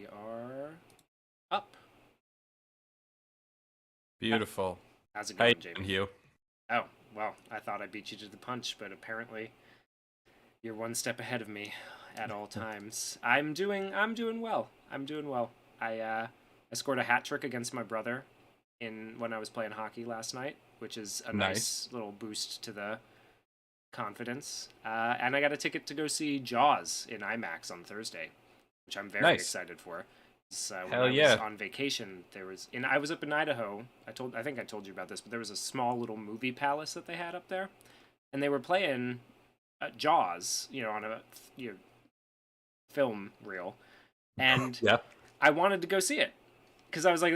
We are up. Beautiful. How's it How you going, Jamie? doing, Hugh? Oh, well, I thought I beat you to the punch, but apparently you're one step ahead of me at all times. I'm doing well. I'm doing well. I scored a hat trick against my brother in when I was playing hockey last night, which is a Nice. nice little boost to the confidence. And I got a ticket to go see Jaws in IMAX on Thursday, which I'm very Nice. excited for. When Hell I was yeah. on vacation, I was up in Idaho. I think I told you about this, but there was a small little movie palace that they had up there, and they were playing Jaws, on a you know, film reel, and Yeah. I wanted to go see it because I was like,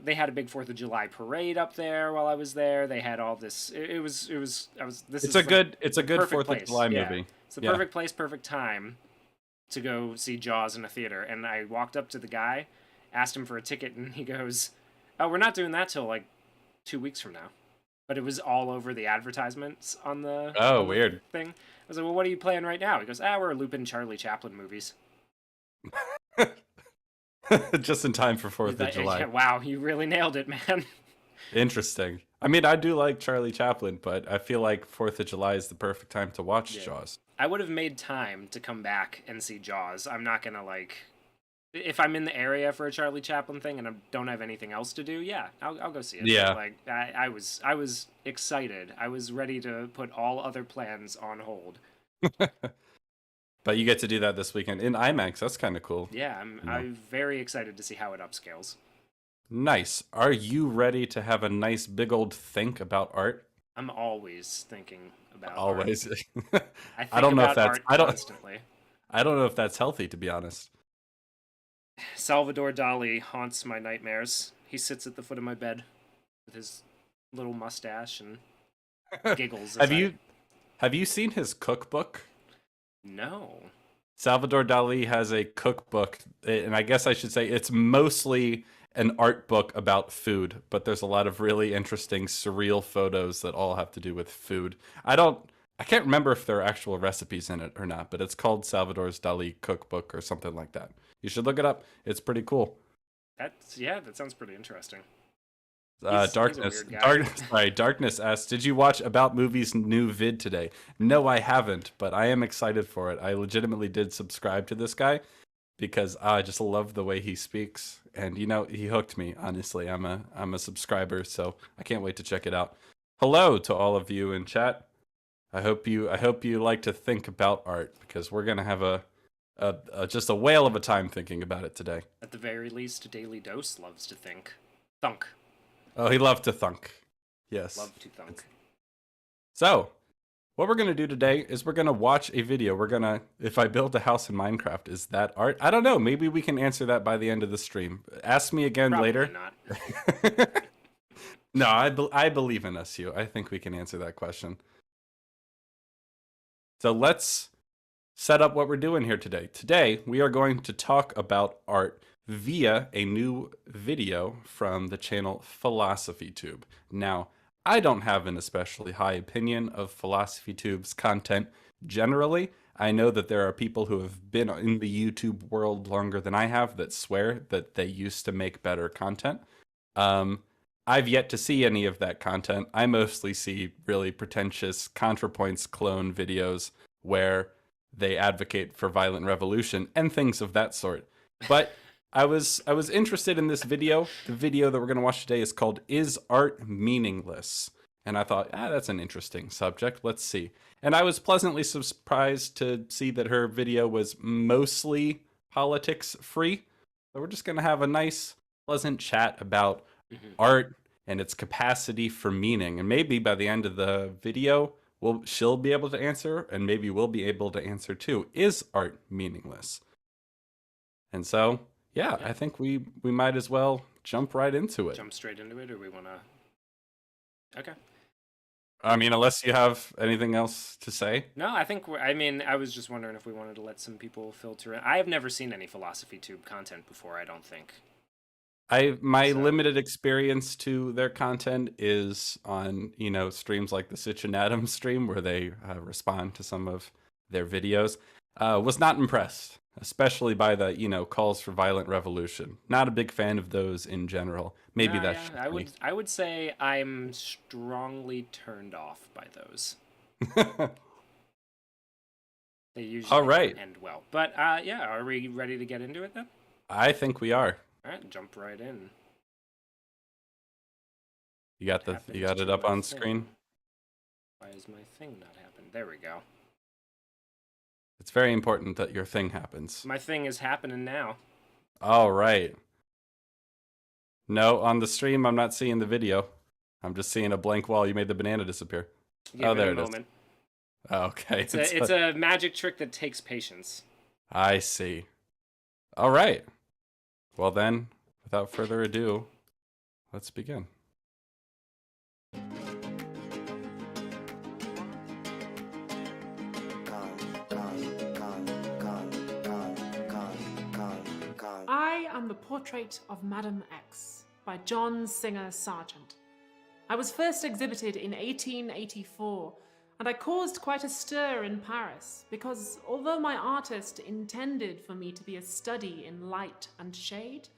they had a big Fourth of July parade up there while I was there. They had all this. This It's is a like good it's a the good perfect 4th of place. July Yeah, movie. it's the Yeah. perfect place, perfect time to go see Jaws in a theater. And I walked up to the guy, asked him for a ticket, and he goes, "Oh, we're not doing that till like 2 weeks from now." But it was all over the advertisements on the Oh, on the weird. thing. I was like, "Well, what are you playing right now?" He goes, we're looping Charlie Chaplin movies." Just in time for He's 4th of like, July. "Yeah, wow, you really nailed it, man." Interesting. I mean, I do like Charlie Chaplin, but I feel like 4th of July is the perfect time to watch Yeah, Jaws. I would have made time to come back and see Jaws. I'm not gonna like if I'm in the area for a Charlie Chaplin thing and I don't have anything else to do. Yeah, I'll go see it. But Yeah. like I was excited. I was ready to put all other plans on hold. But you get to do that this weekend in IMAX. That's kind of cool. Yeah, I'm You know. I'm very excited to see how it upscales. Nice. Are you ready to have a nice big old think about art? I'm always thinking about art. Always. I I think don't know if about that's art I don't constantly. I don't know if that's healthy, to be honest. Salvador Dali haunts my nightmares. He sits at the foot of my bed with his little mustache and giggles as Have I you have you seen his cookbook? no. Salvador Dali has a cookbook, and I guess I should say it's mostly an art book about food, but there's a lot of really interesting surreal photos that all have to do with food. I can't remember if there are actual recipes in it or not, but it's called Salvador's Dali Cookbook or something like that. You should look it up. It's pretty cool. That sounds pretty interesting. He's a weird guy. Darkness asks, "Did you watch About Movies' new vid today?" No, I haven't, but I am excited for it. I legitimately did subscribe to this guy because I just love the way he speaks, and he hooked me. Honestly, I'm a subscriber, so I can't wait to check it out. Hello to all of you in chat. I hope you like to think about art because we're gonna have a just a whale of a time thinking about it today. At the very least, Daily Dose loves to think. Thunk. Oh, he loved to thunk. Yes. Love to thunk. So, what we're going to do today is we're going to watch a video. If I build a house in Minecraft, is that art? I don't know. Maybe we can answer that by the end of the stream. Ask me again Probably later. not. No, I believe in us, you. I think we can answer that question. So let's set up what we're doing here today. Today, we are going to talk about art via a new video from the channel PhilosophyTube. Now, I don't have an especially high opinion of PhilosophyTube's content generally. I know that there are people who have been in the YouTube world longer than I have that swear that they used to make better content. I've yet to see any of that content. I mostly see really pretentious ContraPoints clone videos where they advocate for violent revolution and things of that sort. But I was interested in this video. The video that we're going to watch today is called "Is Art Meaningless?" And I thought, that's an interesting subject. Let's see. And I was pleasantly surprised to see that her video was mostly politics free. So we're just going to have a nice, pleasant chat about art and its capacity for meaning. And maybe by the end of the video, she'll be able to answer, and maybe we'll be able to answer too. Is art meaningless? And so, yeah, I think we might as well jump right into it. Jump straight into it, or we want to? Okay. I mean, unless you have anything else to say. No, I think I was just wondering if we wanted to let some people filter in. I have never seen any PhilosophyTube content before. I don't think. My limited experience to their content is on streams like the Sitch and Adam stream where they respond to some of their videos. Was not impressed. especially by the, calls for violent revolution. Not a big fan of those in general. Maybe Nah, that's yeah, just me. I would say I'm strongly turned off by those. They All usually don't right. end well. But yeah, are we ready to get into it then? I think we are. All right, jump right in. You got What you happened got it to up my on thing? screen. Why is my thing not happening? There we go. It's very important that your thing happens. My thing is happening now. All right. No, on the stream, I'm not seeing the video. I'm just seeing a blank wall. You made the banana disappear. Give Oh, it a there it is. moment. Okay. It's a magic trick that takes patience. I see. All right. Well, then, without further ado, let's begin. I am the portrait of Madame X by John Singer Sargent. I was first exhibited in 1884, and I caused quite a stir in Paris because although my artist intended for me to be a study in light and shade,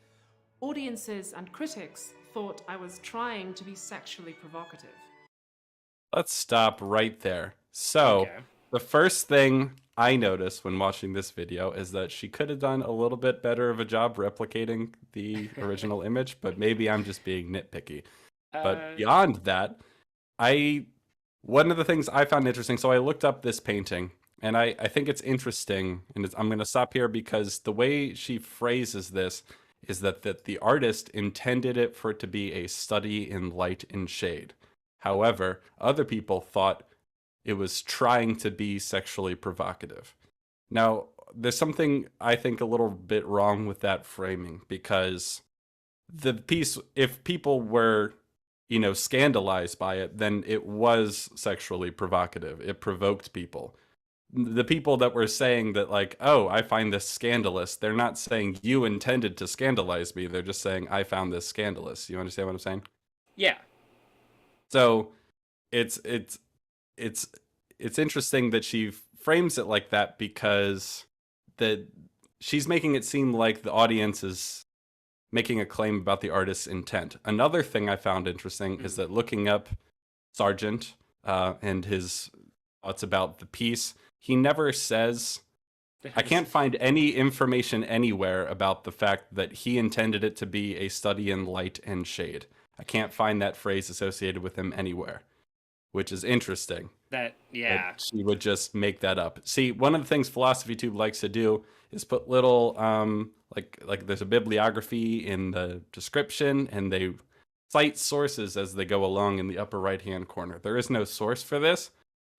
audiences and critics thought I was trying to be sexually provocative. Let's stop right there. So, Okay. the first thing I noticed when watching this video is that she could have done a little bit better of a job replicating the original image, but maybe I'm just being nitpicky. But beyond that, one of the things I found interesting, so I looked up this painting, and I think it's interesting, and I'm going to stop here because the way she phrases this is that the artist intended it for it to be a study in light and shade. However, other people thought it was trying to be sexually provocative. Now, there's something I think a little bit wrong with that framing because the piece, if people were, scandalized by it, then it was sexually provocative. It provoked people. The people that were saying that, like, oh, I find this scandalous, they're not saying you intended to scandalize me. They're just saying I found this scandalous. You understand what I'm saying? Yeah. So it's interesting that she frames it like that because she's making it seem like the audience is making a claim about the artist's intent. Another thing I found interesting is that looking up Sargent and his thoughts about the piece, he never says, I can't find any information anywhere about the fact that he intended it to be a study in light and shade. I can't find that phrase associated with him anywhere, which is interesting. That She would just make that up. See, one of the things Philosophy Tube likes to do is put little like there's a bibliography in the description, and they cite sources as they go along in the upper right hand corner. There is no source for this,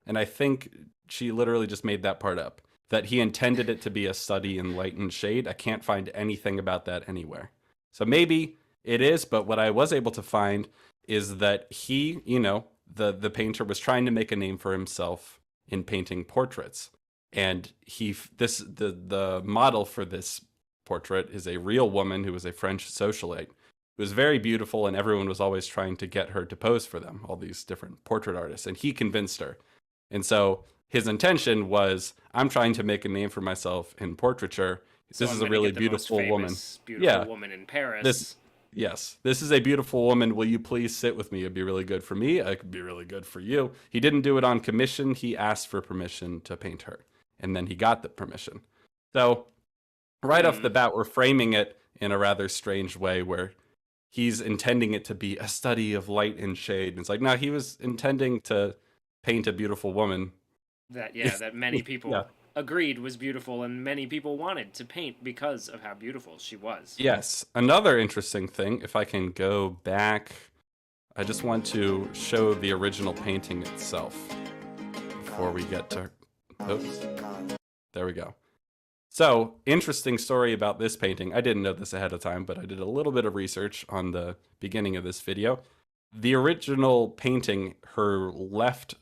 and I think she literally just made that part up, that he intended it to be a study in light and shade. I can't find anything about that anywhere. So maybe it is, but what I was able to find is that he, the painter was trying to make a name for himself in painting portraits. And the model for this portrait is a real woman who was a French socialite, who was very beautiful, and everyone was always trying to get her to pose for them, all these different portrait artists, and he convinced her. And so his intention was, I'm trying to make a name for myself in portraiture. So this I'm is a gonna really get the beautiful most woman. famous, beautiful woman in Paris. Yes, this is a beautiful woman. Will you please sit with me? It'd be really good for me. It could be really good for you. He didn't do it on commission. He asked for permission to paint her, and then he got the permission. So right off the bat, we're framing it in a rather strange way where he's intending it to be a study of light and shade. And it's like, no, he was intending to paint a beautiful woman. That many people agreed was beautiful, and many people wanted to paint because of how beautiful she was. Yes. Another interesting thing, if I can go back, I just want to show the original painting itself before we get to... Oops. There we go. So, interesting story about this painting. I didn't know this ahead of time, but I did a little bit of research on the beginning of this video. The original painting, her left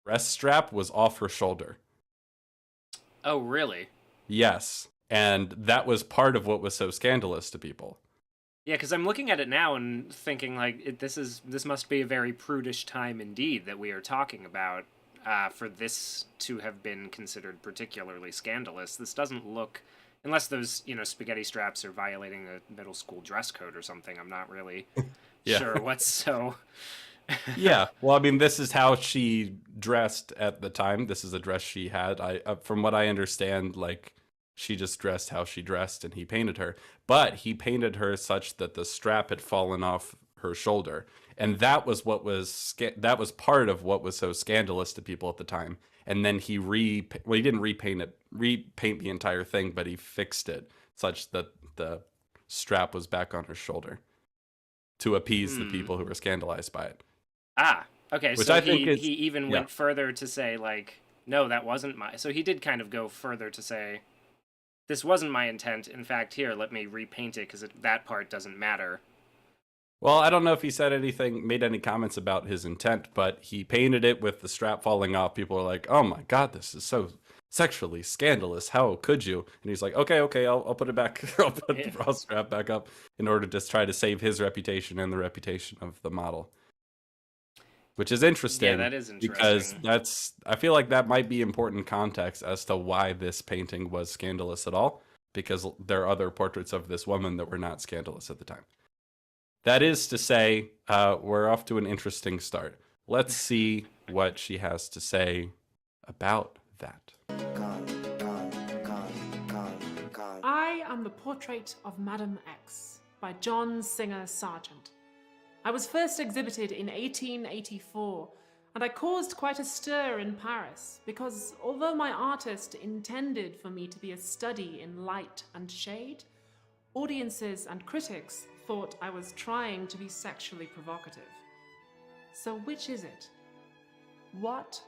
breast strap was off her shoulder. Oh, really? Yes. And that was part of what was so scandalous to people. Yeah, because I'm looking at it now and thinking, like, this must be a very prudish time indeed that we are talking about for this to have been considered particularly scandalous. This doesn't look, unless those, spaghetti straps are violating a middle school dress code or something. I'm not really Yeah. sure what's so. Yeah. Well, I mean, this is how she dressed at the time. This is a dress she had. From what I understand, like she just dressed how she dressed, and he painted her. But he painted her such that the strap had fallen off her shoulder, and that was that was part of what was so scandalous to people at the time. And then he didn't repaint the entire thing, but he fixed it such that the strap was back on her shoulder to appease the people who were scandalized by it. Ah, okay. Which So I think he even went further to say, like, no, that wasn't my. So he did kind of go further to say, this wasn't my intent. In fact, here, let me repaint it because that part doesn't matter. Well, I don't know if he made any comments about his intent, but he painted it with the strap falling off. People are like, oh my God, this is so sexually scandalous. How could you? And he's like, okay, I'll put it back. I'll put the bra strap back up in order to just try to save his reputation and the reputation of the model. Which is interesting. Yeah, that is interesting. Because I feel like that might be important context as to why this painting was scandalous at all, because there are other portraits of this woman that were not scandalous at the time. That is to say, we're off to an interesting start. Let's see what she has to say about that. I am the portrait of Madame X by John Singer Sargent. I was first exhibited in 1884, and I caused quite a stir in Paris because although my artist intended for me to be a study in light and shade, audiences and critics thought I was trying to be sexually provocative. So which is it? What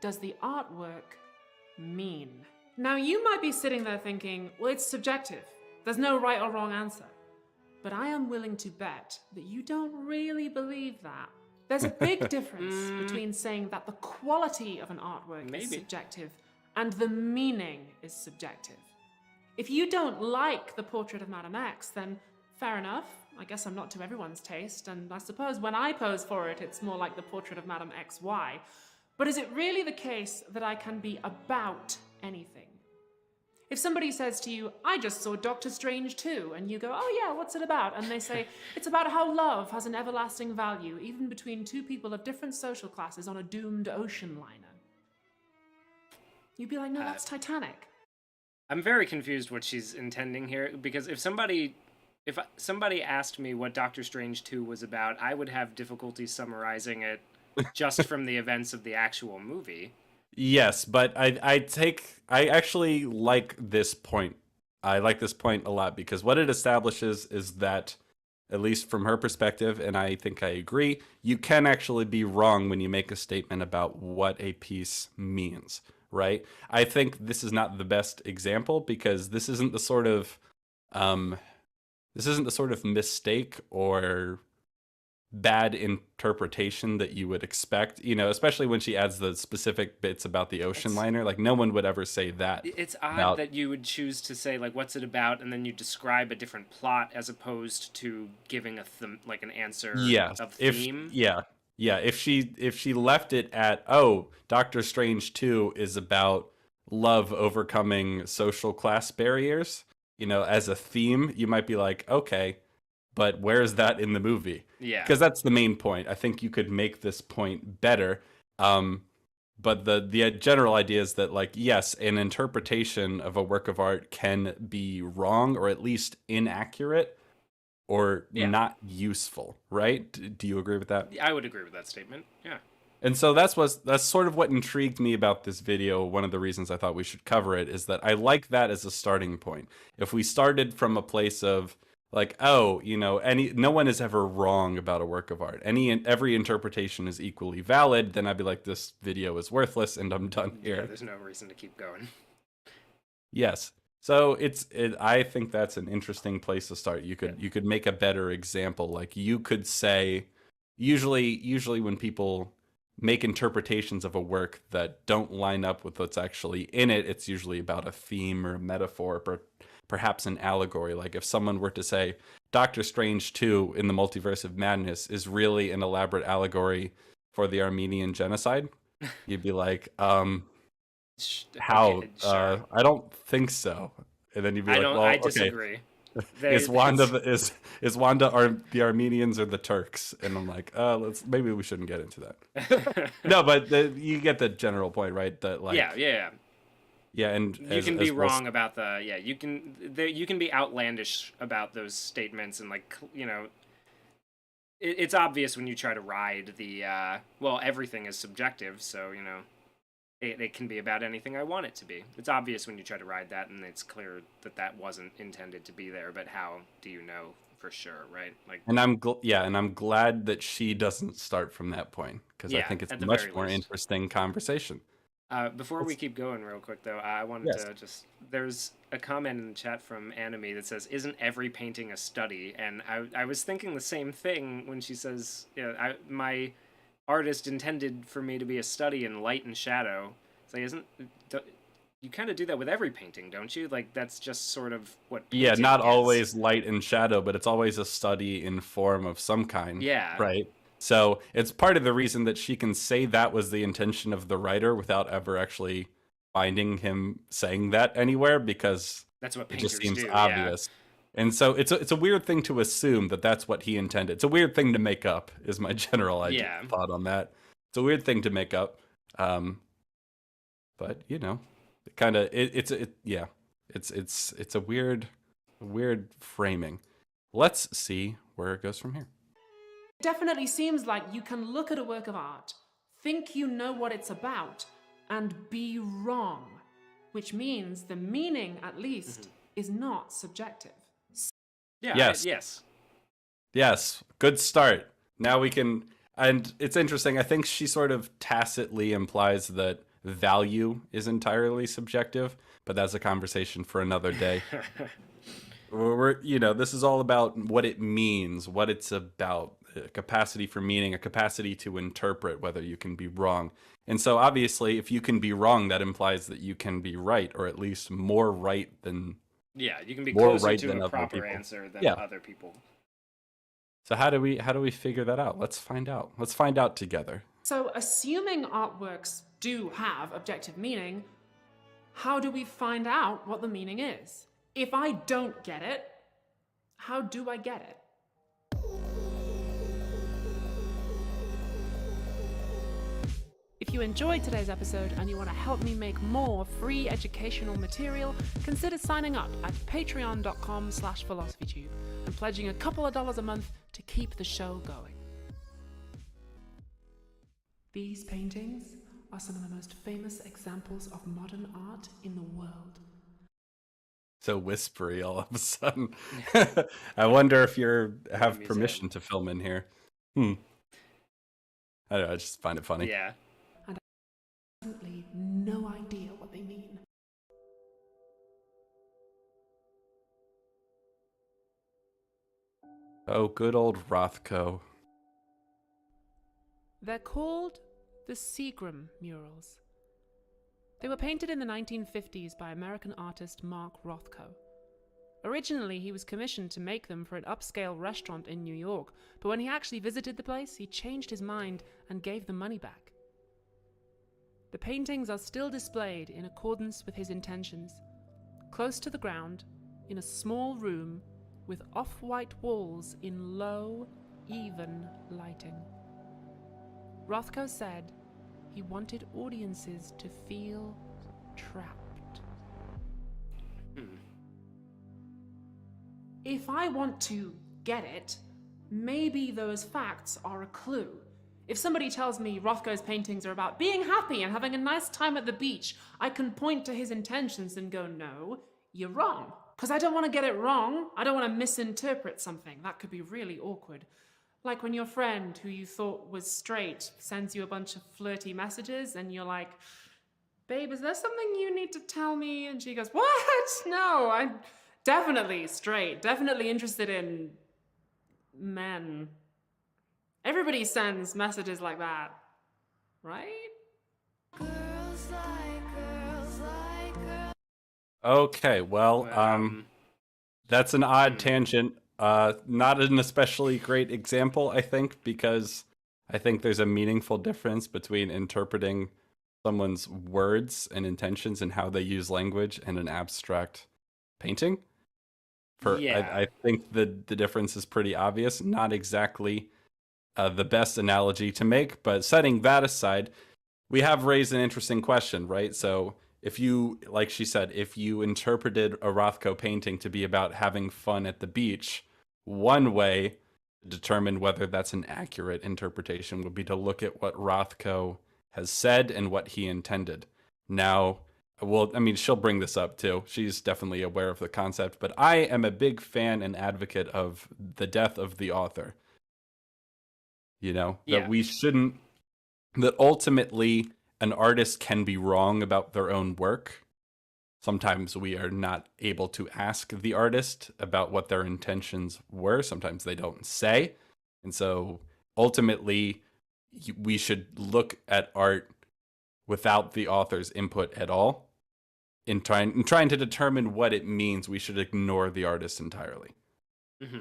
does the artwork mean? Now you might be sitting there thinking, well, it's subjective. There's no right or wrong answer. But I am willing to bet that you don't really believe that. There's a big difference between saying that the quality of an artwork is subjective and the meaning is subjective. If you don't like the portrait of Madame X, then fair enough. I guess I'm not to everyone's taste, and I suppose when I pose for it, it's more like the portrait of Madame XY. But is it really the case that I can be about anything? If somebody says to you, I just saw Doctor Strange 2, and you go, oh yeah, what's it about? And they say, it's about how love has an everlasting value, even between two people of different social classes on a doomed ocean liner. You'd be like, no, that's Titanic. I'm very confused what she's intending here, because if somebody asked me what Doctor Strange 2 was about, I would have difficulty summarizing it just from the events of the actual movie. Yes, but I actually like this point. I like this point a lot because what it establishes is that, at least from her perspective, and I think I agree, you can actually be wrong when you make a statement about what a piece means, right? I think this is not the best example because this isn't the sort of mistake or bad interpretation that you would expect, especially when she adds the specific bits about the ocean liner. Like, no one would ever say that. It's odd that you would choose to say, like, what's it about, and then you describe a different plot as opposed to giving an answer of theme. If she left it at, oh, Doctor Strange 2 is about love overcoming social class barriers, as a theme, you might be like, okay, but where is that in the movie? Yeah. Because that's the main point. I think you could make this point better. But the general idea is that, like, yes, an interpretation of a work of art can be wrong or at least inaccurate or not useful, right? Do you agree with that? I would agree with that statement, yeah. And so that's sort of what intrigued me about this video. One of the reasons I thought we should cover it is that I like that as a starting point. If we started from a place of, like, oh, no one is ever wrong about a work of art. Every interpretation is equally valid. Then I'd be like, this video is worthless, and I'm done here. Yeah, there's no reason to keep going. Yes. So I think that's an interesting place to start. You could make a better example. Like, you could say, usually when people make interpretations of a work that don't line up with what's actually in it, it's usually about a theme or a metaphor, perhaps an allegory. Like, if someone were to say Doctor Strange 2 in the Multiverse of Madness is really an elaborate allegory for the Armenian genocide, you'd be like, how? Okay, sure. I don't think so. And then you'd be I like, don't. I well, okay, disagree. is Wanda It's- is Wanda the Armenians or the Turks? And I'm like, maybe we shouldn't get into that. No, but you get the general point, right? That like, yeah. yeah, and You can be as well, wrong about the yeah. You can be outlandish about those statements and like it's obvious when you try to ride the well, everything is subjective, so it can be about anything I want it to be. It's obvious when you try to ride that, and it's clear that that wasn't intended to be there. But how do you know for sure, right? Like, and and I'm glad that she doesn't start from that point because I yeah, think it's at a the much very more least. interesting conversation. Before we keep going, real quick though, I wanted Yes. to just there's a comment in the chat from Anime that says, "Isn't every painting a study?" And I was thinking the same thing when she says, my artist intended for me to be a study in light and shadow." It's like, you kind of do that with every painting, don't you? Like that's just sort of what Yeah, painting not is. always light and shadow, but it's always a study in form of some kind, Yeah, right? So it's part of the reason that she can say that was the intention of the writer without ever actually finding him saying that anywhere because that's what it just painters seems do. Yeah, obvious. And so it's a weird thing to assume that that's what he intended. It's a weird thing to make up, is my general idea, yeah. thought on that. It's a weird thing to make up. But it kind of yeah, it's a weird framing. Let's see where it goes from here. It definitely seems like you can look at a work of art, think you know what it's about, and be wrong, which means the meaning, at least, is not subjective. Yeah. Yes. Yes, good start. Now we can, and it's interesting. I think she sort of tacitly implies that value is entirely subjective, but that's a conversation for another day. This is all about what it means, what it's about, a capacity for meaning, a capacity to interpret whether you can be wrong. And so obviously, if you can be wrong, that implies that you can be right, or at least more right than Yeah, you can be more closer right to than a other proper people. answer than Yeah. other people. So how do we figure that out? Let's find out. Let's find out together. So, assuming artworks do have objective meaning, how do we find out what the meaning is? If I don't get it, how do I get it? If you enjoyed today's episode and you want to help me make more free educational material, consider signing up at patreon.com/philosophytube and pledging a couple of dollars a month to keep the show going. These paintings are some of the most famous examples of modern art in the world. So whispery all of a sudden. I wonder if you have Museum. permission to film in here. I don't know, I just find it funny. Yeah. And I have absolutely no idea what they mean. Oh, good old Rothko. They're called the Seagram murals. They were painted in the 1950s by American artist Mark Rothko. Originally, he was commissioned to make them for an upscale restaurant in New York, but when he actually visited the place, he changed his mind and gave the money back. The paintings are still displayed in accordance with his intentions, close to the ground, in a small room with off-white walls in low, even lighting. Rothko said he wanted audiences to feel trapped. If I want to get it, maybe those facts are a clue. If somebody tells me Rothko's paintings are about being happy and having a nice time at the beach, I can point to his intentions and go, no, you're wrong. Because I don't want to get it wrong. I don't want to misinterpret something. That could be really awkward. Like when your friend, who you thought was straight, sends you a bunch of flirty messages and you're like, babe, is there something you need to tell me? And she goes, what? No, I'm definitely straight, definitely interested in men. Everybody sends messages like that, right? Okay, well, that's an odd tangent. Not an especially great example, I think, because I think there's a meaningful difference between interpreting someone's words and intentions and how they use language and an abstract painting. Yeah. I think the difference is pretty obvious. Not exactly the best analogy to make, but setting that aside, we have raised an interesting question, right? So if you, like she said, if you interpreted a Rothko painting to be about having fun at the beach, one way to determine whether that's an accurate interpretation would be to look at what Rothko has said and what he intended. Now, well, I mean, she'll bring this up too. She's definitely aware of the concept, but I am a big fan and advocate of the death of the author. You know, that Yeah. we shouldn't, that ultimately an artist can be wrong about their own work. Sometimes we are not able to ask the artist about what their intentions were. Sometimes they don't say. And so ultimately, we should look at art without the author's input at all. In trying to determine what it means, we should ignore the artist entirely. Hmm.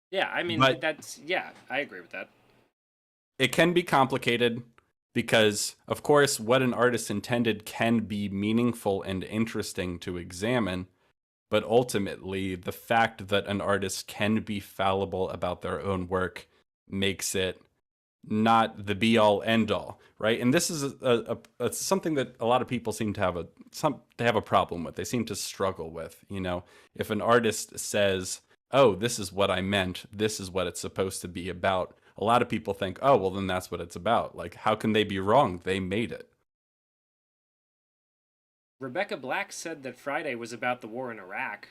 Yeah, I mean, But that's, yeah, I agree with that. it can be complicated because, of course, what an artist intended can be meaningful and interesting to examine. But ultimately, the fact that an artist can be fallible about their own work makes it not the be all end all, right? And this is something that a lot of people seem to have a problem with. They seem to struggle with. You know, if an artist says, "Oh, this is what I meant. This is what it's supposed to be about," a lot of people think, "Oh, well, then that's what it's about." Like, how can they be wrong? They made it. Rebecca Black said that Friday was about the war in Iraq.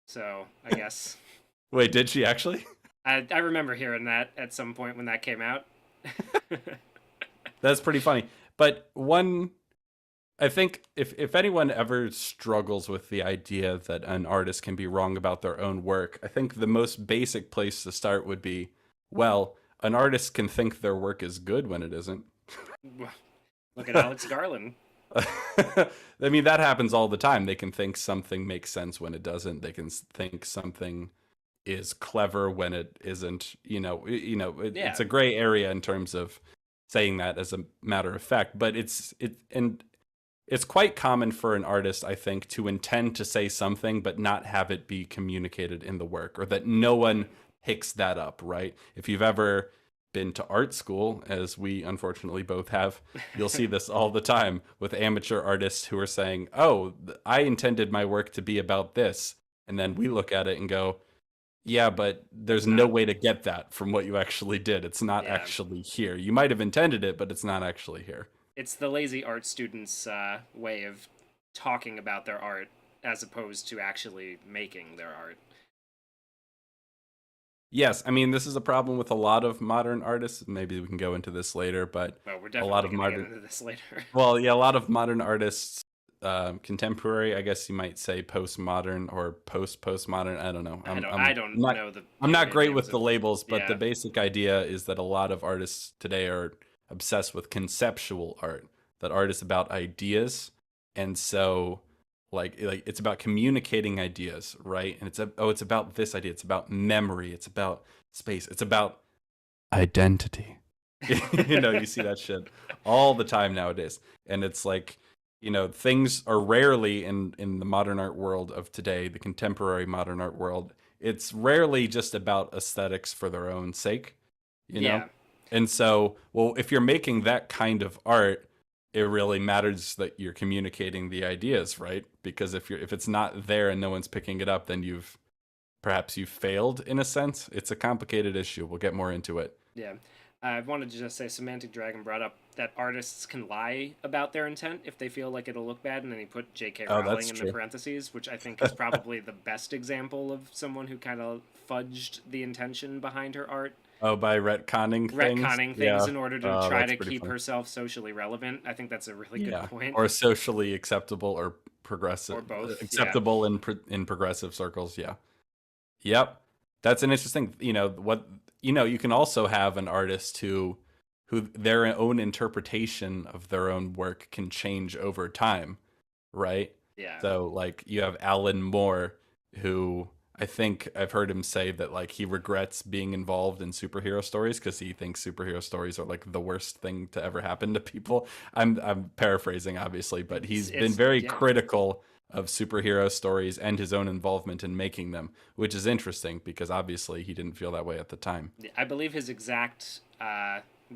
So I guess Wait, did she actually? I remember hearing that at some point when that came out. That's pretty funny. But one, I think if anyone ever struggles with the idea that an artist can be wrong about their own work, I think the most basic place to start would be, well, an artist can think their work is good when it isn't. Look at Alex Garland. I mean, that happens all the time. They can think something makes sense when it doesn't. They can think something is clever when it isn't. It's Yeah. a gray area in terms of saying that as a matter of fact. But it's quite common for an artist, I think, to intend to say something but not have it be communicated in the work, or that no one picks that up. Right? If you've ever been to art school, as we unfortunately both have, you'll see this all the time with amateur artists who are saying, "Oh, I intended my work to be about this," and then we look at it and go, "Yeah, but there's no Not, way to get that from what you actually did. It's not yeah. actually here. You might have intended it, but it's not actually here." It's the lazy art students' way of talking about their art as opposed to actually making their art. Yes, I mean, this is a problem with a lot of modern artists. Maybe we can go into this later, but Well, we're a lot definitely of going to get modern, into this later. well, yeah, a lot of modern artists, contemporary, I guess you might say postmodern or postmodern. I don't know. I don't know the I'm not area great names with the of. labels, but the Yeah. basic idea is that a lot of artists today are obsessed with conceptual art. That art is about ideas, and so like it's about communicating ideas, right? And it's about this idea. It's about memory. It's about space. It's about identity. You see that shit all the time nowadays, and it's like, things are rarely in the modern art world of today, the contemporary modern art world. It's rarely just about aesthetics for their own sake, you know. Yeah. And so, well, if you're making that kind of art, it really matters that you're communicating the ideas, right? Because if it's not there and no one's picking it up, then perhaps you've failed in a sense. It's a complicated issue. We'll get more into it. Yeah. I wanted to just say Semantic Dragon brought up that artists can lie about their intent if they feel like it'll look bad, and then he put J.K. Oh, Rowling that's in true. the parentheses, which I think is probably the best example of someone who kind of fudged the intention behind her art. Oh, by retconning things? Retconning things Yeah. in order to Oh, try that's to pretty keep funny. herself socially relevant. I think that's a really good Yeah. point. Or socially acceptable or progressive. Or both, Acceptable in progressive circles, yeah. Yep. That's an interesting, you can also have an artist who their own interpretation of their own work can change over time, right? Yeah. So like you have Alan Moore, who I think I've heard him say that like he regrets being involved in superhero stories because he thinks superhero stories are like the worst thing to ever happen to people. I'm paraphrasing obviously, but he's been very Yeah. critical of superhero stories and his own involvement in making them, which is interesting because obviously he didn't feel that way at the time. I believe his exact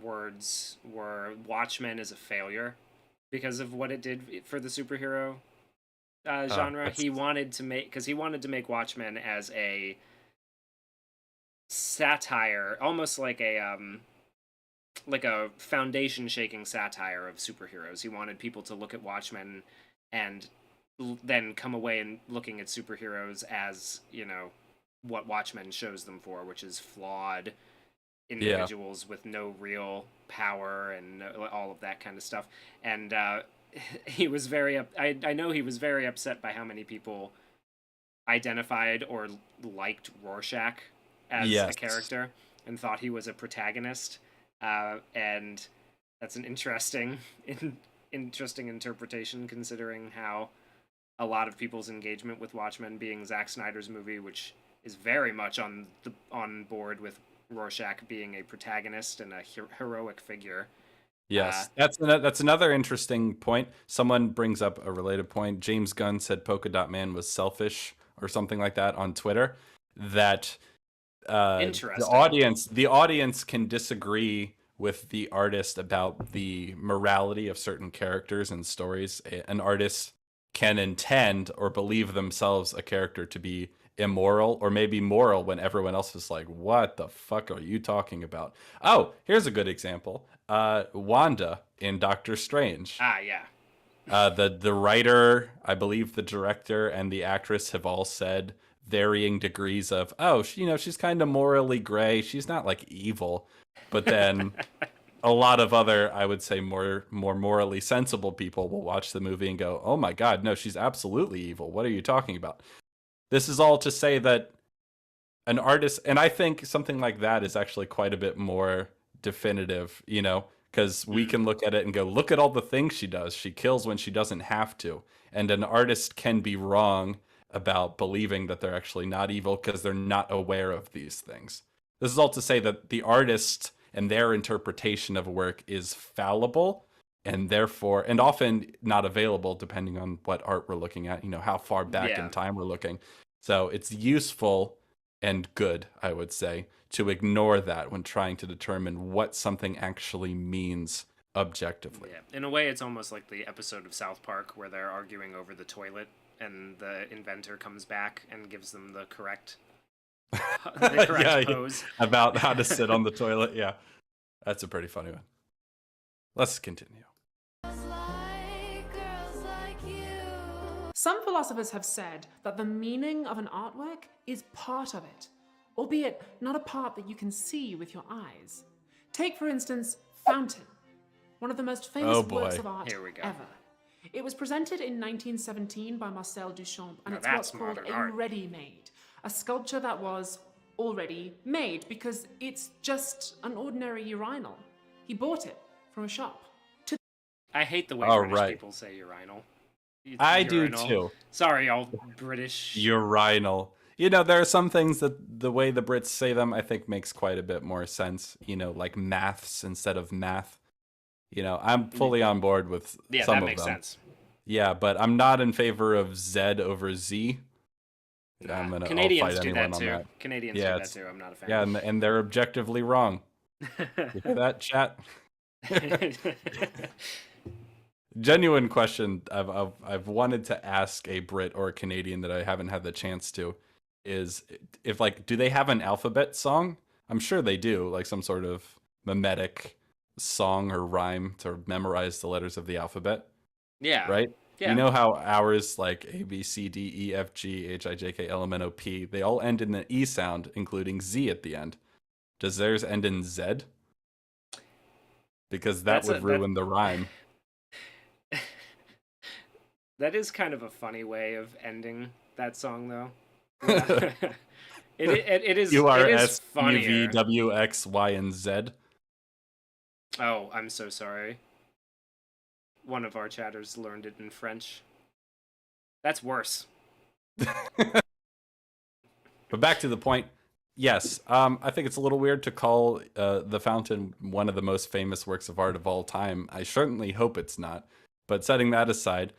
words were Watchmen is a failure because of what it did for the superhero genre. He wanted to make Watchmen as a satire, almost like a foundation shaking satire of superheroes. He wanted people to look at Watchmen and then come away and looking at superheroes as, what Watchmen shows them for, which is flawed individuals with no real power and all of that kind of stuff. And he was I know he was very upset by how many people identified or liked Rorschach as a character and thought he was a protagonist. And that's an interesting interpretation, considering how a lot of people's engagement with Watchmen being Zack Snyder's movie, which is very much on board with Rorschach being a protagonist and a heroic figure. Yes, that's another interesting point. Someone brings up a related point. James Gunn said Polka Dot Man was selfish or something like that on Twitter. That the audience can disagree with the artist about the morality of certain characters and stories. An artist can intend or believe themselves a character to be immoral or maybe moral when everyone else is like, what the fuck are you talking about? Oh, here's a good example. Wanda in Doctor Strange. Yeah. The writer, I believe the director and the actress have all said varying degrees of, she's kind of morally gray. She's not like evil. But then a lot of other, I would say, more morally sensible people will watch the movie and go, oh my God, no, she's absolutely evil. What are you talking about? This is all to say that an artist, and I think something like that is actually quite a bit more definitive, because we can look at it and go, look at all the things she does. She kills when she doesn't have to. And an artist can be wrong about believing that they're actually not evil because they're not aware of these things. This is all to say that the artist and their interpretation of a work is fallible and therefore, and often not available depending on what art we're looking at, how far back in time we're looking. So it's useful and good, I would say, to ignore that when trying to determine what something actually means objectively. Yeah. In a way, it's almost like the episode of South Park where they're arguing over the toilet and the inventor comes back and gives them the correct pose. About how to sit on the toilet. Yeah, that's a pretty funny one. Let's continue. Some philosophers have said that the meaning of an artwork is part of it, albeit not a part that you can see with your eyes. Take, for instance, Fountain, one of the most famous works of art ever. It was presented in 1917 by Marcel Duchamp, and it's what's called a ready-made, a sculpture that was already made because it's just an ordinary urinal. He bought it from a shop. I hate the way British people say urinal. I do too. Sorry, all British. Urinal. There are some things that the way the Brits say them, I think makes quite a bit more sense. Like maths instead of math. I'm fully on board with some of them. Yeah, that makes sense. Yeah, but I'm not in favor of Z over Z. Canadians do that too. Canadians do that too. I'm not a fan. Yeah, and they're objectively wrong. You hear that, chat? Genuine question I've wanted to ask a Brit or a Canadian that I haven't had the chance to is if do they have an alphabet song? I'm sure they do, like some sort of mimetic song or rhyme to memorize the letters of the alphabet. Yeah. Right? Yeah. You know how ours, like A, B, C, D, E, F, G, H, I, J, K, L, M, N, O, P, they all end in the E sound, including Z at the end. Does theirs end in Z? Because that would ruin the rhyme. That is kind of a funny way of ending that song, though. Yeah. It is. U-R-S, U-V, W, X, Y, and Z. Oh, I'm so sorry. One of our chatters learned it in French. That's worse. But back to the point. Yes, I think it's a little weird to call The Fountain one of the most famous works of art of all time. I certainly hope it's not. But setting that aside,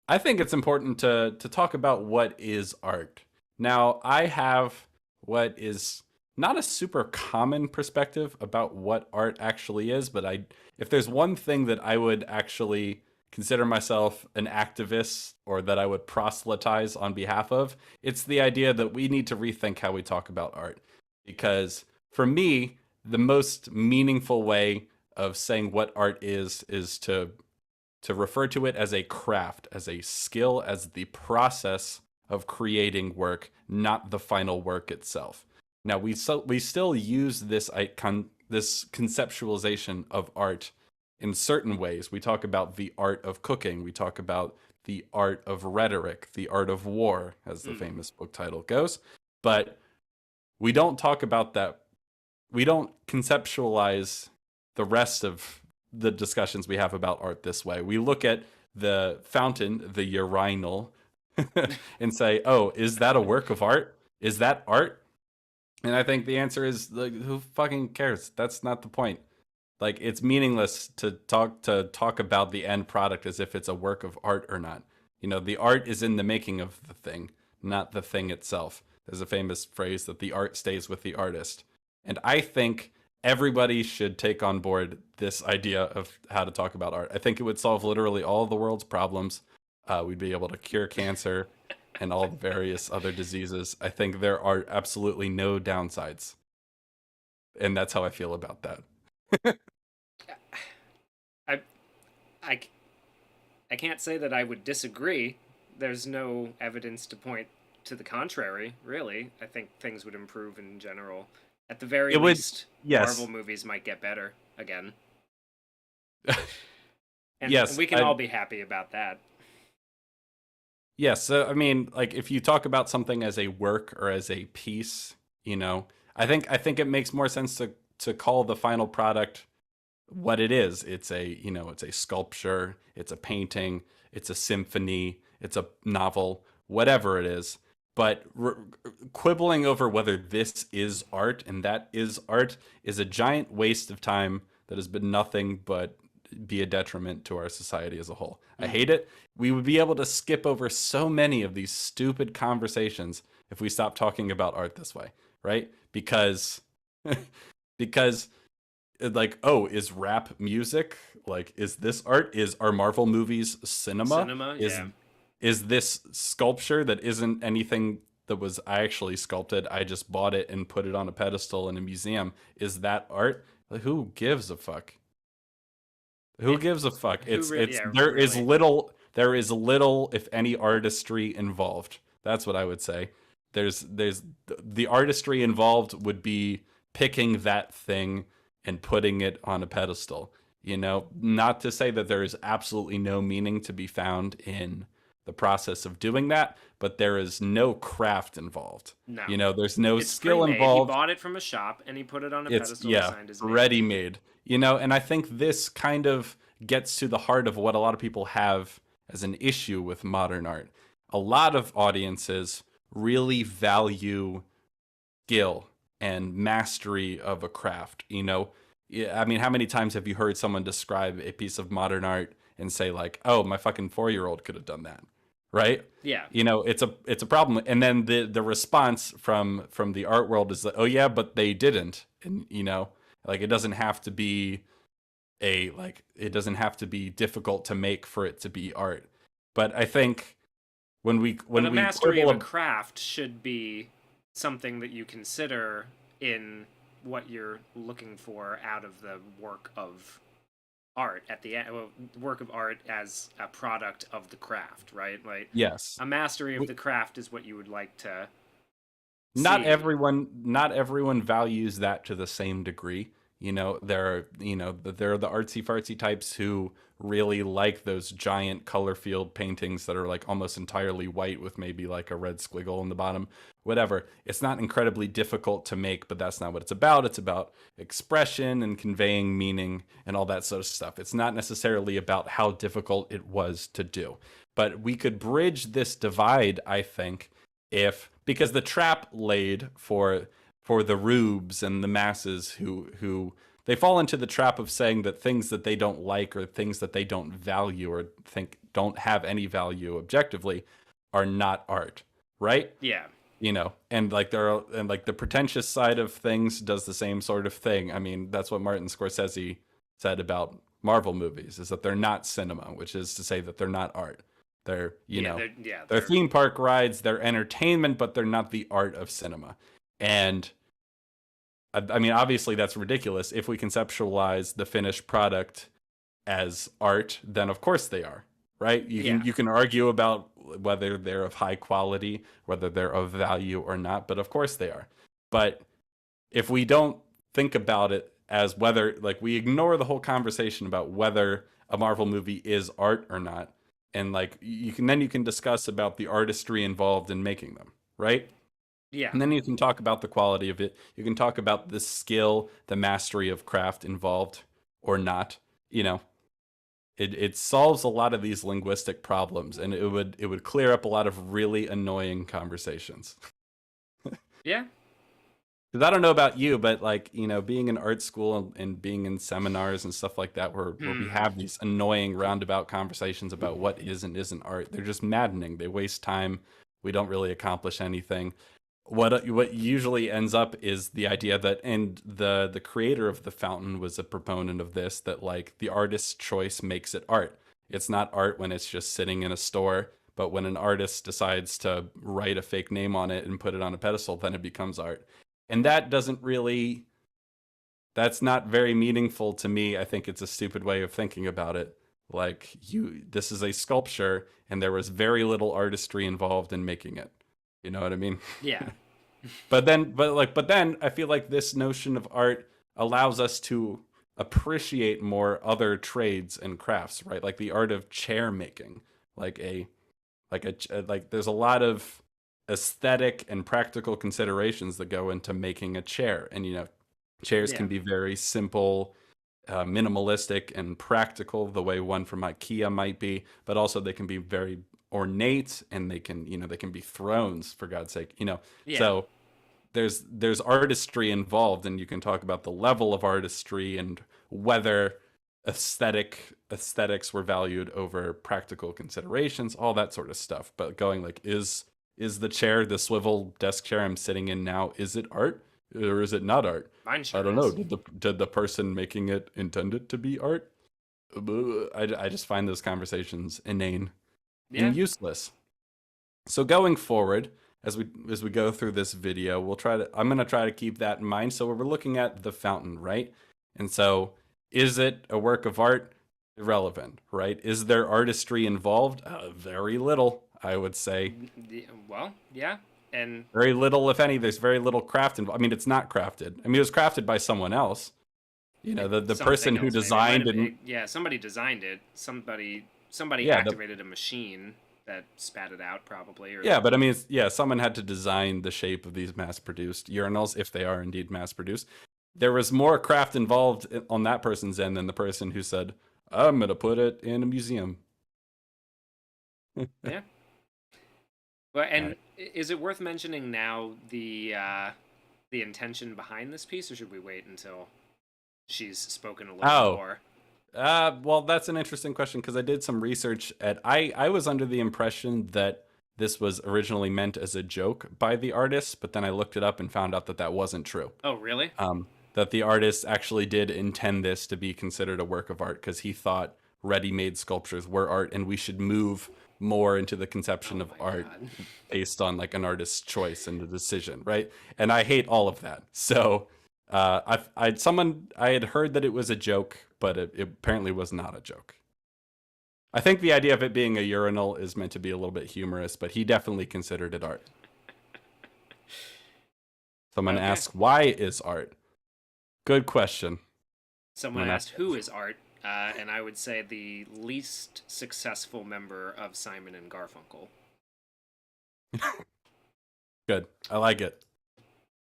I think it's important to talk about what is art. Now, I have what is not a super common perspective about what art actually is, but if there's one thing that I would actually consider myself an activist or that I would proselytize on behalf of, it's the idea that we need to rethink how we talk about art. Because for me, the most meaningful way of saying what art is to refer to it as a craft, as a skill, as the process of creating work, not the final work itself. Now we still use this conceptualization of art in certain ways. We talk about the art of cooking. We talk about the art of rhetoric, the art of war, as the famous book title goes. But we don't talk about that. We don't conceptualize the rest of the discussions we have about art this way. We look at the fountain, the urinal, and say, oh, is that a work of art? Is that art? And I think the answer is, like, who fucking cares? That's not the point. Like, it's meaningless to talk about the end product as if it's a work of art or not. You know, the art is in the making of the thing, not the thing itself. There's a famous phrase that the art stays with the artist. And I think everybody should take on board this idea of how to talk about art. I think it would solve literally all of the world's problems. We'd be able to cure cancer and all the various other diseases. I think there are absolutely no downsides. And that's how I feel about that. I, I can't say that I would disagree. There's no evidence to point to the contrary, really. I think things would improve in general. At the very least, yes. Marvel movies might get better again. And yes, we can all be happy about that. Yes, I mean, like, if you talk about something as a work or as a piece, you know, I think it makes more sense to call the final product what it is. It's it's a sculpture, it's a painting, it's a symphony, it's a novel, whatever it is. But quibbling over whether this is art and that is art is a giant waste of time that has been nothing but be a detriment to our society as a whole. I hate it. We would be able to skip over so many of these stupid conversations if we stopped talking about art this way, right? Because like, oh, is rap music? Like, is this art? Are Marvel movies cinema? Yeah. Is this sculpture that isn't anything that was actually sculpted? I just bought it and put it on a pedestal in a museum. Is that art? Like, who gives a fuck? Who gives a fuck? There is little, if any, artistry involved. That's what I would say. There's the artistry involved would be picking that thing and putting it on a pedestal. You know, not to say that there is absolutely no meaning to be found in the process of doing that, but there is no craft involved. No. You know, there's no skill pre-made. Involved. He bought it from a shop and he put it on a pedestal and signed his name. Ready-made. You know, and I think this kind of gets to the heart of what a lot of people have as an issue with modern art. A lot of audiences really value skill and mastery of a craft. You know, I mean, how many times have you heard someone describe a piece of modern art and say, like, oh, my fucking 4-year-old could have done that? Right? Yeah. You know, it's a problem. And then the response from the art world is like, oh yeah, but they didn't. And, you know, like, it doesn't have to be it doesn't have to be difficult to make for it to be art. But I think when a mastery of a craft should be something that you consider in what you're looking for out of the work of art at the end. Well, work of art as a product of the craft, right? Like, yes, a mastery of the craft is what you would like to not see. everyone values that to the same degree. You know, there are the artsy fartsy types who really like those giant color field paintings that are like almost entirely white with maybe like a red squiggle in the bottom, whatever. It's not incredibly difficult to make, but that's not what it's about. It's about expression and conveying meaning and all that sort of stuff. It's not necessarily about how difficult it was to do. But we could bridge this divide, I think, if because the trap laid for the rubes and the masses who they fall into the trap of saying that things that they don't like or things that they don't value or think don't have any value objectively are not art, right? Yeah. And like the pretentious side of things does the same sort of thing. I mean, that's what Martin Scorsese said about Marvel movies, is that they're not cinema, which is to say that they're not art. They're they're theme park rides, they're entertainment, but they're not the art of cinema. And I mean, obviously that's ridiculous. If we conceptualize the finished product as art, then of course they are, right? You can argue about whether they're of high quality, whether they're of value or not, but of course they are. But if we don't think about it as whether, like, we ignore the whole conversation about whether a Marvel movie is art or not, and like you can discuss about the artistry involved in making them, right? Yeah. And then you can talk about the quality of it. You can talk about the skill, the mastery of craft involved or not. It solves a lot of these linguistic problems, and it would clear up a lot of really annoying conversations. Yeah. Because I don't know about you, but like, being in art school and being in seminars and stuff like that, where we have these annoying roundabout conversations about what is and isn't art, they're just maddening. They waste time. We don't really accomplish anything. What usually ends up is the idea that, and the creator of the fountain was a proponent of this, that like the artist's choice makes it art. It's not art when it's just sitting in a store, but when an artist decides to write a fake name on it and put it on a pedestal, then it becomes art. And that that's not very meaningful to me. I think it's a stupid way of thinking about it. Like, this is a sculpture and there was very little artistry involved in making it. You know what I mean? Yeah. But then I feel like this notion of art allows us to appreciate more other trades and crafts, right? Like the art of chair making, like there's a lot of aesthetic and practical considerations that go into making a chair. And chairs can be very simple, minimalistic and practical, the way one from IKEA might be, but also they can be very ornate, and they can be thrones, for God's sake. So there's artistry involved, and you can talk about the level of artistry and whether aesthetics were valued over practical considerations, all that sort of stuff. But going like, is the chair, the swivel desk chair I'm sitting in now, is it art or is it not art? Mine sure I don't is. know. Did the person making it intend it to be art? I just find those conversations inane and useless. So going forward, as we go through this video, I'm going to try to keep that in mind. So we're looking at the fountain, right? And so, is it a work of art? Irrelevant, right? Is there artistry involved? Very little, I would say. Well, yeah. And very little, if any. There's very little craft involved. I mean, it's not crafted. I mean, it was crafted by someone else. The person who designed it. Yeah, somebody designed it. Somebody activated a machine that spat it out, probably. But I mean, someone had to design the shape of these mass-produced urinals, if they are indeed mass-produced. There was more craft involved on that person's end than the person who said, I'm going to put it in a museum. Yeah. Well, and is it worth mentioning now the intention behind this piece, or should we wait until she's spoken a little more? Well, that's an interesting question, because I did some research. I was under the impression that this was originally meant as a joke by the artist, but then I looked it up and found out that wasn't true. Oh, really? That the artist actually did intend this to be considered a work of art, because he thought ready-made sculptures were art, and we should move more into the conception of art based on like an artist's choice and the decision, right? And I hate all of that. So I had heard that it was a joke, but it apparently was not a joke. I think the idea of it being a urinal is meant to be a little bit humorous, but he definitely considered it art. Someone asked, why is art? Good question. Someone asked, who is art? And I would say the least successful member of Simon and Garfunkel. Good. I like it.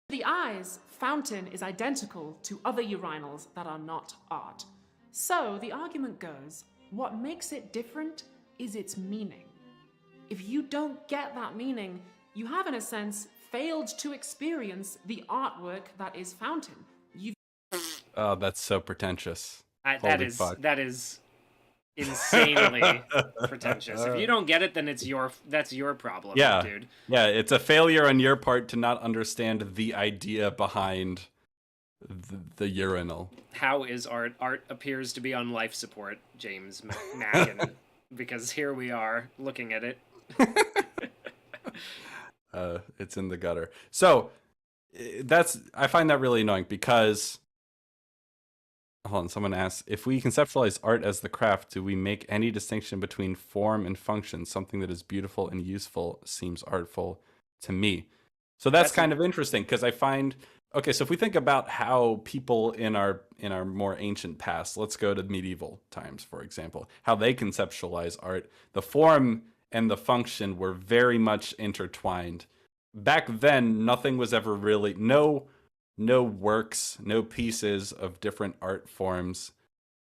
The eye's fountain is identical to other urinals that are not art. So the argument goes, what makes it different is its meaning. If you don't get that meaning, you have, in a sense, failed to experience the artwork that is Fountain. You've Oh, that's so pretentious. That Holy is fuck. insanely pretentious. If you don't get it, then that's your problem, Yeah. dude. Yeah, it's a failure on your part to not understand the idea behind the urinal. How is art? Art appears to be on life support, James Mackin, because here we are looking at it. It's in the gutter. So I find that really annoying because, hold on, someone asks, if we conceptualize art as the craft, do we make any distinction between form and function? Something that is beautiful and useful seems artful to me. So that's kind of interesting because I find, okay, so if we think about how people in our more ancient past, let's go to medieval times, for example, how they conceptualize art, the form and the function were very much intertwined. Back then, nothing was ever really, no works, no pieces of different art forms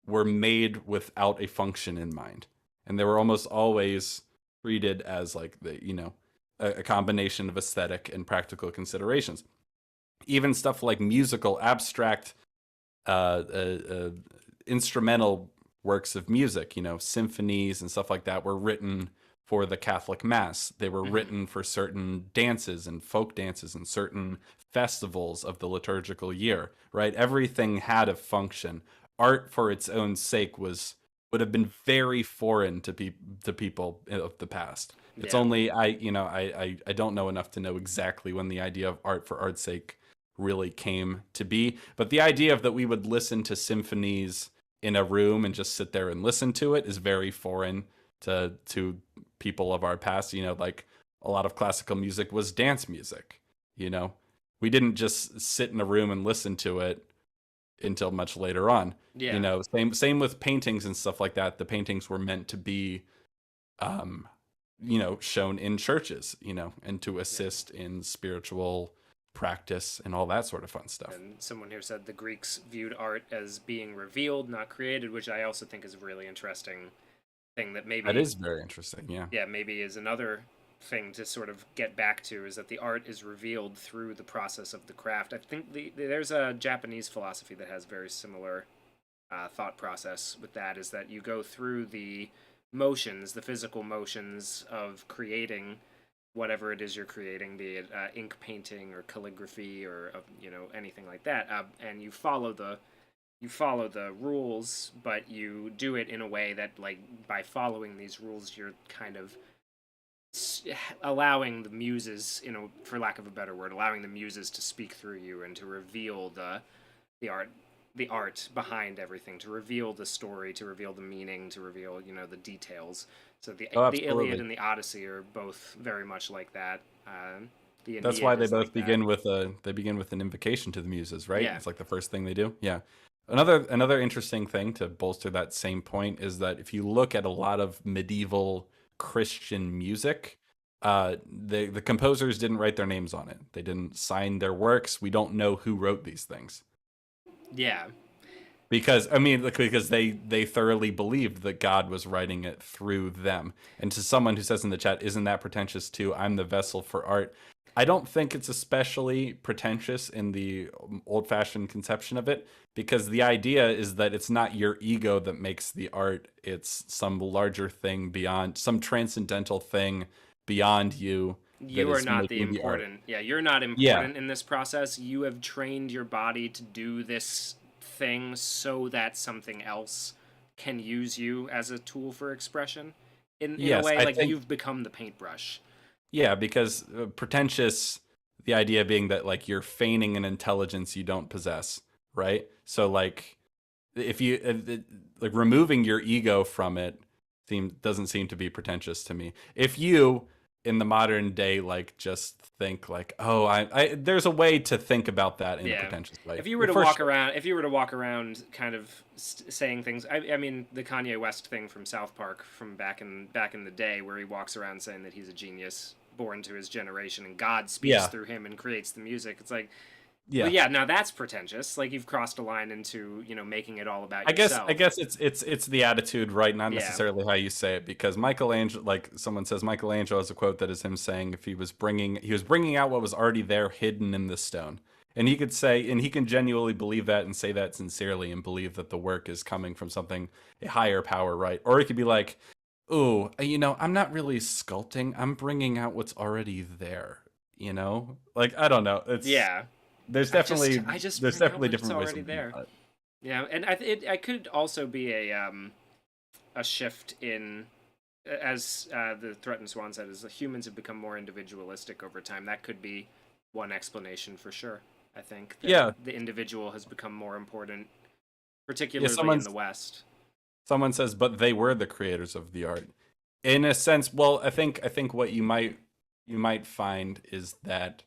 were made without a function in mind. And they were almost always treated as like a combination of aesthetic and practical considerations. Even stuff like musical, abstract, instrumental works of music, symphonies and stuff like that were written for the Catholic Mass. They were written for certain dances and folk dances and certain festivals of the liturgical year, right? Everything had a function. Art for its own sake would have been very foreign to people of the past. It's only I don't know enough to know exactly when the idea of art for art's sake really came to be, but the idea of that we would listen to symphonies in a room and just sit there and listen to it is very foreign to people of our past. Like a lot of classical music was dance music. We didn't just sit in a room and listen to it until much later on. Yeah. Same with paintings and stuff like that. The paintings were meant to be shown in churches, and to assist in spiritual practice and all that sort of fun stuff. And someone here said the Greeks viewed art as being revealed, not created, which I also think is a really interesting thing that maybe... That is very interesting, yeah. Yeah, maybe is another thing to sort of get back to, is that the art is revealed through the process of the craft. I think there's a Japanese philosophy that has very similar thought process with that, is that you go through the motions, the physical motions of creating whatever it is you're creating, be it ink painting or calligraphy or anything like that, and you follow the rules, but you do it in a way that, like, by following these rules, you're kind of allowing the muses, for lack of a better word, allowing the muses to speak through you and to reveal the art behind everything, to reveal the story, to reveal the meaning, to reveal the details. So the Iliad and the Odyssey are both very much like that. That's why they both begin with an invocation to the muses, right? Yeah. It's like the first thing they do. Yeah. Another interesting thing to bolster that same point is that if you look at a lot of medieval Christian music, the composers didn't write their names on it. They didn't sign their works. We don't know who wrote these things. Yeah. Because they thoroughly believed that God was writing it through them. And to someone who says in the chat, isn't that pretentious too? I'm the vessel for art. I don't think it's especially pretentious in the old-fashioned conception of it, because the idea is that it's not your ego that makes the art. It's some larger thing beyond, some transcendental thing beyond you. You are not the important. Yeah, you're not important in this process. You have trained your body to do this thing so that something else can use you as a tool for expression. In a way, like, you've become the paintbrush. Yeah, because pretentious, the idea being that, like, you're feigning an intelligence you don't possess, right? So, like, if you like, removing your ego from it doesn't seem to be pretentious to me. If you in the modern day, like, just think like, oh, there's a way to think about that in a pretentious way. If you were to walk around kind of saying things, I mean, the Kanye West thing from South Park from back in the day, where he walks around saying that he's a genius born to his generation and God speaks through him and creates the music. It's like, Yeah. Well, yeah, now that's pretentious. Like you've crossed a line into, making it all about I yourself. guess it's the attitude, right? Not Yeah. necessarily how you say it, because Michelangelo, like someone says, Michelangelo has a quote that is him saying if he was bringing out what was already there, hidden in the stone, and he could say, and he can genuinely believe that and say that sincerely and believe that the work is coming from something a higher power, right? Or he could be like, "Ooh, I'm not really sculpting. I'm bringing out what's already there." Like I don't know. Yeah. There's I just there's bring out definitely what's different ways already of doing there. it. Yeah, and I could also be a shift in, as the Threatened Swan said, is humans have become more individualistic over time. That could be one explanation for sure. I think that Yeah. the individual has become more important, Yeah, particularly in the West. someone says, but they were the creators of the art. In a sense, well, I think what you might find is that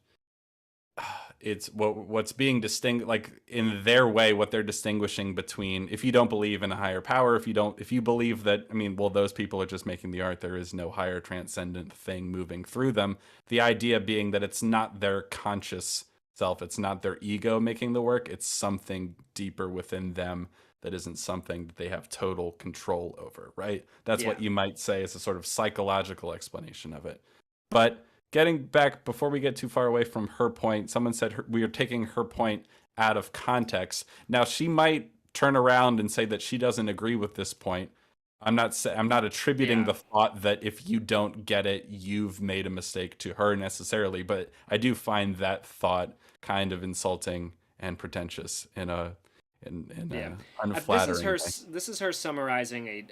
it's what's being distinct, like in their way, what they're distinguishing between, if you don't believe in a higher power, if you believe that, I mean, well, those people are just making the art, there is no higher transcendent thing moving through them. The idea being that it's not their conscious self, it's not their ego making the work, it's something deeper within them that isn't something that they have total control over, right? That's Yeah. what you might say is a sort of psychological explanation of it. But getting back, before we get too far away from her point, someone said we are taking her point out of context. Now she might turn around and say that she doesn't agree with this point. I'm not attributing Yeah. the thought that if you don't get it, you've made a mistake to her necessarily, but I do find that thought kind of insulting and pretentious in a Yeah. unflattering way. This is her summarizing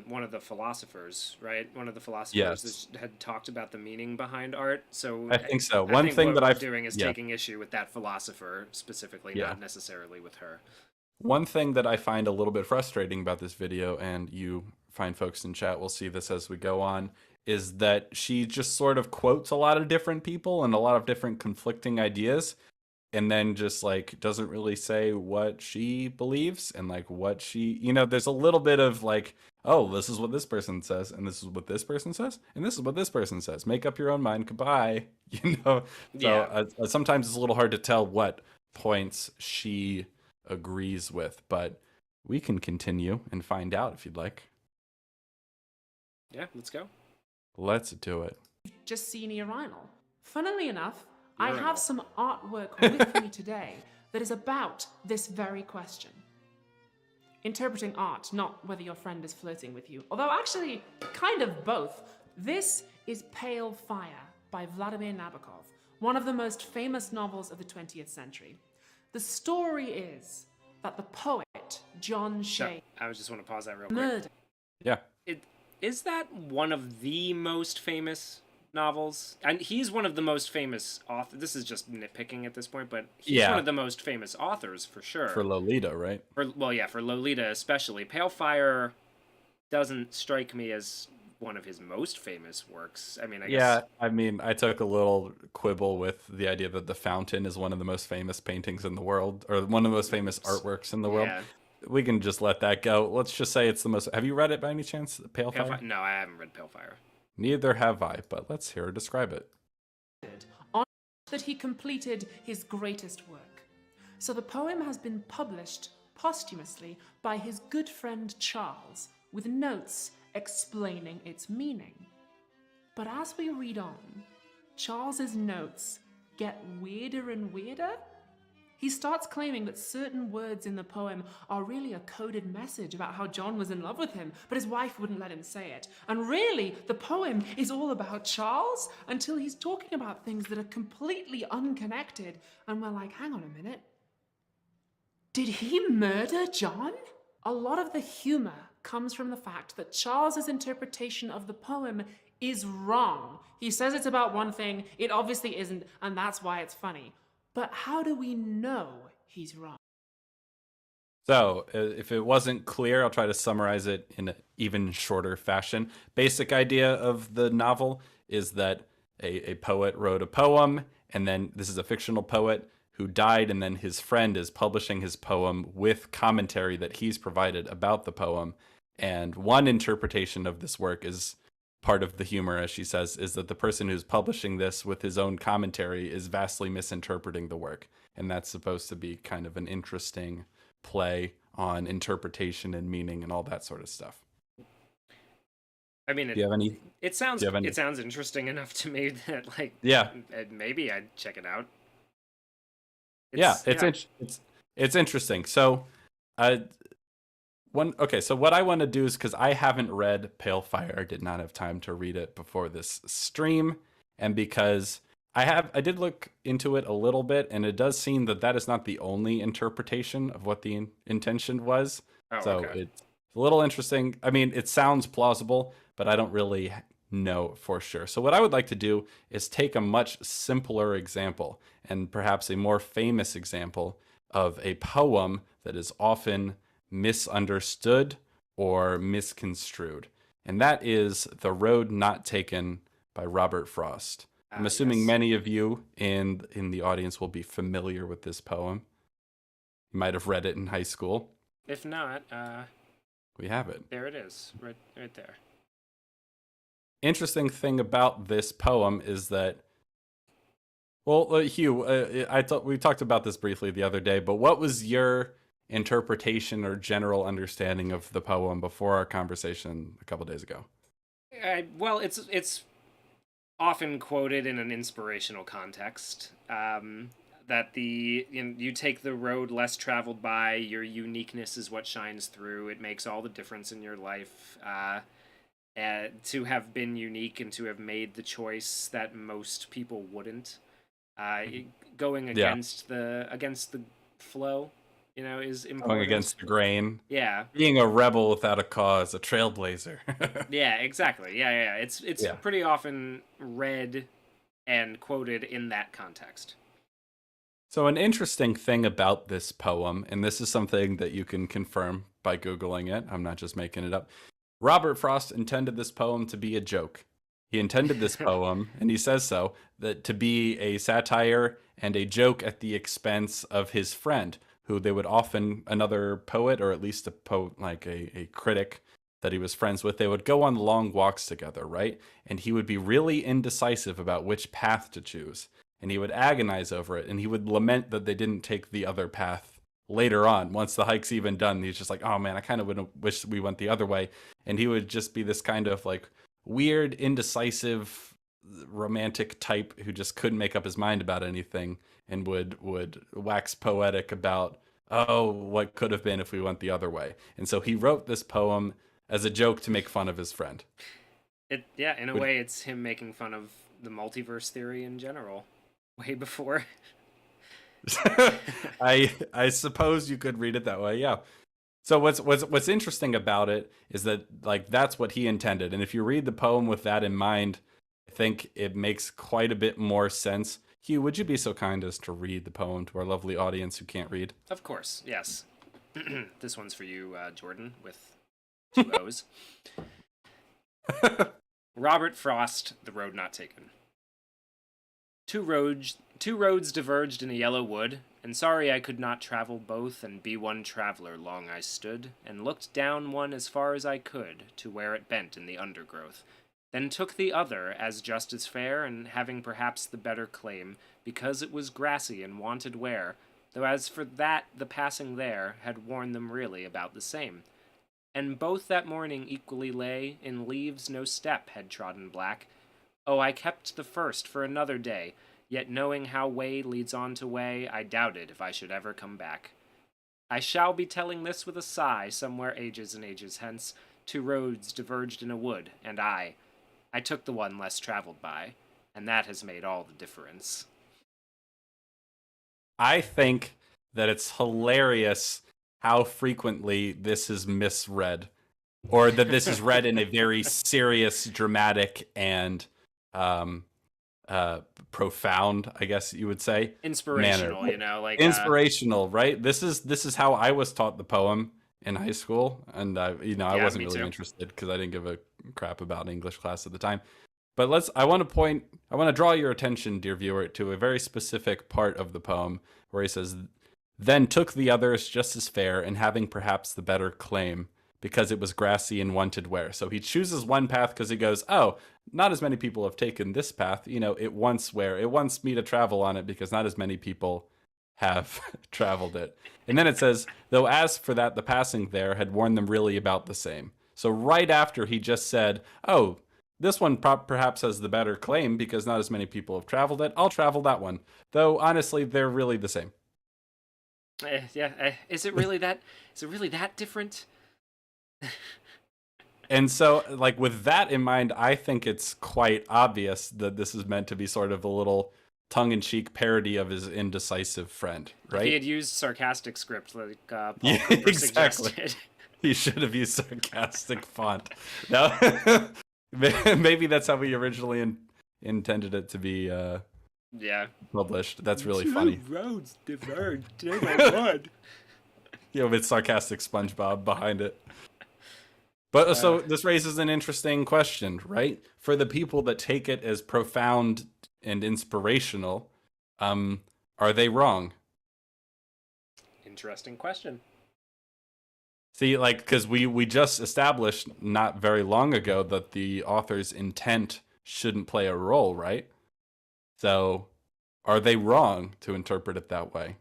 one of the philosophers, right? One of the philosophers Yes. that had talked about the meaning behind art. So I think so. I One think thing what that we're I've doing is yeah. taking issue with that philosopher specifically, Yeah. not necessarily with her. One thing that I find a little bit frustrating about this video, and you fine folks in chat will see this as we go on, is that she just sort of quotes a lot of different people and a lot of different conflicting ideas, and then just like doesn't really say what she believes and like what she, there's a little bit of like, oh, this is what this person says, and this is what this person says, and this is what this person says. Make up your own mind. Goodbye. So Yeah. sometimes it's a little hard to tell what points she agrees with, but we can continue and find out if you'd like. Yeah, let's go. Let's do it. Just seen a urinal. Funnily enough, I Urinal. have some artwork with me today that is about this very question. Interpreting art, not whether your friend is flirting with you, although actually, kind of both. This is Pale Fire by Vladimir Nabokov, one of the most famous novels of the 20th century. The story is that the poet, John Shea, I just want to pause that real quick. murdered. Yeah. Is that one of the most famous novels? And he's one of the most famous authors. This is just nitpicking at this point, but he's one of the most famous authors for sure. For Lolita, right? For Lolita especially. Pale Fire doesn't strike me as one of his most famous works. I mean, I guess. I mean, I took a little quibble with the idea that The Fountain is one of the most famous paintings in the world, or one of the most famous artworks in the world. Yeah. We can just let that go. Let's just say it's the most. Have you read it by any chance, Pale Fire? No, I haven't read Pale Fire. Neither have I, but let's hear her describe it. On that he completed his greatest work. So the poem has been published posthumously by his good friend Charles, with notes explaining its meaning. But as we read on, Charles's notes get weirder and weirder. He starts claiming that certain words in the poem are really a coded message about how John was in love with him, but his wife wouldn't let him say it. And really, the poem is all about Charles until he's talking about things that are completely unconnected. And we're like, hang on a minute. Did he murder John? A lot of the humor comes from the fact that Charles's interpretation of the poem is wrong. He says it's about one thing, it obviously isn't, and that's why it's funny. But how do we know he's wrong? So, if it wasn't clear, I'll try to summarize it in an even shorter fashion. Basic idea of the novel is that a poet wrote a poem, and then this is a fictional poet who died, and then his friend is publishing his poem with commentary that he's provided about the poem. And one interpretation of this work is part of the humor, as she says, is that the person who's publishing this with his own commentary is vastly misinterpreting the work. And that's supposed to be kind of an interesting play on interpretation and meaning and all that sort of stuff. I mean, Do you have any? it sounds do you have any- it sounds interesting enough to me that like Yeah. maybe I'd check it out. It's interesting. So, so what I want to do is, because I haven't read Pale Fire, did not have time to read it before this stream, and because I did look into it a little bit, and it does seem that is not the only interpretation of what the intention was. Oh, So okay. it's a little interesting. I mean, it sounds plausible, but I don't really know for sure. So what I would like to do is take a much simpler example and perhaps a more famous example of a poem that is often misunderstood or misconstrued. And that is The Road Not Taken by Robert Frost. I'm assuming yes. many of you in the audience will be familiar with this poem. You might have read it in high school. If not, We have it. there it is, right there. Interesting thing about this poem is that, well, Hugh, we talked about this briefly the other day, but what was your interpretation or general understanding of the poem before our conversation a couple days ago? Well, it's often quoted in an inspirational context. That you take the road less traveled by, your uniqueness is what shines through. It makes all the difference in your life. To have been unique and to have made the choice that most people wouldn't. Going against the flow, is important. Going against the grain. Yeah. Being a rebel without a cause, a trailblazer. Yeah, exactly. Yeah. It's pretty often read and quoted in that context. So an interesting thing about this poem, and this is something that you can confirm by Googling it, I'm not just making it up. Robert Frost intended this poem to be a joke. He intended this poem, and he says so, that to be a satire and a joke at the expense of his friend, who they would often, another poet, or at least a poet, like a critic that he was friends with, they would go on long walks together, right? And he would be really indecisive about which path to choose. And he would agonize over it, and he would lament that they didn't take the other path later on. Once the hike's even done, he's just like, oh man, I kind of wish we went the other way. And he would just be this kind of like weird, indecisive, romantic type who just couldn't make up his mind about anything, and would wax poetic about, oh, what could have been if we went the other way. And so he wrote this poem as a joke to make fun of his friend. In a way, it's him making fun of the multiverse theory in general, way before. I suppose you could read it that way, yeah. So what's interesting about it is that like that's what he intended, and if you read the poem with that in mind, I think it makes quite a bit more sense. Hugh, would you be so kind as to read the poem to our lovely audience who can't read? Of course, yes. This one's for you, Jordan, with 2 O's. Robert Frost, The Road Not Taken. Two roads diverged in a yellow wood, and sorry I could not travel both and be one traveler. Long I stood, and looked down one as far as I could, to where it bent in the undergrowth. Then took the other, as just as fair, and having perhaps the better claim, because it was grassy and wanted wear, though as for that the passing there had worn them really about the same. And both that morning equally lay, in leaves no step had trodden black. Oh, I kept the first for another day, yet knowing how way leads on to way, I doubted if I should ever come back. I shall be telling this with a sigh, somewhere ages and ages hence. 2 roads diverged in a wood, and I took the one less traveled by, and that has made all the difference. I think that it's hilarious how frequently this is misread, or that this is read in a very serious, dramatic, and profound, I guess you would say, Inspirational, manner. like Inspirational, right? This is how I was taught the poem in high school, and I wasn't really interested because I didn't give a crap about English class at the time. But I want to draw your attention, dear viewer, to a very specific part of the poem where he says, "Then took the others just as fair, and having perhaps the better claim, because it was grassy and wanted wear. So he chooses one path because he goes, oh, not as many people have taken this path. You know, it wants wear. It wants me to travel on it because not as many people have traveled it. And then it says, though as for that, the passing there had warned them really about the same. So right after he just said, oh, this one perhaps has the better claim because not as many people have traveled it, I'll travel that one. Though honestly, they're really the same. Is it really that? Is it really that different? And so, like, with that in mind, I think it's quite obvious that this is meant to be sort of a little tongue-in-cheek parody of his indecisive friend, right? If he had used sarcastic script like Paul Yeah, Cooper exactly. suggested. He should have used sarcastic font. No, maybe that's how we originally intended it to be published. That's really funny. Roads diverge. Take my blood. You know, with sarcastic SpongeBob behind it. But so this raises an interesting question, right? For the people that take it as profound and inspirational, are they wrong? Interesting question. See, like, because we just established not very long ago that the author's intent shouldn't play a role, right? So, are they wrong to interpret it that way?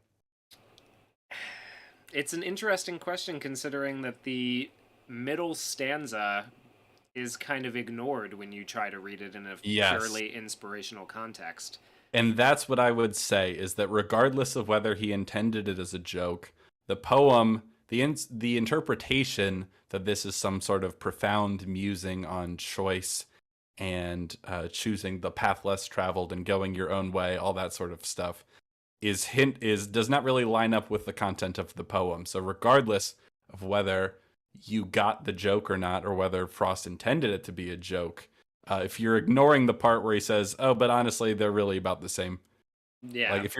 It's an interesting question considering that the middle stanza is kind of ignored when you try to read it in a purely inspirational context. And that's what I would say, is that regardless of whether he intended it as a joke, the poem, the interpretation that this is some sort of profound musing on choice and choosing the path less traveled and going your own way, all that sort of stuff, does not really line up with the content of the poem. So regardless of whether you got the joke or not, or whether Frost intended it to be a joke, if you're ignoring the part where he says, oh, but honestly, they're really about the same. Yeah. Like, if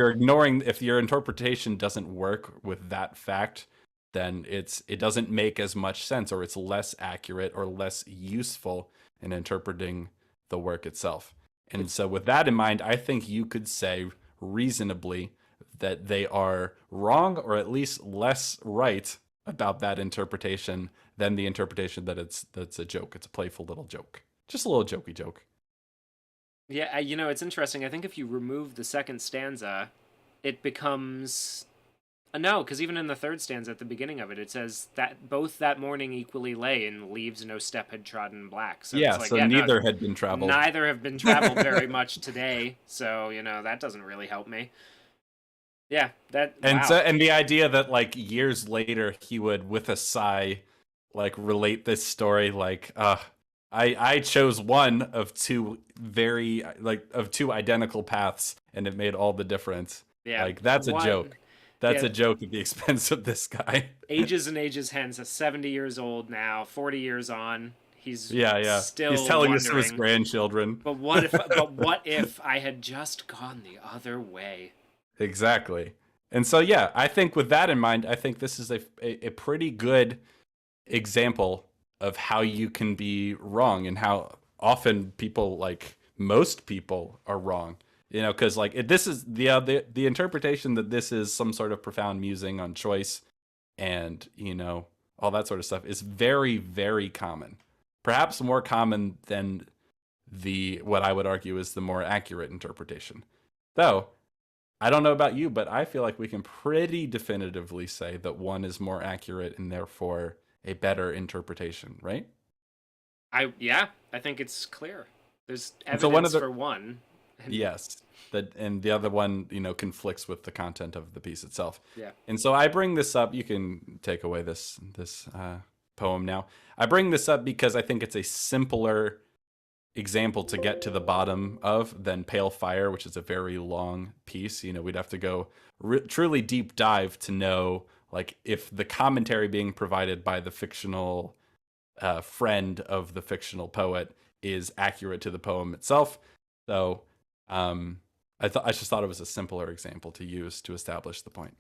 your interpretation doesn't work with that fact, then it doesn't make as much sense, or it's less accurate or less useful in interpreting the work itself. And so with that in mind, I think you could say reasonably that they are wrong, or at least less right about that interpretation than the interpretation that's a joke. It's a playful little joke. Just a little jokey joke. Yeah, it's interesting. I think if you remove the second stanza, it becomes... No, because even in the third stanza at the beginning of it, it says that both that morning equally lay, and leaves no step had trodden black. So yeah, it's like, so neither had been traveled. Neither have been traveled very much today, so, that doesn't really help me. Yeah, and the idea that, like, years later he would, with a sigh, like, relate this story like, I chose one of two identical paths, and it made all the difference. Yeah, like, that's a joke. That's a joke at the expense of this guy. Ages and ages hence, 70 years old now, 40 years on. He's still he's telling this to his wondering, grandchildren. But what if I had just gone the other way? Exactly. And so, yeah, I think with that in mind, I think this is a pretty good example of how you can be wrong, and how often people, like most people, are wrong. Because, like, this is the interpretation that this is some sort of profound musing on choice and, all that sort of stuff is very, very common. Perhaps more common than what I would argue is the more accurate interpretation. Though, I don't know about you, but I feel like we can pretty definitively say that one is more accurate and therefore a better interpretation, right? I think it's clear. There's evidence for one. Yes, and the other one, conflicts with the content of the piece itself. Yeah. And so I bring this up. You can take away this poem now. I bring this up because I think it's a simpler example to get to the bottom of than Pale Fire, which is a very long piece. We'd have to go truly deep dive to know, like, if the commentary being provided by the fictional friend of the fictional poet is accurate to the poem itself. So I just thought it was a simpler example to use to establish the point.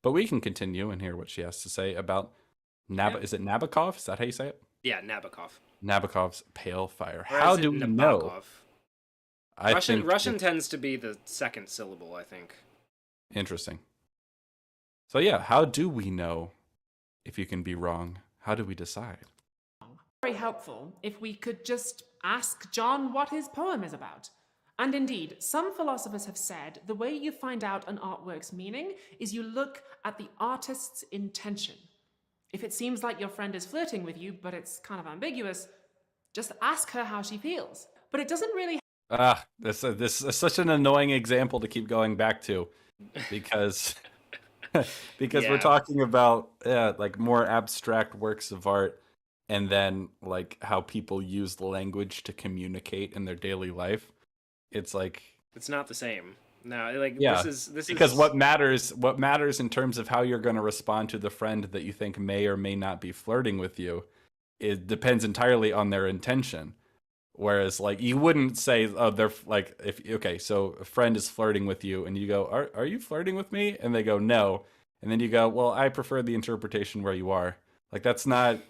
But we can continue and hear what she has to say about Is it Nabokov? Is that how you say it? Yeah, Nabokov. Nabokov's Pale Fire. Or how do we know? Russian tends to be the second syllable, I think. Interesting. So yeah, how do we know if you can be wrong? how do we decide? Very helpful if we could just ask John what his poem is about. And indeed, some philosophers have said the way you find out an artwork's meaning is you look at the artist's intention. If it seems like your friend is flirting with you, but it's kind of ambiguous, just ask her how she feels. But it doesn't really. This is such an annoying example to keep going back to, because because we're talking about like more abstract works of art, and then like how people use the language to communicate in their daily life. It's like it's not the same. No, like this because is what matters in terms of how you're going to respond to the friend that you think may or may not be flirting with you, it depends entirely on their intention. Whereas like you wouldn't say, oh, they're like, so a friend is flirting with you and you go, are you flirting with me? And they go, no. And then you go, well, I prefer the interpretation where you are. Like that's not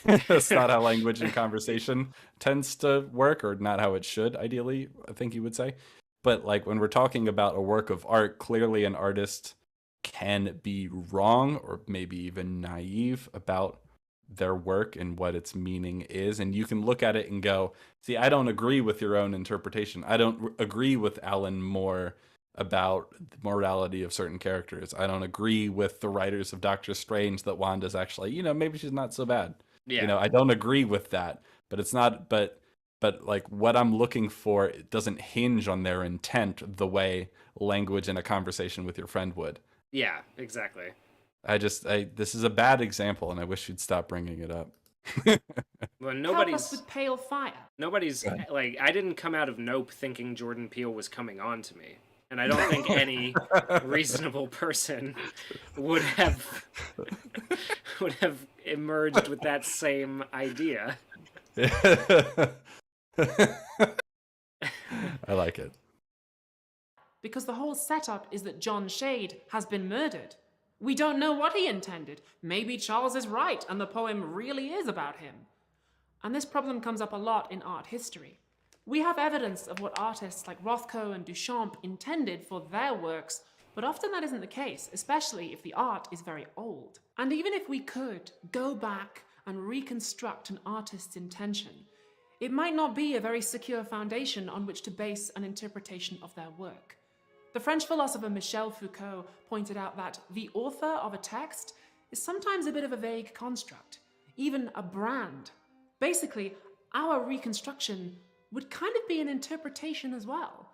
that's not how language and conversation tends to work, or not how it should, ideally, I think you would say. But like when we're talking about a work of art, clearly an artist can be wrong or maybe even naive about their work and what its meaning is. And you can look at it and go, see, I don't agree with your own interpretation. I don't agree with Alan Moore about the morality of certain characters. I don't agree with the writers of Doctor Strange that Wanda's actually, maybe she's not so bad. Yeah. I don't agree with that, but it's not, but like what I'm looking for, it doesn't hinge on their intent the way language in a conversation with your friend would. Yeah, exactly. This is a bad example, and I wish you'd stop bringing it up. Well, Help us with pale fire. Nobody's like, I didn't come out of Nope thinking Jordan Peele was coming on to me, and I don't think any reasonable person would have emerged with that same idea. I like it. Because the whole setup is that John Shade has been murdered. We don't know what he intended. Maybe Charles is right and the poem really is about him. And this problem comes up a lot in art history. We have evidence of what artists like Rothko and Duchamp intended for their works, but often that isn't the case, especially if the art is very old. And even if we could go back and reconstruct an artist's intention, it might not be a very secure foundation on which to base an interpretation of their work. The French philosopher Michel Foucault pointed out that the author of a text is sometimes a bit of a vague construct, even a brand. Basically, our reconstruction would kind of be an interpretation as well.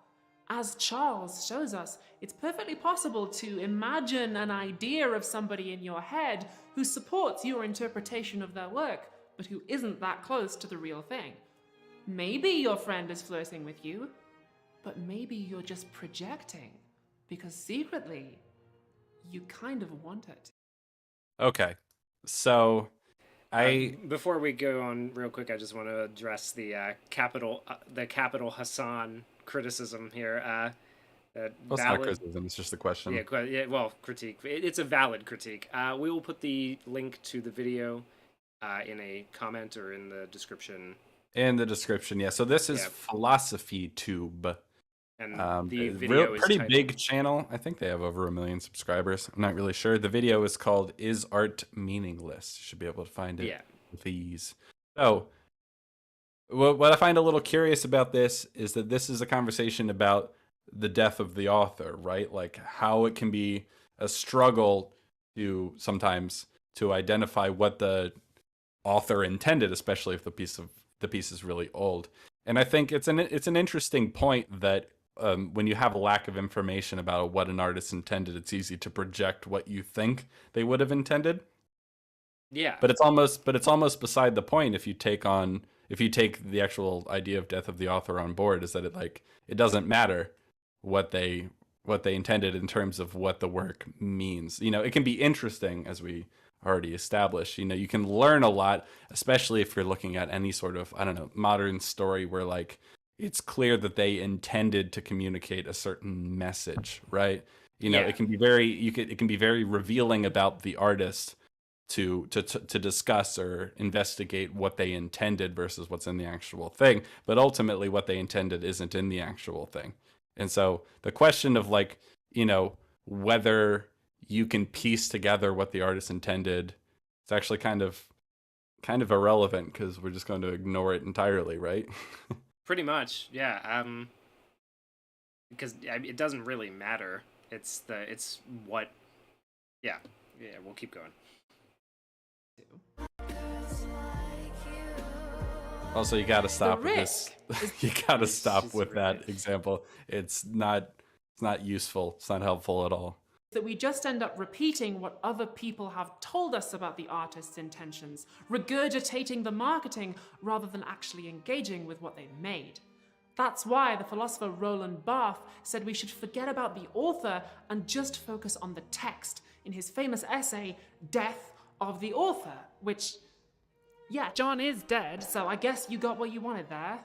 As Charles shows us, it's perfectly possible to imagine an idea of somebody in your head who supports your interpretation of their work, but who isn't that close to the real thing. Maybe your friend is flirting with you, but maybe you're just projecting, because secretly, you kind of want it. Okay, so before we go on real quick, I just want to address the capital Hassan criticism here. Well, it's not criticism, it's just a question. Yeah, well, critique. It's a valid critique. We will put the link to the video in a comment or in the description. In the description, yeah. So this is Philosophy Tube. And the video is pretty titled... big channel. I think they have over 1 million subscribers. I'm not really sure. The video is called "Is Art Meaningless?" You should be able to find it with ease. So, what I find a little curious about this is that this is a conversation about the death of the author, right? Like how it can be a struggle to sometimes to identify what the author intended, especially if the piece is really old. And I think it's an interesting point that when you have a lack of information about what an artist intended, it's easy to project what you think they would have intended. Yeah. But it's almost beside the point if you take the actual idea of death of the author on board, is that it doesn't matter what they intended in terms of what the work means. It can be interesting, as we already established. You can learn a lot, especially if you're looking at any sort of, I don't know, modern story where it's clear that they intended to communicate a certain message, right? It can be very revealing about the artist to discuss or investigate what they intended versus what's in the actual thing. But ultimately what they intended isn't in the actual thing. And so the question of whether you can piece together what the artist intended, it's actually kind of kind of irrelevant because we're just going to ignore it entirely, right? Pretty much, yeah. Because it doesn't really matter. It's what. Yeah, we'll keep going. Also, you got to stop with this. You got to stop with that ridiculous. example. It's not useful. It's not helpful at all. That we just end up repeating what other people have told us about the artist's intentions, regurgitating the marketing rather than actually engaging with what they made. That's why the philosopher Roland Barthes said we should forget about the author and just focus on the text in his famous essay, Death of the Author, which, yeah, John is dead, so I guess you got what you wanted there.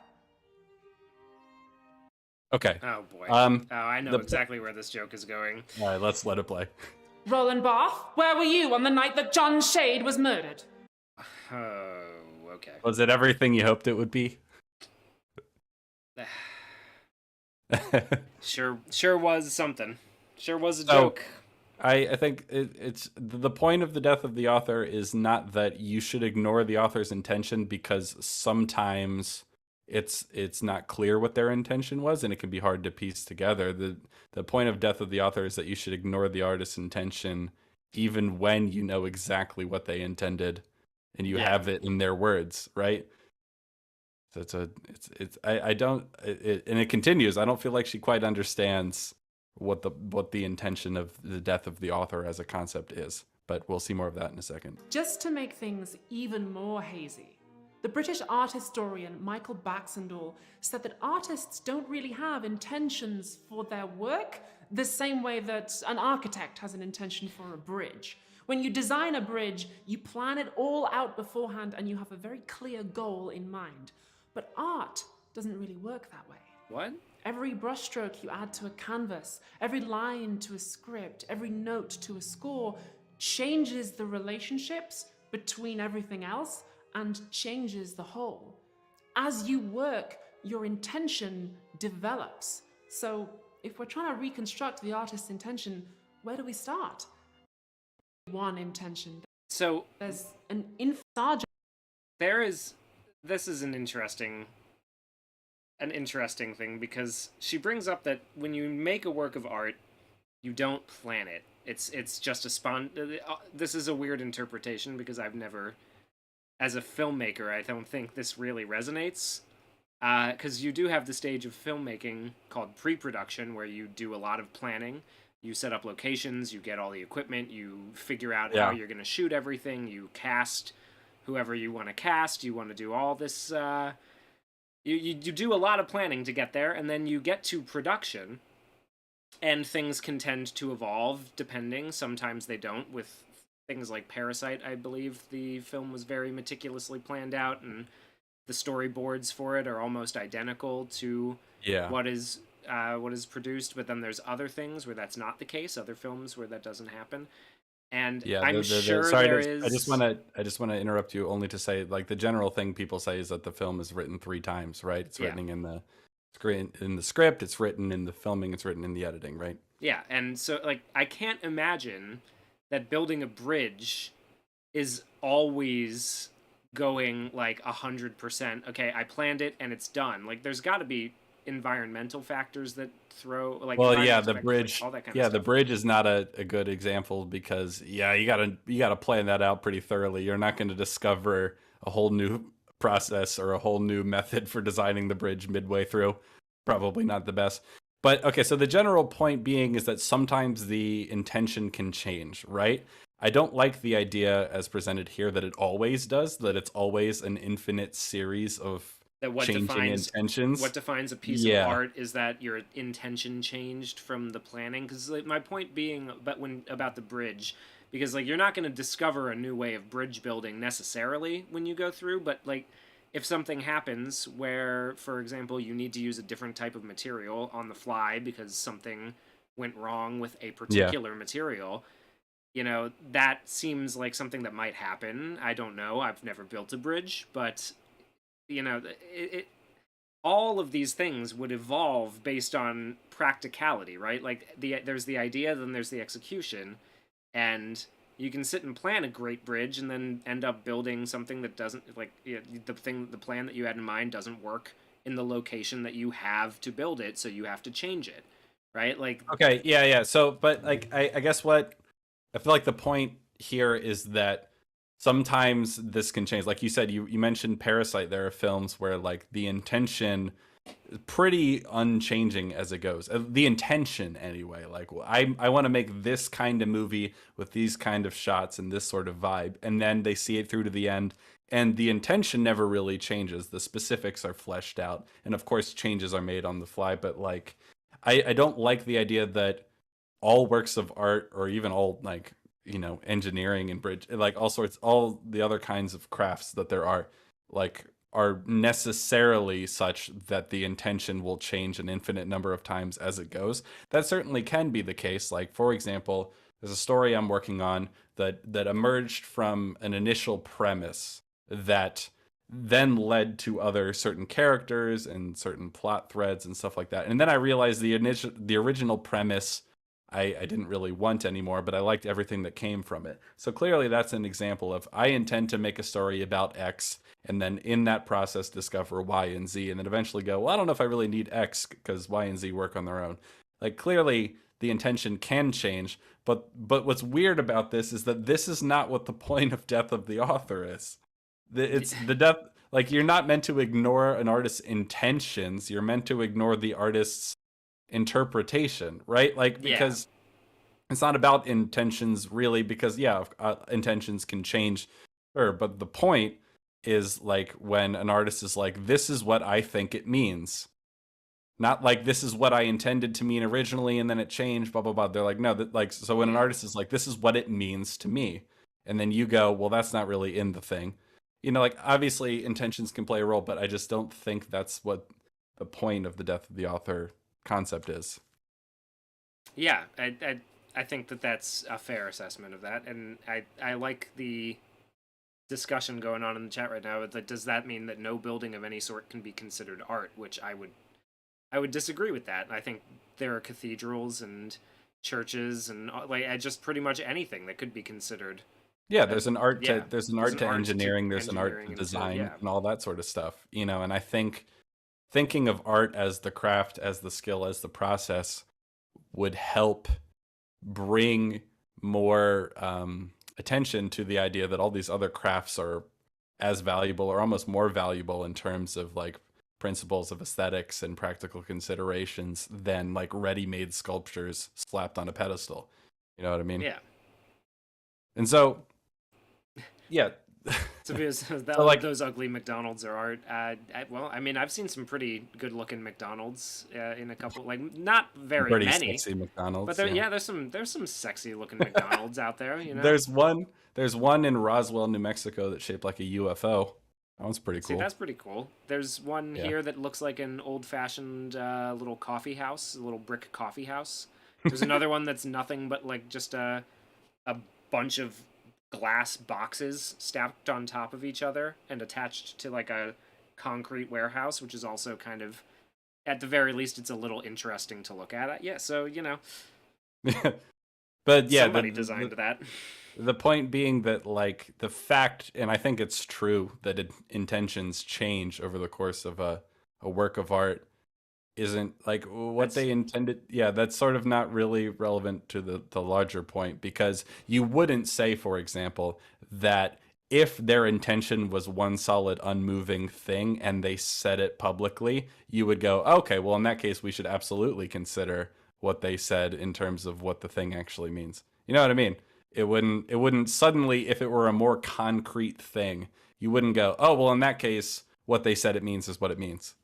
Okay. Oh boy. Oh, I know exactly where this joke is going. All right, let's let it play. Roland Barthes, where were you on the night that John Shade was murdered? Oh, okay. Was it everything you hoped it would be? Sure was something. Sure was a So, joke. I think it's the point of the death of the author is not that you should ignore the author's intention, because sometimes it's not clear what their intention was and it can be hard to piece together. The point of death of the author is that you should ignore the artist's intention even when you know exactly what they intended and you have it in their words, right? So I don't and it continues. I don't feel like she quite understands what the intention of the death of the author as a concept is, but we'll see more of that in a second. Just to make things even more hazy, the British art historian Michael Baxendale said that artists don't really have intentions for their work the same way that an architect has an intention for a bridge. When you design a bridge, you plan it all out beforehand and you have a very clear goal in mind. But art doesn't really work that way. What? Every brushstroke you add to a canvas, every line to a script, every note to a score changes the relationships between everything else and changes the whole. As you work, your intention develops. So if we're trying to reconstruct the artist's intention, where do we start? One intention. So There's an infant. this is an interesting thing, because she brings up that when you make a work of art, you don't plan it. It's just a this is a weird interpretation, because I've never, as a filmmaker, I don't think this really resonates. Because you do have the stage of filmmaking called pre-production, where you do a lot of planning. You set up locations, you get all the equipment, you figure out how you're going to shoot everything, you cast whoever you want to cast, you want to do all this. You do a lot of planning to get there, and then you get to production, and things can tend to evolve depending. Sometimes they don't. With things like Parasite, I believe the film was very meticulously planned out, and the storyboards for it are almost identical to what is produced. But then there's other things where that's not the case. Other films where that doesn't happen. And I'm sure there is. I just want to interrupt you only to say, like, the general thing people say is that the film is written 3 times, right? It's written in the script, it's written in the filming, it's written in the editing, right? Yeah, and so, like, I can't imagine that building a bridge is always going like 100%. Okay, I planned it and it's done. Like, there's got to be environmental factors that throw, like, the bridge, like, all that kind of stuff. The bridge is not a good example, because you gotta plan that out pretty thoroughly. You're not going to discover a whole new process or a whole new method for designing the bridge midway through. Probably not the best. But okay, so the general point being is that sometimes the intention can change, right? I don't like the idea as presented here that it always does, that it's always an infinite series of changing intentions. What defines a piece of art is that your intention changed from the planning. Because, like, my point being about the bridge, because, like, you're not going to discover a new way of bridge building necessarily when you go through, but, like, if something happens where, for example, you need to use a different type of material on the fly because something went wrong with a particular material, you know, that seems like something that might happen. I don't know. I've never built a bridge, but, you know, all of these things would evolve based on practicality, right? Like, there's the idea, then there's the execution, and You can sit and plan a great bridge and then end up building something that doesn't, like, the plan that you had in mind doesn't work in the location that you have to build it, so you have to change it, right? Like, Okay, yeah. So, but like, I guess what I feel like the point here is that sometimes this can change. Like you said, you mentioned Parasite. There are films where like the intention is pretty unchanging as it goes. The intention, anyway. Like I want to make this kind of movie with these kind of shots and this sort of vibe, and then they see it through to the end. And the intention never really changes. The specifics are fleshed out, and of course, changes are made on the fly. But like, I don't like the idea that all works of art, or even all like, engineering and bridge, like all the other kinds of crafts that there are, like, are necessarily such that the intention will change an infinite number of times as it goes. That certainly can be the case. Like, for example, there's a story I'm working on that emerged from an initial premise that then led to other certain characters and certain plot threads and stuff like that. And then I realized the original premise I didn't really want anymore, but I liked everything that came from it. So clearly that's an example of, I intend to make a story about X, and then in that process discover Y and Z, and then eventually go, well, I don't know if I really need X because Y and Z work on their own. Like, clearly the intention can change, but what's weird about this is that this is not what the point of Death of the Author is. It's the death, like, you're not meant to ignore an artist's intentions, you're meant to ignore the artist's interpretation, right? Like, because it's not about intentions really, because intentions can change, sure, but the point is, like, when an artist is like, this is what I think it means, not like this is what I intended to mean originally and then it changed, blah blah blah. They're like, no, that, like, so when an artist is like, this is what it means to me, and then you go, well, that's not really in the thing, like, obviously intentions can play a role, but I just don't think that's what the point of the Death of the Author concept is. Yeah, I think that that's a fair assessment of that, and I like the discussion going on in the chat right now. That does that mean that no building of any sort can be considered art? Which I would disagree with that. I think there are cathedrals and churches and, like, just pretty much anything that could be considered. Yeah, there's an art to engineering, there's an art to and design, and all that sort of stuff. And I think thinking of art as the craft, as the skill, as the process would help bring more attention to the idea that all these other crafts are as valuable or almost more valuable in terms of, like, principles of aesthetics and practical considerations than, like, ready-made sculptures slapped on a pedestal. You know what I mean? Yeah. And so, yeah. So So, like, those ugly McDonald's are art. Well, I mean, I've seen some pretty good-looking McDonald's in a couple, like, not very pretty many, sexy McDonald's. but there's some sexy-looking McDonald's out there. There's one in Roswell, New Mexico that's shaped like a UFO. That one's pretty cool. See, that's pretty cool. There's one here that looks like an old-fashioned little coffee house, a little brick coffee house. There's another one that's nothing but, like, just a bunch of glass boxes stacked on top of each other and attached to, like, a concrete warehouse, which is also kind of, at the very least, it's a little interesting to look at. Yeah, so, but yeah, somebody designed that. The point being that, like, the fact, and I think it's true, that intentions change over the course of a work of art isn't, like, what they intended. Yeah, that's sort of not really relevant to the larger point, because you wouldn't say, for example, that if their intention was one solid unmoving thing and they said it publicly, you would go, okay, well, in that case, we should absolutely consider what they said in terms of what the thing actually means. You know what I mean? It wouldn't suddenly, if it were a more concrete thing, you wouldn't go, oh, well, in that case, what they said it means is what it means.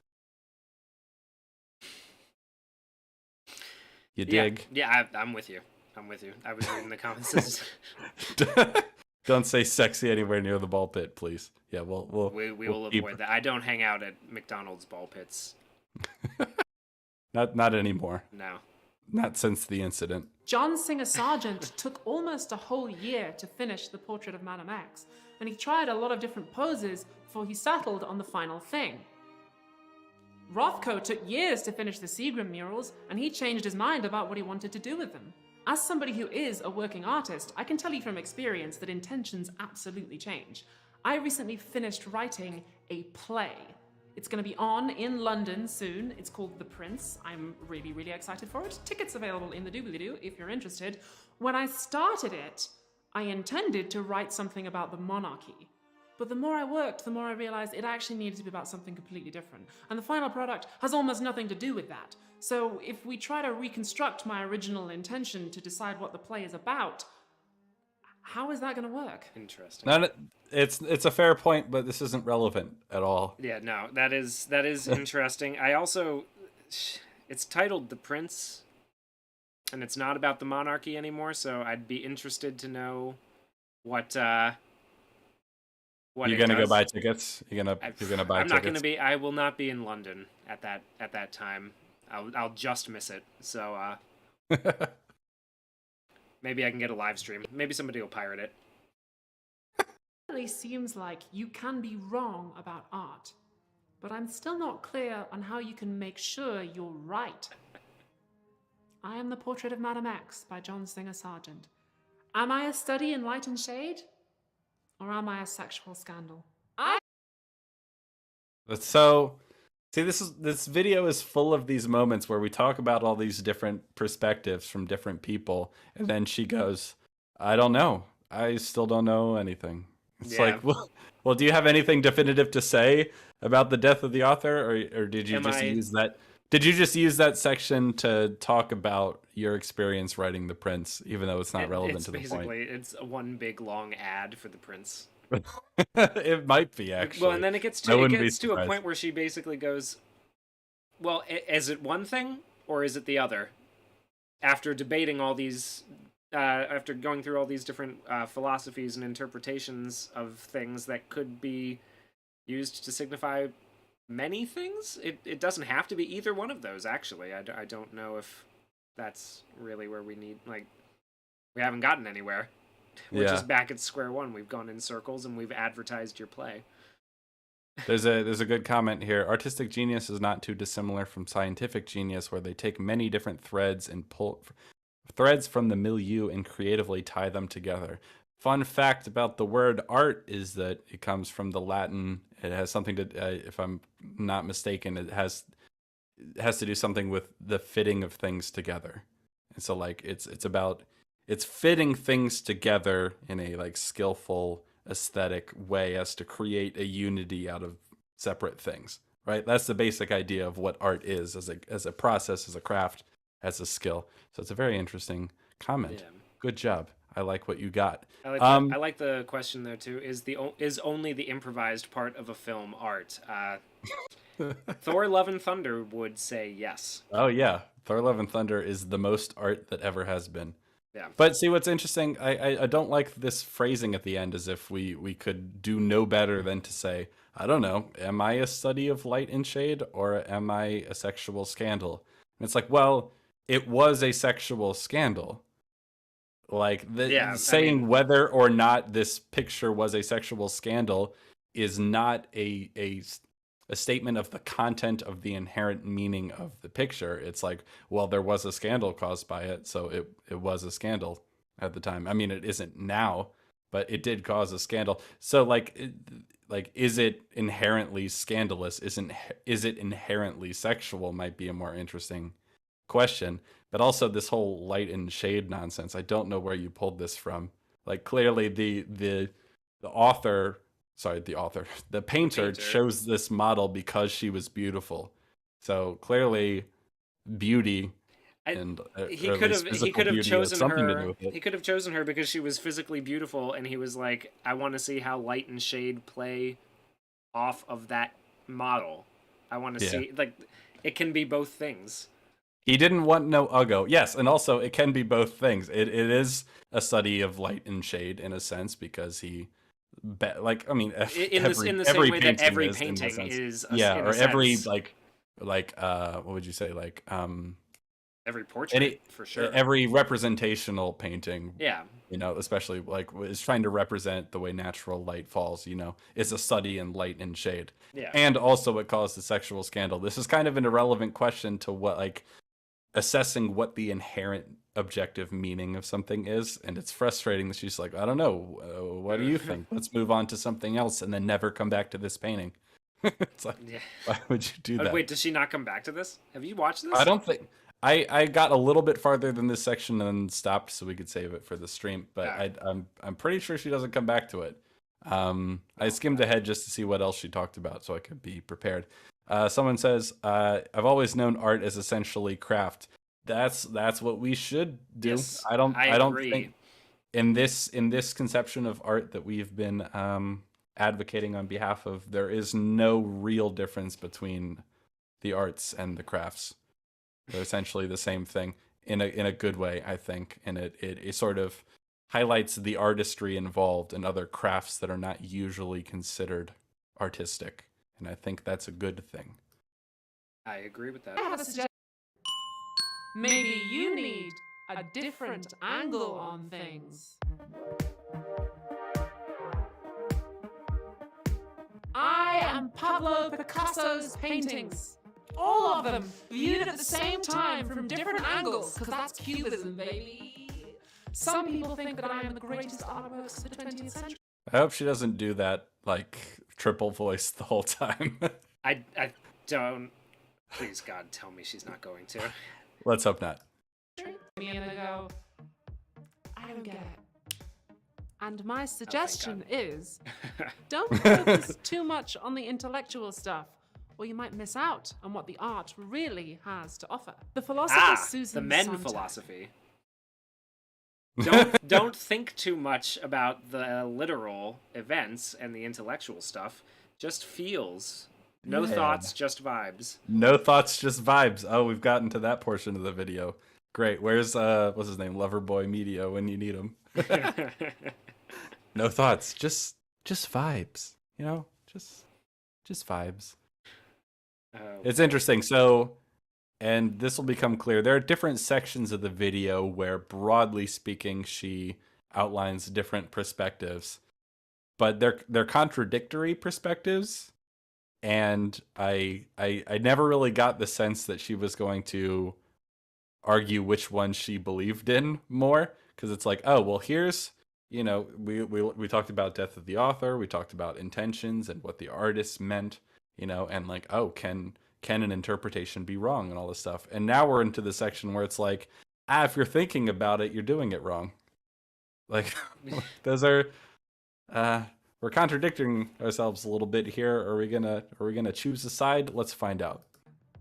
You dig? Yeah, I'm with you. I was reading the comments. Don't say sexy anywhere near the ball pit, please. Yeah, we will avoid that. I don't hang out at McDonald's ball pits. Not anymore. No. Not since the incident. John Singer Sargent took almost a whole year to finish the portrait of Madame X, and he tried a lot of different poses before he settled on the final thing. Rothko took years to finish the Seagram murals, and he changed his mind about what he wanted to do with them. As somebody who is a working artist, I can tell you from experience that intentions absolutely change. I recently finished writing a play. It's going to be on in London soon. It's called The Prince. I'm really, really excited for it. Tickets available in the doobly-doo if you're interested. When I started it, I intended to write something about the monarchy. But the more I worked, the more I realized it actually needed to be about something completely different. And the final product has almost nothing to do with that. So if we try to reconstruct my original intention to decide what the play is about, how is that going to work? Interesting. It's a fair point, but this isn't relevant at all. Yeah, no, that is interesting. I also, it's titled The Prince, and it's not about the monarchy anymore. So I'd be interested to know what you're gonna go buy tickets. You're gonna buy tickets. I'm not gonna be. I will not be in London at that time. I'll just miss it. So maybe I can get a live stream. Maybe somebody will pirate it. It really seems like you can be wrong about art, but I'm still not clear on how you can make sure you're right. I am the Portrait of Madame X by John Singer Sargent. Am I a study in light and shade? Or am I a sexual scandal? So, see, this video is full of these moments where we talk about all these different perspectives from different people, and then she goes, "I don't know. I still don't know anything." It's like, well, do you have anything definitive to say about the death of the author, or did you use that? Did you just use that section to talk about your experience writing The Prince, even though it's not relevant to the point? It's one big long ad for The Prince. It might be, actually. Well, and then it gets to a point where she basically goes, well, is it one thing or is it the other? After debating all these, after going through all these different philosophies and interpretations of things that could be used to signify many things, it doesn't have to be either one of those, actually. I don't know if that's really where we need, like, we haven't gotten anywhere. We're just back at square one. We've gone in circles and we've advertised your play. There's a good comment here. Artistic genius is not too dissimilar from scientific genius, where they take many different threads and pull threads from the milieu and creatively tie them together. Fun fact about the word art is that it comes from the Latin. It has something to, if I'm not mistaken, it has to do something with the fitting of things together. And so, like, it's fitting things together in a, like, skillful, aesthetic way as to create a unity out of separate things, right? That's the basic idea of what art is as a process, as a craft, as a skill. So it's a very interesting comment. Yeah. Good job. I like what you got. I like the question there too. Is only the improvised part of a film art? Thor: Love and Thunder would say yes. Oh yeah, Thor: Love and Thunder is the most art that ever has been. Yeah. But see, what's interesting, I don't like this phrasing at the end, as if we could do no better than to say, I don't know, am I a study of light and shade, or am I a sexual scandal? And it's like, well, it was a sexual scandal. Like, saying whether or not this picture was a sexual scandal is not a statement of the content of the inherent meaning of the picture. It's like, well, there was a scandal caused by it, so it was a scandal at the time. I mean, it isn't now, but it did cause a scandal. So, like, is it inherently scandalous? Is it inherently sexual? Might be a more interesting question. But also, this whole light and shade nonsense, I don't know where you pulled this from. Like, clearly the author, the painter chose this model because she was beautiful. So clearly beauty and he could have chosen her. He could have chosen her because she was physically beautiful, and he was like, I want to see how light and shade play off of that model. I want to see, like, it can be both things. He didn't want no uggo. Yes, and also it can be both things. It is a study of light and shade in a sense, because he, like, I mean, in the same way that every painting is, or every like what would you say, like every portrait, for sure, every representational painting, you know, especially like is trying to represent the way natural light falls, you know, is a study in light and shade. And also it caused a sexual scandal. This is kind of an irrelevant question to what, like, assessing what the inherent objective meaning of something is, and it's frustrating that she's like, I don't know, what do you think? Let's move on to something else, and then never come back to this painting. It's like, Yeah. why would you do that? Wait, does she not come back to this? Have you watched this? I don't think I got a little bit farther than this section and stopped so we could save it for the stream, but I'm pretty sure she doesn't come back to it. I skimmed ahead just to see what else she talked about so I could be prepared. Someone says, I've always known art as essentially craft. That's what we should do. Yes, I don't agree. think in this conception of art that we've been advocating on behalf of, there is no real difference between the arts and the crafts. They're essentially the same thing in a good way, I think, and it sort of highlights the artistry involved in other crafts that are not usually considered artistic, and I think that's a good thing. I agree with that. I have a suggestion. Maybe you need a different angle on things. I am Pablo Picasso's paintings. All of them viewed at the same time from different angles, because that's Cubism, baby. Some people think that I am the greatest artworks of the 20th century. I hope she doesn't do that, like, triple voice the whole time. I don't. Please, God, tell me she's not going to. Let's hope not. Me and they go, I don't get it. And my suggestion is, don't focus too much on the intellectual stuff, or you might miss out on what the art really has to offer. The philosopher Susan the men Sontag. philosophy. Don't think too much about the literal events and the intellectual stuff. Just feels. No thoughts, just vibes. No thoughts, just vibes. Oh, we've gotten to that portion of the video. Great. Where's what's his name? Loverboy Media when you need him. No thoughts, just vibes. You know, just vibes. It's interesting. So, and this will become clear. There are different sections of the video where, broadly speaking, she outlines different perspectives, but they're contradictory perspectives. And I never really got the sense that she was going to argue which one she believed in more, because it's like, oh, well, here's, you know, we talked about death of the author, we talked about intentions and what the artist meant, you know, and like, oh, can an interpretation be wrong and all this stuff. And now we're into the section where it's like, if you're thinking about it, you're doing it wrong. Like, those are we're contradicting ourselves a little bit here. Are we gonna choose a side? Let's find out.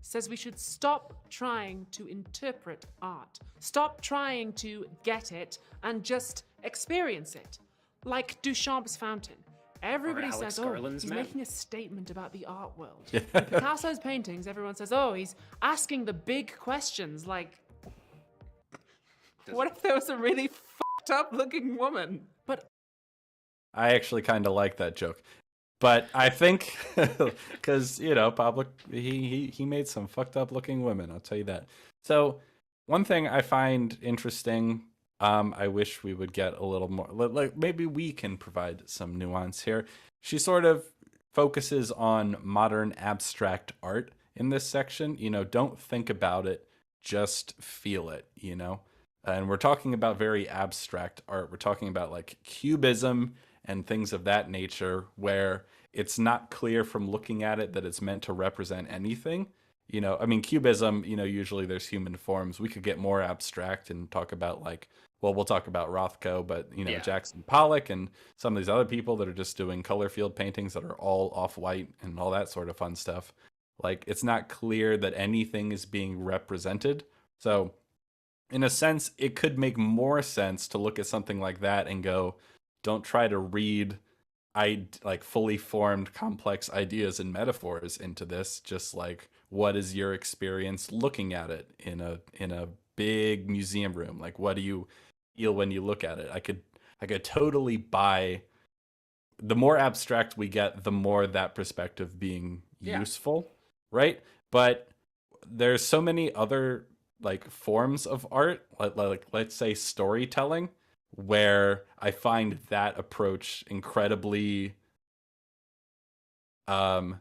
Says we should stop trying to interpret art. Stop trying to get it and just experience it. Like Duchamp's fountain. Everybody says, oh, he's making a statement about the art world. In Picasso's paintings, everyone says, oh, he's asking the big questions like, what if there was a really fucked up looking woman? But I actually kind of like that joke. But I think, because, you know, Pablo, he made some fucked up looking women, I'll tell you that. So one thing I find interesting, I wish we would get a little more, like maybe we can provide some nuance here. She sort of focuses on modern abstract art in this section. You know, don't think about it, just feel it, you know? And we're talking about very abstract art. We're talking about like cubism and things of that nature, where it's not clear from looking at it that it's meant to represent anything. You know, I mean, cubism, you know, usually there's human forms. We could get more abstract and talk about like, well, we'll talk about Rothko, but, you know, Jackson Pollock and some of these other people that are just doing color field paintings that are all off-white and all that sort of fun stuff. Like, it's not clear that anything is being represented. So in a sense, it could make more sense to look at something like that and go, don't try to read like fully formed complex ideas and metaphors into this. Just like, what is your experience looking at it in a big museum room? Like, what do you feel when you look at it? I could totally buy. The more abstract we get, the more that perspective being useful, right? But there's so many other like forms of art, like let's say storytelling, where I find that approach incredibly dog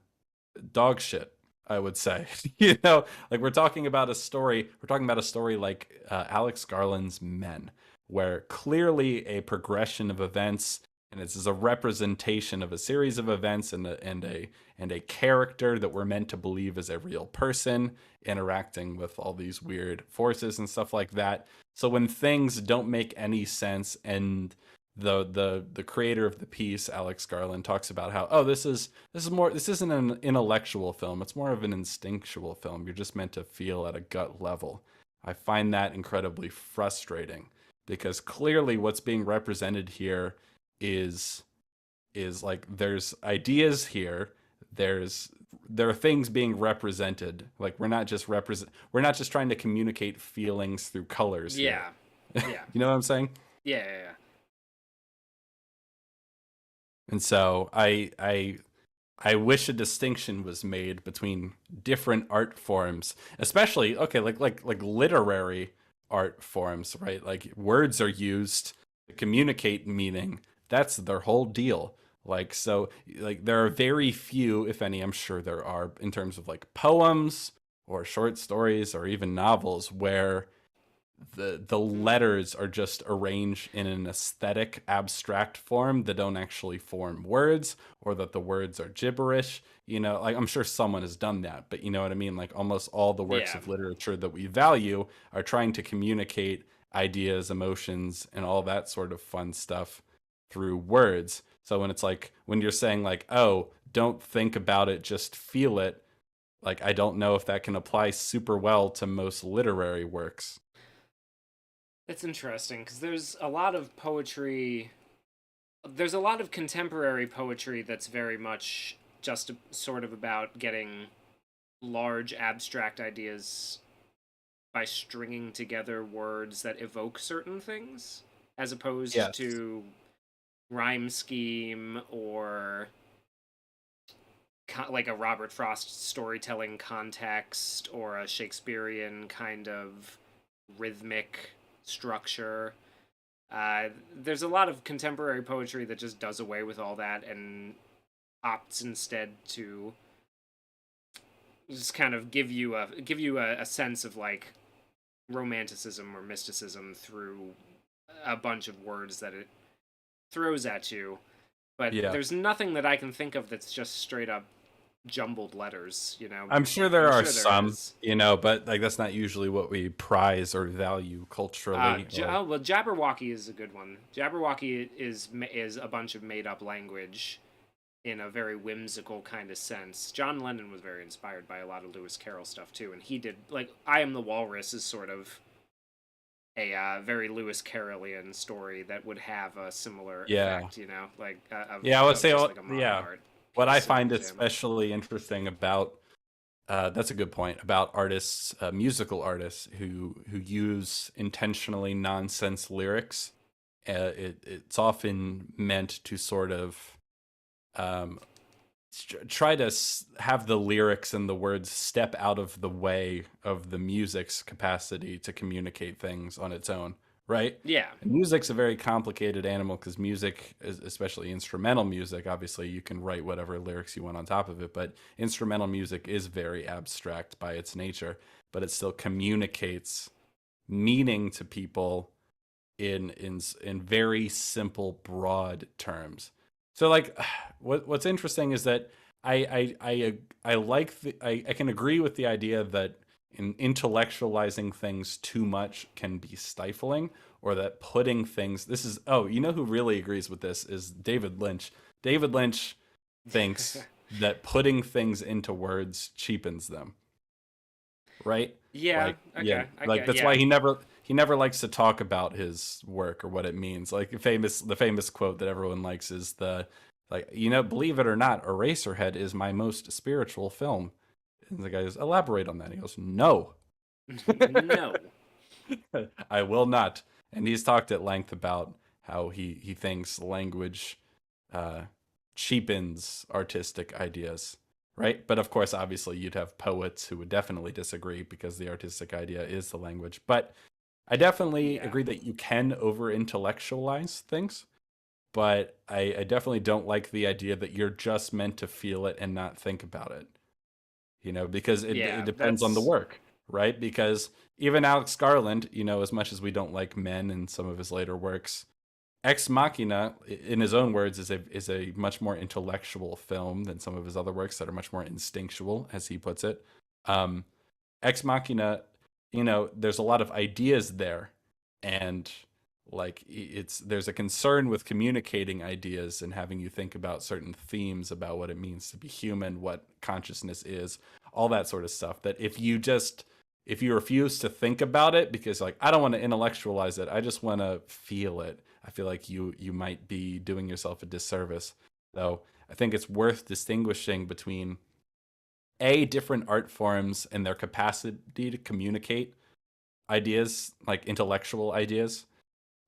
shit. I would say. You know, like we're talking about a story. We're talking about a story like Alex Garland's Men, where clearly a progression of events, and this is a representation of a series of events, and a character that we're meant to believe is a real person interacting with all these weird forces and stuff like that. So when things don't make any sense, and the creator of the piece, Alex Garland, talks about how, oh, this isn't an intellectual film, it's more of an instinctual film. You're just meant to feel at a gut level. I find that incredibly frustrating, because clearly what's being represented here is like there's ideas here, there are things being represented. Like we're not just trying to communicate feelings through colors here. Yeah. Yeah. You know what I'm saying? Yeah, yeah, yeah. And so I wish a distinction was made between different art forms, especially okay, like literary art forms, right? Like words are used to communicate meaning. That's their whole deal. Like so, like there are very few, if any, I'm sure there are, in terms of like poems or short stories or even novels, where the letters are just arranged in an aesthetic abstract form that don't actually form words, or that the words are gibberish. You know, like I'm sure someone has done that, but you know what I mean? Like almost all the works Yeah. of literature that we value are trying to communicate ideas, emotions, and all that sort of fun stuff through words. So when it's like, when you're saying like, oh, don't think about it, just feel it, like I don't know if that can apply super well to most literary works. It's interesting because there's a lot of poetry. There's a lot of contemporary poetry that's very much just sort of about getting large abstract ideas by stringing together words that evoke certain things, as opposed Yes. to rhyme scheme or like a Robert Frost storytelling context or a Shakespearean kind of rhythmic structure. There's a lot of contemporary poetry that just does away with all that and opts instead to just kind of give you a sense of like romanticism or mysticism through a bunch of words that it throws at you. But Yeah. there's nothing that I can think of that's just straight up jumbled letters, you know. I'm sure there I'm are sure there some, is. you know, but like that's not usually what we prize or value culturally. Oh well, Jabberwocky is a good one. Jabberwocky is a bunch of made up language in a very whimsical kind of sense. John Lennon was very inspired by a lot of Lewis Carroll stuff too, and he did like "I Am the Walrus" is sort of a very Lewis Carrollian story that would have a similar Yeah. effect, you know, like Yeah, I would of say, just like a modern yeah. art What I piece of find jam. especially interesting about that's a good point about artists, musical artists who use intentionally nonsense lyrics. It's often meant to sort of um, try to have the lyrics and the words step out of the way of the music's capacity to communicate things on its own, right? Yeah, And music's a very complicated animal, because music, especially instrumental music, obviously you can write whatever lyrics you want on top of it, but instrumental music is very abstract by its nature, but it still communicates meaning to people in very simple, broad terms. So like, what's interesting is that I like I can agree with the idea that intellectualizing things too much can be stifling, or that putting things, this is, oh, you know who really agrees with this is David Lynch. David Lynch thinks that putting things into words cheapens them, right? yeah, Like, yeah, okay, I like get, that's yeah, why he never likes to talk about his work or what it means. Like the famous quote that everyone likes is the, like, you know, believe it or not, Eraserhead is my most spiritual film. And the guy goes, elaborate on that. He goes, no. no, I will not. And he's talked at length about how he thinks language uh, cheapens artistic ideas, right? But of course, obviously, you'd have poets who would definitely disagree, because the artistic idea is the language. But I definitely yeah. agree that you can over intellectualize things. But I definitely don't like the idea that you're just meant to feel it and not think about it. because Yeah, it depends on the that's work, right? Because even Alex Garland, as much as we don't like Men in some of his later works, Ex Machina, in his own words, is a much more intellectual film than some of his other works that are much more instinctual, as he puts it. Um, Ex Machina, there's a lot of ideas there, and like there's a concern with communicating ideas and having you think about certain themes about what it means to be human, what consciousness is, all that sort of stuff. That if you refuse to think about it because like I don't want to intellectualize it, I just want to feel it, I feel like you might be doing yourself a disservice. So I think it's worth distinguishing between different art forms and their capacity to communicate ideas, like intellectual ideas,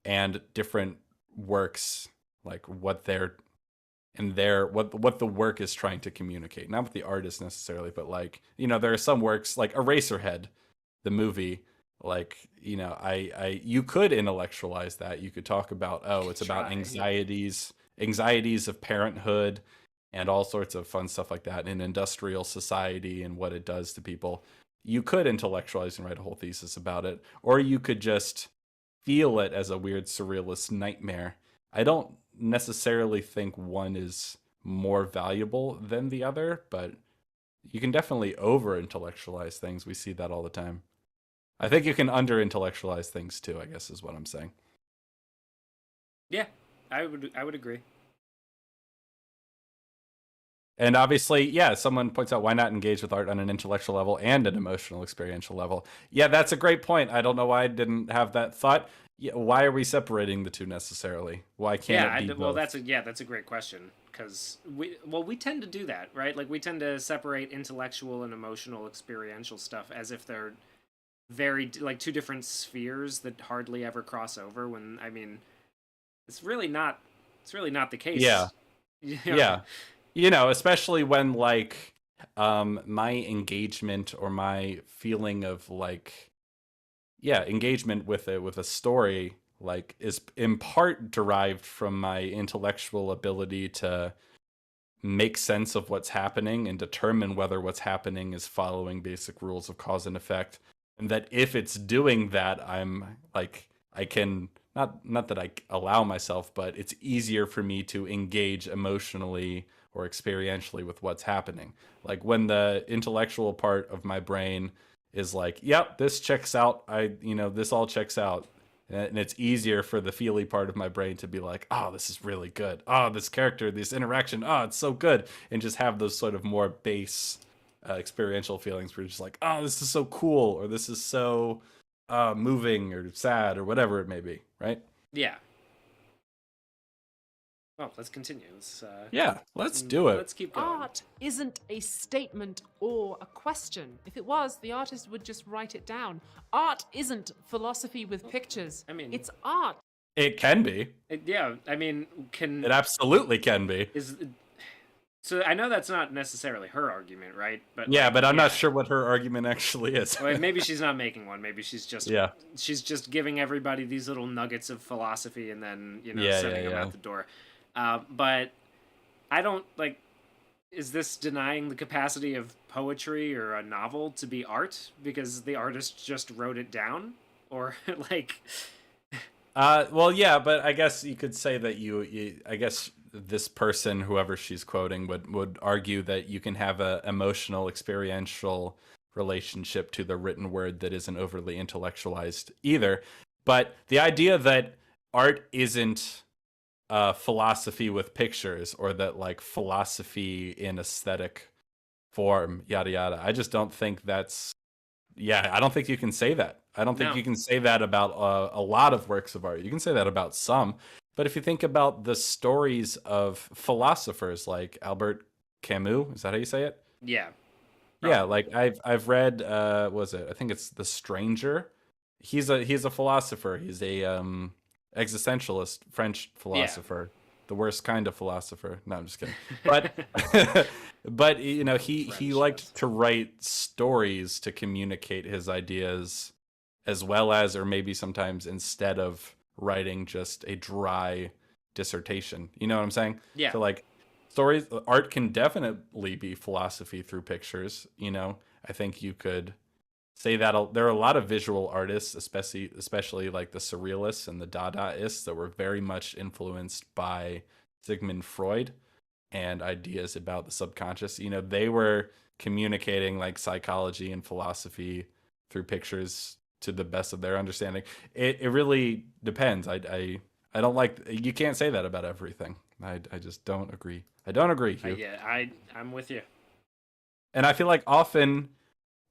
and different works, like what what the work is trying to communicate, not with the artist necessarily, but like there are some works like Eraserhead, the movie, like I you could intellectualize that. You could talk about, oh, it's about anxieties of parenthood and all sorts of fun stuff like that in industrial society and what it does to people. You could intellectualize and write a whole thesis about it, or you could just feel it as a weird surrealist nightmare. I don't necessarily think one is more valuable than the other, but you can definitely over intellectualize things. We see that all the time. I think you can under intellectualize things too, I guess is what I'm saying. Yeah, I would agree. And obviously, yeah, someone points out, why not engage with art on an intellectual level and an emotional experiential level? Yeah, that's a great point. I don't know why I didn't have that thought. Yeah, why are we separating the two necessarily? Why can't it be both? Well, that's a great question, because we tend to do that, right? Like we tend to separate intellectual and emotional experiential stuff as if they're very like two different spheres that hardly ever cross over, when I mean it's really not the case. Yeah. Yeah. Especially when like my engagement or my feeling of like engagement with a story like is in part derived from my intellectual ability to make sense of what's happening and determine whether what's happening is following basic rules of cause and effect, and that if it's doing that, I'm like I can not that I allow myself, but it's easier for me to engage emotionally or experientially with what's happening. Like when the intellectual part of my brain is like, yep, this checks out. This all checks out. And it's easier for the feely part of my brain to be like, oh, this is really good. Oh, this character, this interaction, oh, it's so good. And just have those sort of more base experiential feelings where you're just like, oh, this is so cool, or this is so moving or sad or whatever it may be, right? Yeah. Well, let's continue. Let's do it. Let's keep going. Art isn't a statement or a question. If it was, the artist would just write it down. Art isn't philosophy with pictures. I mean, it's art. It can be. It absolutely can be. So I know that's not necessarily her argument, right? But but I'm not sure what her argument actually is. Well, maybe she's not making one. Maybe she's just she's just giving everybody these little nuggets of philosophy and then sending them out the door. But I don't like. Is this denying the capacity of poetry or a novel to be art because the artist just wrote it down, or like? Well, yeah, but I guess you could say that I guess this person, whoever she's quoting, would argue that you can have a emotional, experiential relationship to the written word that isn't overly intellectualized either. But the idea that art isn't philosophy with pictures, or that like philosophy in aesthetic form, yada yada, I just don't think that's I don't think you can say that. I don't think you can say that about a lot of works of art. You can say that about some, but if you think about the stories of philosophers like Albert Camus, is that how you say it? Yeah. Yeah, like I've read was it? I think it's The Stranger. He's a philosopher. He's a existentialist French philosopher. The worst kind of philosopher. No, I'm just kidding. But but he liked to write stories to communicate his ideas, as well as, or maybe sometimes instead of writing just a dry dissertation. You know what I'm saying? Yeah. So like stories, art can definitely be philosophy through pictures. I think you could say that there are a lot of visual artists, especially like the surrealists and the Dadaists, that were very much influenced by Sigmund Freud and ideas about the subconscious. They were communicating like psychology and philosophy through pictures to the best of their understanding. It really depends. I don't like, you can't say that about everything. I just don't agree. I don't agree, Hugh. I'm with you. And I feel like often,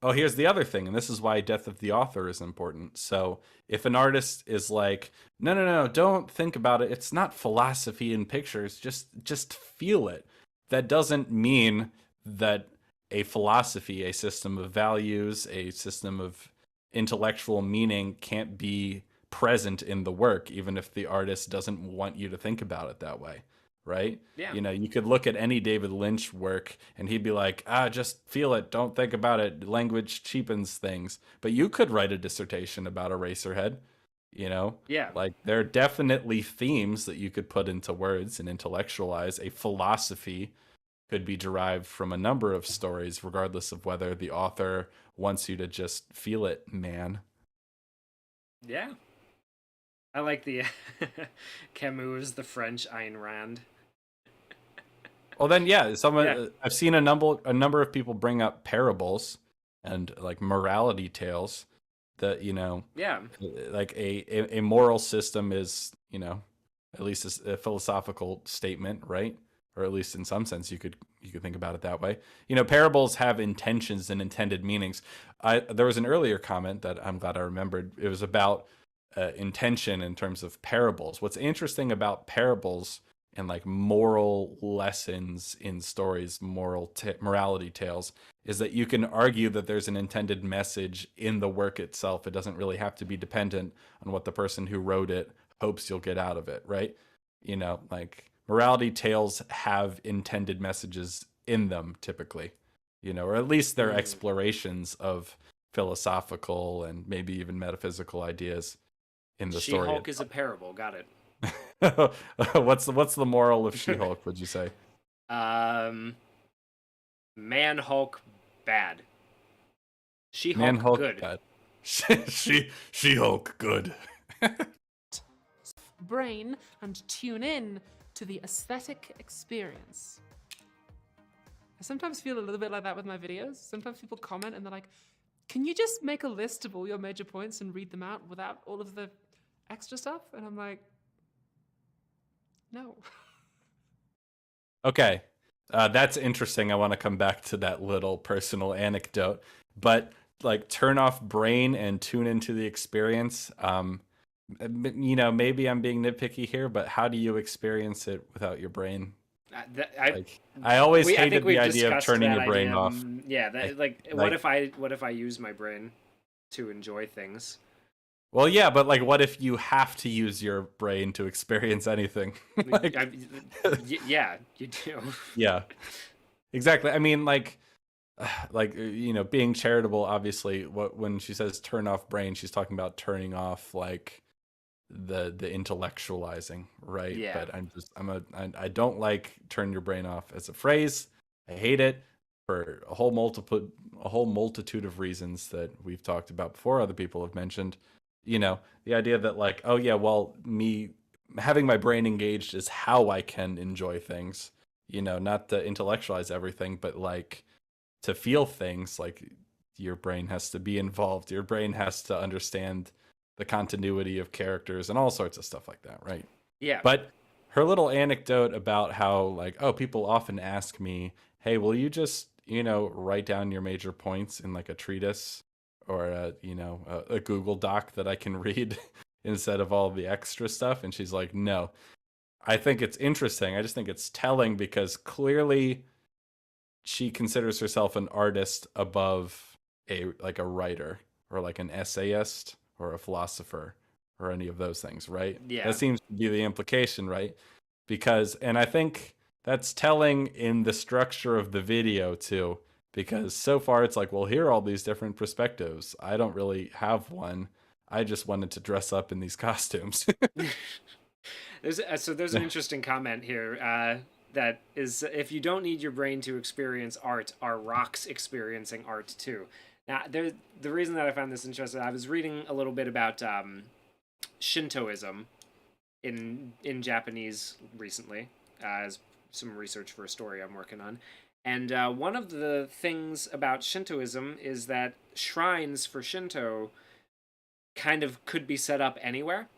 oh, here's the other thing, and this is why death of the author is important. So if an artist is like, no, don't think about it. It's not philosophy in pictures. Just feel it. That doesn't mean that a philosophy, a system of values, a system of intellectual meaning can't be present in the work, even if the artist doesn't want you to think about it that way. Right? Yeah. You could look at any David Lynch work and he'd be like, just feel it. Don't think about it. Language cheapens things. But you could write a dissertation about Eraserhead, Yeah. Like there are definitely themes that you could put into words and intellectualize. A philosophy could be derived from a number of stories, regardless of whether the author wants you to just feel it, man. Yeah. I like the Camus, the French Ayn Rand. Well, then, yeah, Yeah. I've seen a number of people bring up parables and like morality tales that, Yeah. like a moral system is, at least a philosophical statement, right? Or at least in some sense, you could think about it that way. Parables have intentions and intended meanings. There was an earlier comment that I'm glad I remembered. It was about intention in terms of parables. What's interesting about parables and like moral lessons in stories, morality tales, is that you can argue that there's an intended message in the work itself. It doesn't really have to be dependent on what the person who wrote it hopes you'll get out of it, right? Like morality tales have intended messages in them typically, or at least they're explorations of philosophical and maybe even metaphysical ideas in the story. She-Hulk is a parable. Got it. What's the moral of She-Hulk, would you say? Man-Hulk bad. She-Hulk Man-Hulk good. bad. She-Hulk good. Brain and tune in to the aesthetic experience. I sometimes feel a little bit like that with my videos. Sometimes people comment and they're like, can you just make a list of all your major points and read them out without all of the extra stuff? And I'm like, no. Okay. That's interesting. I want to come back to that little personal anecdote. But like turn off brain and tune into the experience. Maybe I'm being nitpicky here, but how do you experience it without your brain? I always hated the idea of turning your brain off. Yeah, what if I use my brain to enjoy things? Well, yeah, but like, what if you have to use your brain to experience anything? Yeah, you do. Yeah, exactly. I mean, being charitable. Obviously, when she says turn off brain, she's talking about turning off like the intellectualizing, right? Yeah. But I don't like turn your brain off as a phrase. I hate it for a whole multitude of reasons that we've talked about before. Other people have mentioned. The idea that like, oh yeah, well, me having my brain engaged is how I can enjoy things. Not to intellectualize everything, but like to feel things. Like your brain has to be involved. Your brain has to understand the continuity of characters and all sorts of stuff like that, right? Yeah. But her little anecdote about how like, oh, people often ask me, hey, will you just, write down your major points in like a treatise or a Google Doc that I can read instead of all the extra stuff? And she's like, no. I think it's interesting. I just think it's telling because clearly she considers herself an artist above a writer or like an essayist or a philosopher or any of those things, right? Yeah. That seems to be the implication, right? And I think that's telling in the structure of the video too, because so far it's like, well, here are all these different perspectives. I don't really have one. I just wanted to dress up in these costumes. There's an interesting comment here. that is, if you don't need your brain to experience art, are rocks experiencing art too? Now, the reason that I found this interesting, I was reading a little bit about Shintoism in Japanese recently, as some research for a story I'm working on. And one of the things about Shintoism is that shrines for Shinto kind of could be set up anywhere,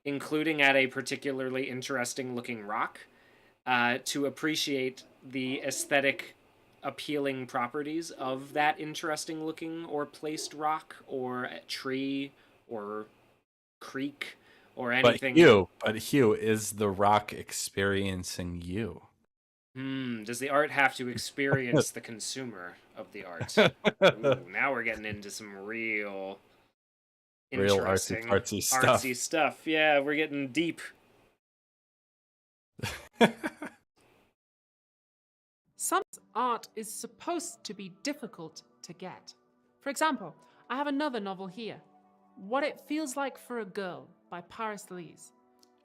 including at a particularly interesting looking rock, to appreciate the aesthetic appealing properties of that interesting looking or placed rock or tree or creek or anything. But Hugh, is the rock experiencing you? Does the art have to experience the consumer of the art? Ooh, now we're getting into some real interesting artsy stuff. Yeah, we're getting deep. Some art is supposed to be difficult to get. For example, I have another novel here, What It Feels Like for a Girl by Paris Lise.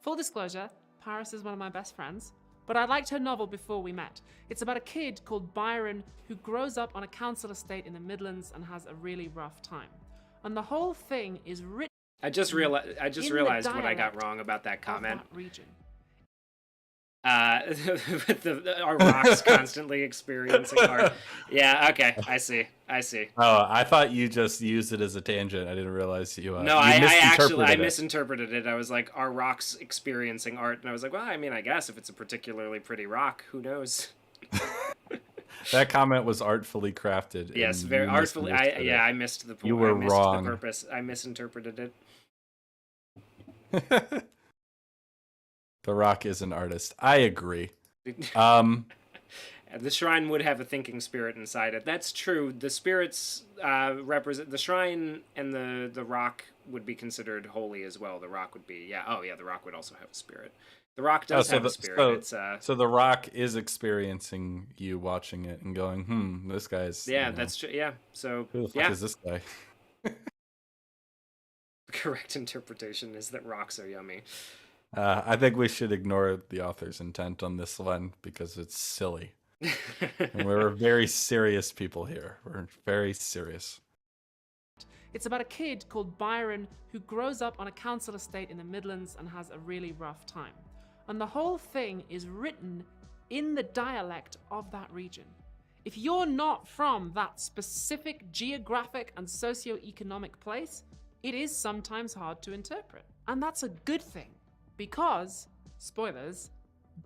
Full disclosure, Paris is one of my best friends, but I liked her novel before we met. It's about a kid called Byron who grows up on a council estate in the Midlands and has a really rough time. And the whole thing is written. I just realized what I got wrong about that comment. That region. Our rocks constantly experiencing art. Yeah, okay, I see. Oh, I thought you just used it as a tangent. I didn't realize you. No, I misinterpreted it. I was like, "Are rocks experiencing art?" And I was like, "Well, I mean, I guess if it's a particularly pretty rock, who knows?" That comment was artfully crafted. Yes, very artfully. I missed the point. You were wrong. The purpose. I misinterpreted it. The Rock is an artist. I agree. The shrine would have a thinking spirit inside it. That's true. The spirits represent the shrine, and the rock would be considered holy as well. The rock would be, the rock would also have a spirit. The rock does have a spirit. So the Rock is experiencing you watching it and going, this guy's. Yeah, that's true. Yeah. So who the fuck is this guy? The correct interpretation is that rocks are yummy. I think we should ignore the author's intent on this one because it's silly. And we're very serious people here. We're very serious. It's about a kid called Byron who grows up on a council estate in the Midlands and has a really rough time. And the whole thing is written in the dialect of that region. If you're not from that specific geographic and socio-economic place, it is sometimes hard to interpret. And that's a good thing. Because, spoilers,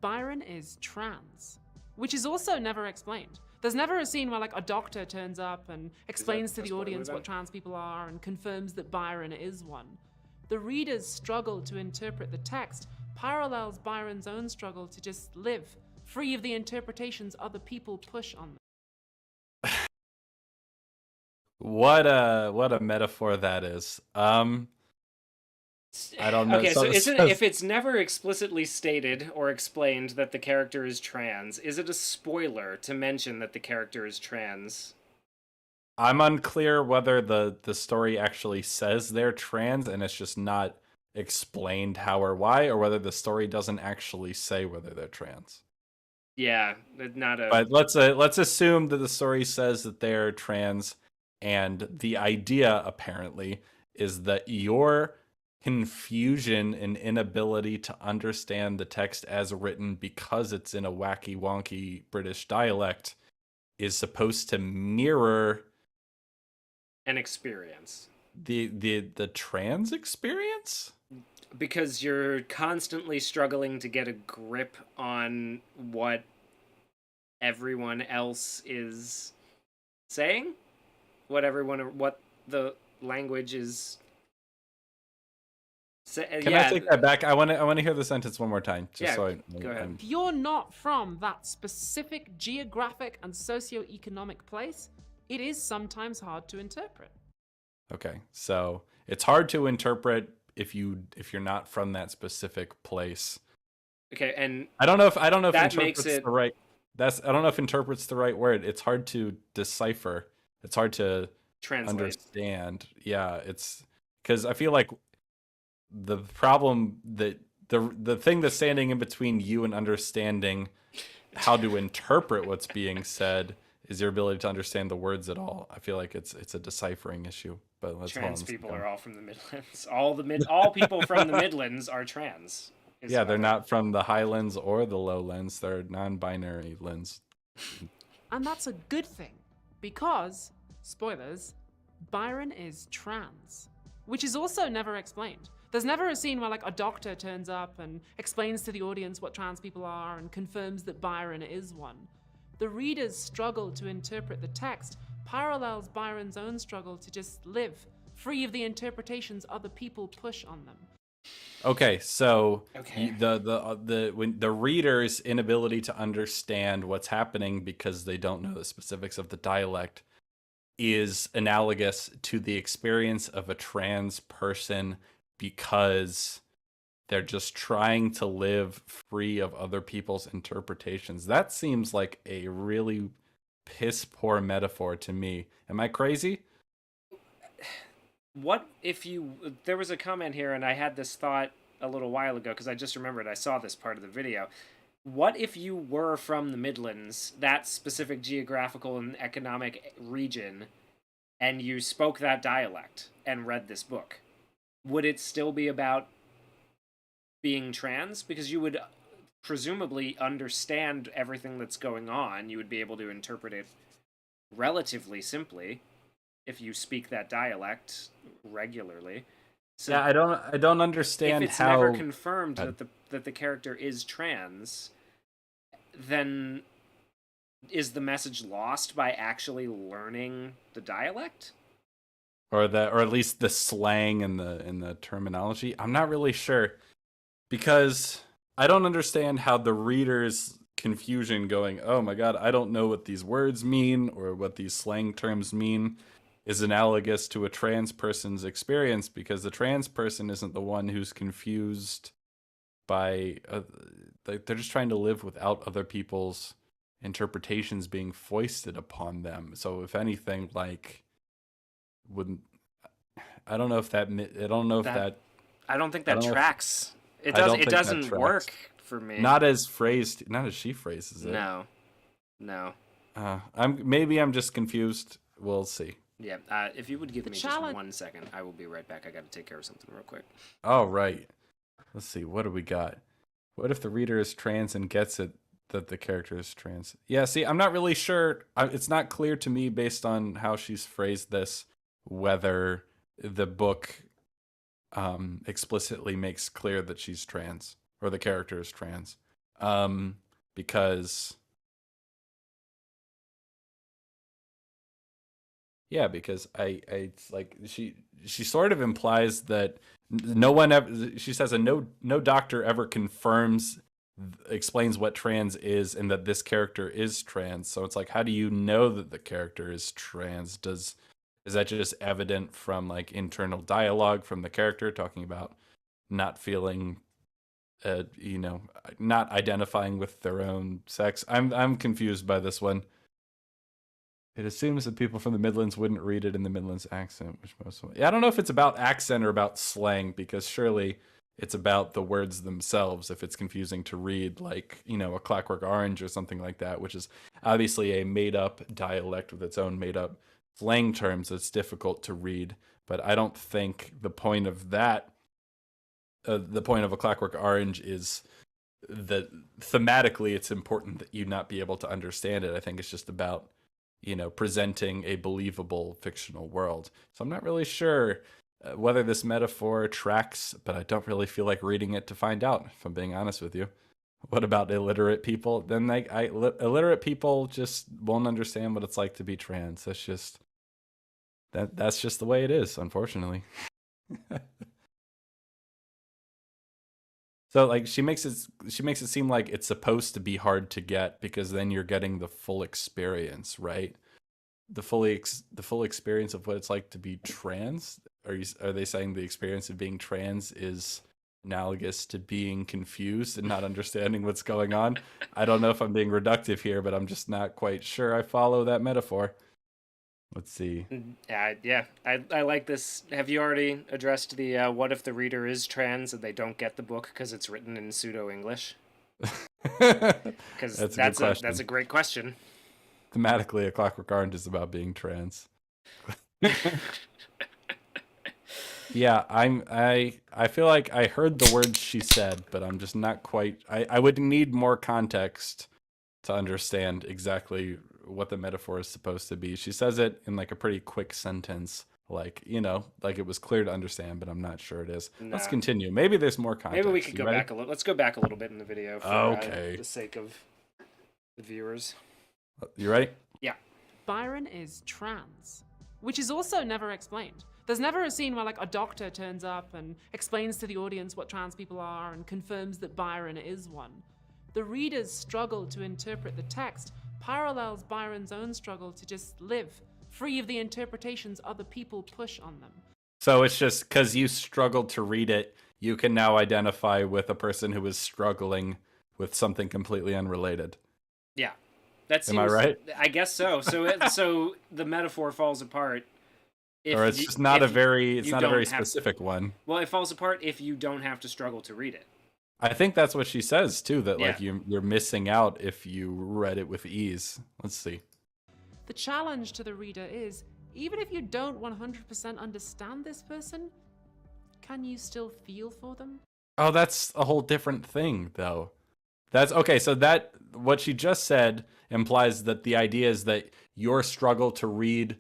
Byron is trans, which is also never explained. There's never a scene where like a doctor turns up and explains to the audience what trans people are and confirms that Byron is one. The reader's struggle to interpret the text parallels Byron's own struggle to just live, free of the interpretations other people push on them. What a metaphor that is. I don't know. Okay, so if it's never explicitly stated or explained that the character is trans, is it a spoiler to mention that the character is trans? I'm unclear whether the story actually says they're trans and it's just not explained how or why, or whether the story doesn't actually say whether they're trans. Yeah, not a. But let's assume that the story says that they're trans, and the idea apparently is that your confusion and inability to understand the text as written because it's in a wacky wonky British dialect is supposed to mirror an experience. The trans experience? Because you're constantly struggling to get a grip on what everyone else is saying, what the language is. Can I take that back? I want to hear the sentence one more time. Go ahead. If you're not from that specific geographic and socio-economic place, it is sometimes hard to interpret. Okay, so it's hard to interpret if you're not from that specific place. Okay, and I don't know if interpret's makes it the right. I don't know if interpret's the right word. It's hard to decipher. It's hard to translate. Understand. Yeah, it's because I feel like the problem that the thing that's standing in between you and understanding how to interpret what's being said is your ability to understand the words at all. I feel like it's a deciphering issue. But let's hold on. Trans people are all from the Midlands. All people from the Midlands are trans. Yeah, they're not from the highlands or the lowlands. They're non-binary lands. And that's a good thing, because, spoilers, Byron is trans, which is also never explained. There's never a scene where like a doctor turns up and explains to the audience what trans people are and confirms that Byron is one. The reader's struggle to interpret the text parallels Byron's own struggle to just live, free of the interpretations other people push on them. Okay, so the reader's inability to understand what's happening because they don't know the specifics of the dialect is analogous to the experience of a trans person because they're just trying to live free of other people's interpretations. That seems like a really piss poor metaphor to me. Am I crazy? What if there was a comment here, and I had this thought a little while ago because I just remembered I saw this part of the video. What if you were from the Midlands, that specific geographical and economic region, and you spoke that dialect and read this book? Would it still be about being trans? Because you would presumably understand everything that's going on. You would be able to interpret it relatively simply if you speak that dialect regularly. So yeah, I don't understand if it's how never confirmed that the character is trans, then is the message lost by actually learning the dialect? or at least the slang and the terminology. I'm not really sure because I don't understand how the reader's confusion going, "Oh my god, I don't know what these words mean or what these slang terms mean," is analogous to a trans person's experience because the trans person isn't the one who's confused by they're just trying to live without other people's interpretations being foisted upon them. So if anything, like, wouldn't I don't know if that I don't know if that I don't think that tracks. It doesn't work for me. Not as phrased, not as she phrases it. No. Maybe I'm just confused. We'll see. Yeah, if you would give me just 1 second, I will be right back. I got to take care of something real quick. All right. Let's see. What do we got? What if the reader is trans and gets it that the character is trans? Yeah, see, I'm not really sure. It's not clear to me based on how she's phrased this whether the book explicitly makes clear that she's trans or the character is trans. Because it's like she sort of implies that no one ever, she says no doctor ever explains what trans is and that this character is trans. So it's like, how do you know that the character is trans? Is that just evident from like internal dialogue from the character talking about not feeling not identifying with their own sex? I'm confused by this one. It assumes that people from the Midlands wouldn't read it in the Midlands accent, which I don't know if it's about accent or about slang, because surely it's about the words themselves if it's confusing to read, like, A Clockwork Orange or something like that, which is obviously a made-up dialect with its own made-up slang terms that's difficult to read. But I don't think the point of that, the point of A Clockwork Orange is that thematically it's important that you not be able to understand it. I think it's just about presenting a believable fictional world. So I'm not really sure whether this metaphor tracks, but I don't really feel like reading it to find out, if I'm being honest with you. What about illiterate people? Then illiterate people just won't understand what it's like to be trans. That's just the way it is, unfortunately. So like she makes it seem like it's supposed to be hard to get because then you're getting the full experience, right? The full experience of what it's like to be trans. Are they saying the experience of being trans is analogous to being confused and not understanding what's going on? I don't know if I'm being reductive here, but I'm just not quite sure I follow that metaphor. Let's see. Yeah, I like this. Have you already addressed the what if the reader is trans and they don't get the book because it's written in pseudo-English? Because That's a good question. that's a great question. Thematically, A Clockwork Orange is about being trans. Yeah, I feel like I heard the words she said, but I'm just not quite. I would need more context to understand exactly what the metaphor is supposed to be. She says it in like a pretty quick sentence, like, like it was clear to understand, but I'm not sure it is. Let's Nah. continue. Maybe there's more context. Maybe we could You go ready? back a little. Let's go back a little bit in the video for Okay. the sake of the viewers. You ready? Yeah. Byron is trans, which is also never explained. There's never a scene where like a doctor turns up and explains to the audience what trans people are and confirms that Byron is one. The reader's struggle to interpret the text parallels Byron's own struggle to just live, free of the interpretations other people push on them. So it's just because you struggled to read it, you can now identify with a person who is struggling with something completely unrelated. Yeah. That seems, Am I right? I guess so. So the metaphor falls apart. Or it's just not a very specific one. Well, it falls apart if you don't have to struggle to read it. I think that's what she says too, that like Yeah. you're missing out if you read it with ease. Let's see. The challenge to the reader is, even if you don't 100% understand this person, can you still feel for them? Oh, that's a whole different thing though. That's okay, so that what she just said implies that the idea is that your struggle to read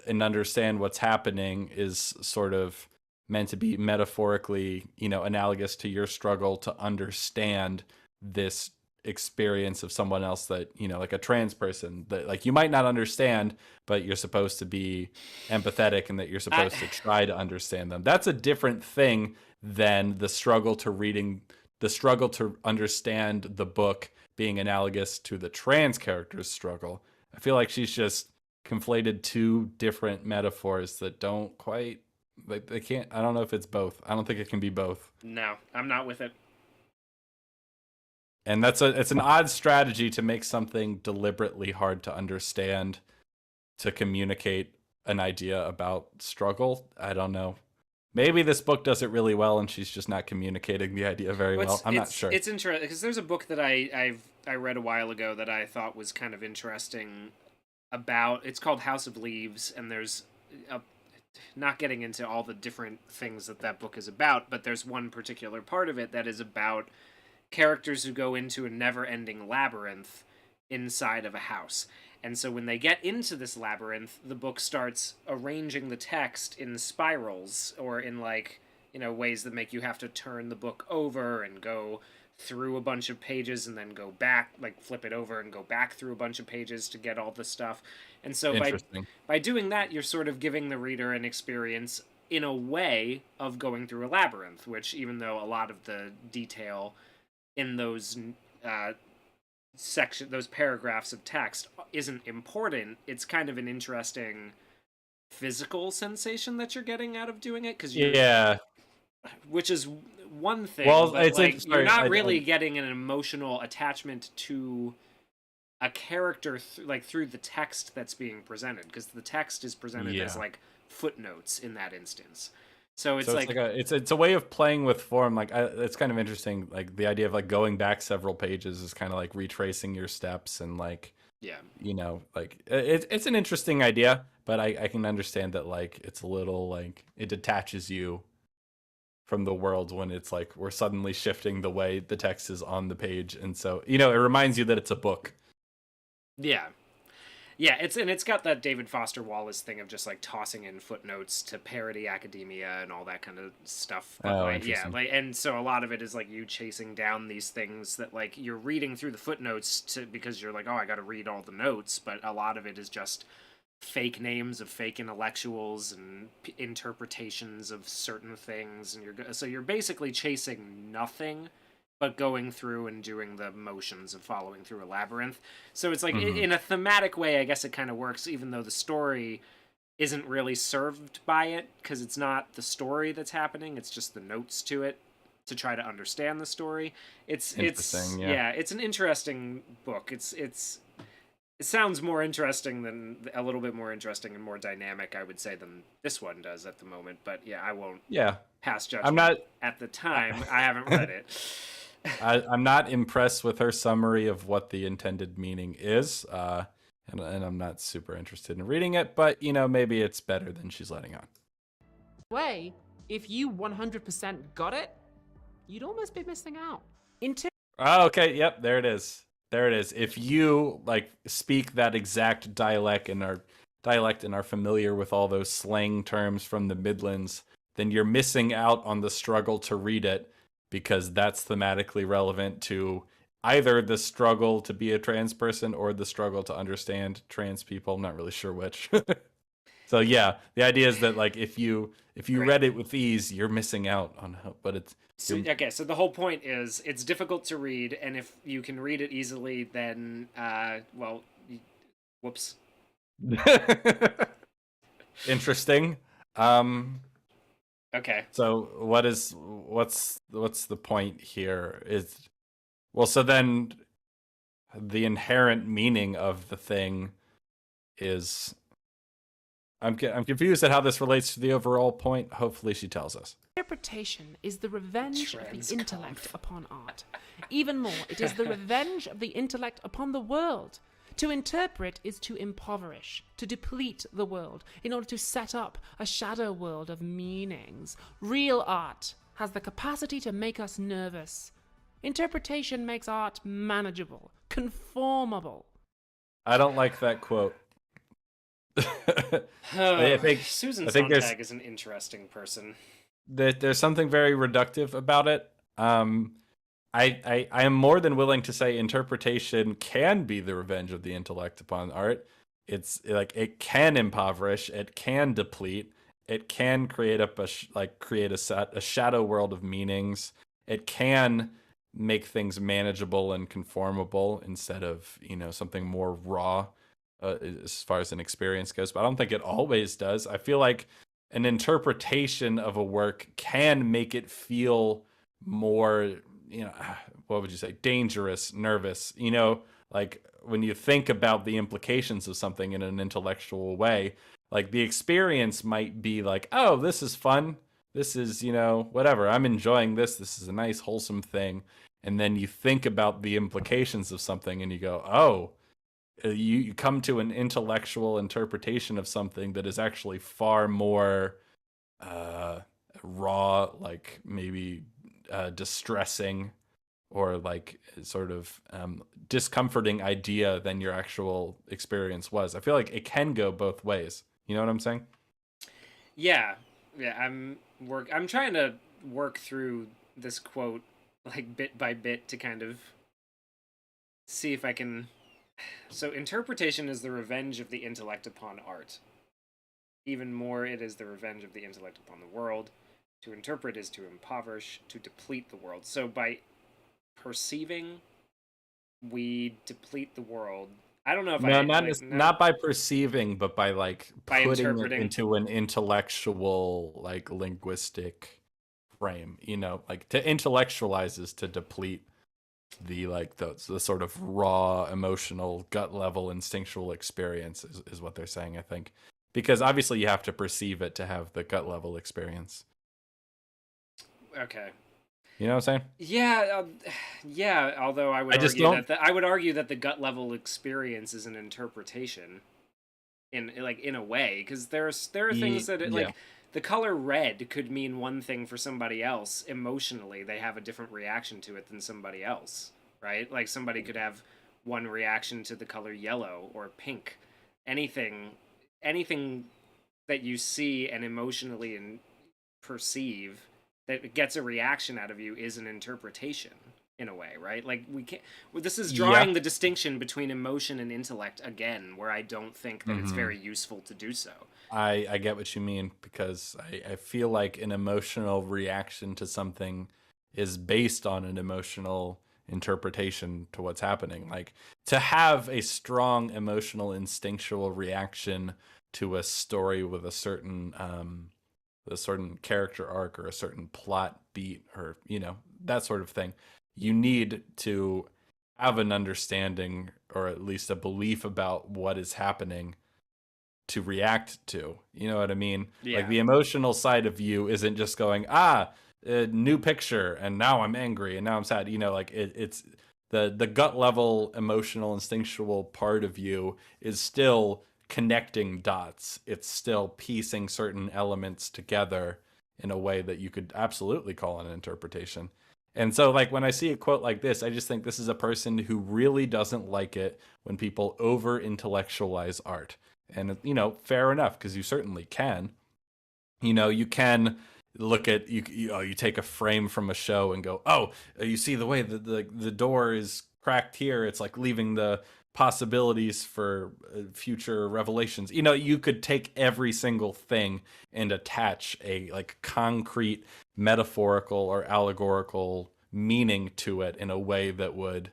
and understand what's happening is sort of meant to be metaphorically, analogous to your struggle to understand this experience of someone else that, like a trans person that like you might not understand, but you're supposed to be empathetic and that you're supposed to try to understand them. That's a different thing than the struggle to understand the book being analogous to the trans character's struggle. I feel like she's just conflated two different metaphors that don't quite, like they can't, I don't know if it's both. I don't think it can be both. No, I'm not with it. And it's an odd strategy to make something deliberately hard to understand to communicate an idea about struggle. I don't know. Maybe this book does it really well and she's just not communicating the idea very well. I'm not sure. It's interesting because there's a book that I read a while ago that I thought was kind of interesting about, it's called House of Leaves, and there's not getting into all the different things that book is about, but there's one particular part of it that is about characters who go into a never-ending labyrinth inside of a house. And so when they get into this labyrinth, the book starts arranging the text in spirals or in ways that make you have to turn the book over and go through a bunch of pages and then go back, like flip it over and go back through a bunch of pages to get all the stuff. And so by doing that, you're sort of giving the reader an experience in a way of going through a labyrinth, which even though a lot of the detail in those those paragraphs of text isn't important, it's kind of an interesting physical sensation that you're getting out of doing it, because which is one thing. Well, but you're not really getting an emotional attachment to a character through the text that's being presented, because the text is presented as like footnotes in that instance. So it's a way of playing with form. Like it's kind of interesting. Like the idea of like going back several pages is kind of like retracing your steps and like it's an interesting idea. But I can understand that like it's a little like it detaches you from the world when it's like we're suddenly shifting the way the text is on the page, and so it reminds you that it's a book. Yeah, it's got that David Foster Wallace thing of just like tossing in footnotes to parody academia and all that kind of stuff. But, and so a lot of it is like you chasing down these things that like you're reading through the footnotes because you're like, oh, I got to read all the notes. But a lot of it is just fake names of fake intellectuals and interpretations of certain things, and you're basically chasing nothing but going through and doing the motions of following through a labyrinth. So it's like, in a thematic way, I guess it kind of works, even though the story isn't really served by it, because it's not the story that's happening, it's just the notes to it to try to understand the story. It's an interesting book. It sounds more interesting a little bit more interesting and more dynamic, I would say, than this one does at the moment. But I won't pass judgment. At the time, I haven't read it. I'm not impressed with her summary of what the intended meaning is, and I'm not super interested in reading it. But maybe it's better than she's letting on. Way, if you 100% got it, you'd almost be missing out. Oh, okay. Yep. There it is. There it is. If you speak that exact dialect and are familiar with all those slang terms from the Midlands, then you're missing out on the struggle to read it, because that's thematically relevant to either the struggle to be a trans person or the struggle to understand trans people. I'm not really sure which. So yeah, the idea is that if you Great. read it with ease, you're missing out on but it's Okay, so the whole point is it's difficult to read, and if you can read it easily, then whoops. interesting. Okay. So what's the point here? So then the inherent meaning of the thing is, I'm confused at how this relates to the overall point. Hopefully she tells us. Interpretation is the revenge of Trans the intellect upon art. Even more, it is the revenge of the intellect upon the world. To interpret is to impoverish, to deplete the world, in order to set up a shadow world of meanings. Real art has the capacity to make us nervous. Interpretation makes art manageable, conformable. I don't like that quote. I think Susan I think there's- Sontag is an interesting person. There's something very reductive about it. I am more than willing to say interpretation can be the revenge of the intellect upon art. It's it can impoverish, it can deplete, it can create a shadow world of meanings. It can make things manageable and conformable instead of something more raw as far as an experience goes. But I don't think it always does. I feel like an interpretation of a work can make it feel more, what would you say, dangerous, nervous, when you think about the implications of something in an intellectual way, the experience might be oh, this is fun, this is whatever, I'm enjoying this is a nice wholesome thing. And then you think about the implications of something and you go, oh, you come to an intellectual interpretation of something that is actually far more raw, maybe distressing, or sort of discomforting idea than your actual experience was. I feel like it can go both ways. You know what I'm saying? Yeah. I'm trying to work through this quote bit by bit to kind of see if I can. So interpretation is the revenge of the intellect upon art. Even more, it is the revenge of the intellect upon the world. To interpret is to impoverish, to deplete the world. So by perceiving, we deplete the world. I don't know if not by perceiving, but by by putting interpreting it into an intellectual, linguistic frame. To intellectualize is to deplete the the sort of raw, emotional, gut level, instinctual experience is what they're saying, I think. Because obviously you have to perceive it to have the gut level experience. Okay. You know what I'm saying? Yeah, yeah. Although I would argue that the gut level experience is an interpretation, in a way, because there are things that the color red could mean one thing for somebody else. Emotionally, they have a different reaction to it than somebody else, right? Like somebody could have one reaction to the color yellow or pink. Anything that you see and emotionally and perceive that gets a reaction out of you is an interpretation in a way, right? We can't. This is drawing the distinction between emotion and intellect again, where I don't think that it's very useful to do so. I get what you mean, because I feel like an emotional reaction to something is based on an emotional interpretation to what's happening. To have a strong emotional instinctual reaction to a story with a certain character arc or a certain plot beat, or that sort of thing, you need to have an understanding, or at least a belief about what is happening to react to. You know what I mean? Yeah. The emotional side of you isn't just going, new picture, and now I'm angry, and now I'm sad. You know, like it's the gut level, emotional, instinctual part of you is still connecting dots. It's still piecing certain elements together in a way that you could absolutely call an interpretation. And so, like, when I see a quote like this, I just think this is a person who really doesn't like it when people over intellectualize art. And, you know, fair enough, because you certainly can. You know, you can look at you take a frame from a show and go, oh, you see the way that the door is cracked here, it's like leaving the possibilities for future revelations. You know, you could take every single thing and attach a like concrete metaphorical or allegorical meaning to it in a way that would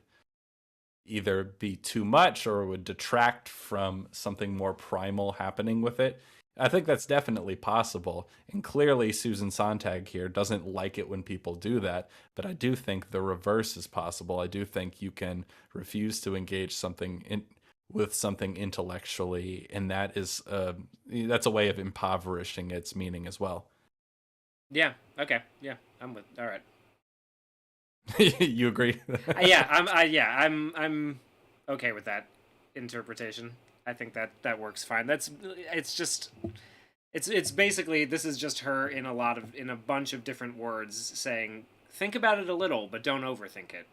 either be too much or would detract from something more primal happening with it. I think that's definitely possible. And clearly, Susan Sontag here doesn't like it when people do that. But I do think the reverse is possible. I do think you can refuse to engage with something intellectually, and that's a way of impoverishing its meaning as well. Yeah. Okay. Yeah. I'm with. All right. You agree? I'm okay with that interpretation. I think that works fine. It's basically, this is just her in a bunch of different words saying, think about it a little, but don't overthink it.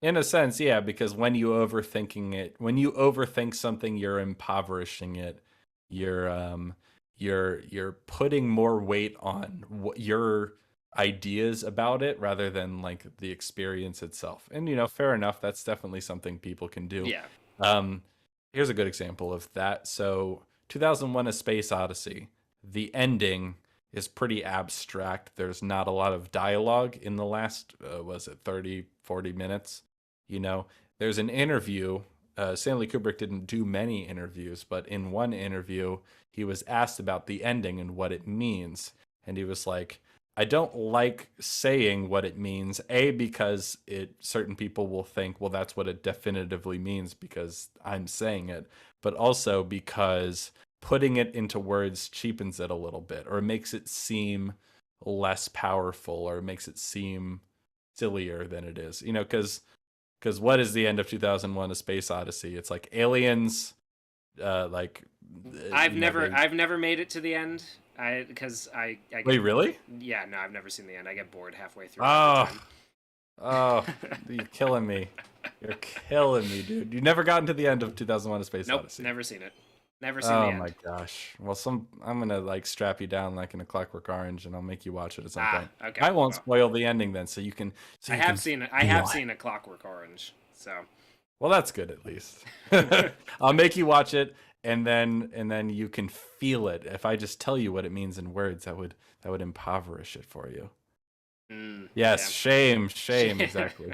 In a sense, yeah, because when you overthink something, you're impoverishing it. You're putting more weight on your ideas about it rather than like the experience itself. And you know, fair enough, that's definitely something people can do. Yeah. Here's a good example of that. So 2001: A Space Odyssey, the ending is pretty abstract. There's not a lot of dialogue in the last, was it 30, 40 minutes? You know, there's an interview. Stanley Kubrick didn't do many interviews, but in one interview, he was asked about the ending and what it means. And he was like, I don't like saying what it means, because certain people will think, well, that's what it definitively means because I'm saying it, but also because putting it into words cheapens it a little bit, or makes it seem less powerful, or makes it seem sillier than it is. You know, because what is the end of 2001: A Space Odyssey? It's like aliens, I've never made it to the end. Wait, really? Yeah, no, I've never seen the end. I get bored halfway through. Oh, you're killing me. You're killing me, dude. You never gotten to the end of 2001: A Space Odyssey. Never seen it. Never seen the end. Oh my gosh. Well, I'm gonna like strap you down like in A Clockwork Orange, and I'll make you watch it at some point. Okay. I won't spoil the ending then, so you can. I have seen A Clockwork Orange, so. Well, that's good at least. I'll make you watch it, and then you can feel it. If I just tell you what it means in words, that would impoverish it for you. Yes, yeah. Shame, exactly.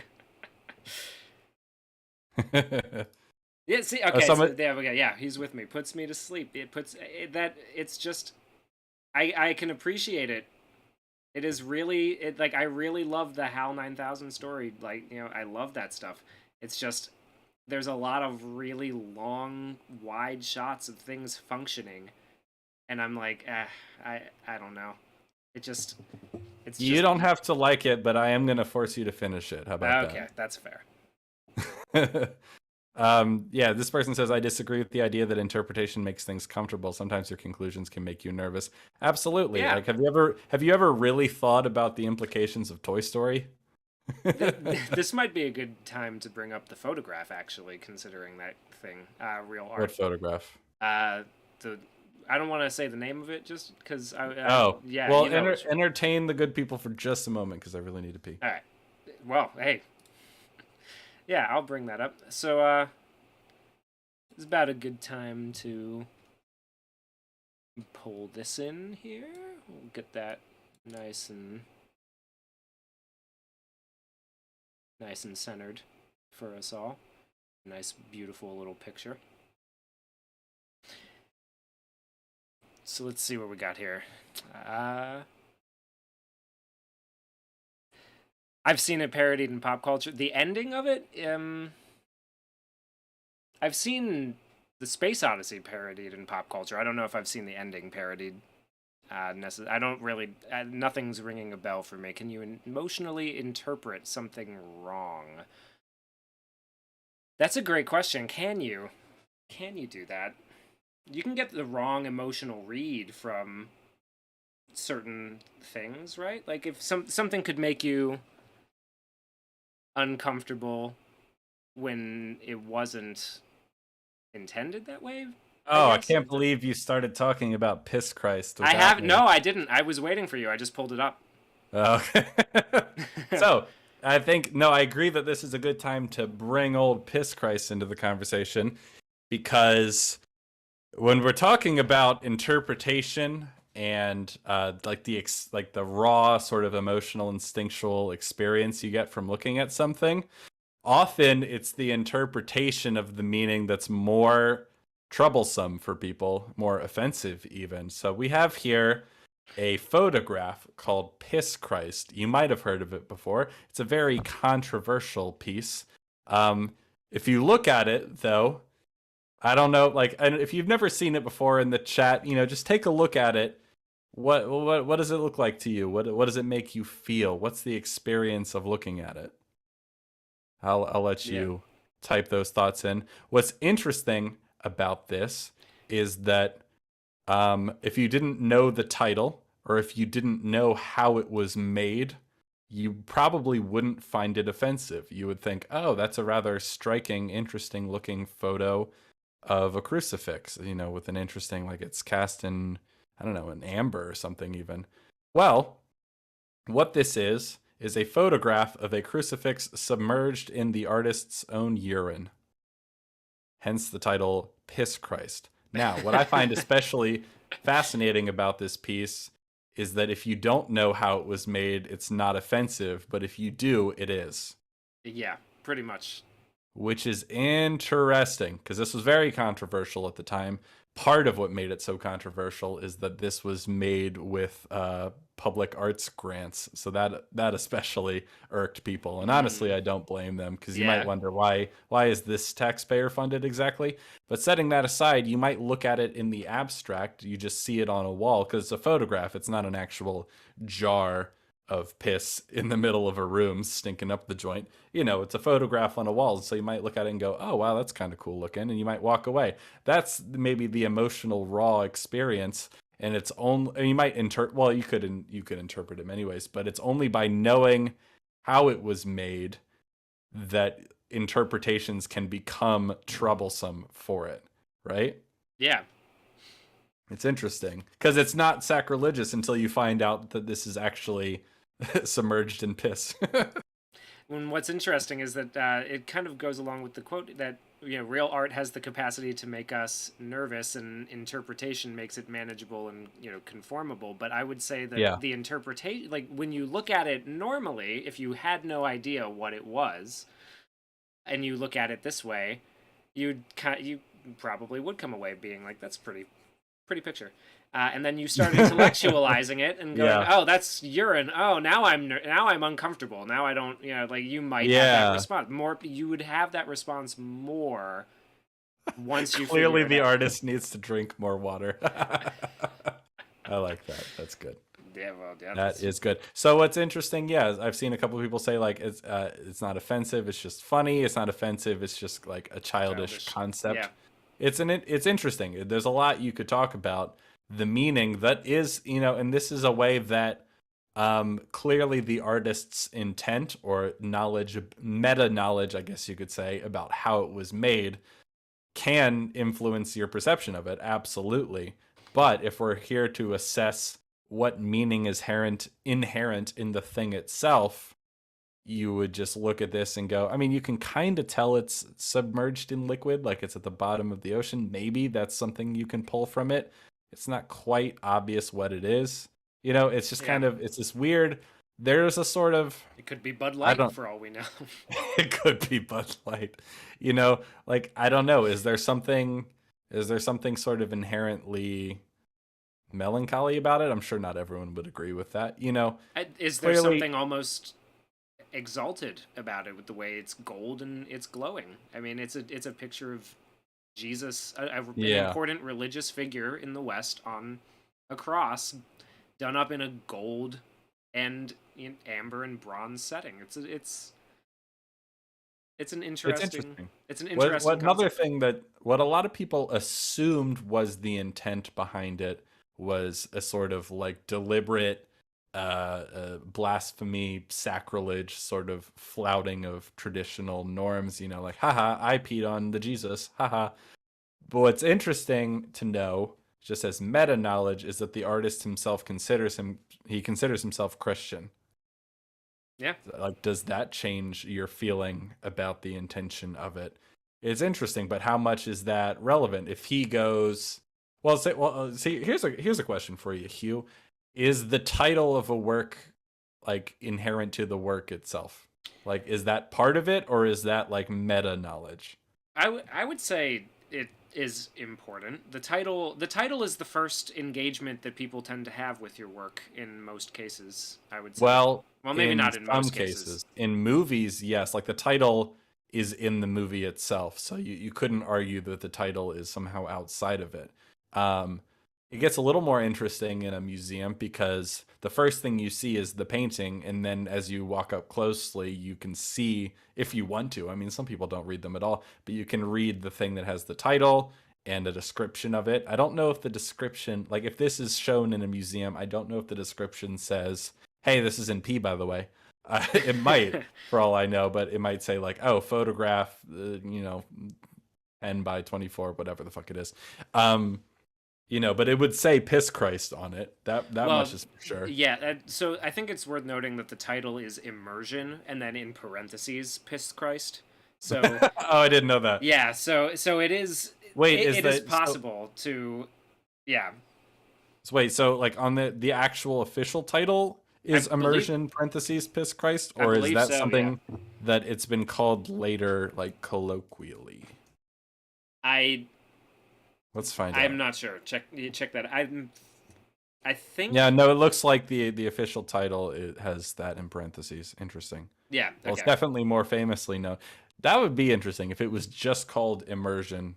Yeah, see, okay, so there we go. Yeah, he's with me. Puts me to sleep. It's just, I can appreciate it. It is really, like, I really love the HAL 9000 story. Like, you know, I love that stuff. It's just, there's a lot of really long, wide shots of things functioning. And I'm like, I don't know. It's you don't have to like it, but I am going to force you to finish it. How about that? Okay, that's fair. Yeah, this person says, I disagree with the idea that interpretation makes things comfortable. Sometimes your conclusions can make you nervous. Absolutely. Yeah. Like, have you ever really thought about the implications of Toy Story? This might be a good time to bring up the photograph, actually, considering that thing. Real art. What photograph? I don't want to say the name of it just because yeah. Well, entertain the good people for just a moment because I really need to pee. All right. Well, hey. Yeah, I'll bring that up. So, it's about a good time to pull this in here. We'll get that nice and centered for us all. Nice, beautiful little picture. So let's see what we got here. I've seen it parodied in pop culture. The ending of it, I've seen the Space Odyssey parodied in pop culture. I don't know if I've seen the ending parodied. I don't really. Nothing's ringing a bell for me. Can you emotionally interpret something wrong? That's a great question. Can you? Can you do that? You can get the wrong emotional read from certain things, right? Like if something could make you uncomfortable when it wasn't intended that way. Oh, I Guess. can't believe you started talking about Piss Christ I without have me. no, I didn't. I was waiting for you. I just pulled it up. Okay. So, I think, no, I agree that this is a good time to bring old Piss Christ into the conversation because when we're talking about interpretation and like the raw sort of emotional instinctual experience you get from looking at something, often it's the interpretation of the meaning that's more troublesome for people, more offensive even. So we have here a photograph called Piss Christ. You might have heard of it before. It's a very controversial piece. If you look at it, though, I don't know, like, and if you've never seen it before in the chat, just take a look at it. What does it look like to you? What does it make you feel? What's the experience of looking at it? I'll let you type those thoughts in. What's interesting about this is that if you didn't know the title or if you didn't know how it was made, you probably wouldn't find it offensive. You would think, oh, that's a rather striking, interesting looking photo of a crucifix, with an interesting, like it's cast in, I don't know, an amber or something even. Well, what this is a photograph of a crucifix submerged in the artist's own urine. Hence the title Piss Christ. Now, what I find especially fascinating about this piece is that if you don't know how it was made, it's not offensive, but if you do, it is. Yeah, pretty much. Which is interesting, because this was very controversial at the time. Part of what made it so controversial is that this was made with public arts grants, so that especially irked people. And honestly, I don't blame them, because you might wonder why is this taxpayer funded exactly? But setting that aside, you might look at it in the abstract. You just see it on a wall because it's a photograph. It's not an actual jar of piss in the middle of a room stinking up the joint. It's a photograph on a wall, so you might look at it and go, oh wow, that's kind of cool looking, and you might walk away. That's maybe the emotional raw experience, and it's only, you might you could interpret them anyways, but it's only by knowing how it was made that interpretations can become troublesome for it, right? Yeah. It's interesting because it's not sacrilegious until you find out that this is actually submerged in piss. And what's interesting is that it kind of goes along with the quote that real art has the capacity to make us nervous, and interpretation makes it manageable and conformable. But I would say that the interpretation, like when you look at it normally, if you had no idea what it was, and you look at it this way, you probably would come away being like, that's pretty picture. And then you start intellectualizing it and going, oh, that's urine. Oh, now I'm uncomfortable. Now I don't, like you might have that response more. You would have that response more once you clearly the out. Artist needs to drink more water. I like that. That's good. Yeah, well, that is good. So what's interesting, I've seen a couple of people say like it's not offensive. It's just funny. It's not offensive. It's just like a childish concept. Yeah. It's interesting. There's a lot you could talk about. The meaning that is, and this is a way that clearly the artist's intent or knowledge, meta knowledge, I guess you could say, about how it was made can influence your perception of it. Absolutely. But if we're here to assess what meaning is inherent in the thing itself, you would just look at this and go, I mean, you can kind of tell it's submerged in liquid, like it's at the bottom of the ocean. Maybe that's something you can pull from it. It's not quite obvious what it is. It's just kind of, it's this weird, there's a sort of... It could be Bud Light for all we know. It could be Bud Light. Like, I don't know. Is there something sort of inherently melancholy about it? I'm sure not everyone would agree with that. Is there something almost exalted about it with the way it's gold and it's glowing? I mean, it's a picture of Jesus, an important religious figure in the West, on a cross done up in a gold and in amber and bronze setting. It's an It's interesting interesting. it's an What interesting another concept. thing that what a lot of people assumed was the intent behind it was a sort of like deliberate blasphemy, sacrilege, sort of flouting of traditional norms. You know, like haha, I peed on the Jesus, haha. But what's interesting to know, just as meta knowledge, is that the artist himself considers himself Christian. Yeah. Like, does that change your feeling about the intention of it? It's interesting, but how much is that relevant? If he goes, see, here's a question for you, Hugh. Is the title of a work like inherent to the work itself? Like, is that part of it, or is that like meta knowledge? I would say it is important. The title is the first engagement that people tend to have with your work in most cases, I would say. Well, Well, maybe in not in some most cases. cases, in movies, yes, like the title is in the movie itself, so you couldn't argue that the title is somehow outside of it. Um, it gets a little more interesting in a museum because the first thing you see is the painting, and then as you walk up closely, you can see, if you want to. I mean, some people don't read them at all, but you can read the thing that has the title and a description of it. I don't know if the description, like if this is shown in a museum, I don't know if the description says, hey, this is in P, by the way. It might, for all I know, but it might say like, oh, photograph, 10 by 24, whatever the fuck it is. But it would say Piss Christ on it. That Well, much is for sure. yeah. So I think it's worth noting that the title is immersion, and then in parentheses, piss Christ. So Oh, I didn't know that. yeah. So it is. Wait, It, is it is that possible to. Yeah. so like on the actual official title I is believe. immersion parentheses Piss Christ, I or is believe that so. Yeah. something that it's been called later, like colloquially? I Let's find I'm out. not sure. Check that. I think. Yeah, no, it looks like the official title it has that in parentheses. Interesting. Yeah. Well, it's Okay. definitely more famously known. That would be interesting if it was just called immersion.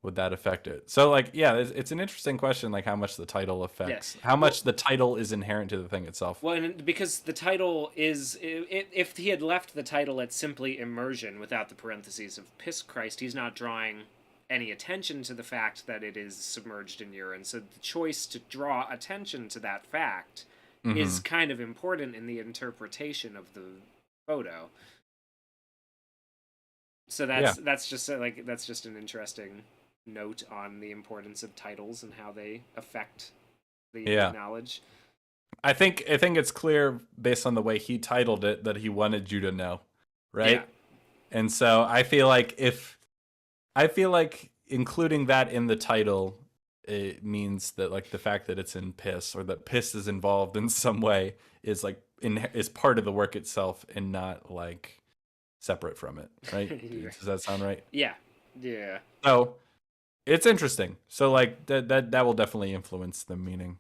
Would that affect it? So, like, yeah, it's an interesting question. Like, how much the title Yeah. affects, how Well, much the title is inherent to the thing itself. well, and because the title is, if he had left the title at simply immersion without the parentheses of piss Christ, he's not drawing any attention to the fact that it is submerged in urine. So the choice to draw attention to that fact Hmm. is kind of important in the interpretation of the photo. So Yeah, that's just an interesting note on the importance of titles and how they affect the yeah. knowledge. I think it's clear based on the way he titled it that he wanted you to know, Yeah. right? And so I feel like including that in the title it means that like the fact that it's in piss or that piss is involved in some way is like is part of the work itself and not like separate from it, right? Does that sound right? Yeah. Yeah. So it's interesting. So like that will definitely influence the meaning.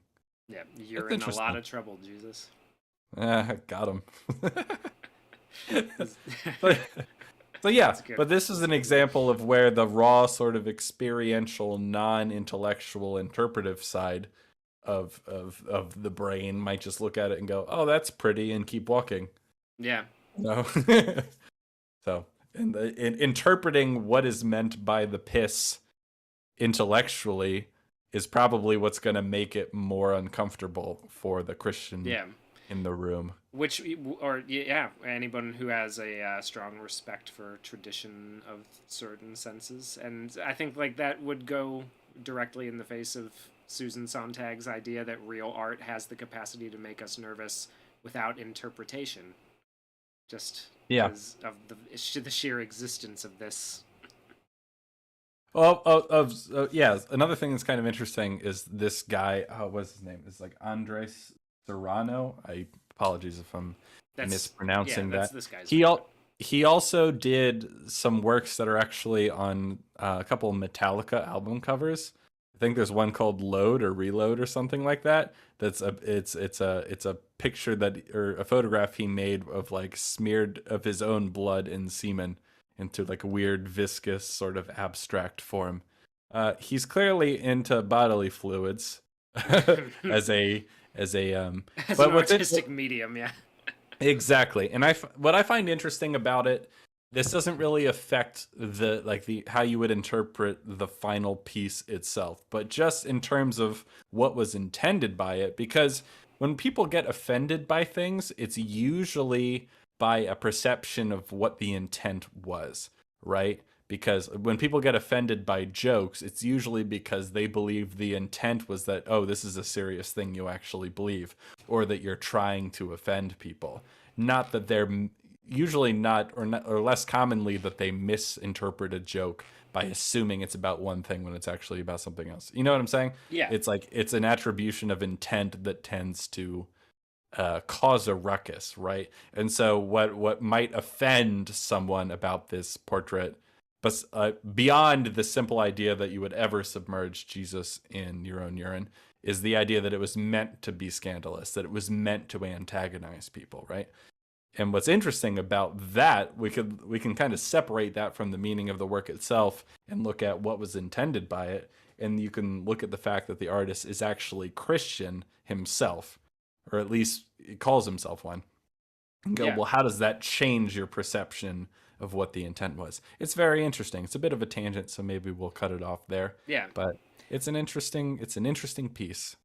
Yeah. You're It's in a lot interesting. of trouble, Jesus. Got him. That's so, so yeah, good. but this is an example of where the raw sort of experiential, non-intellectual, interpretive side of the brain might just look at it and go, "Oh, that's pretty," and keep walking. Yeah. No. So, in interpreting what is meant by the piss intellectually is probably what's going to make it more uncomfortable for the Christian Yeah. in the room. Which, or yeah, anyone who has a strong respect for tradition of certain senses, and I think like that would go directly in the face of Susan Sontag's idea that real art has the capacity to make us nervous without interpretation, just Yeah. because of the sheer existence of this. Well, yeah. Another thing that's kind of interesting is this guy. Oh, what's his name? It's like Andres Serrano. I apologies if I'm That's mispronouncing that's that. this guy's He name. he also did some works that are actually on a couple of Metallica album covers. I think there's one called Load or Reload or something like that. That's it's a picture that or a photograph he made of like smeared of his own blood and semen into like a weird viscous sort of abstract form. He's clearly into bodily fluids. as a As but an artistic medium, yeah. exactly. And what I find interesting about it, this doesn't really affect the how you would interpret the final piece itself, but just in terms of what was intended by it. Because when people get offended by things, it's usually by a perception of what the intent was, right? Because when people get offended by jokes, it's usually because they believe the intent was that, oh, this is a serious thing you actually believe, or that you're trying to offend people. Not that they're usually not, or less commonly that they misinterpret a joke by assuming it's about one thing when it's actually about something else. You know what I'm saying? Yeah. It's like it's an attribution of intent that tends to cause a ruckus, right? And so what might offend someone about this portrait, but beyond the simple idea that you would ever submerge Jesus in your own urine, is the idea that it was meant to be scandalous, that it was meant to antagonize people, right? And what's interesting about that, we can kind of separate that from the meaning of the work itself and look at what was intended by it. And you can look at the fact that the artist is actually Christian himself, or at least he calls himself one. And go, Yeah. well, how does that change your perception of what the intent was? It's very interesting. It's a bit of a tangent, so maybe we'll cut it off there. Yeah. But it's an interesting piece.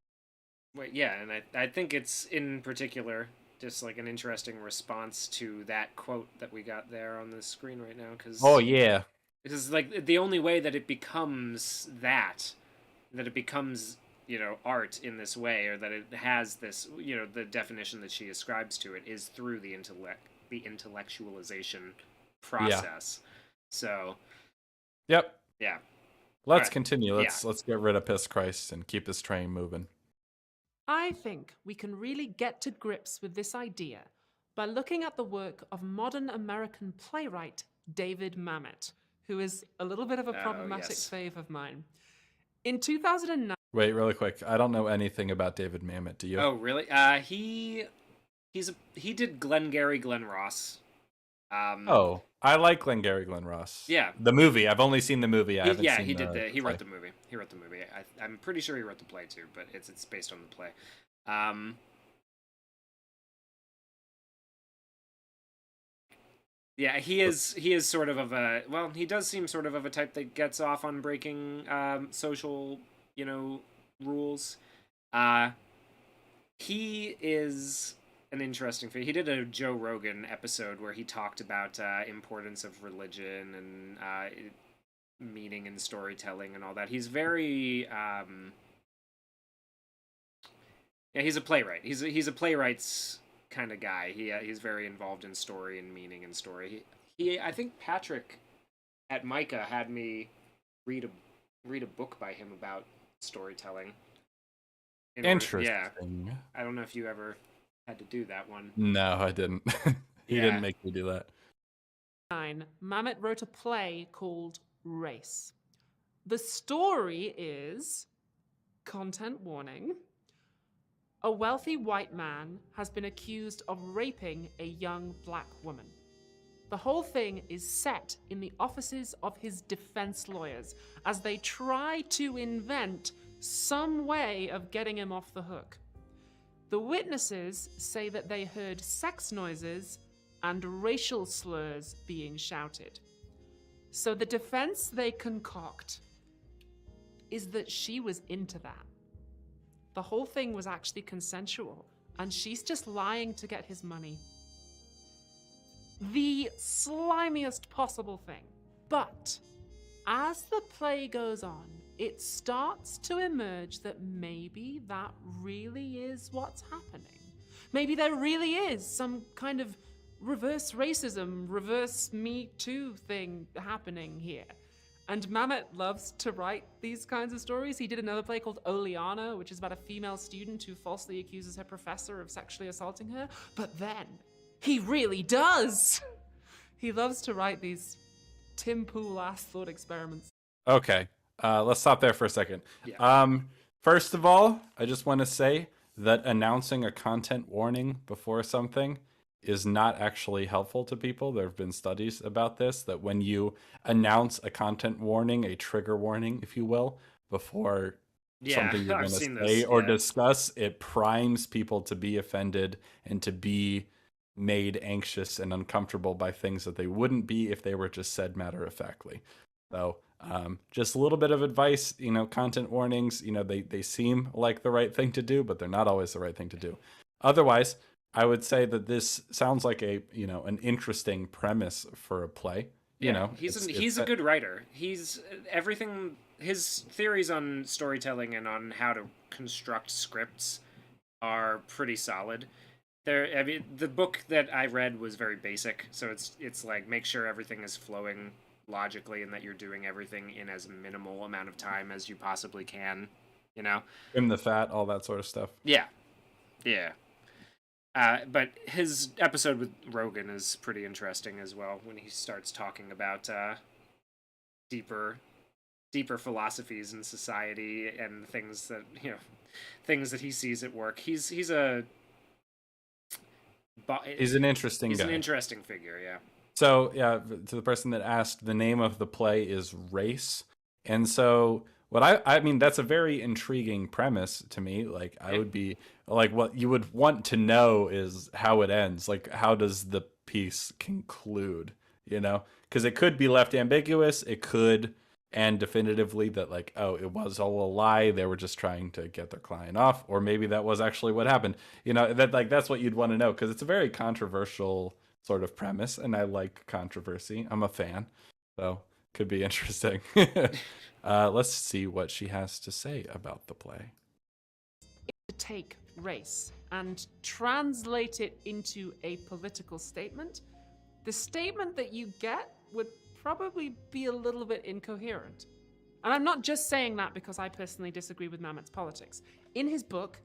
Wait, yeah, and I think it's in particular just like an interesting response to that quote that we got there on the screen right now, because Oh yeah. because like the only way that it becomes that it becomes art in this way, or that it has this the definition that she ascribes to it, is through the intellectualization process. So Yep. yeah, Let's Right. continue. Let's get rid of Piss Christ and keep this train moving. I think we can really get to grips with this idea by looking at the work of modern American playwright David Mamet, who is a little bit of a problematic yes. fave of mine. In 2009, Wait, really quick. I don't know anything about David Mamet. Do you? Oh really? He did Glengarry Glen Ross. Oh, I like Glengarry Glen Ross. Yeah. The movie. I've only seen the movie. I haven't seen he did the he play. wrote the movie. He wrote the movie. I'm pretty sure he wrote the play too, but it's based on the play. Yeah, he is sort of a well, he does seem sort of a type that gets off on breaking social, rules. He is an interesting figure. He did a Joe Rogan episode where he talked about importance of religion and meaning and storytelling and all that. He's very yeah, he's a playwright. He's a playwright's kind of guy. He's very involved in story and meaning and story. He I think Patrick at Micah had me read a book by him about storytelling. Interesting. Yeah. I don't know if you ever had to do that one. No, I didn't. He Yeah. didn't make me do that. Mamet wrote a play called Race. The story is, content warning, a wealthy white man has been accused of raping a young black woman. The whole thing is set in the offices of his defense lawyers as they try to invent some way of getting him off the hook. The witnesses say that they heard sex noises and racial slurs being shouted. So the defense they concoct is that she was into that. The whole thing was actually consensual, and she's just lying to get his money. The slimiest possible thing. But as the play goes on, it starts to emerge that maybe that really is what's happening. Maybe there really is some kind of reverse racism, reverse Me Too thing happening here. And Mamet loves to write these kinds of stories. He did another play called Oleana, which is about a female student who falsely accuses her professor of sexually assaulting her. But then, he really does! He loves to write these Tim Pool-ass thought experiments. Okay. Let's stop there for a second. Yeah. First of all, I just want to say that announcing a content warning before something is not actually helpful to people. There have been studies about this, that when you announce a content warning, a trigger warning, if you will, before Yeah, something you're I've going to seen say those. or Yeah. discuss, it primes people to be offended and to be made anxious and uncomfortable by things that they wouldn't be if they were just said matter of factly. So just a little bit of advice, content warnings, they seem like the right thing to do, but they're not always the right thing to do. Otherwise, I would say that this sounds like an interesting premise for a play. Yeah, It's he's a good writer. He's everything. His theories on storytelling and on how to construct scripts are pretty solid. I mean, the book that I read was very basic, so it's like make sure everything is flowing logically and that you're doing everything in as minimal amount of time as you possibly can. You know? trim the fat, all that sort of stuff. Yeah, yeah. But his episode with Rogan is pretty interesting as well when he starts talking about deeper deeper philosophies in society and things that he sees at work. He's an interesting he's guy. an interesting figure. Yeah. So, yeah, to the person that asked, the name of the play is Race. And so, I mean, that's a very intriguing premise to me. Like, I would be, like, what you would want to know is how it ends. Like, how does the piece conclude, Because it could be left ambiguous. It could end definitively that, like, oh, it was all a lie. They were just trying to get their client off. Or maybe that was actually what happened. That's what you'd want to know, because it's a very controversial sort of premise, and I like controversy. I'm a fan, so could be interesting. Let's see what she has to say about the play. To take race and translate it into a political statement, the statement that you get would probably be a little bit incoherent. And I'm not just saying that because I personally disagree with Mamet's politics. In his book,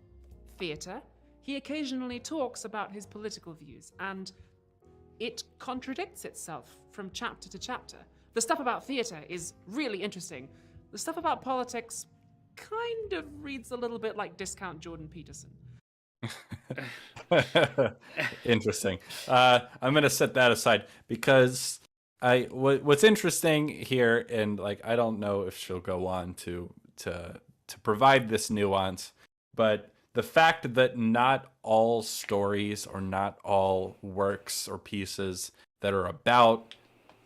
Theatre, he occasionally talks about his political views, and it contradicts itself from chapter to chapter. The stuff about theatre is really interesting. The stuff about politics kind of reads a little bit like discount Jordan Peterson. Interesting. I'm going to set that aside because what's interesting here, and like I don't know if she'll go on to provide this nuance, but the fact that not all stories or not all works or pieces that are about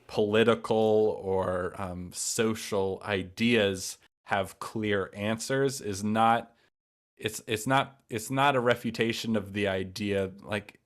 political or social ideas have clear answers is not it's not a refutation of the idea like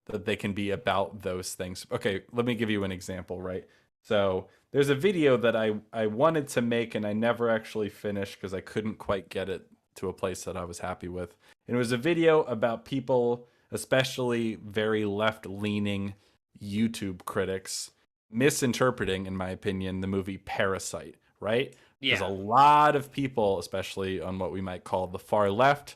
that they can be about those things. Okay, let me give you an example, right? So there's a video that I wanted to make and I never actually finished because I couldn't quite get it to a place that I was happy with. And it was a video about people, especially very left-leaning YouTube critics, misinterpreting, in my opinion, the movie Parasite, right? Yeah. Because a lot of people, especially on what we might call the far left,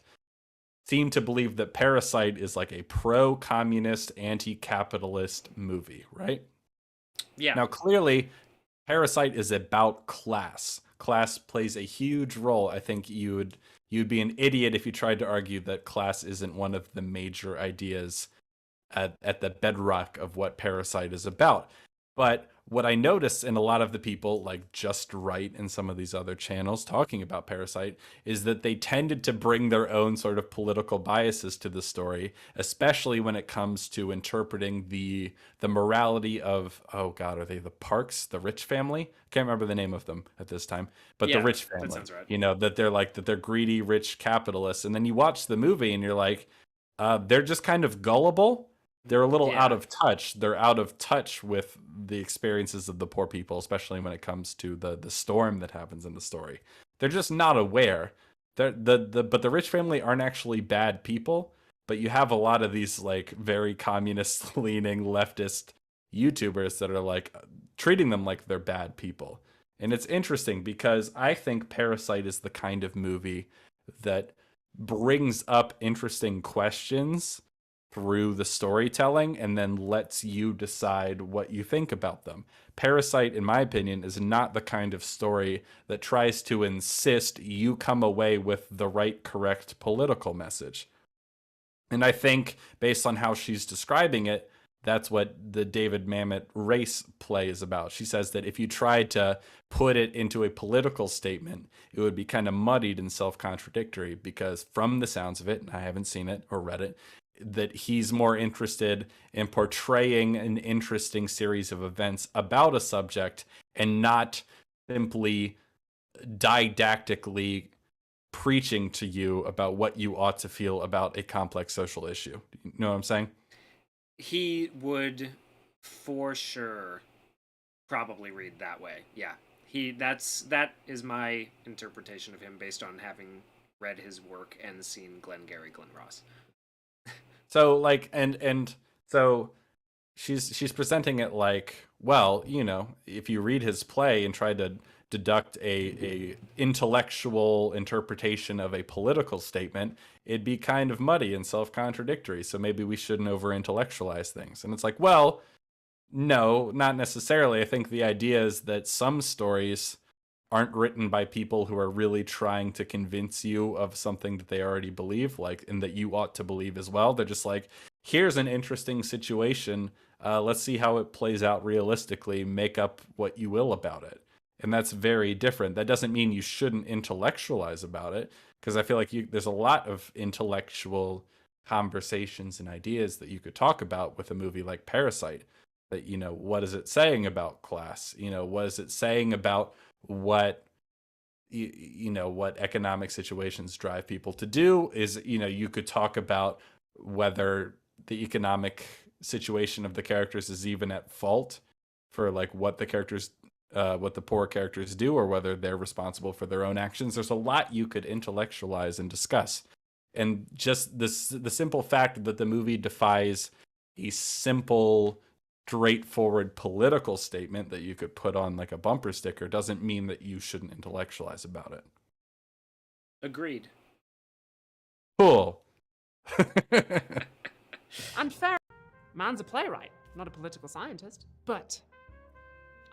seem to believe that Parasite is like a pro-communist, anti-capitalist movie, right? Yeah. Now, clearly, Parasite is about class. Class plays a huge role. I think you'd be an idiot if you tried to argue that class isn't one of the major ideas at the bedrock of what Parasite is about. But what I notice in a lot of the people, like Just Right and some of these other channels talking about Parasite, is that they tended to bring their own sort of political biases to the story, especially when it comes to interpreting the morality of, oh God, are they the Parks, the rich family? I can't remember the name of them at this time, but Yeah, the rich family, that sounds right. that they're greedy, rich capitalists. And then you watch the movie and you're like, they're just kind of gullible. They're a little out of touch. They're out of touch with the experiences of the poor people, especially when it comes to the storm that happens in the story. They're just not aware. But the rich family aren't actually bad people. But you have a lot of these like very communist-leaning leftist YouTubers that are like treating them like they're bad people. And it's interesting because I think Parasite is the kind of movie that brings up interesting questions through the storytelling and then lets you decide what you think about them. Parasite, in my opinion, is not the kind of story that tries to insist you come away with the right, correct political message. And I think, based on how she's describing it, that's what the David Mamet race play is about. She says that if you tried to put it into a political statement, it would be kind of muddied and self-contradictory, because from the sounds of it, and I haven't seen it or read it, that he's more interested in portraying an interesting series of events about a subject and not simply didactically preaching to you about what you ought to feel about a complex social issue. You know what I'm saying? He would, for sure, probably read that way. Yeah, that is my interpretation of him based on having read his work and seen Glengarry Glen Ross. So like, and so she's presenting it like, well, you know, if you read his play and try to deduct a intellectual interpretation of a political statement, it'd be kind of muddy and self-contradictory. So maybe we shouldn't over-intellectualize things. And it's like, well, no, not necessarily. I think the idea is that some stories aren't written by people who are really trying to convince you of something that they already believe, like, and that you ought to believe as well. They're just like, here's an interesting situation. Let's see how it plays out realistically. Make up what you will about it. And that's very different. That doesn't mean you shouldn't intellectualize about it, because I feel like there's a lot of intellectual conversations and ideas that you could talk about with a movie like Parasite. That, you know, what is it saying about class? You know, what is it saying about what, you know, what economic situations drive people to do? Is, you know, you could talk about whether the economic situation of the characters is even at fault for like what the poor characters do, or whether they're responsible for their own actions. There's a lot you could intellectualize and discuss. And just the simple fact that the movie defies a simple, straightforward political statement that you could put on like a bumper sticker doesn't mean that you shouldn't intellectualize about it. Agreed. Cool. And fair. Man's a playwright, not a political scientist. But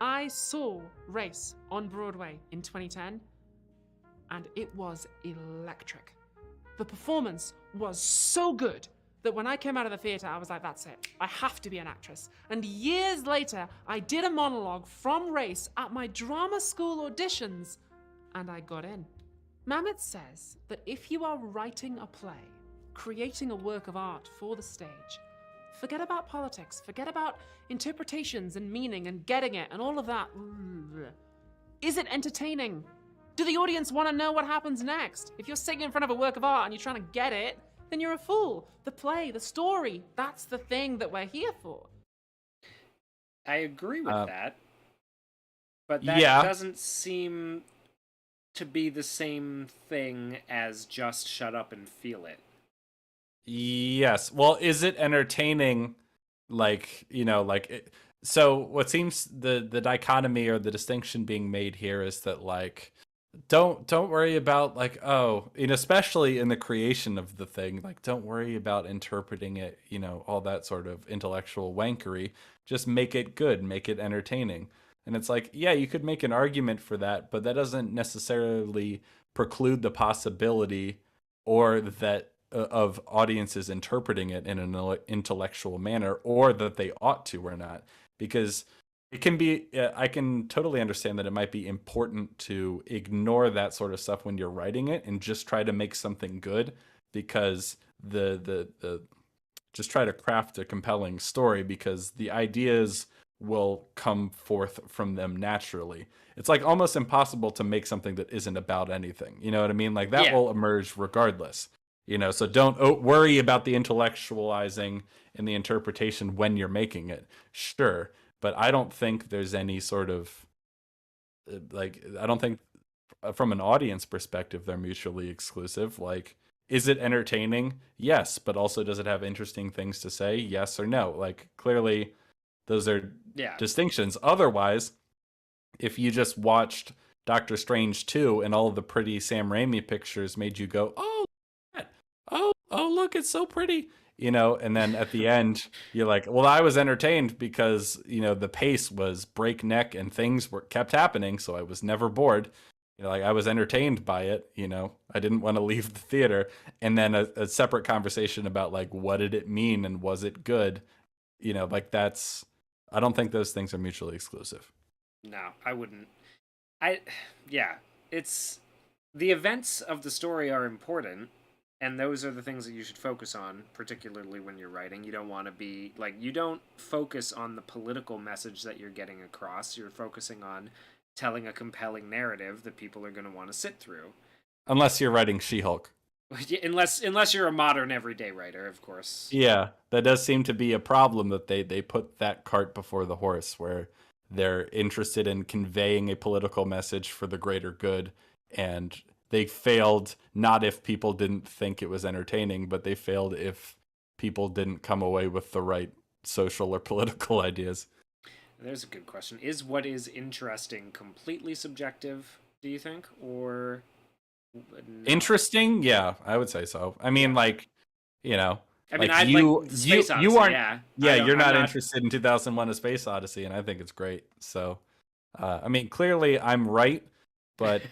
I saw Race on Broadway in 2010, and it was electric. The performance was so good that when I came out of the theatre, I was like, that's it. I have to be an actress. And years later, I did a monologue from Race at my drama school auditions, and I got in. Mamet says that if you are writing a play, creating a work of art for the stage, forget about politics, forget about interpretations and meaning and getting it and all of that. Is it entertaining? Do the audience want to know what happens next? If you're sitting in front of a work of art and you're trying to get it, then you're a fool. The play, the story, that's the thing that we're here for. I agree with that. But that doesn't seem to be the same thing as just shut up and feel it. Yes. Well, is it entertaining? Like, you know, like so what seems the dichotomy or the distinction being made here is that like don't worry about like, oh, and especially in the creation of the thing, like don't worry about interpreting it, you know, all that sort of intellectual wankery. Just make it good, make it entertaining. And it's like, yeah, you could make an argument for that, but that doesn't necessarily preclude the possibility or that of audiences interpreting it in an intellectual manner, or that they ought to or not. Because it can be, I can totally understand that it might be important to ignore that sort of stuff when you're writing it and just try to make something good, because the just try to craft a compelling story, because the ideas will come forth from them naturally. It's like almost impossible to make something that isn't about anything. You know what I mean? Like that will emerge regardless. You know, so don't worry about the intellectualizing and the interpretation when you're making it. Sure, but I don't think there's any sort of like, I don't think from an audience perspective they're mutually exclusive. Like, is it entertaining? Yes, but also does it have interesting things to say? Yes or no? Like, clearly those are distinctions. Otherwise, if you just watched Doctor Strange 2 and all of the pretty Sam Raimi pictures made you go, oh, look, it's so pretty, you know, and then at the end you're like, well, I was entertained because, you know, the pace was breakneck and things kept happening, so I was never bored. You know, like I was entertained by it, you know, I didn't want to leave the theater. And then a separate conversation about like, what did it mean and was it good? like that's, I don't think those things are mutually exclusive. No, I wouldn't. Yeah, it's the events of the story are important, and those are the things that you should focus on, particularly when you're writing. You don't want to be like, you don't focus on the political message that you're getting across. You're focusing on telling a compelling narrative that people are going to want to sit through. Unless you're writing She-Hulk. Unless you're a modern everyday writer, of course. Yeah, that does seem to be a problem, that they put that cart before the horse, where they're interested in conveying a political message for the greater good, and they failed not if people didn't think it was entertaining, but they failed if people didn't come away with the right social or political ideas. There's a good question. Is what is interesting completely subjective, do you think? Or no? Interesting? Yeah, I would say so. I mean, like, you know, I mean, like I you, like Space Odyssey, you aren't, yeah. you're not interested in 2001: A Space Odyssey, and I think it's great. So, I mean, clearly I'm right, but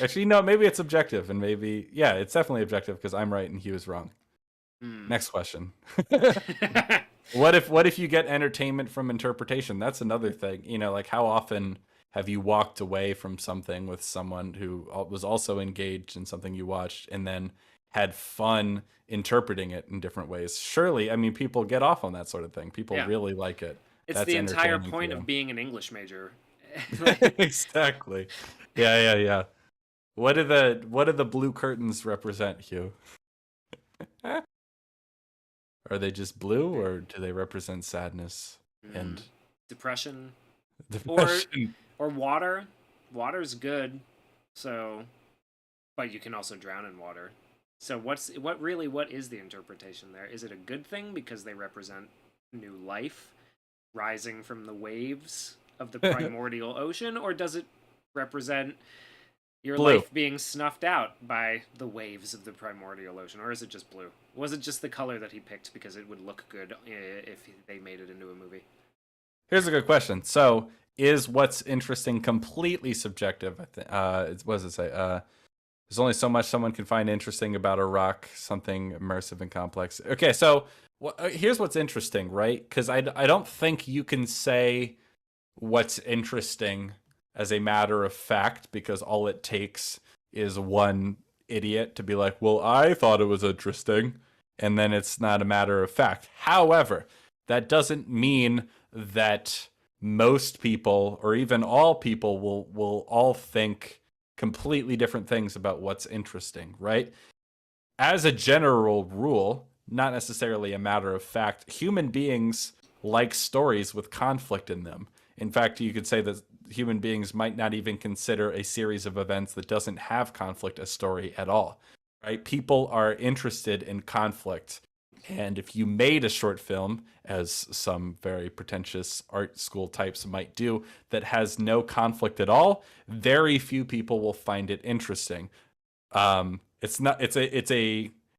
actually, no, maybe it's objective, and maybe, yeah, it's definitely objective because I'm right and he was wrong. Next question. What if you get entertainment from interpretation? That's another thing. Like, how often have you walked away from something with someone who was also engaged in something you watched and then had fun interpreting it in different ways? Surely, I mean, people get off on that sort of thing. People really like it. It's That's the entire entertaining point to of being an English major. Exactly. Yeah. What do the blue curtains represent, Hugh? Are they just blue, or do they represent sadness and depression? depression? Or water. Water's good, so, but you can also drown in water. So what is the interpretation there? Is it a good thing because they represent new life rising from the waves of the primordial ocean, or does it represent your blue. life being snuffed out by the waves of the primordial ocean? Or is it just blue? Was it just the color that he picked because it would look good if they made it into a movie? Here's a good question. So, is what's interesting completely subjective? I think. What does it say? There's only so much someone can find interesting about a rock, something immersive and complex. Okay, so here's what's interesting, right? Because I don't think you can say what's interesting as a matter of fact, because all it takes is one idiot to be like, well, I thought it was interesting, and then it's not a matter of fact. However, that doesn't mean that most people, or even all people, will all think completely different things about what's interesting, right? As a general rule, not necessarily a matter of fact, human beings like stories with conflict in them. In fact, you could say that human beings might not even consider a series of events that doesn't have conflict a story at all, right? People are interested in conflict. And if you made a short film, as some very pretentious art school types might do, that has no conflict at all, very few people will find it interesting.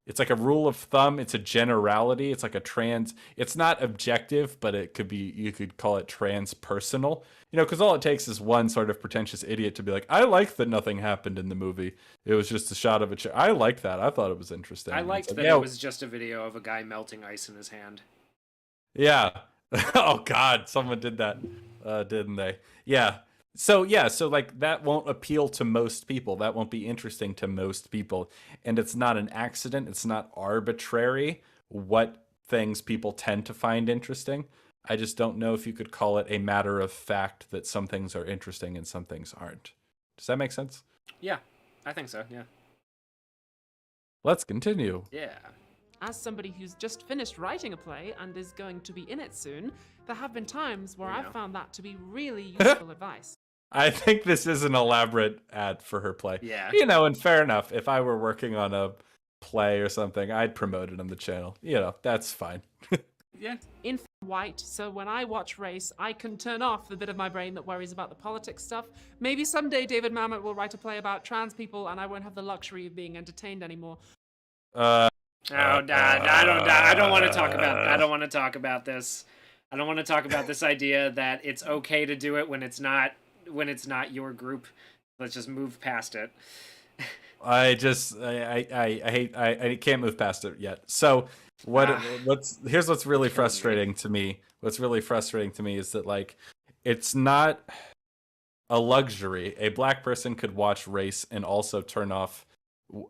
It's like a rule of thumb. It's a generality. It's like it's not objective, but you could call it transpersonal, because all it takes is one sort of pretentious idiot to be like, I like that nothing happened in the movie. It was just a shot of a chair. I like that. I thought it was interesting. I liked that it was just a video of a guy melting ice in his hand. Yeah. Oh God, someone did that, didn't they? Yeah. So like, that won't appeal to most people. That won't be interesting to most people. And it's not an accident. It's not arbitrary what things people tend to find interesting. I just don't know if you could call it a matter of fact that some things are interesting and some things aren't. Does that make sense? Yeah, I think so, yeah. Let's continue. Yeah. As somebody who's just finished writing a play and is going to be in it soon, there have been times where I've found that to be really useful advice. I think this is an elaborate ad for her play. Yeah. And fair enough. If I were working on a play or something, I'd promote it on the channel. That's fine. Yeah. In white, so when I watch Race, I can turn off the bit of my brain that worries about the politics stuff. Maybe someday David Mamet will write a play about trans people and I won't have the luxury of being entertained anymore. I don't want to talk about this. I don't want to talk about this idea that it's okay to do it when it's not your group. Let's just move past it. I hate I can't move past it yet. So what's really Killing me. frustrating to me. What's really frustrating to me is that like it's not a luxury. A black person could watch race and also turn off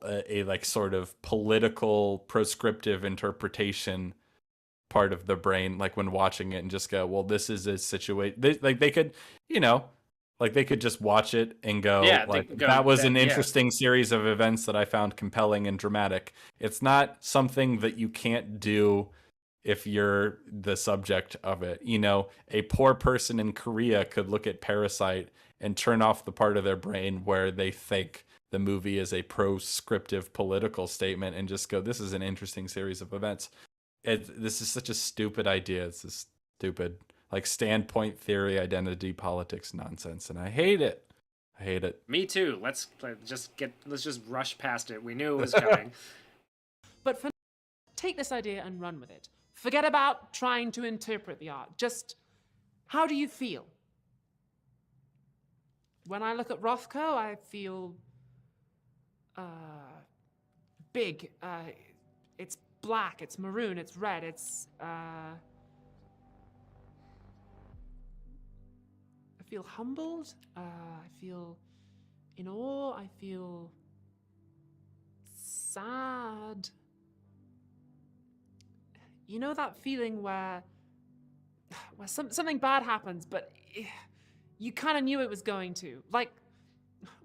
a like sort of political proscriptive interpretation part of the brain, like when watching it, and just go, well, this is a situation. Like they could, you know, like they could just watch it and go, Yeah, they like, could go that was that. an Yeah, interesting series of events that I found compelling and dramatic. It's not something that you can't do if you're the subject of it. You know, a poor person in Korea could look at Parasite and turn off the part of their brain where they think the movie is a proscriptive political statement and just go, this is an interesting series of events. This is such a stupid idea. It's this stupid, like, standpoint theory, identity politics nonsense, and I hate it. I hate it. me too. Let's just rush past it. We knew it was coming. But for take this idea and run with it. Forget about trying to interpret the art. Just how do you feel? When I look at Rothko, I feel big. It's black, it's maroon, it's red, it's I feel humbled, I feel in awe, I feel sad. You know that feeling where something bad happens, but you kind of knew it was going to. Like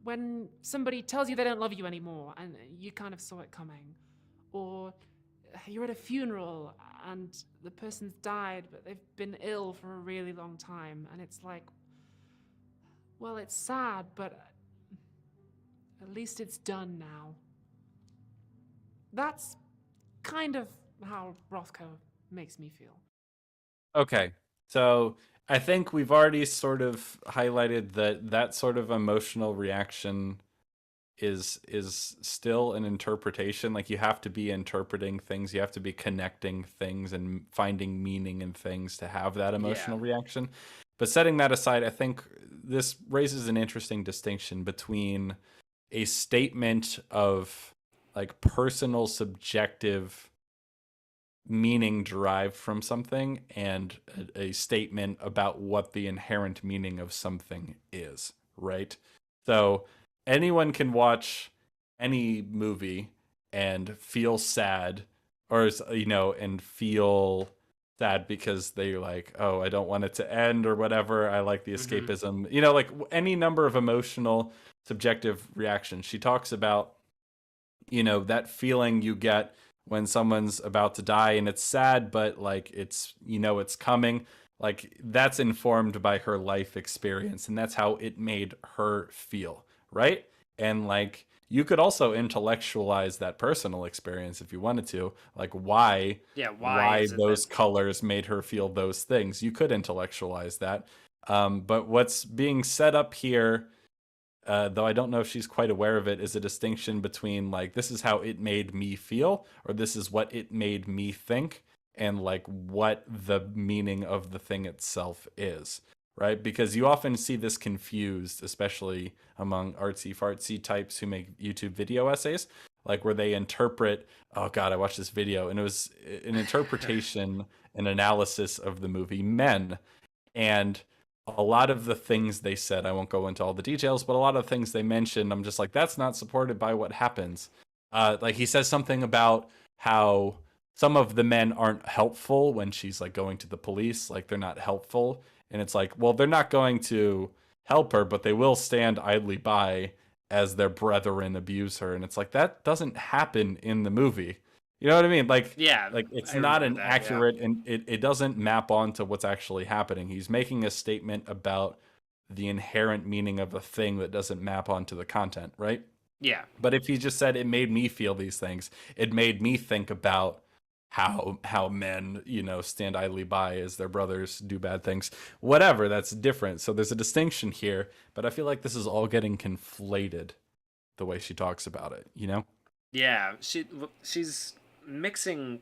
when somebody tells you they don't love you anymore and you kind of saw it coming. Or you're at a funeral and the person's died, but they've been ill for a really long time. And it's like, well, it's sad, but at least it's done now. That's kind of how Rothko makes me feel. Okay, so I think we've already sort of highlighted that sort of emotional reaction is still an interpretation. Like, you have to be interpreting things, you have to be connecting things and finding meaning in things to have that emotional reaction. But setting that aside, I think this raises an interesting distinction between a statement of like personal subjective meaning derived from something and a statement about what the inherent meaning of something is, right? So anyone can watch any movie and feel sad, or you know, and feel sad because they're like, oh, I don't want it to end or whatever. I like the escapism, you know, like any number of emotional subjective reactions. She talks about, you know, that feeling you get when someone's about to die and it's sad, but like it's, you know, it's coming. Like that's informed by her life experience and that's how it made her feel, right? And like you could also intellectualize that personal experience if you wanted to, like why why is it those that colors made her feel those things. You could intellectualize that. But what's being set up here, though I don't know if she's quite aware of it, is a distinction between like this is how it made me feel, or this is what it made me think, and like what the meaning of the thing itself is, right? Because you often see this confused, especially among artsy fartsy types who make YouTube video essays, like where they interpret, oh God, I watched this video and it was an interpretation, an analysis of the movie Men. And a lot of the things they said, I won't go into all the details, but a lot of things they mentioned, I'm just like, that's not supported by what happens. Like he says something about how some of the men aren't helpful when she's like going to the police, like they're not helpful. And it's like, well, they're not going to help her, but they will stand idly by as their brethren abuse her. And it's like, that doesn't happen in the movie. You know what I mean? Like it's I not remember an that, accurate, and it doesn't map onto what's actually happening. He's making a statement about the inherent meaning of a thing that doesn't map onto the content, right? yeah. But if he just said it made me feel these things, it made me think about how men, you know, stand idly by as their brothers do bad things. Whatever, that's different. So there's a distinction here, but I feel like this is all getting conflated the way she talks about it, you know? Yeah, she's mixing.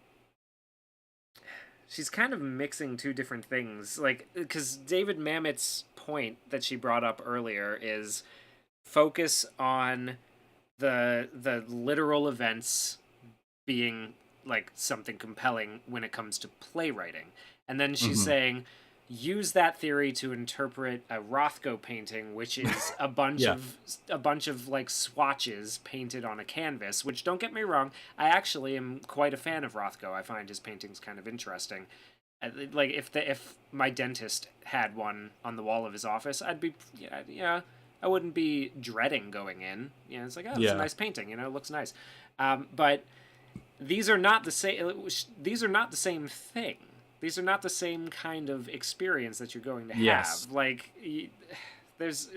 She's kind of mixing two different things, like because David Mamet's point that she brought up earlier is focus on the literal events being like something compelling when it comes to playwriting. And then she's saying, use that theory to interpret a Rothko painting, which is a bunch of like swatches painted on a canvas, which, don't get me wrong, I actually am quite a fan of Rothko. I find his paintings kind of interesting. Like if my dentist had one on the wall of his office, I'd be I wouldn't be dreading going in. It's like, oh, it's a nice painting, it looks nice. But these are not the same. These are not the same thing. These are not the same kind of experience that you're going to have. Yes. Like, there's.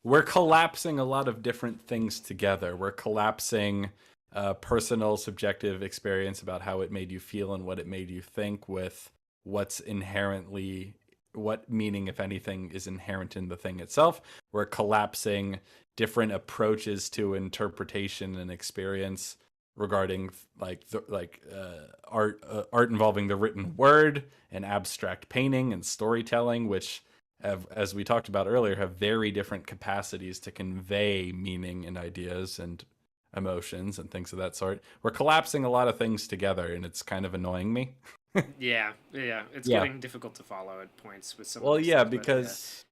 We're collapsing a lot of different things together. We're collapsing personal, subjective experience about how it made you feel and what it made you think with what meaning, if anything, is inherent in the thing itself. We're collapsing different approaches to interpretation and experience regarding art involving the written word and abstract painting and storytelling, which as we talked about earlier, have very different capacities to convey meaning and ideas and emotions and things of that sort. We're collapsing a lot of things together, and it's kind of annoying me. Yeah. It's getting difficult to follow at points with some. Well, of these yeah, stuff, because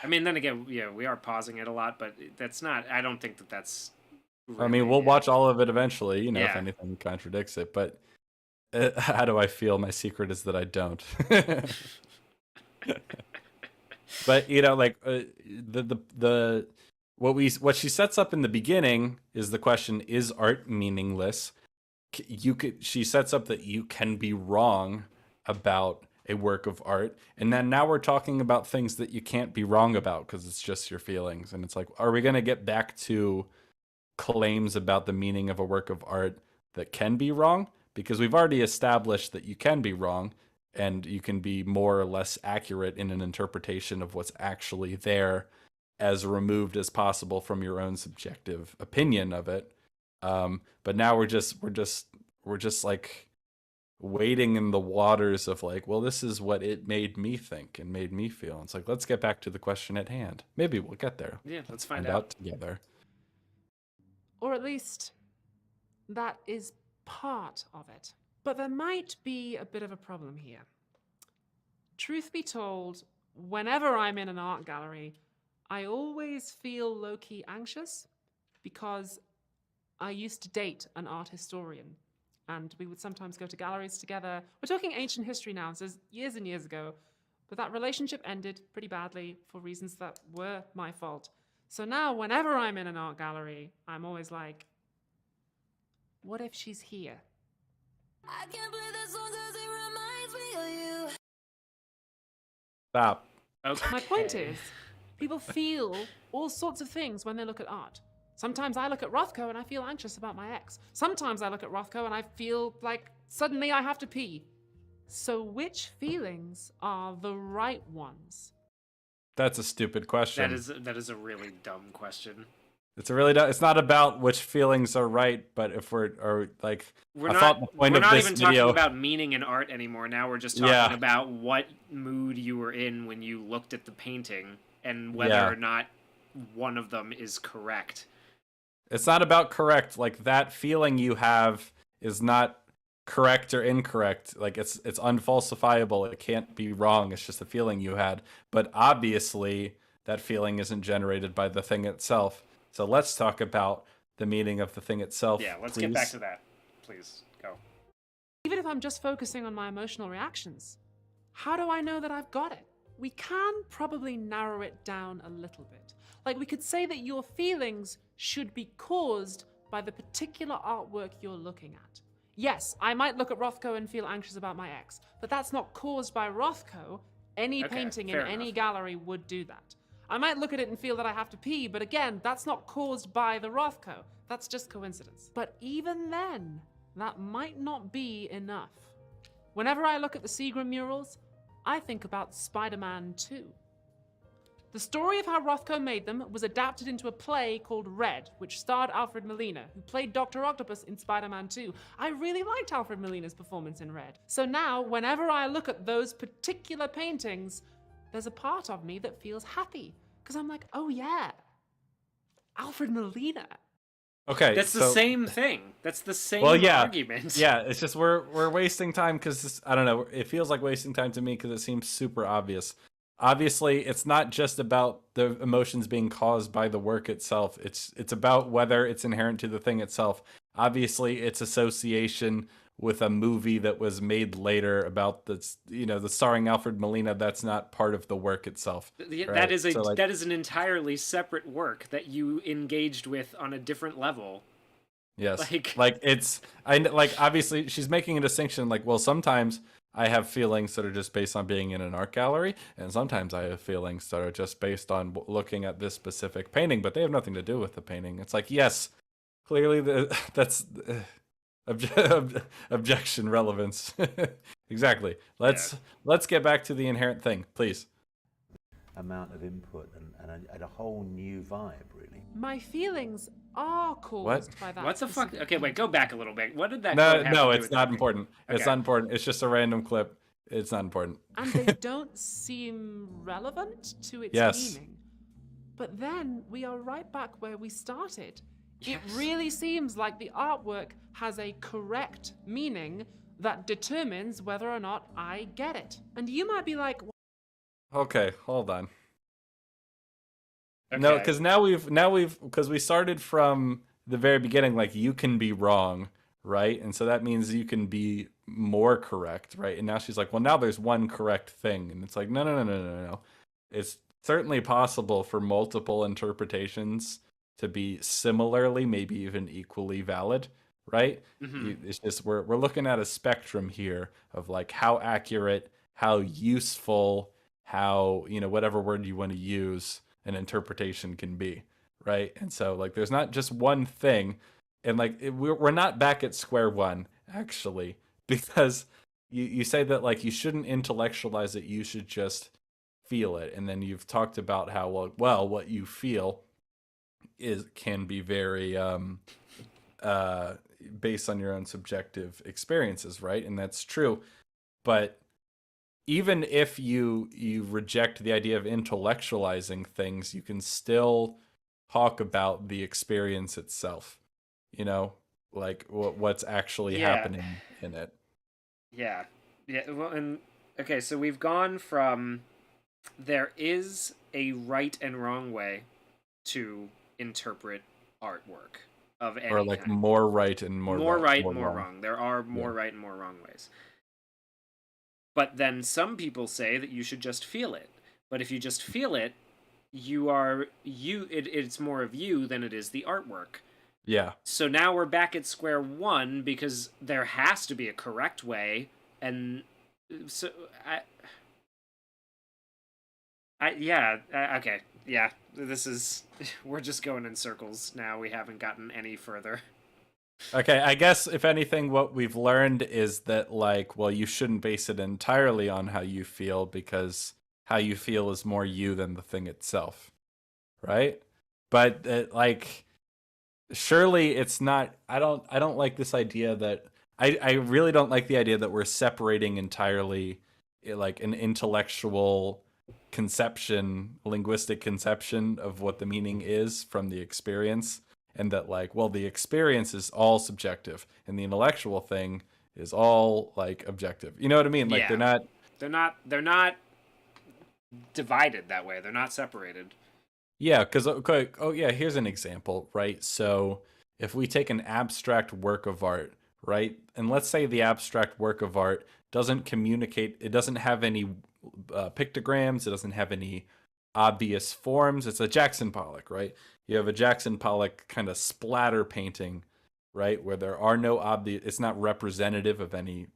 I mean, then again, we are pausing it a lot, but that's not. I don't think that's. Really, I mean, we'll watch all of it eventually, if Yeah. anything contradicts it. But how do I feel? My secret is that I don't. But what she sets up in the beginning is the question: is art meaningless? She sets up that you can be wrong about a work of art, and then now we're talking about things that you can't be wrong about because it's just your feelings. And it's like, are we going to get back to claims about the meaning of a work of art that can be wrong? Because we've already established that you can be wrong and you can be more or less accurate in an interpretation of what's actually there, as removed as possible from your own subjective opinion of it. But now we're just like wading in the waters of like, well, this is what it made me think and made me feel. It's like, let's get back to the question at hand. Maybe we'll get there. Yeah, let's find out together. Or at least that is part of it. But there might be a bit of a problem here. Truth be told, whenever I'm in an art gallery, I always feel low-key anxious because I used to date an art historian, and we would sometimes go to galleries together. We're talking ancient history now, so years and years ago, but that relationship ended pretty badly for reasons that were my fault. So now, whenever I'm in an art gallery, I'm always like, what if she's here? I can't play that song 'cause it reminds me of you. Stop. Okay. My point is, people feel all sorts of things when they look at art. Sometimes I look at Rothko and I feel anxious about my ex. Sometimes I look at Rothko and I feel like suddenly I have to pee. So which feelings are the right ones? That's a stupid question. That is a really dumb question. It's not about which feelings are right, but if we're not even talking about meaning in art anymore. Now we're just talking about what mood you were in when you looked at the painting and whether or not one of them is correct. It's not about correct. Like, that feeling you have is not correct or incorrect. Like, it's unfalsifiable. It can't be wrong. It's just a feeling you had. But obviously, that feeling isn't generated by the thing itself. So let's talk about the meaning of the thing itself. Yeah, let's get back to that. Please, go. Even if I'm just focusing on my emotional reactions, how do I know that I've got it? We can probably narrow it down a little bit. Like, we could say that your feelings should be caused by the particular artwork you're looking at. Yes, I might look at Rothko and feel anxious about my ex, but that's not caused by Rothko. Any painting in any gallery would do that. I might look at it and feel that I have to pee, but again, that's not caused by the Rothko. That's just coincidence. But even then, that might not be enough. Whenever I look at the Seagram murals, I think about Spider-Man 2. The story of how Rothko made them was adapted into a play called Red, which starred Alfred Molina, who played Dr. Octopus in Spider-Man 2. I really liked Alfred Molina's performance in Red. So now, whenever I look at those particular paintings, there's a part of me that feels happy, because I'm like, oh yeah, Alfred Molina. Okay, That's the so same thing. That's the same well, yeah, argument. yeah. It's just we're wasting time because I don't know. It feels like wasting time to me because it seems super obvious. Obviously, it's not just about the emotions being caused by the work itself. It's about whether it's inherent to the thing itself. Obviously, it's association with a movie that was made later about this, the starring Alfred Molina. That's not part of the work itself, That right? is a So like, that is an entirely separate work that you engaged with on a different level. yes. Like, Like I like obviously she's making a distinction like, well, sometimes I have feelings that are just based on being in an art gallery, and sometimes I have feelings that are just based on looking at this specific painting, but they have nothing to do with the painting. It's like, yes, clearly that's objection relevance. Exactly. Let's get back to the inherent thing, please. Amount of input and a whole new vibe, really. My feelings are caused by that. what the fuck? specific Okay, wait, go back a little bit. What did that No, quote have no, to do it's with not anything? important. It's Okay. not important. It's just a random clip. It's not important. And they don't seem relevant to its Yes. meaning. But then we are right back where we started. Yes. It really seems like the artwork has a correct meaning that determines whether or not I get it. And you might be like, Okay, hold on. No, because now we've because we started from the very beginning, like you can be wrong, right? And so that means you can be more correct, right? And now she's like, well, now there's one correct thing, and it's like, no. It's certainly possible for multiple interpretations to be similarly, maybe even equally valid, right? It's just we're looking at a spectrum here of like how accurate, how useful, how whatever word you want to use an interpretation can be, right? And so like there's not just one thing, and like we're not back at square one actually, because you say that like you shouldn't intellectualize it, you should just feel it, and then you've talked about how well what you feel can be very based on your own subjective experiences, right? And that's true, but even if you reject the idea of intellectualizing things, you can still talk about the experience itself, like what's actually happening in it. Yeah. Well, and okay, so we've gone from there is a right and wrong way to interpret artwork of any Or like kind. more right and more right, more more wrong. wrong. There are more right and more wrong ways. But then some people say that you should just feel it. But if you just feel it, it's more of you than it is the artwork. Yeah. So now we're back at square one because there has to be a correct way, and so okay, yeah. This is we're just going in circles now. We haven't gotten any further. Okay, I guess if anything, what we've learned is that like, well, you shouldn't base it entirely on how you feel because how you feel is more you than the thing itself, right? But like, surely it's not. I don't like this idea that I really don't like the idea that we're separating entirely like an intellectual conception, linguistic conception of what the meaning is from the experience. And that like, well, the experience is all subjective and the intellectual thing is all like objective. You know what I mean? Like Yeah. they're not divided that way. They're not separated. Yeah, because okay, here's an example, right? So if we take an abstract work of art, right, and let's say the abstract work of art doesn't communicate, it doesn't have any pictograms, it doesn't have any obvious forms. It's a Jackson Pollock, right? You have a Jackson Pollock kind of splatter painting, right, where there are no obvious, it's not representative of any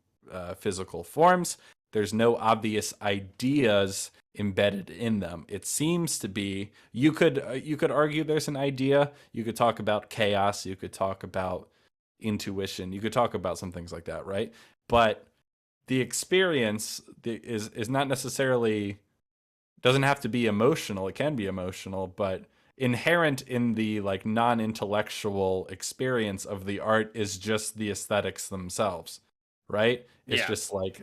physical forms. There's no obvious ideas embedded in them. It seems to be, you could argue there's an idea. You could talk about chaos. You could talk about intuition. You could talk about some things like that, right? But the experience is not necessarily, doesn't have to be emotional. It can be emotional, but inherent in the like non-intellectual experience of the art is just the aesthetics themselves, right? It's just like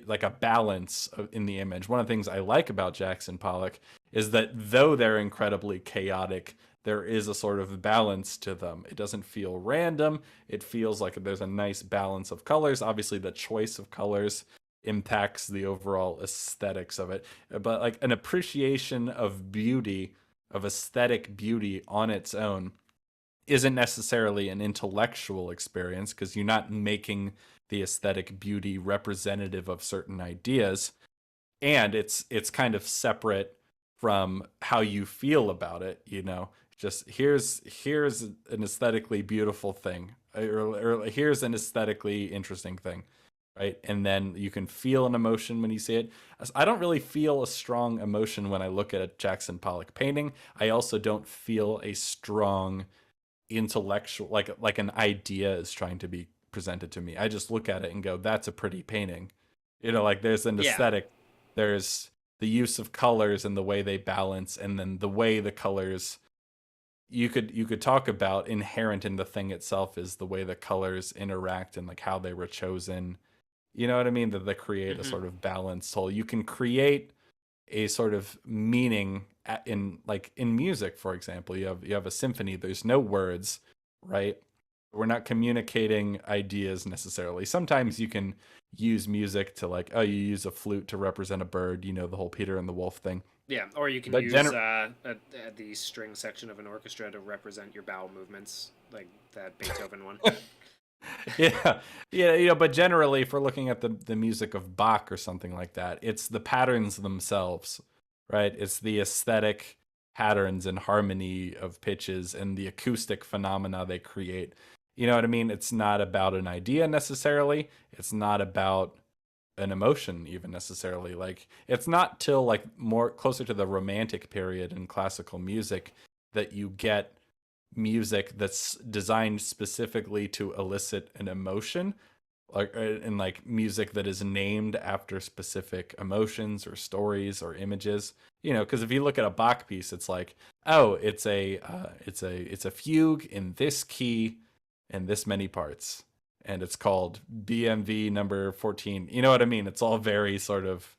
like a balance in the image. One of the things I like about Jackson Pollock is that though they're incredibly chaotic, there is a sort of balance to them. It doesn't feel random. It feels like there's a nice balance of colors. Obviously, the choice of colors impacts the overall aesthetics of it, but like an appreciation of beauty, of aesthetic beauty on its own, isn't necessarily an intellectual experience, because you're not making the aesthetic beauty representative of certain ideas, and it's kind of separate from how you feel about it. Just here's an aesthetically beautiful thing, or here's an aesthetically interesting thing, right? And then you can feel an emotion when you see it. I don't really feel a strong emotion when I look at a Jackson Pollock painting. I also don't feel a strong intellectual, like an idea is trying to be presented to me. I just look at it and go, that's a pretty painting. Like there's an aesthetic, there's the use of colors and the way they balance, and then the way the colors, you could talk about inherent in the thing itself is the way the colors interact and like how they were chosen. You know what I mean? That they create a sort of balanced whole. You can create a sort of meaning in music, for example. You have a symphony. There's no words, right? We're not communicating ideas necessarily. Sometimes you can use music to like, oh, you use a flute to represent a bird. The whole Peter and the Wolf thing. Yeah, or you can use the string section of an orchestra to represent your bowel movements, like that Beethoven one. yeah. But generally, if we're looking at the music of Bach or something like that, it's the patterns themselves, right? It's the aesthetic patterns and harmony of pitches and the acoustic phenomena they create. You know what I mean? It's not about an idea necessarily. It's not about an emotion even necessarily. Like, it's not till like more closer to the Romantic period in classical music that you get music that's designed specifically to elicit an emotion, and like music that is named after specific emotions or stories or images. Because if you look at a Bach piece, it's like, oh, it's a fugue in this key and this many parts, and it's called BMV number 14. You know what I mean? It's all very sort of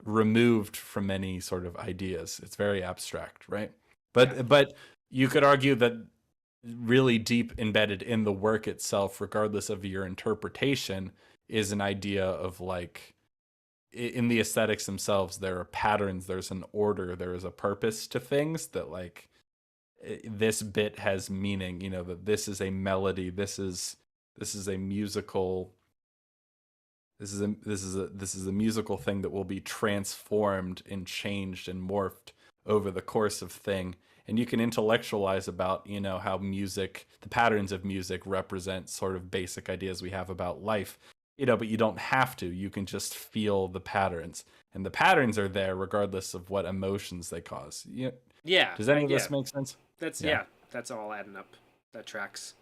removed from any sort of ideas. It's very abstract, right? But you could argue that really deep embedded in the work itself, regardless of your interpretation, is an idea of like, in the aesthetics themselves, there are patterns, there's an order, there is a purpose to things, that like this bit has meaning, that this is a melody, this is a musical, this is a musical thing that will be transformed and changed and morphed over the course of thing. And you can intellectualize about, how music, the patterns of music represent sort of basic ideas we have about life, but you don't have to. You can just feel the patterns. And the patterns are there regardless of what emotions they cause. Yeah. Does any of this make sense? That's all adding up. That tracks.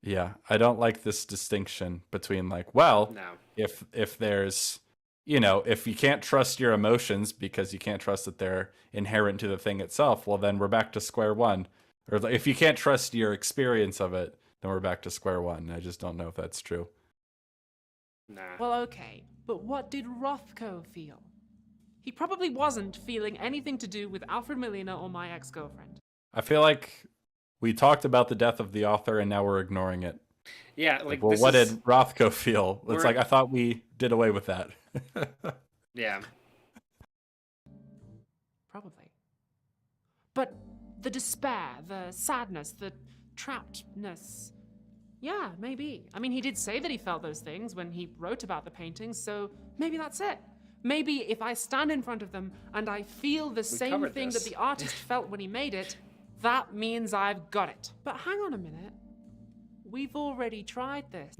Yeah. I don't like this distinction between like, well, No. if there's, if you can't trust your emotions because you can't trust that they're inherent to the thing itself, well, then we're back to square one. Or if you can't trust your experience of it, then we're back to square one. I just don't know if that's true. Nah. Well, okay, but what did Rothko feel? He probably wasn't feeling anything to do with Alfred Molina or my ex-girlfriend. I feel like we talked about the death of the author and now we're ignoring it. Yeah, well, what did Rothko feel? It's like, I thought we did away with that. Yeah. Probably. But the despair, the sadness, the trappedness. Yeah, maybe. I mean, he did say that he felt those things when he wrote about the paintings, so maybe that's it. Maybe if I stand in front of them and I feel the same thing that the artist felt when he made it, that means I've got it. But hang on a minute. We've already tried this.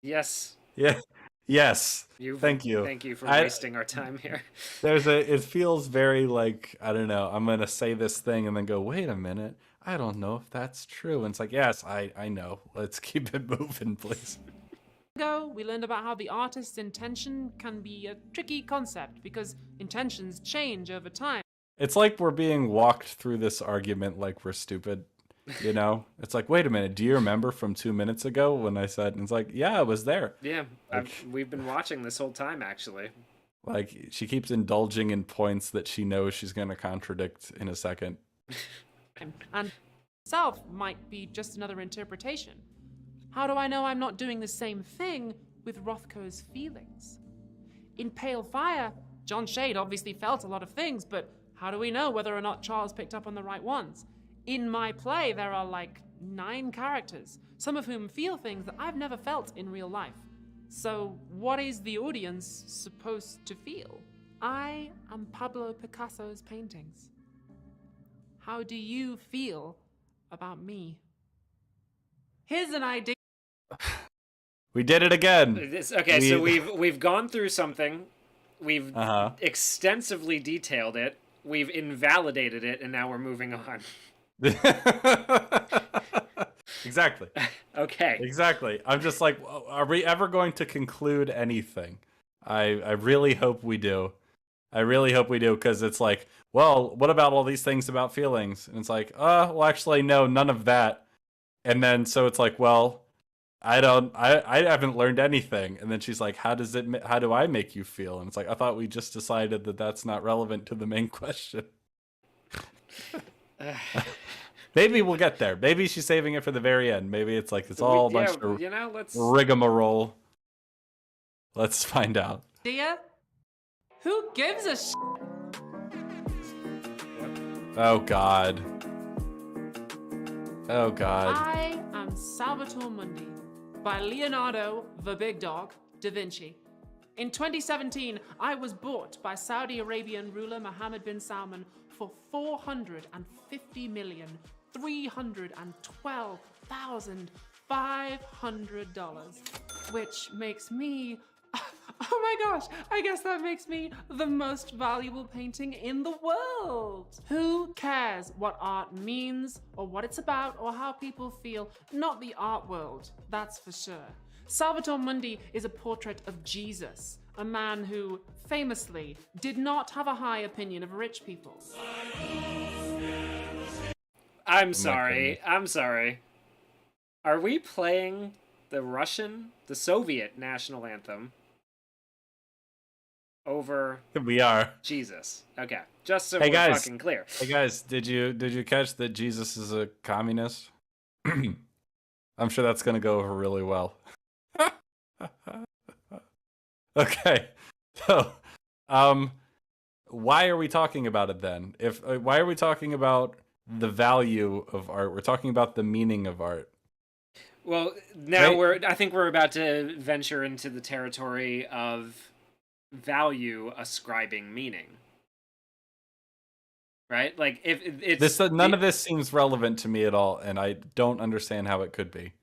Yes. Yeah. Yes. Thank you. Thank you for wasting our time here. It feels very like, I don't know, I'm going to say this thing and then go, wait a minute, I don't know if that's true. And it's like, yes, I know. Let's keep it moving, please. We learned about how the artist's intention can be a tricky concept because intentions change over time. It's like we're being walked through this argument like we're stupid. It's like, wait a minute, do you remember from 2 minutes ago when I said, and it's like, yeah, I was there. Yeah, we've been watching this whole time, actually. Like, she keeps indulging in points that she knows she's going to contradict in a second. And self might be just another interpretation. How do I know I'm not doing the same thing with Rothko's feelings? In Pale Fire, John Shade obviously felt a lot of things, but how do we know whether or not Charles picked up on the right ones? In my play, there are like 9 characters, some of whom feel things that I've never felt in real life. So what is the audience supposed to feel? I am Pablo Picasso's paintings. How do you feel about me? Here's an idea. We did it again. Okay, so we've gone through something. We've extensively detailed it. We've invalidated it, and now we're moving on. Exactly. Okay. Exactly. I'm just like, are we ever going to conclude anything? I really hope we do. I really hope we do, because it's like, well, what about all these things about feelings? And it's like, well, actually, no, none of that. And then so it's like, well, I haven't learned anything. And then she's like, how do I make you feel? And it's like, I thought we just decided that that's not relevant to the main question. Maybe we'll get there. Maybe she's saving it for the very end. Maybe it's like, it's all a bunch of rigmarole. Let's find out. Dear, who gives a sh**? Oh, God. Oh, God. I am Salvator Mundi by Leonardo, the Big Dog, da Vinci. In 2017, I was bought by Saudi Arabian ruler Mohammed bin Salman for $450,312,500, which makes me, oh my gosh, I guess that makes me the most valuable painting in the world. Who cares what art means or what it's about or how people feel? Not the art world, that's for sure. Salvator Mundi is a portrait of Jesus, a man who, famously, did not have a high opinion of rich people. I'm sorry. Are we playing the Soviet national anthem over We are. Jesus? Okay, just so Hey, we're guys. fucking clear. Hey, guys, did you catch that Jesus is a communist? I'm sure that's going to go over really well. Okay. So, why are we talking about it then? Why are we talking about the value of art? We're talking about the meaning of art. Well, now Right. I think we're about to venture into the territory of value ascribing meaning. Right? Like, if it's None of this seems relevant to me at all, and I don't understand how it could be.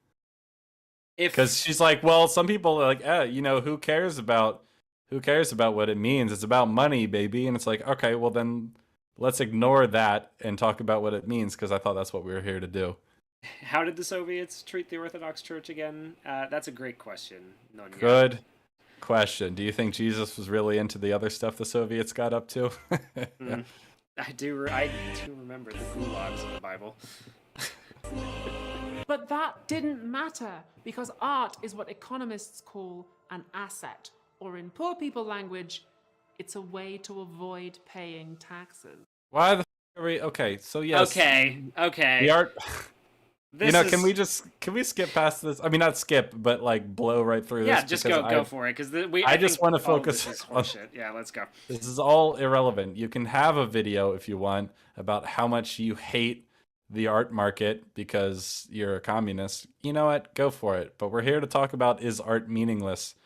Because she's like, well, some people are like, who cares about what it means? It's about money, baby. And it's like, okay, well then let's ignore that and talk about what it means, because I thought that's what we were here to do. How did the Soviets treat the Orthodox Church again? That's a great question. Nonya. Good question. Do you think Jesus was really into the other stuff the Soviets got up to? Mm. I do remember the gulags in the Bible. But that didn't matter, because art is what economists call an asset, or in poor people language, it's a way to avoid paying taxes. Why the are we? Okay, so yes. Okay. The art. This Can we skip past this? I mean, not skip, but like blow right through this. Yeah, just go for it, because I just want to focus this is on horseshit. Yeah, let's go. This is all irrelevant. You can have a video if you want about how much you hate the art market because you're a communist. You know what? Go for it. But we're here to talk about, is art meaningless?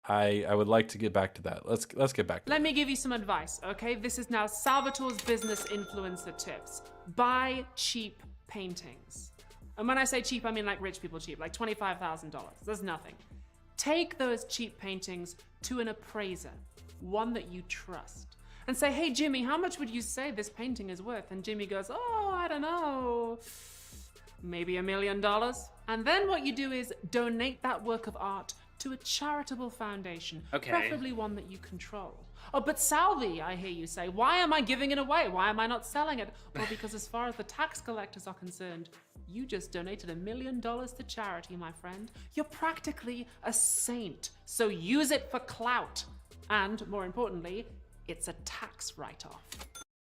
I would like to get back to that. Let's get back to Let me give you some advice, okay? This is now Salvator's business influencer tips. Buy cheap paintings. And when I say cheap, I mean like rich people cheap, like $25,000. That's nothing. Take those cheap paintings to an appraiser, one that you trust, and say, hey, Jimmy, how much would you say this painting is worth? And Jimmy goes, oh, I don't know, maybe $1 million. And then what you do is donate that work of art to a charitable foundation, preferably one that you control. Oh, but Salvi, I hear you say, why am I giving it away? Why am I not selling it? Well, because as far as the tax collectors are concerned, you just donated $1 million to charity, my friend. You're practically a saint, so use it for clout. And more importantly, it's a tax write-off.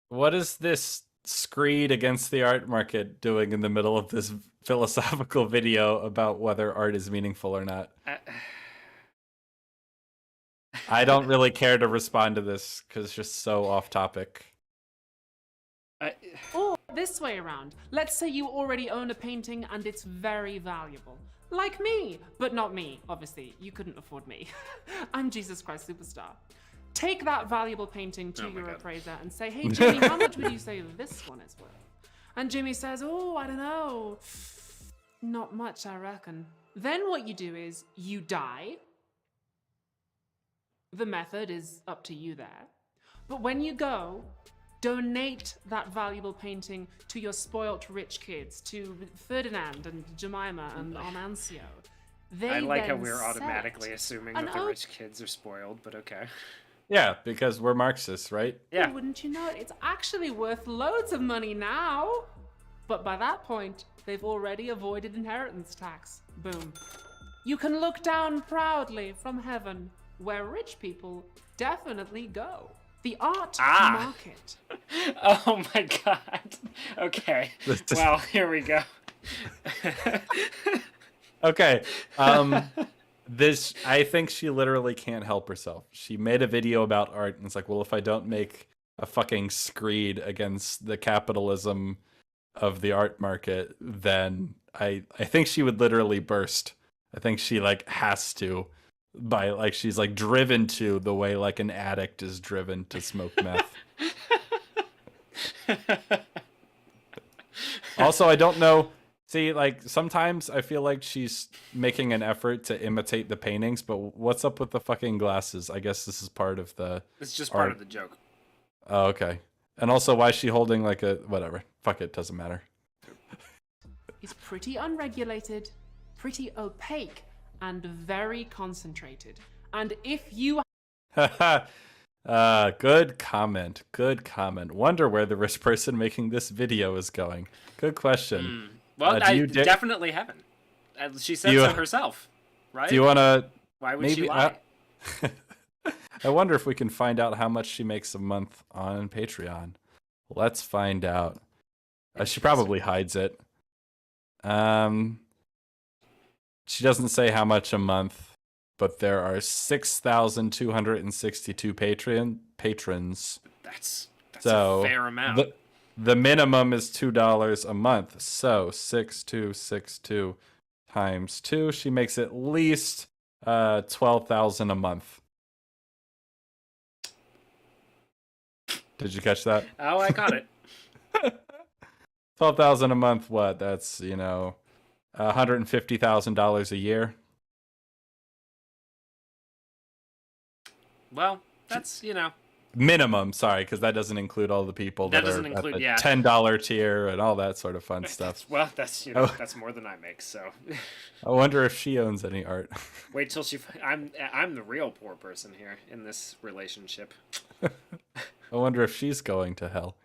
What is this screed against the art market doing in the middle of this philosophical video about whether art is meaningful or not? I don't really care to respond to this because it's just so off topic. Or this way around. Let's say you already own a painting and it's very valuable. Like me, but not me, obviously. You couldn't afford me. I'm Jesus Christ Superstar. Take that valuable painting to your appraiser and say, hey, Jimmy, how much would you say this one is worth? And Jimmy says, oh, I don't know. Not much, I reckon. Then what you do is you die. The method is up to you there. But when you go, donate that valuable painting to your spoilt rich kids, to Ferdinand and Jemima and Armancio. I like how we're automatically assuming that the rich kids are spoiled, but okay. Yeah, because we're Marxists, right? Yeah. Wouldn't you know it? It's actually worth loads of money now. But by that point, they've already avoided inheritance tax. Boom. You can look down proudly from heaven, where rich people definitely go. The art market. Oh my god. Okay. Well, here we go. Okay. This, I think she literally can't help herself. She made a video about art and it's like, well, if I don't make a fucking screed against the capitalism of the art market, then I think she would literally burst. I think she like has to, by like she's like driven to the way like an addict is driven to smoke meth. Also, I don't know. See, like sometimes I feel like she's making an effort to imitate the paintings, but what's up with the fucking glasses? I guess this is part of the. It's just part of the joke. Oh, okay. And also, why is she holding like a whatever? Fuck it, doesn't matter. It's pretty unregulated, pretty opaque, and very concentrated. And if you good comment. Good comment. Wonder where the rich person making this video is going. Good question. Well, I definitely haven't. She said so herself, right? Do you want to? Why would she lie? I wonder if we can find out how much she makes a month on Patreon. Let's find out. She probably hides it. She doesn't say how much a month, but there are 6,262 patrons. That's a fair amount. The minimum is $2 a month. So 6,262 times 2, she makes at least $12,000 a month. Did you catch that? Oh, I caught it. $12,000 a month. What? That's $150,000 a year. Well, that's minimum. Sorry, because that doesn't include all the people that doesn't are include, at the yeah, $10 tier and all that sort of fun stuff. Well, that's that's more than I make. So I wonder if she owns any art. Wait till she. I'm the real poor person here in this relationship. I wonder if she's going to hell.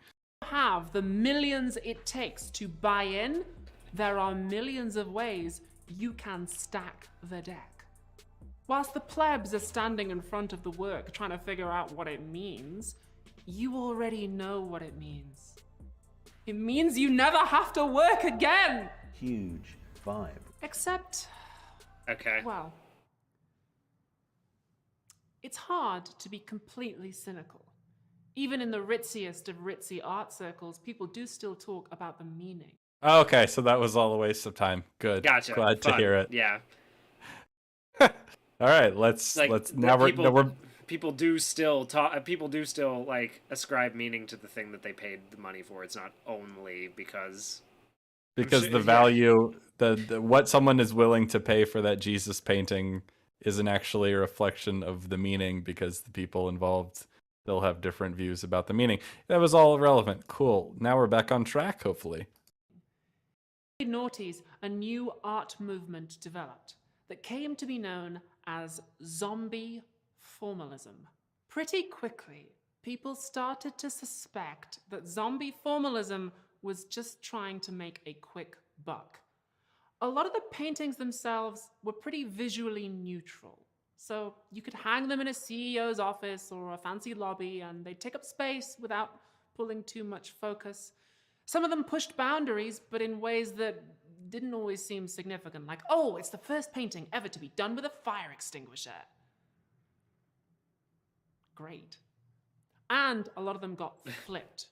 Have the millions it takes to buy in, there are millions of ways you can stack the deck. Whilst the plebs are standing in front of the work trying to figure out what it means, you already know what it means. It means you never have to work again! Huge vibe. Except, okay. Well, it's hard to be completely cynical. Even in the ritziest of ritzy art circles, people do still talk about the meaning. Okay, so that was all a waste of time. Good. Gotcha. Glad to hear it. Yeah. All right, let's people do still talk. People do still like ascribe meaning to the thing that they paid the money for. It's not only because the value, the what someone is willing to pay for that Jesus painting isn't actually a reflection of the meaning, because the people involved, they'll have different views about the meaning. That was all irrelevant. Cool. Now we're back on track, hopefully. In the noughties, a new art movement developed that came to be known as zombie formalism. Pretty quickly, people started to suspect that zombie formalism was just trying to make a quick buck. A lot of the paintings themselves were pretty visually neutral. So you could hang them in a CEO's office or a fancy lobby, and they'd take up space without pulling too much focus. Some of them pushed boundaries, but in ways that didn't always seem significant, like, oh, it's the first painting ever to be done with a fire extinguisher. Great. And a lot of them got flipped.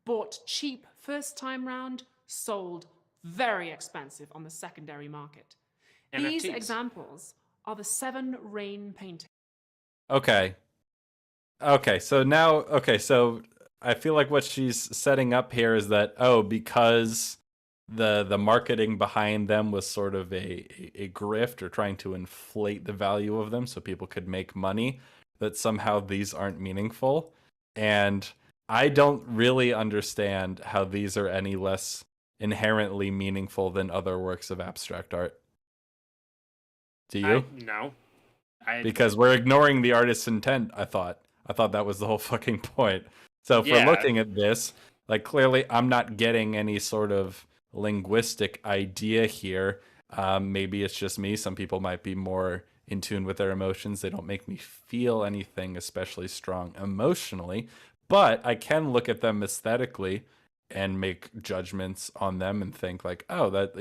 Bought cheap first time round, sold very expensive on the secondary market. These NFTs. examples are the 7 Rain paintings. Okay. So I feel like what she's setting up here is that, because the marketing behind them was sort of a grift or trying to inflate the value of them so people could make money, that somehow these aren't meaningful. And I don't really understand how these are any less inherently meaningful than other works of abstract art. Do you? No. Because we're ignoring the artist's intent, I thought that was the whole fucking point. So if we're Yeah. looking at this, like, clearly I'm not getting any sort of linguistic idea here. Maybe it's just me. Some people might be more in tune with their emotions. They don't make me feel anything especially strong emotionally, but I can look at them aesthetically and make judgments on them and think like, oh, that,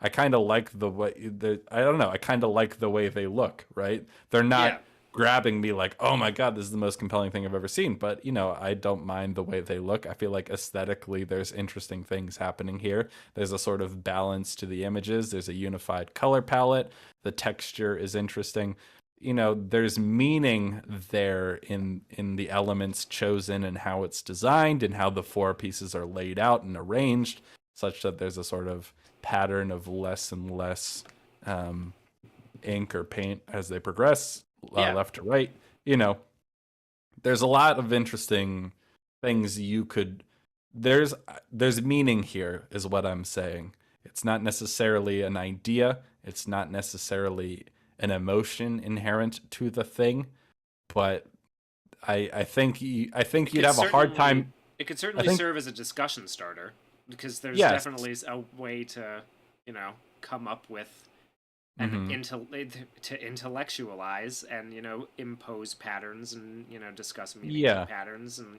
I kind of like the way I don't know, I kind of like the way they look, right? They're not Yeah. grabbing me like, oh my god, this is the most compelling thing I've ever seen, but I don't mind the way they look. I feel like aesthetically there's interesting things happening here. There's a sort of balance to the images. There's a unified color palette. The texture is interesting. There's meaning there in the elements chosen and how it's designed and how the 4 pieces are laid out and arranged, such that there's a sort of pattern of less and less ink or paint as they progress, left to right. There's a lot of interesting things there's meaning here, is what I'm saying. It's not necessarily an idea. It's not necessarily an emotion inherent to the thing, but I think you'd have a hard time. It could certainly serve as a discussion starter, because there's Yes. definitely a way to, come up with and to intellectualize and impose patterns and discuss meanings of patterns and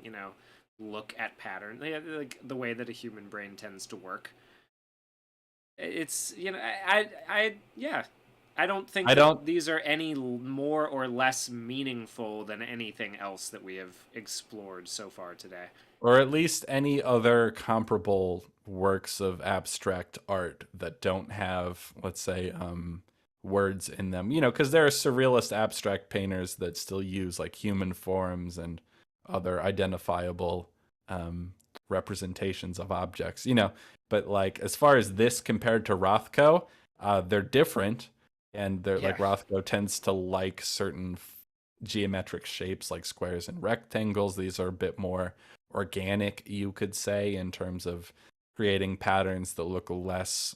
look at patterns, like the way that a human brain tends to work. It's I don't think these are any more or less meaningful than anything else that we have explored so far today. Or at least any other comparable works of abstract art that don't have, let's say, words in them. Because there are surrealist abstract painters that still use like human forms and other identifiable representations of objects. But like, as far as this compared to Rothko, they're different. And they're like, Rothko tends to like certain geometric shapes like squares and rectangles. These are a bit more organic, you could say, in terms of creating patterns that look less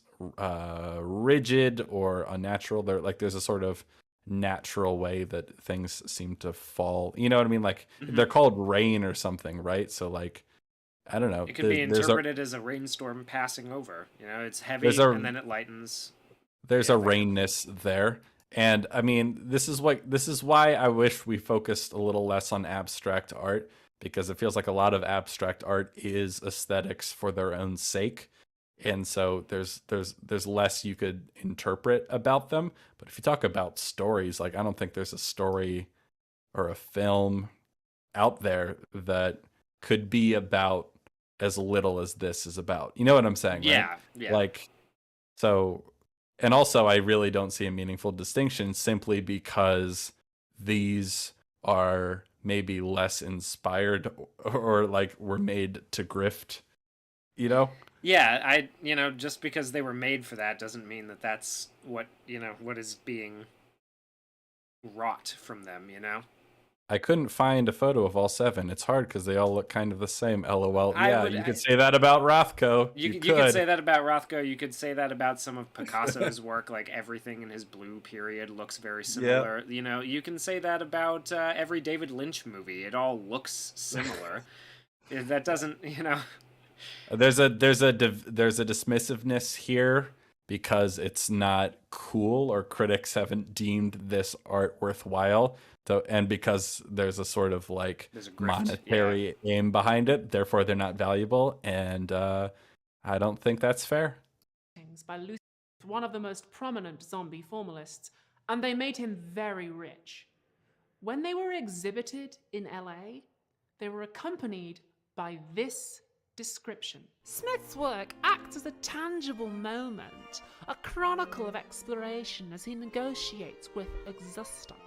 rigid or unnatural. There's a sort of natural way that things seem to fall. You know what I mean? Like, they're called rain or something, right? So like, I don't know. It could be interpreted as a rainstorm passing over. It's heavy and then it lightens. There's a rainness there. And I mean, this is why I wish we focused a little less on abstract art, because it feels like a lot of abstract art is aesthetics for their own sake. And so there's less you could interpret about them. But if you talk about stories, like, I don't think there's a story or a film out there that could be about as little as this is about. You know what I'm saying? Yeah, right? yeah. Like, so, and also I really don't see a meaningful distinction simply because these are maybe less inspired or like were made to grift, Yeah, just because they were made for that doesn't mean that that's what is being wrought from them, I couldn't find a photo of all 7. It's hard because they all look kind of the same. LOL. You could say that about Rothko. You could say that about Rothko. You could say that about some of Picasso's work. Like, everything in his blue period looks very similar. Yep. You can say that about every David Lynch movie. It all looks similar. That doesn't, There's a dismissiveness here because it's not cool or critics haven't deemed this art worthwhile. So, and because there's a sort of like There's a grift, monetary aim behind it, therefore they're not valuable. And I don't think that's fair. By Lucy, one of the most prominent zombie formalists, and they made him very rich. When they were exhibited in LA, they were accompanied by this description. Smith's work acts as a tangible moment, a chronicle of exploration as he negotiates with existence.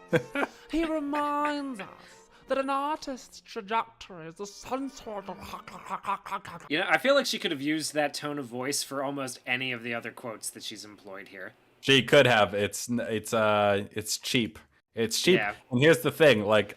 He reminds us that an artist's trajectory is a sort of... You know, I feel like she could have used that tone of voice for almost any of the other quotes that she's employed here. She could have. It's cheap. It's cheap. Yeah. And here's the thing, like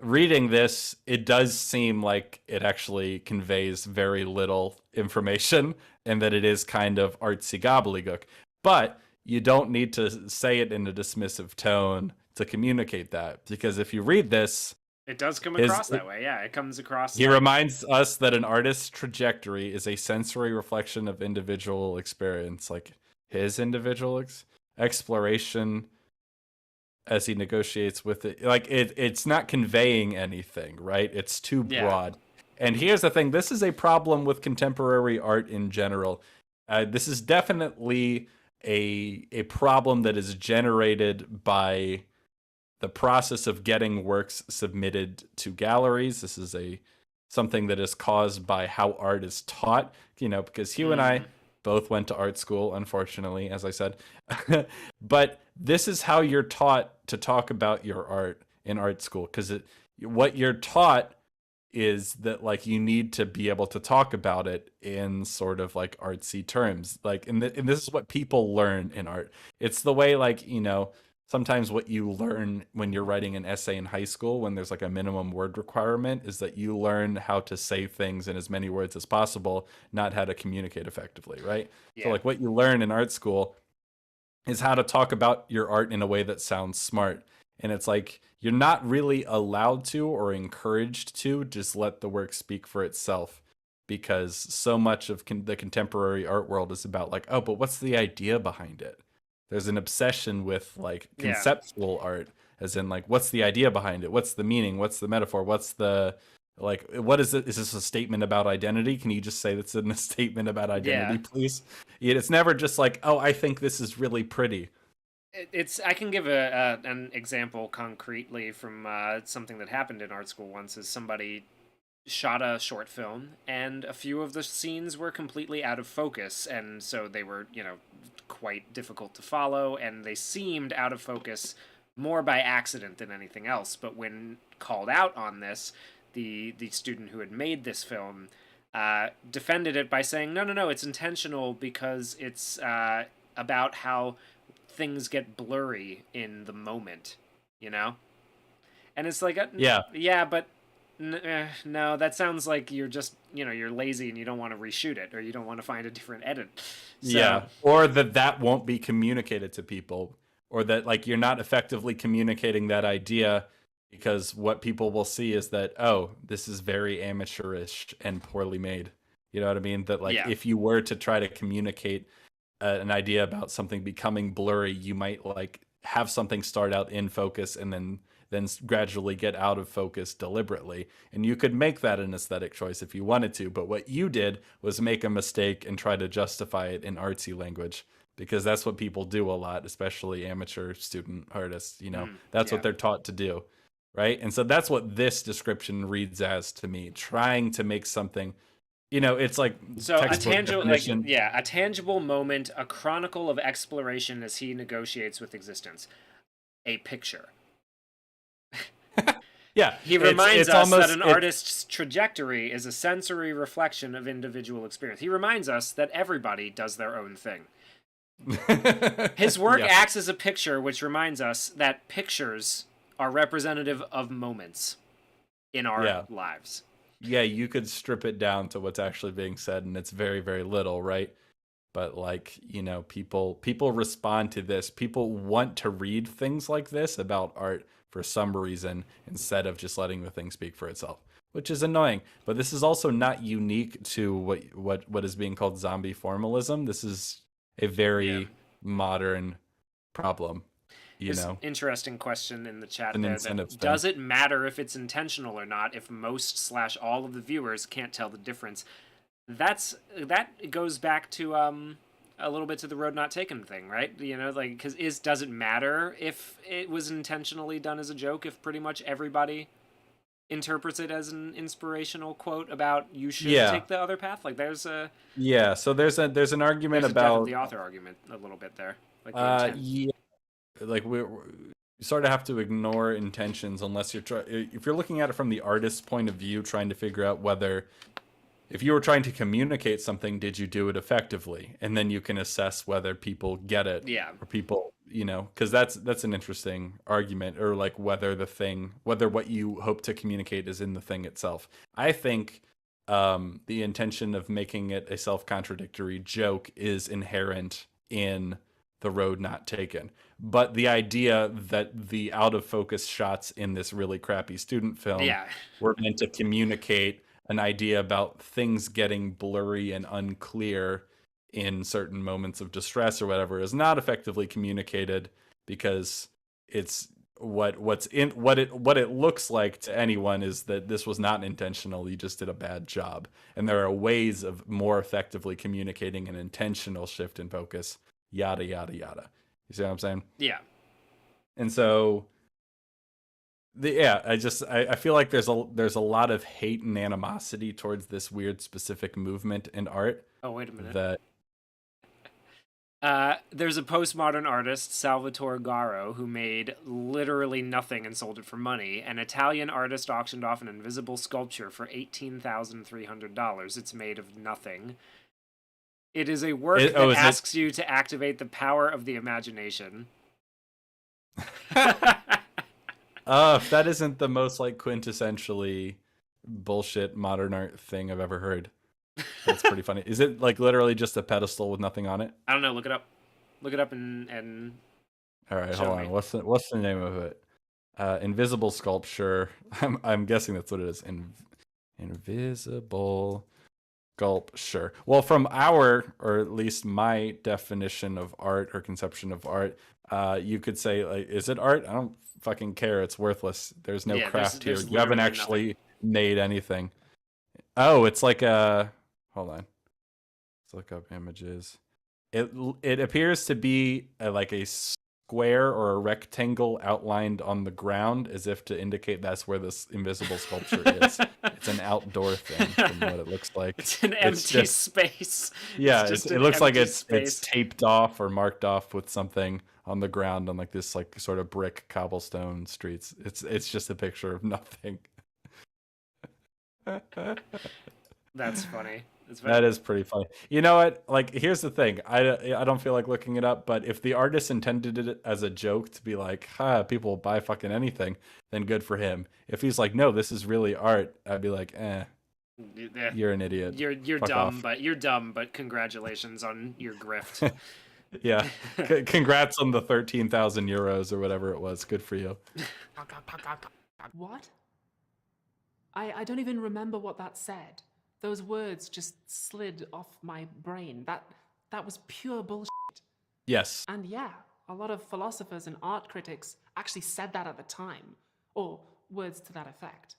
reading this, it does seem like it actually conveys very little information and that it is kind of artsy gobbledygook. But you don't need to say it in a dismissive tone to communicate that, because if you read this, it does come across that way. Yeah, it comes across. He reminds us that an artist's trajectory is a sensory reflection of individual experience, like his individual exploration as he negotiates with it. Like it's not conveying anything, right? It's too broad. And here's the thing, this is a problem with contemporary art in general. This is definitely a problem that is generated by the process of getting works submitted to galleries. This is something that is caused by how art is taught, because Hugh and I both went to art school, unfortunately, as I said. But this is how you're taught to talk about your art in art school, because what you're taught is that like you need to be able to talk about it in sort of like artsy terms, like and this is what people learn in art. It's the way, like, sometimes what you learn when you're writing an essay in high school, when there's like a minimum word requirement, is that you learn how to say things in as many words as possible, not how to communicate effectively, right? So like what you learn in art school is how to talk about your art in a way that sounds smart. And it's like, you're not really allowed to or encouraged to just let the work speak for itself, because so much of the contemporary art world is about like, oh, but what's the idea behind it? There's an obsession with like conceptual art, as in like, what's the idea behind it? What's the meaning? What's the metaphor? What's the, like, what is it? Is this a statement about identity? Can you just say that's a statement about identity, please? It's never just like, oh, I think this is really pretty. I can give an example concretely from something that happened in art school once. Is somebody shot a short film, and a few of the scenes were completely out of focus, and so they were, quite difficult to follow, and they seemed out of focus more by accident than anything else. But when called out on this, the student who had made this film defended it by saying, no, it's intentional because it's about how things get blurry in the moment, And it's like, but no, that sounds like you're just, you're lazy and you don't want to reshoot it, or you don't want to find a different edit. So, or that won't be communicated to people, or that like you're not effectively communicating that idea, because what people will see is that, oh, this is very amateurish and poorly made. You know what I mean? That like if you were to try to communicate an idea about something becoming blurry, you might like have something start out in focus and then gradually get out of focus deliberately. And you could make that an aesthetic choice if you wanted to, but what you did was make a mistake and try to justify it in artsy language, because that's what people do a lot, especially amateur student artists. That's what they're taught to do, right? And so that's what this description reads as to me, trying to make something, it's like, so a tangible, a tangible moment, a chronicle of exploration as he negotiates with existence, a picture. He reminds us that an artist's trajectory is a sensory reflection of individual experience. He reminds us that everybody does their own thing. His work acts as a picture, which reminds us that pictures are representative of moments in our lives. Yeah, you could strip it down to what's actually being said, and it's very, very little, right? But like, people respond to this. People want to read things like this about art for some reason, instead of just letting the thing speak for itself. which is annoying. But this is also not unique to what is being called zombie formalism. This is a very modern problem. There's an interesting question in the chat An there. incentive thing. Does it matter if it's intentional or not if most/all of the viewers can't tell the difference? That goes back to a little bit to the road not taken thing, right? You know, like, because does it matter if it was intentionally done as a joke if pretty much everybody interprets it as an inspirational quote about you should take the other path? Like, there's a so there's an argument there's a death of about the author argument a little bit there. Like the intent. like we sort of have to ignore intentions unless if you're looking at it from the artist's point of view, trying to figure out whether if you were trying to communicate something, did you do it effectively? And then you can assess whether people get it. Yeah. Or people, you know, because that's an interesting argument, or like whether what you hope to communicate is in the thing itself. I think the intention of making it a self-contradictory joke is inherent in The Road Not Taken. But the idea that the out of focus shots in this really crappy student film were meant to communicate an idea about things getting blurry and unclear in certain moments of distress or whatever is not effectively communicated, because it's what it looks like to anyone is that this was not intentional. You just did a bad job. And there are ways of more effectively communicating an intentional shift in focus, yada yada yada. You see what I'm saying? Yeah. And so I feel like there's a lot of hate and animosity towards this weird specific movement in art. Oh, wait a minute. There's a postmodern artist, Salvatore Garo, who made literally nothing and sold it for money. An Italian artist auctioned off an invisible sculpture for $18,300. It's made of nothing. It is a work that asks you to activate the power of the imagination. If that isn't the most like quintessentially bullshit modern art thing I've ever heard. That's pretty funny. Is it like literally just a pedestal with nothing on it? I don't know. Look it up. Look it up and all right, hold on. What's the name of it? Invisible sculpture. I'm guessing that's what it is. Invisible sculpture. Well, from our, or at least my definition of art or conception of art, you could say, like, is it art? I don't fucking care. It's worthless. There's no craft here. You haven't actually made anything. Oh, it's like a... Hold on. Let's look up images. It appears to be like a square or a rectangle outlined on the ground, as if to indicate that's where this invisible sculpture is. It's an outdoor thing from what it looks like. It's an empty space. Yeah, it looks like it's taped off or marked off with something on the ground on like this like sort of brick cobblestone streets. It's just a picture of nothing. That's funny. That is pretty funny. You know what? Like, here's the thing. I don't feel like looking it up, but if the artist intended it as a joke to be like, people will buy fucking anything, then good for him. If he's like, no, this is really art, I'd be like, you're an idiot. You're Fuck dumb, off. but you're dumb, but congratulations on your grift. Yeah. Congrats on the 13,000 euros or whatever it was. Good for you. What? I don't even remember what that said. Those words just slid off my brain. That was pure bullshit. Yes. And yeah, a lot of philosophers and art critics actually said that at the time, or words to that effect.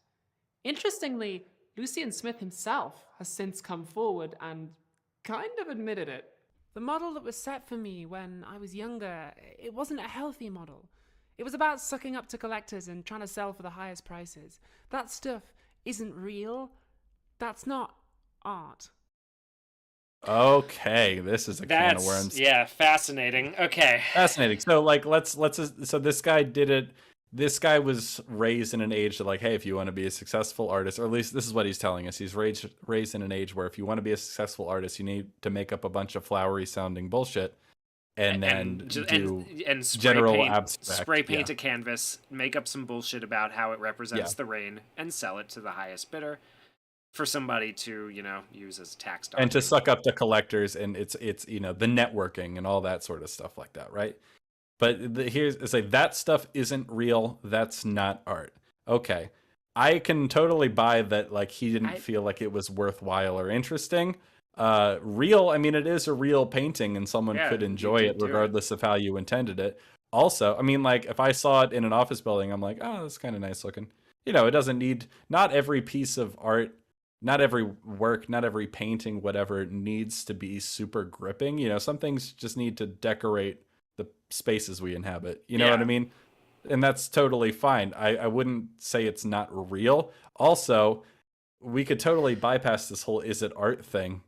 Interestingly, Lucian Smith himself has since come forward and kind of admitted it. The model that was set for me when I was younger, it wasn't a healthy model. It was about sucking up to collectors and trying to sell for the highest prices. That stuff isn't real. That's not art. Okay, this is a can of worms. Yeah, fascinating. Okay. Fascinating. So like so this guy did it. This guy was raised in an age that, like, hey, if you want to be a successful artist, or at least this is what he's telling us. He's raised in an age where if you want to be a successful artist, you need to make up a bunch of flowery sounding bullshit and do general abstract. Spray paint a canvas, make up some bullshit about how it represents the rain, and sell it to the highest bidder for somebody to, use as tax dollars. And to suck up to collectors, and it's the networking and all that sort of stuff like that, right? But here's like, that stuff isn't real. That's not art. Okay. I can totally buy that, like, he didn't I feel like it was worthwhile or interesting. Real, I mean, it is a real painting and someone Yeah, could you enjoy did it do it. regardless of how you intended it. Also, I mean, like, if I saw it in an office building, I'm like, oh, that's kind of nice looking. You know, it doesn't need, not every piece of art, not every work, not every painting, whatever, needs to be super gripping. You know, some things just need to decorate the spaces we inhabit. You know what I Yeah. mean? And that's totally fine. I wouldn't say it's not real. Also, we could totally bypass this whole is it art thing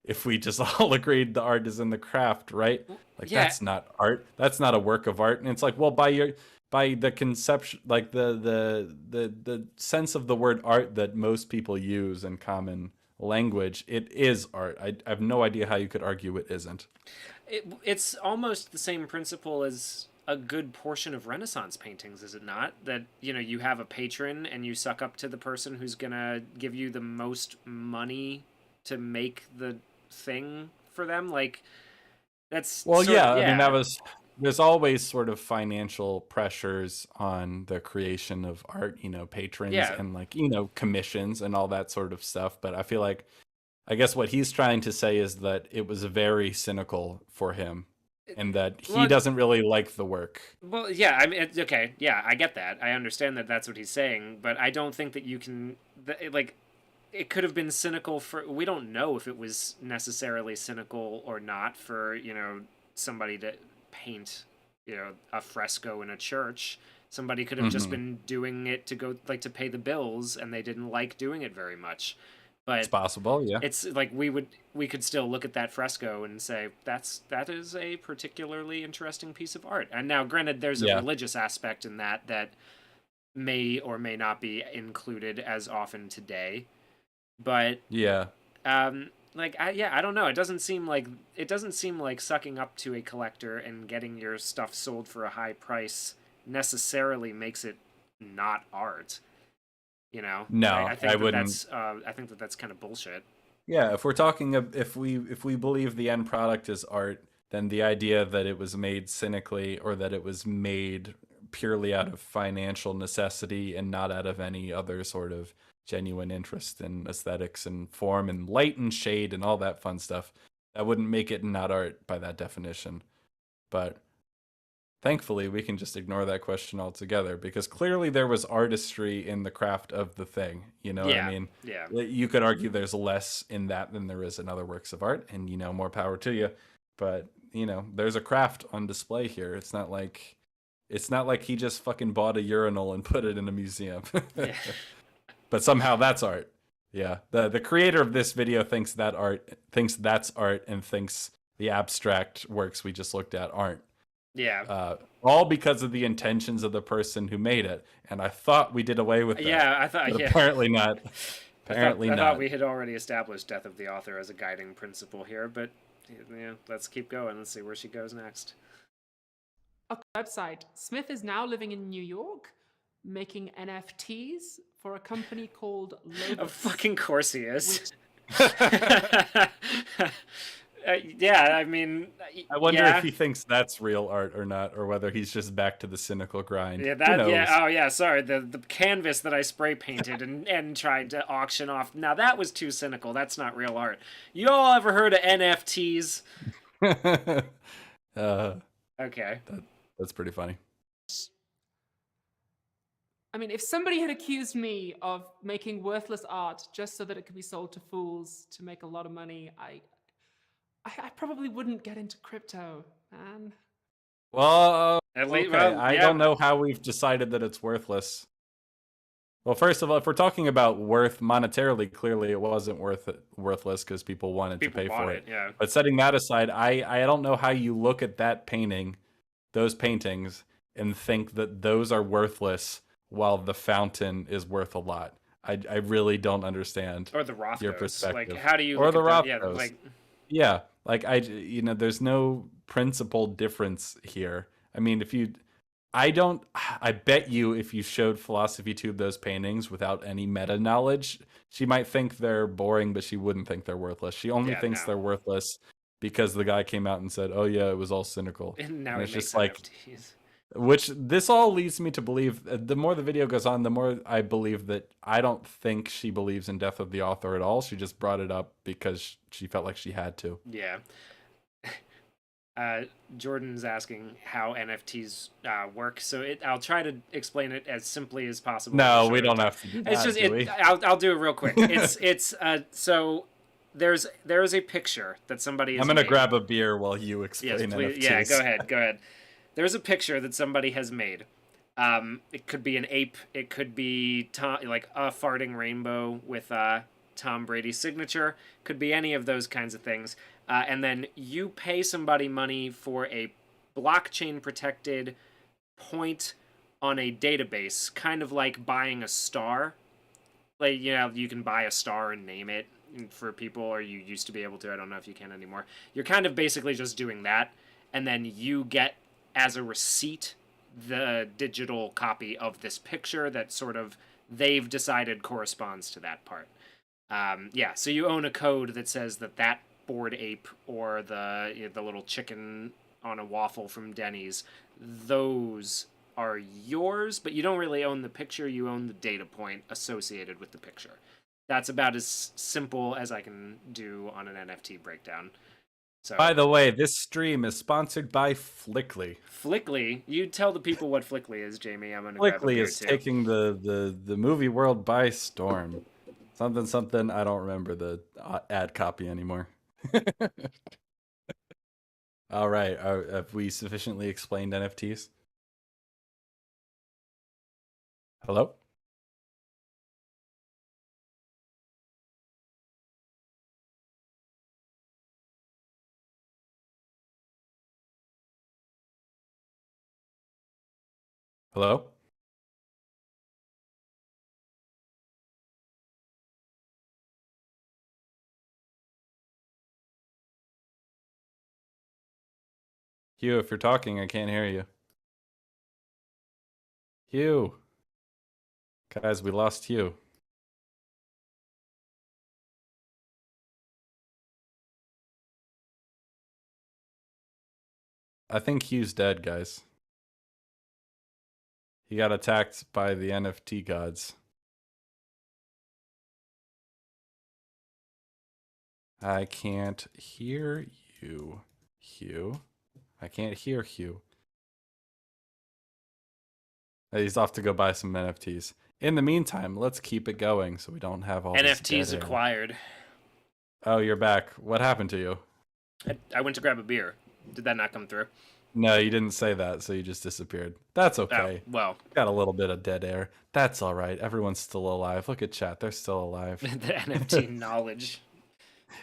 if we just all agreed the art is in the craft, right? Like, Yeah. that's not art. That's not a work of art. And it's like, well, by the conception, like the sense of the word art that most people use in common language, it is art. I have no idea how you could argue it isn't. It's almost the same principle as a good portion of Renaissance paintings, is it not? That, you know, you have a patron and you suck up to the person who's gonna give you the most money to make the thing for them. Like, that's Well, sort of, yeah, I mean, yeah, there's always sort of financial pressures on the creation of art, you know, patrons yeah. and, like, you know, commissions and all that sort of stuff. But I feel like, I guess what he's trying to say is that it was very cynical for him and that he Well, doesn't really like the work. well, yeah. I mean, okay, yeah, I get that. I understand that that's what he's saying, but I don't think that you can, like, it could have been cynical for, we don't know if it was necessarily cynical or not for, you know, somebody to paint, you know, a fresco in a church. Somebody could have just Hmm. been doing it to go, like, to pay the bills, and they didn't like doing it very much. It's But possible, yeah. it's like we could still look at that fresco and say that is a particularly interesting piece of art. And now, granted, there's a Yeah. religious aspect in that may or may not be included as often today. But Yeah. like, I don't know. It doesn't seem like sucking up to a collector and getting your stuff sold for a high price necessarily makes it not art. You know, No, I I think that wouldn't. I think that that's kind of bullshit. Yeah, if we're talking if we believe the end product is art, then the idea that it was made cynically or that it was made purely out of financial necessity and not out of any other sort of genuine interest in aesthetics and form and light and shade and all that fun stuff, that wouldn't make it not art by that definition. But thankfully, we can just ignore that question altogether because clearly there was artistry in the craft of the thing. You know what I Yeah, mean? yeah. You could argue there's less in that than there is in other works of art, and, you know, more power to you. But, you know, there's a craft on display here. It's not like he just fucking bought a urinal and put it in a museum. Yeah. But somehow that's art. Yeah. The creator of this video thinks that's art and thinks the abstract works we just looked at aren't. Yeah. All because of the intentions of the person who made it. And I thought we did away with that. Yeah, I thought, But yeah. apparently not. Apparently I not. thought we had already established death of the author as a guiding principle here, but yeah, let's keep going. Let's see where she goes next. On the website, Smith is now living in New York, making NFTs for a company called Of Logos. fucking course he is. Which, Yeah, I mean, I wonder yeah. if he thinks that's real art or not, or whether he's just back to the cynical grind. Yeah, Who that, knows? yeah, oh yeah, sorry, the canvas that I spray painted and tried to auction off. Now that was too cynical. That's not real art. You all ever heard of NFTs? uh, Okay. that's pretty funny. I mean, if somebody had accused me of making worthless art just so that it could be sold to fools to make a lot of money, I probably wouldn't get into crypto, man. Well, At least, okay. well, I yeah. don't know how we've decided that it's worthless. Well, first of all, if we're talking about worth monetarily, clearly it wasn't worthless because people wanted People to pay bought for it, yeah. But setting that aside, I don't know how you look at that painting, those paintings, and think that those are worthless while the fountain is worth a lot. I really don't understand Or the Rothkos. your perspective. Like, how do you Or look the at that? Yeah, Rothkos. like, Yeah, like you know, there's no principal difference here. I mean, I bet you if you showed Philosophy Tube those paintings without any meta knowledge, she might think they're boring, but she wouldn't think they're worthless. She only Yeah, thinks no. they're worthless because the guy came out and said, "Oh yeah, it was all cynical." and now And he it's makes just like, NFTs. Which this all leads me to believe, the more the video goes on, the more I believe that I don't think she believes in death of the author at all. She just brought it up because she felt like she had to. Yeah. Jordan's asking how NFTs work, so I'll try to explain it as simply as possible. No, we don't have to do that, It's just do we? I'll do it real quick. It's so there is a picture that somebody has I'm gonna made. grab a beer while you Yes, explain please. NFTs. Yeah, go ahead. There's a picture that somebody has made. It could be an ape. It could be like a farting rainbow with Tom Brady's signature. Could be any of those kinds of things. And then you pay somebody money for a blockchain protected point on a database, kind of like buying a star. Like, you can buy a star and name it for people, or you used to be able to. I don't know if you can anymore. You're kind of basically just doing that, and then you get as a receipt the digital copy of this picture that sort of they've decided corresponds to that part. So you own a code that says that Bored Ape or the little chicken on a waffle from Denny's, those are yours, but you don't really own the picture. You own the data point associated with the picture. That's about as simple as I can do on an NFT breakdown. So, By the way, this stream is sponsored by Flickly. Flickly, you tell the people what Flickly is, Jamie. I'm gonna grab a Flickly beer is too. taking the movie world by storm. Something. I don't remember the ad copy anymore. All right. Have we sufficiently explained NFTs? Hello? Hello? Hugh, if you're talking, I can't hear you. Hugh. Guys, we lost Hugh. I think Hugh's dead, guys. He got attacked by the NFT gods. I can't hear you, Hugh. I can't hear Hugh. He's off to go buy some NFTs. In the meantime, let's keep it going so we don't have all this NFTs dead air. acquired. Oh, you're back. What happened to you? I went to grab a beer. Did that not come through? No, you didn't say that, so you just disappeared. That's okay. Oh, well, Got a little bit of dead air. That's all right. Everyone's still alive. Look at chat. They're still alive. the NFT knowledge.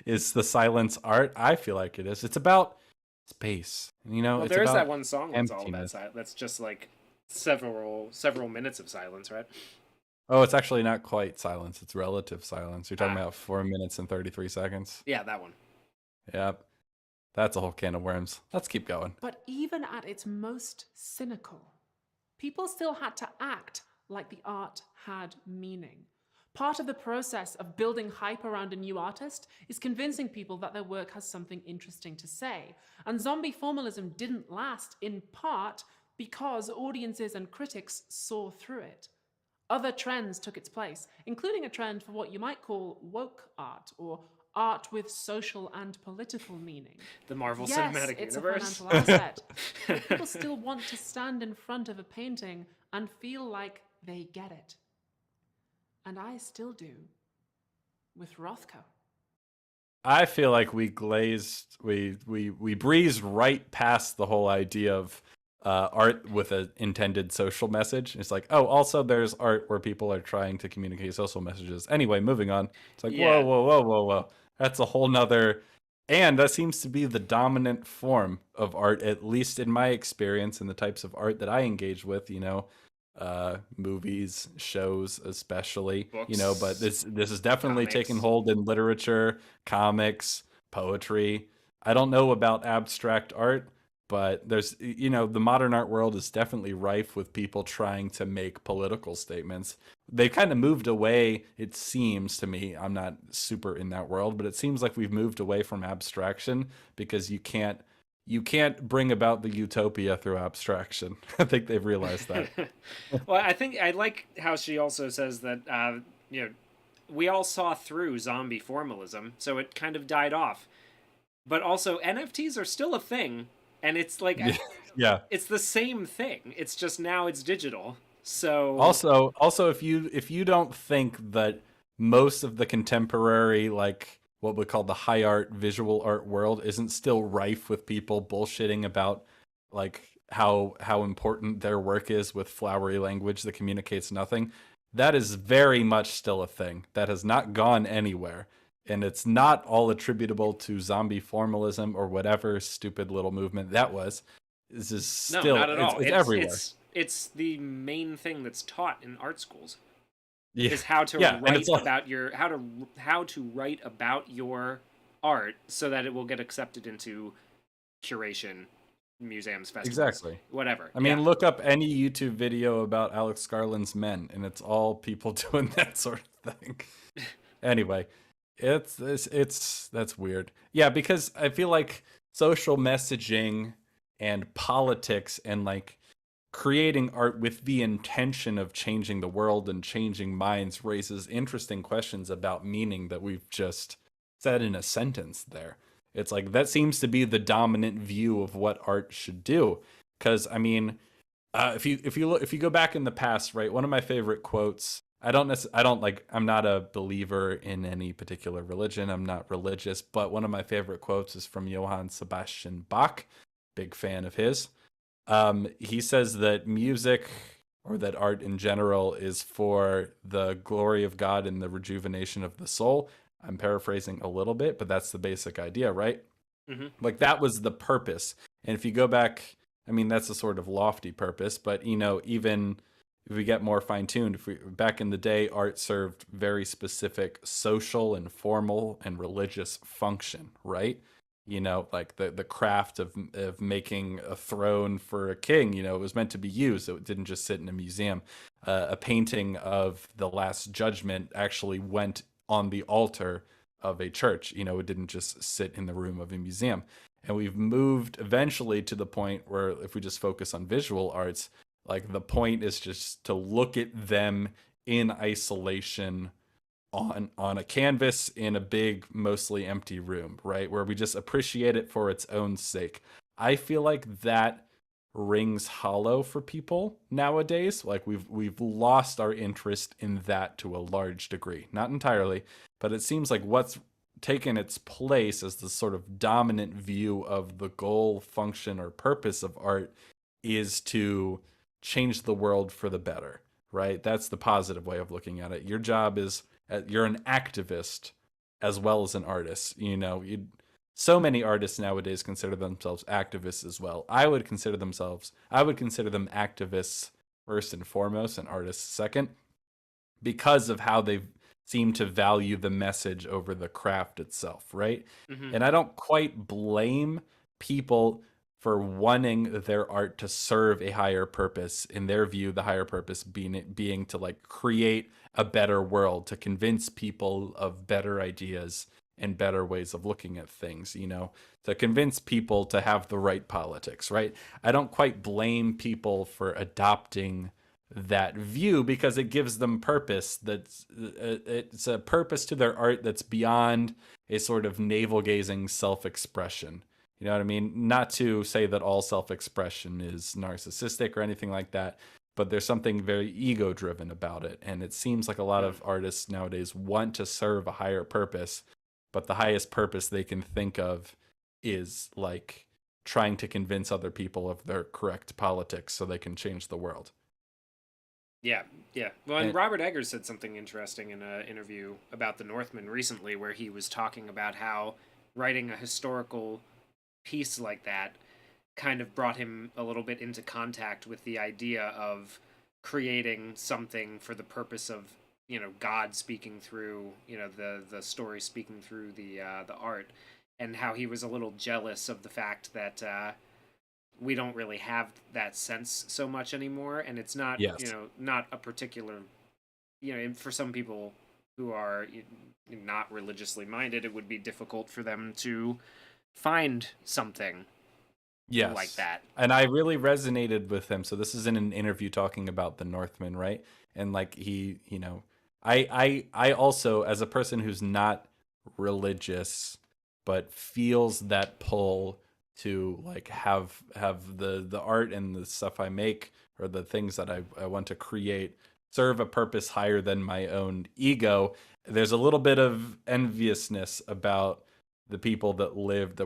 Is the silence art? I feel like it is. It's about space. You know, Well, it's there's about that one song that's all about emptiness. silence. That's just like several minutes of silence, right? Oh, it's actually not quite silence. It's relative silence. You're talking Ah. about 4 minutes and 33 seconds. Yeah, that one. Yep. That's a whole can of worms. Let's keep going. But even at its most cynical, people still had to act like the art had meaning. Part of the process of building hype around a new artist is convincing people that their work has something interesting to say. And zombie formalism didn't last in part because audiences and critics saw through it. Other trends took its place, including a trend for what you might call woke art, or art with social and political meaning. The Marvel Yes, Cinematic it's Universe. a financial asset, but people still want to stand in front of a painting and feel like they get it. And I still do, with Rothko. I feel like we breezed right past the whole idea of art with an intended social message. It's like, oh, also there's art where people are trying to communicate social messages. Anyway, moving on. It's like, Yeah. whoa. That's a whole nother, and that seems to be the dominant form of art, at least in my experience and the types of art that I engage with, movies, shows especially, Books. but this is definitely Comics. taking hold in literature, comics, poetry. I don't know about abstract art, but there's, the modern art world is definitely rife with people trying to make political statements. They kind of moved away, it seems to me. I'm not super in that world, but it seems like we've moved away from abstraction because you can't you can't bring about the utopia through abstraction. I think they've realized that. Well, I think I like how she also says that you know, we all saw through zombie formalism, so it kind of died off. But also, NFTs are still a thing, and it's like Yeah. it's the same thing. It's just now it's digital. So Also, if you don't think that most of the contemporary, like what we call the high art, visual art world isn't still rife with people bullshitting about like how important their work is with flowery language that communicates nothing, that is very much still a thing. That has not gone anywhere. And it's not all attributable to zombie formalism or whatever stupid little movement that was. This is no, still not at all. it's everywhere. It's the main thing that's taught in art schools. Yeah. Is how to Yeah, and write it's all- about your how to write about your art so that it will get accepted into curation, museums, festivals, Exactly. whatever. I mean, Yeah. look up any YouTube video about Alex Garland's Men, and it's all people doing that sort of thing. Anyway, it's that's weird. Yeah, because I feel like social messaging and politics and like creating art with the intention of changing the world and changing minds raises interesting questions about meaning that we've just said in a sentence there. It's like that seems to be the dominant view of what art should do. Because I mean, if you go back in the past, right? One of my favorite quotes. I'm not a believer in any particular religion. I'm not religious, but one of my favorite quotes is from Johann Sebastian Bach. Big fan of his. He says that music or that art in general is for the glory of God and the rejuvenation of the soul. I'm paraphrasing a little bit, but that's the basic idea, right? Mm-hmm. Like that was the purpose. And if you go back, I mean, that's a sort of lofty purpose, but even if we get more fine tuned, back in the day, art served very specific social and formal and religious function, right? Like the craft of making a throne for a king, it was meant to be used. So it didn't just sit in a museum. A painting of the Last Judgment actually went on the altar of a church. It didn't just sit in the room of a museum. And we've moved eventually to the point where if we just focus on visual arts, like the point is just to look at them in isolation on a canvas in a big, mostly empty room, right? Where we just appreciate it for its own sake. I feel like that rings hollow for people nowadays. Like we've lost our interest in that to a large degree. Not entirely, but it seems like what's taken its place as the sort of dominant view of the goal, function, or purpose of art is to change the world for the better, right? That's the positive way of looking at it. Your job is you're an activist as well as an artist. So many artists nowadays consider themselves activists as well. I would consider them activists first and foremost and artists second because of how they seem to value the message over the craft itself, right? Mm-hmm. And I don't quite blame people for wanting their art to serve a higher purpose. In their view, the higher purpose being to like create a better world, to convince people of better ideas and better ways of looking at things, to convince people to have the right politics, right? I don't quite blame people for adopting that view because it gives them purpose. It's a purpose to their art that's beyond a sort of navel-gazing self-expression. You know what I mean? Not to say that all self-expression is narcissistic or anything like that, but there's something very ego-driven about it. And it seems like a lot of artists nowadays want to serve a higher purpose, but the highest purpose they can think of is like trying to convince other people of their correct politics so they can change the world. Yeah. Well, and Robert Eggers said something interesting in an interview about the Northman recently where he was talking about how writing a historical piece like that kind of brought him a little bit into contact with the idea of creating something for the purpose of God speaking through the story speaking through the art, and how he was a little jealous of the fact that we don't really have that sense so much anymore, and it's not not a particular for some people who are not religiously minded, it would be difficult for them to find something Yes. like that. And I really resonated with him. So this is in an interview talking about the Northman, right? And like he, I also, as a person who's not religious but feels that pull to like have the art and the stuff I make or the things that I want to create serve a purpose higher than my own ego. There's a little bit of enviousness about the people that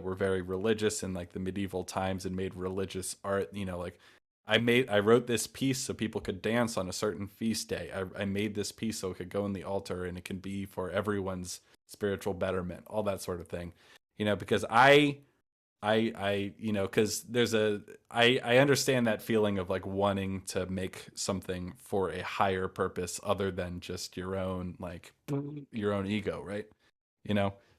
were very religious in like the medieval times and made religious art. Like I wrote this piece so people could dance on a certain feast day. I made this piece so it could go in the altar and it can be for everyone's spiritual betterment, all that sort of thing. Because because I understand that feeling of like wanting to make something for a higher purpose other than just your own ego, right?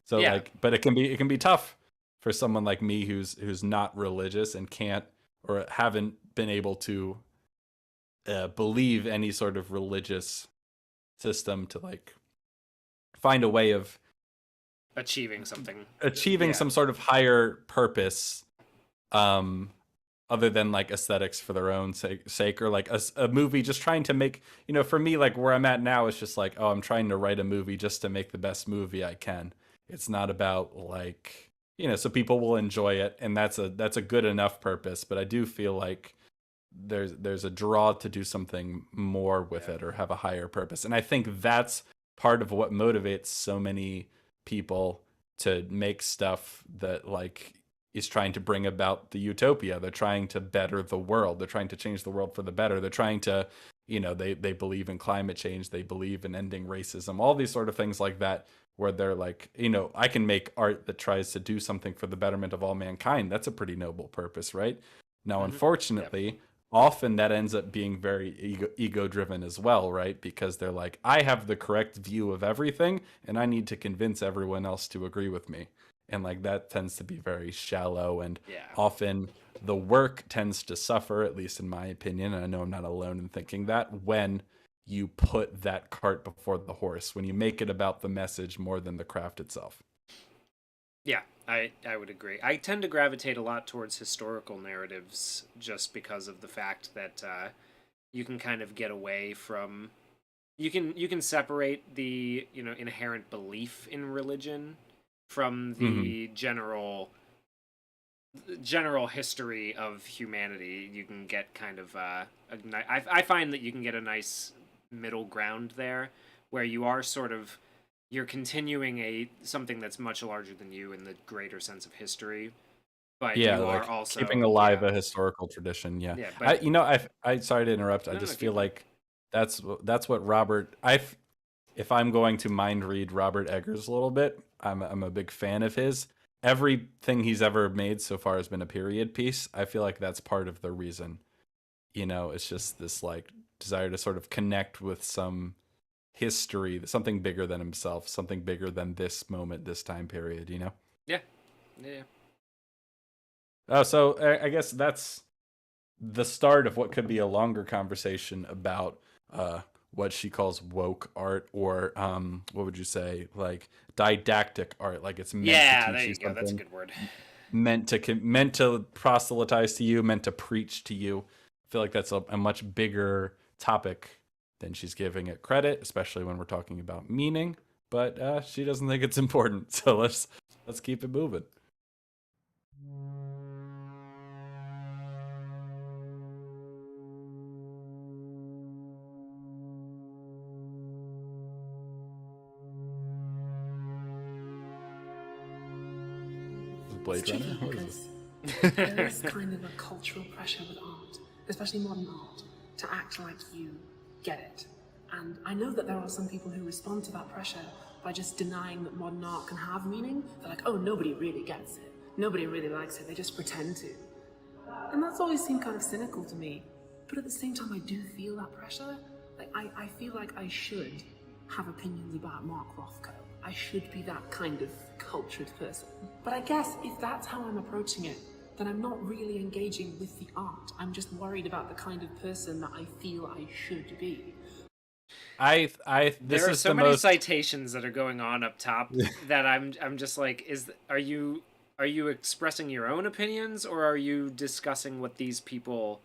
So Yeah. like, but it can be tough for someone like me who's not religious and can't or haven't been able to believe any sort of religious system to like find a way of Achieving something. some sort of higher purpose other than like aesthetics for their own sake or like a movie just trying to make, for me, like where I'm at now is just like, oh, I'm trying to write a movie just to make the best movie I can. It's not about like, so people will enjoy it, and that's a good enough purpose. But I do feel like there's a draw to do something more with it or have a higher purpose. And I think that's part of what motivates so many people to make stuff that like is trying to bring about the utopia. They're trying to better the world. They're trying to change the world for the better. They're trying to, they believe in climate change. They believe in ending racism, all these sort of things like that, where they're like, I can make art that tries to do something for the betterment of all mankind. That's a pretty noble purpose, right? Now, unfortunately, often that ends up being very ego driven as well, right? Because they're like, I have the correct view of everything and I need to convince everyone else to agree with me. And like that tends to be very shallow, and often the work tends to suffer, at least in my opinion. And I know I'm not alone in thinking that, when you put that cart before the horse, when you make it about the message more than the craft itself. Yeah, I would agree. I tend to gravitate a lot towards historical narratives just because of the fact that you can kind of get away from you can separate the inherent belief in religion from the general history of humanity. You can get kind of I find that you can get a nice middle ground there where you're continuing something that's much larger than you in the greater sense of history, but you like are also keeping alive a historical tradition. But I sorry to interrupt. I just feel like that's what Robert, if I'm going to mind read Robert Eggers a little bit, I'm a big fan of his. Everything he's ever made so far has been a period piece. I feel like that's part of the reason. It's just this like desire to sort of connect with some history, something bigger than himself, something bigger than this moment, this time period, Yeah. Oh, so I guess that's the start of what could be a longer conversation about what she calls woke art, or what would you say, like didactic art, like it's meant to teach there you you go. That's a something, good word. meant to proselytize to you, meant to preach to you. I feel like that's a much bigger topic than she's giving it credit, especially when we're talking about meaning. But she doesn't think it's important, so let's keep it moving. Blade It's tricky Runner? What is because there is kind of a cultural pressure with art, especially modern art, to act like you get it. And I know that there are some people who respond to that pressure by just denying that modern art can have meaning. They're like, oh, nobody really gets it. Nobody really likes it. They just pretend to. And that's always seemed kind of cynical to me. But at the same time, I do feel that pressure. Like, I feel like I should have opinions about Mark Rothko. I should be that kind of cultured person. But I guess if that's how I'm approaching it, then I'm not really engaging with the art. I'm just worried about the kind of person that I feel I should be. There are so many citations that are going on up top that I'm just like, are you Are you expressing your own opinions, or are you discussing what these people?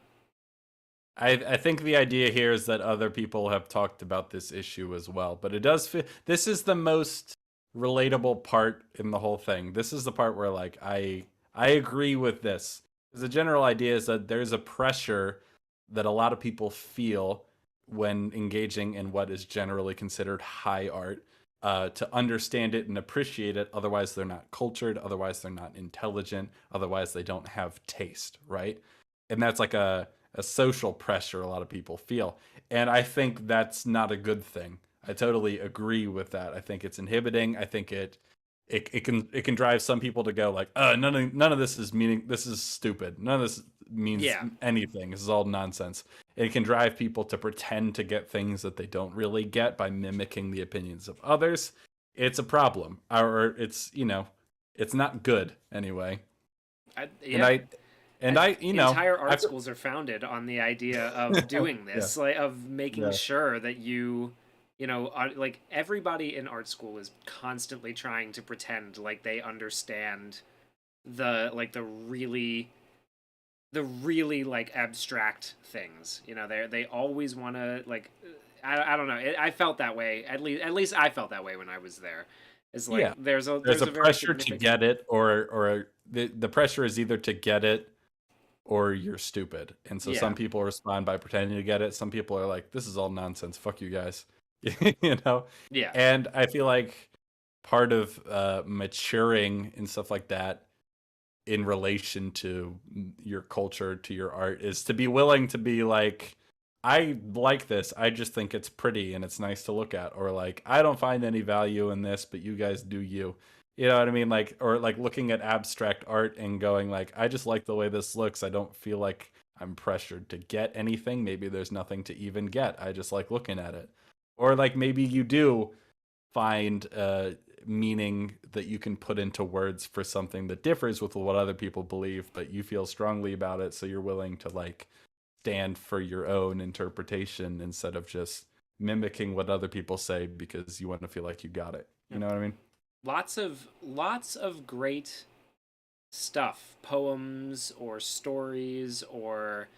I think the idea here is that other people have talked about this issue as well, but it does fit. This is the most relatable part in the whole thing. This is the part where like I agree with this. The general idea is that there's a pressure that a lot of people feel when engaging in what is generally considered high art, to understand it and appreciate it. Otherwise, they're not cultured. Otherwise, they're not intelligent. Otherwise, they don't have taste, right? And that's like a social pressure a lot of people feel. And I think that's not a good thing. I totally agree with that. I think it's inhibiting. I think it can drive some people to go like, none of this is meaning. This is stupid. None of this means Yeah. anything. This is all nonsense. It can drive people to pretend to get things that they don't really get by mimicking the opinions of others. It's a problem, or it's not good anyway. And Yeah. I Entire art schools are founded on the idea of doing this, like of making Yeah. sure that like everybody in art school is constantly trying to pretend like they understand the really like abstract things. They always want to like I don't know. I felt that way. At least I felt that way when I was there. It's like Yeah. there's a There's a very pressure to significant. get it, or the pressure is either to get it or you're stupid. And so some Yeah. people respond by pretending to get it. Some people are like, this is all nonsense. Fuck you guys. you know? Yeah. And I feel like part of maturing and stuff like that in relation to your culture, to your art, is to be willing to be like, I like this. I just think it's pretty and it's nice to look at. Or like, I don't find any value in this, but you guys do you. You know what I mean? Like, or like looking at abstract art and going like, I just like the way this looks. I don't feel like I'm pressured to get anything. Maybe there's nothing to even get. I just like looking at it. Or like maybe you do find meaning that you can put into words for something that differs with what other people believe, but you feel strongly about it, so you're willing to like stand for your own interpretation instead of just mimicking what other people say because you want to feel like you got it. You know what I mean? Lots of great stuff, poems or stories or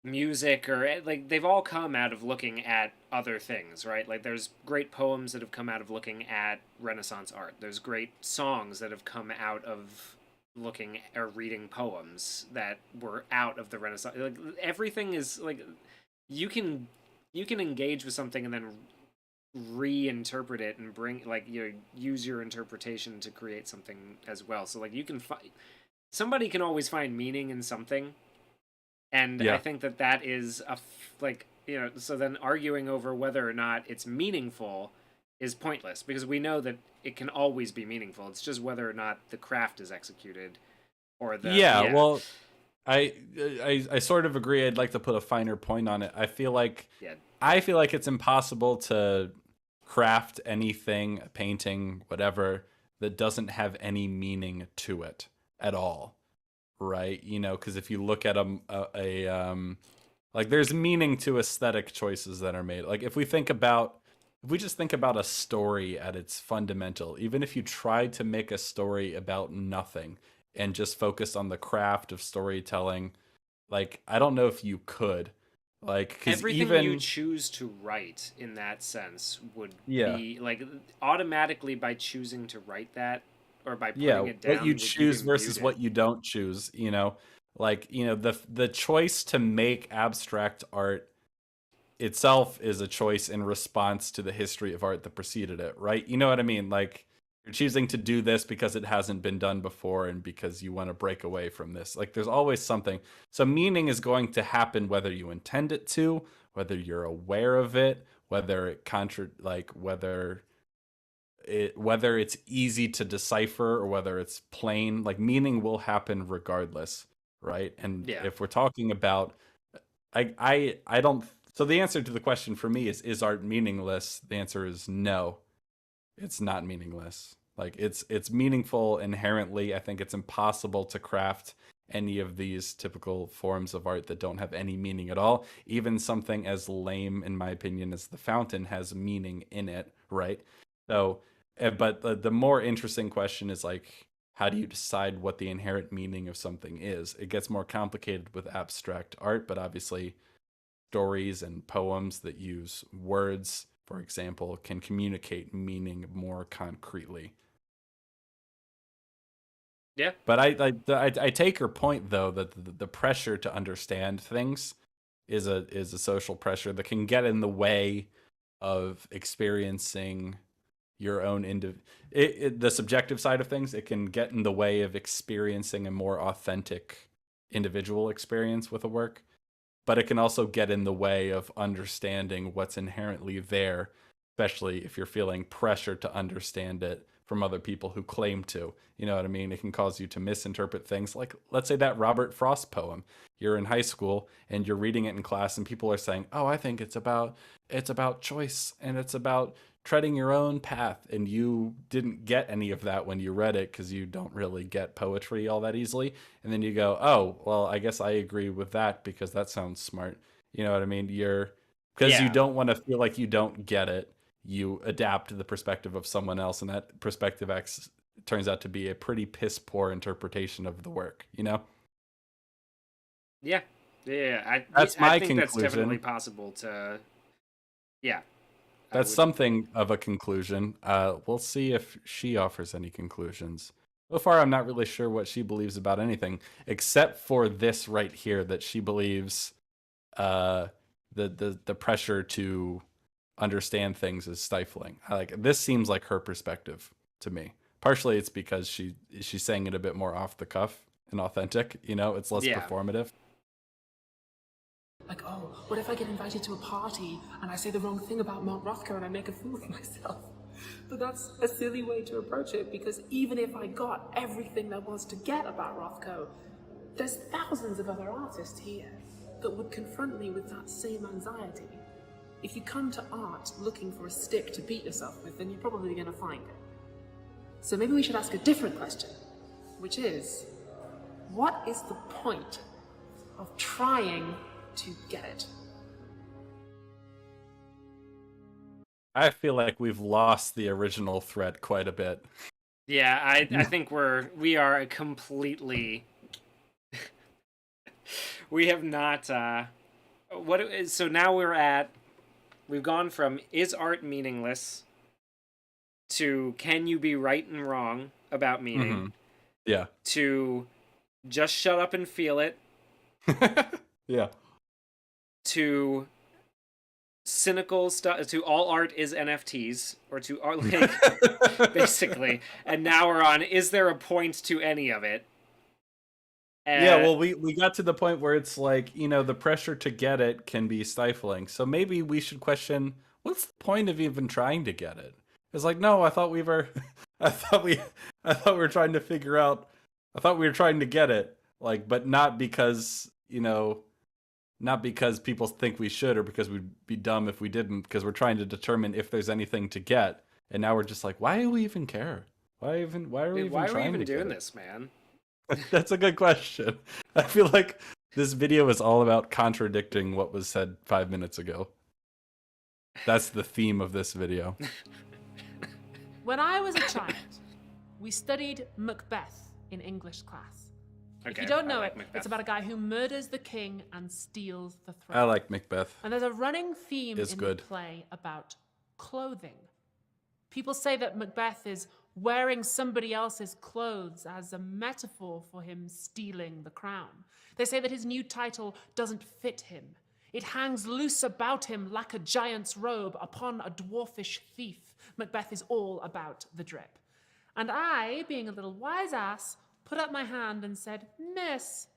music, or like they've all come out of looking at other things, right? Like there's great poems that have come out of looking at Renaissance art. There's great songs that have come out of looking or reading poems that were out of the Renaissance. Like everything is like you can you can engage with something and then reinterpret it and bring like use your interpretation to create something as well. So like you can find somebody can always find meaning in something, and I Yeah. think that is like so then arguing over whether or not it's meaningful is pointless because we know that it can always be meaningful. It's just whether or not the craft is executed or the Yeah, well, I sort of agree. I'd like to put a finer point on it. yeah I feel like it's impossible to craft anything, a painting, whatever, that doesn't have any meaning to it at all, right? Because if you look at like there's meaning to aesthetic choices that are made. Like if we just think about a story at its fundamental, even if you tried to make a story about nothing and just focus on the craft of storytelling, like I don't know if you could, like, because everything you even choose to write in that sense would yeah. be like automatically by choosing to write that or by Yeah, putting it what down you would choose you versus imbued it. what you don't choose, like the choice to make abstract art itself is a choice in response to the history of art that preceded it, right? You know what I mean? Like you're choosing to do this because it hasn't been done before and because you want to break away from this. Like there's always something. So meaning is going to happen whether you intend it to, whether you're aware of it, whether it whether it's easy to decipher or whether it's plain. Like meaning will happen regardless, right? And Yeah. if we're talking about I don't. So the answer to the question for me is art meaningless? The answer is no. It's not meaningless. Like it's meaningful inherently. I think it's impossible to craft any of these typical forms of art that don't have any meaning at all. Even something as lame, in my opinion, as the fountain has meaning in it, right? So, but the more interesting question is like, how do you decide what the inherent meaning of something is? It gets more complicated with abstract art, but obviously stories and poems that use words, for example, can communicate meaning more concretely. Yeah. But I take her point though that the pressure to understand things is a social pressure that can get in the way of experiencing your own the subjective side of things. It can get in the way of experiencing a more authentic individual experience with a work, but it can also get in the way of understanding what's inherently there, especially if you're feeling pressure to understand it from other people who claim to. You know what I mean? It can cause you to misinterpret things. Like, let's say that Robert Frost poem. You're in high school and you're reading it in class, and people are saying, "Oh, I think it's about choice and it's about treading your own path," and you didn't get any of that when you read it because you don't really get poetry all that easily. And then you go, "Oh, well, I guess I agree with that because that sounds smart." You know what I mean? Because you Yeah. don't want to feel like you don't get it, you adapt to the perspective of someone else, and that perspective turns out to be a pretty piss poor interpretation of the work, you know? Yeah. That's I my think that's conclusion. definitely possible to. Yeah. That's something of a conclusion. We'll see if she offers any conclusions. So far, I'm not really sure what she believes about anything, except for this right here, that she believes the pressure to understand things is stifling. This seems like her perspective to me. Partially, it's because she's saying it a bit more off the cuff and authentic. You know, it's less performative. Like, oh, what if I get invited to a party and I say the wrong thing about Mount Rothko and I make a fool of myself? But that's a silly way to approach it, because even if I got everything there was to get about Rothko, there's thousands of other artists here that would confront me with that same anxiety. If you come to art looking for a stick to beat yourself with, then you're probably going to find it. So maybe we should ask a different question, which is, what is the point of trying to get it? I feel like we've lost the original thread quite a bit. Yeah, I think we are completely. We have not. So now we've gone from is art meaningless to can you be right and wrong about meaning? Mm-hmm. Yeah. To just shut up and feel it. Yeah. To cynical stuff, to all art is NFTs, or to art, like, basically. And now we're on, is there a point to any of it? Yeah, well, we got to the point where it's like, you know, the pressure to get it can be stifling. So maybe we should question, what's the point of even trying to get it? It's like, no, I thought we were trying to figure out, I thought we were trying to get it, like, but not because, you know, not because people think we should or because we'd be dumb if we didn't, because we're trying to determine if there's anything to get. And now we're just like, why do we even care? Why are we even doing this, man? That's a good question. I feel like this video is all about contradicting what was said 5 minutes ago. That's the theme of this video. When I was a child, we studied Macbeth in English class. If you don't know it, it's about a guy who murders the king and steals the throne. I like Macbeth. And there's a running theme in the play about clothing. People say that Macbeth is wearing somebody else's clothes as a metaphor for him stealing the crown. They say that his new title doesn't fit him. It hangs loose about him like a giant's robe upon a dwarfish thief. Macbeth is all about the drip. And I, being a little wise ass, put up my hand and said, "Miss,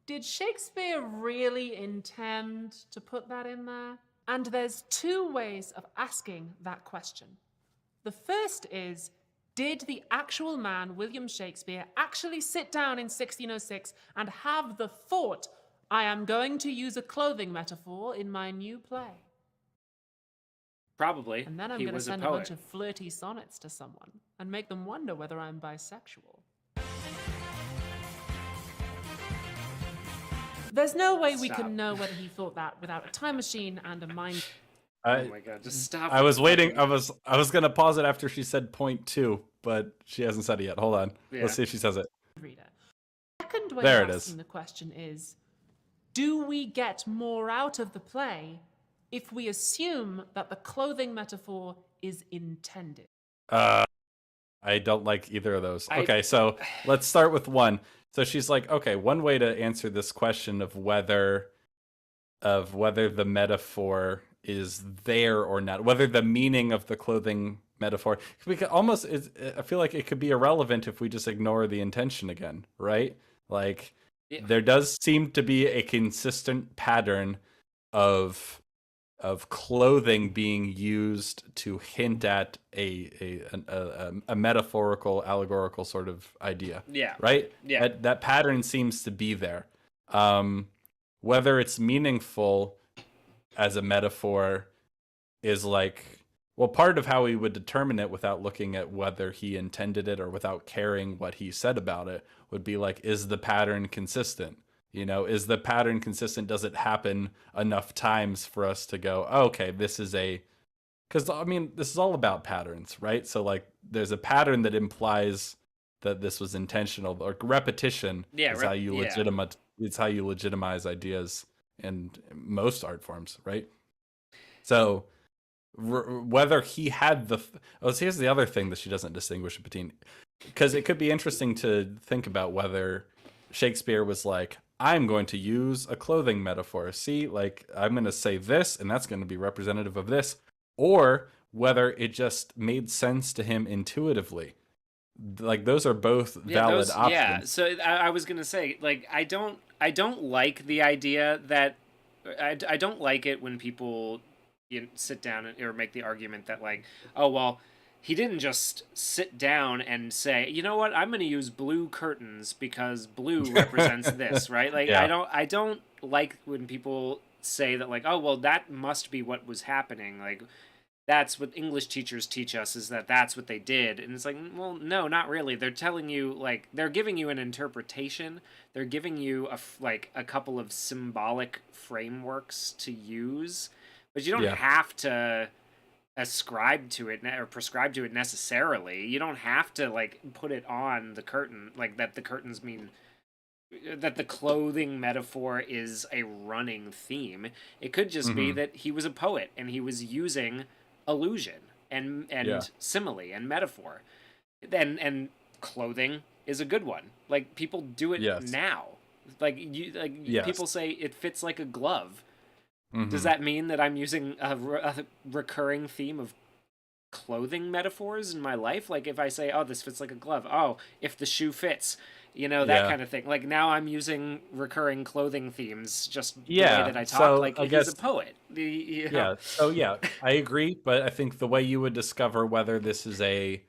did Shakespeare really intend to put that in there?" And there's two ways of asking that question. The first is, did the actual man, William Shakespeare, actually sit down in 1606 and have the thought, I am going to use a clothing metaphor in my new play? Probably. And then I'm going to send a bunch of flirty sonnets to someone and make them wonder whether I'm bisexual. There's no way we can know whether he thought that without a time machine and a mind. Oh my god, just stop. I was waiting. fucking- I was gonna pause it after she said point two, but she hasn't said it yet. Hold on. Yeah. Let's see if she says it. reader. Second way There of it asking is. the question is, do we get more out of the play if we assume that the clothing metaphor is intended? I don't like either of those. I- Okay, so let's start with one. So she's like, okay, one way to answer this question of whether the metaphor is there or not, whether the meaning of the clothing metaphor, we could almost, I feel like it could be irrelevant if we just ignore the intention again, right? Like, Yeah. there does seem to be a consistent pattern of clothing being used to hint at a metaphorical, allegorical sort of idea. Yeah. Right? Yeah. That pattern seems to be there. Whether it's meaningful as a metaphor is like, well, part of how we would determine it without looking at whether he intended it or without caring what he said about it would be like, is the pattern consistent? You know, is the pattern consistent? Does it happen enough times for us to go, oh, okay, this is because I mean, this is all about patterns, right? So like, there's a pattern that implies that this was intentional, or repetition Yeah, is how you yeah. it's how you legitimize ideas in most art forms, right? So whether he had so here's the other thing that she doesn't distinguish between, because it could be interesting to think about whether Shakespeare was like, I'm going to use a clothing metaphor. See, like, I'm going to say this, and that's going to be representative of this. Or whether it just made sense to him intuitively. Like, those are both valid options. Yeah, so I was gonna say, like, I don't like the idea that I don't like it when people sit down or make the argument that, like, oh well, he didn't just sit down and say, you know what, I'm going to use blue curtains because blue represents this, right? Like, Yeah. I don't like when people say that, like, oh well, that must be what was happening. Like, that's what English teachers teach us, is that that's what they did. And it's like, well, no, not really. They're telling you, like, they're giving you an interpretation. They're giving you a couple of symbolic frameworks to use, but you don't Yeah. have to ascribe to it or prescribe to it necessarily. You don't have to, like, put it on the curtain, like, that the curtains mean that the clothing metaphor is a running theme. It could just be that he was a poet and he was using allusion and Yeah. simile and metaphor. And clothing is a good one. Like, people do it Yes. now. Like, Yes. people say it fits like a glove. Mhm. Does that mean that I'm using a recurring theme of clothing metaphors in my life? Like, if I say, oh, this fits like a glove, oh, if the shoe fits, that Yeah. kind of thing. Like, now I'm using recurring clothing themes just the Yeah, way that I talk. so Like, I he's guess- a poet. Yeah. So yeah, I agree, but I think the way you would discover whether this is a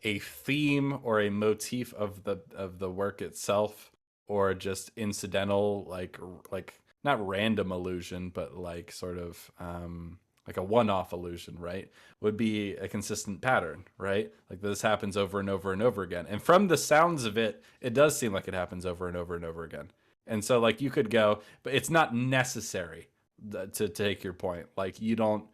theme or a motif of the work itself, or just incidental, like not random illusion, but like sort of like a one-off illusion, right? Would be a consistent pattern, right? Like, this happens over and over and over again. And from the sounds of it, it does seem like it happens over and over and over again. And so, like, you could go, but it's not necessary, to take your point. Like, you don't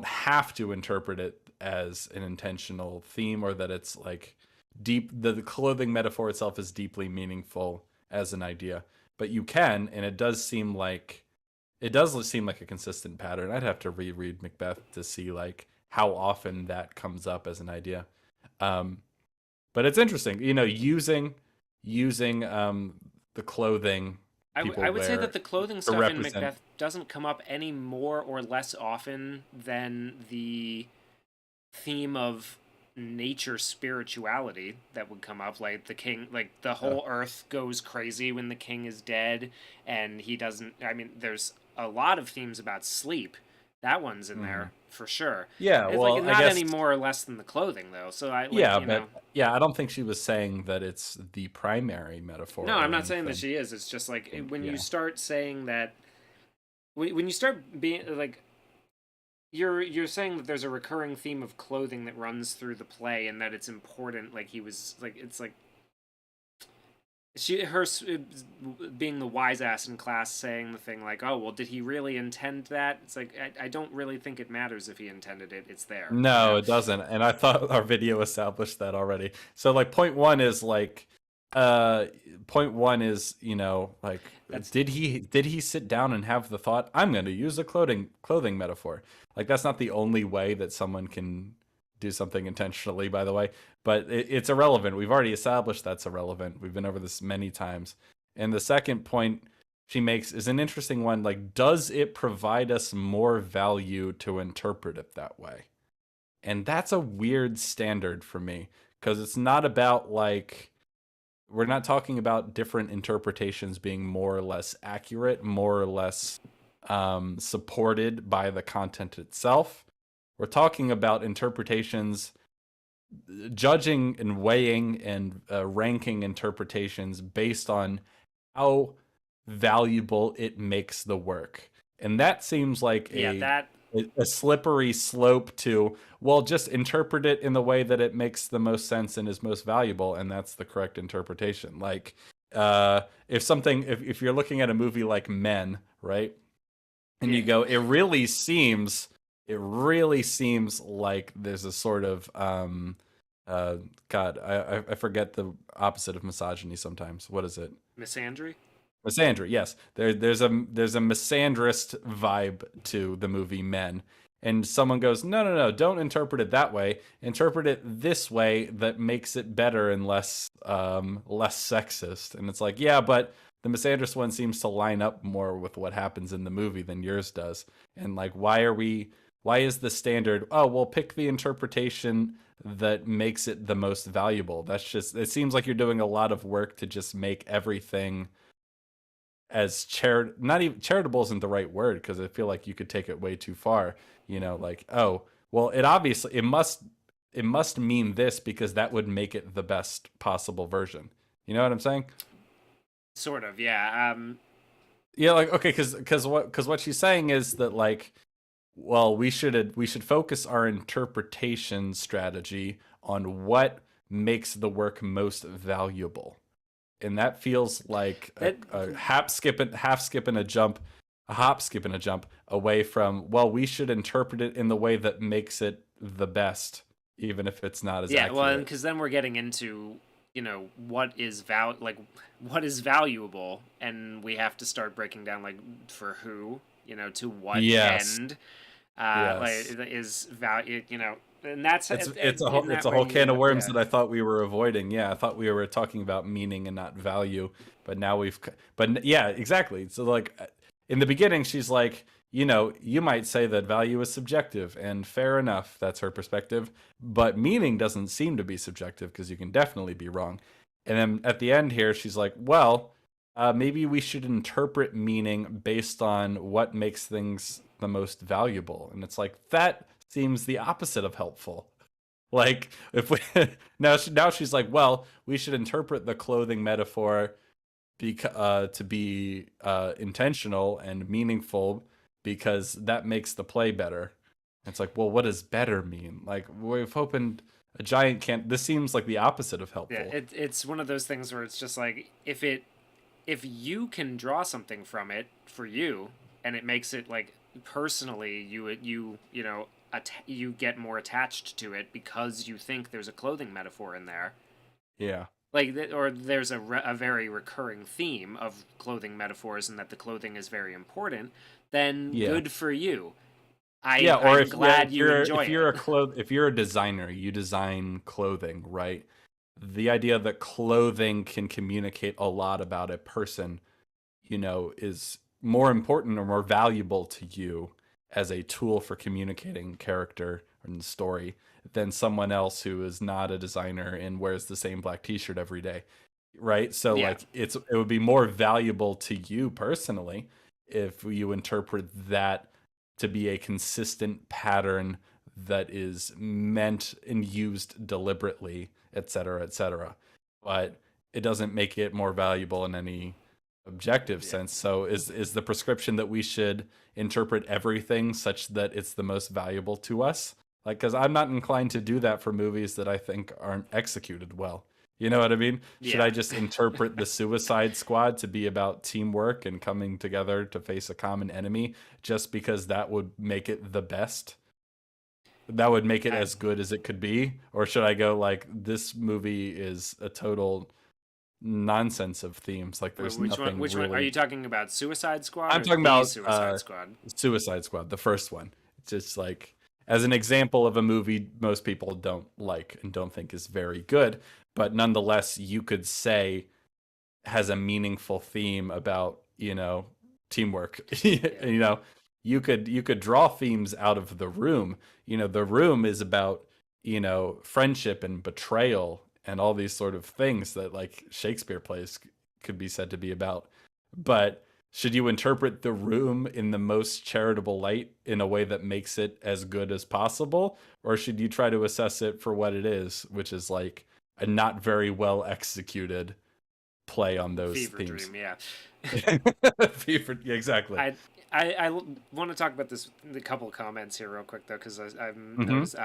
have to interpret it as an intentional theme, or that it's like deep, the clothing metaphor itself is deeply meaningful as an idea. But you can, and it does seem like a consistent pattern. I'd have to reread Macbeth to see like how often that comes up as an idea. But it's interesting, using the clothing. I would say that the clothing stuff in represent- Macbeth doesn't come up any more or less often than the theme of nature spirituality that would come up. Like, the king, like, the whole earth goes crazy when the king is dead, and he doesn't. I mean, there's a lot of themes about sleep. That one's in there for sure. Yeah, It's well, like I not guess- any more or less than the clothing, though. So I, like, Yeah, you but know. yeah, I don't think she was saying that it's the primary metaphor. No, or I'm not saying that anything. she is. It's just like, when Yeah. you start saying that, when you start being like, you're saying that there's a recurring theme of clothing that runs through the play, and that it's important. Like, he was like, it's like, being the wise ass in class, saying the thing like, "Oh, well, did he really intend that?" It's like I don't really think it matters if he intended it. It's there. No, it doesn't. And I thought our video established that already. So like point one is like point one is, you know, like did he sit down and have the thought, I'm going to use a clothing metaphor. Like that's not the only way that someone can do something intentionally, by the way, but it's irrelevant. We've already established that's irrelevant. We've been over this many times. And the second point she makes is an interesting one. Like, does it provide us more value to interpret it that way? And that's a weird standard for me, because it's not about like, we're not talking about different interpretations being more or less accurate, more or less supported by the content itself. We're talking about interpretations, judging and weighing and ranking interpretations based on how valuable it makes the work. And that seems like a slippery slope to, well, just interpret it in the way that it makes the most sense and is most valuable, and that's the correct interpretation. Like if you're looking at a movie like Men, right, and you go, it really seems like there's a sort of God, I forget the opposite of misogyny sometimes. What is it? Misandry? Misandry, yes. There's a misandrist vibe to the movie Men. And someone goes, no, don't interpret it that way. Interpret it this way that makes it better and less sexist. And it's like, yeah, but the misandrist one seems to line up more with what happens in the movie than yours does. And like, why is the standard, oh, well, pick the interpretation that makes it the most valuable? That's just, it seems like you're doing a lot of work to just make everything as not even charitable isn't the right word, because I feel like you could take it way too far. You know, like, oh, well, it must mean this because that would make it the best possible version. You know what I'm saying? Sort of, yeah. Yeah, like, okay, because what she's saying is that, like, well, we should focus our interpretation strategy on what makes the work most valuable. And that feels like a hop, skip, and a jump away from, well, we should interpret it in the way that makes it the best, even if it's not as accurate. Yeah, well, because then we're getting into, you know, what is valuable, and we have to start breaking down, like, for who, you know, to what end, like, is value, you know. And that's it's a whole can of worms that I thought we were avoiding. Yeah, I thought we were talking about meaning and not value, but now yeah, exactly. So like in the beginning, she's like, you know, you might say that value is subjective, and fair enough, that's her perspective. But meaning doesn't seem to be subjective, because you can definitely be wrong. And then at the end here, she's like, well, maybe we should interpret meaning based on what makes things the most valuable. And it's like, that seems the opposite of helpful. Like, if we now she's like, well, we should interpret the clothing metaphor to be intentional and meaningful, because that makes the play better. It's like, well, what does better mean? Like, we've opened a giant can. This seems like the opposite of helpful. Yeah, it's one of those things where it's just like, if you can draw something from it for you, and it makes it like personally, you know, you get more attached to it because you think there's a clothing metaphor in there. Yeah. Like, or there's a very recurring theme of clothing metaphors, and that the clothing is very important, then good for you. I'm glad you enjoy it. If you're a designer, you design clothing, right? The idea that clothing can communicate a lot about a person, you know, is more important or more valuable to you as a tool for communicating character and story than someone else who is not a designer and wears the same black t-shirt every day, right? So like it would be more valuable to you personally if you interpret that to be a consistent pattern that is meant and used deliberately, etc., etc. But it doesn't make it more valuable in any objective sense. So is the prescription that we should interpret everything such that it's the most valuable to us? Like, because I'm not inclined to do that for movies that I think aren't executed well. You know what I mean? Should Yeah. I just interpret the Suicide Squad to be about teamwork and coming together to face a common enemy just because that would make it the best? That would make it I, as good as it could be? Or should I go like this movie is a total nonsense of themes? Like there's which one? nothing Which one are really. you talking about? Suicide Squad I'm or talking the about Suicide Squad? Suicide Squad, the first one. It's just like as an example of a movie most people don't like and don't think is very good, but nonetheless you could say has a meaningful theme about, teamwork. You know, you could draw themes out of The Room. The Room is about, friendship and betrayal and all these sort of things that like Shakespeare plays could be said to be about. But should you interpret The Room in the most charitable light in a way that makes it as good as possible? Or should you try to assess it for what it is, which is like a not very well executed play on those Fever themes? Dream, yeah. Fever, yeah, exactly. I want to talk about the couple of comments here real quick though, because I've Mm-hmm. noticed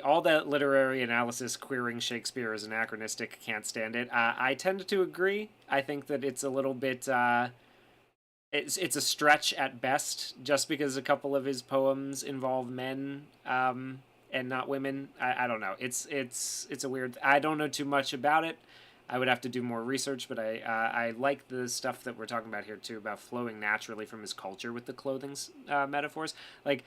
all that literary analysis queering Shakespeare as anachronistic, can't stand it. I tend to agree. I think that it's a little bit it's a stretch at best, just because a couple of his poems involve men and not women. I don't know. It's a weird. I don't know too much about it. I would have to do more research, but I like the stuff that we're talking about here too, about flowing naturally from his culture with the clothing's metaphors. Like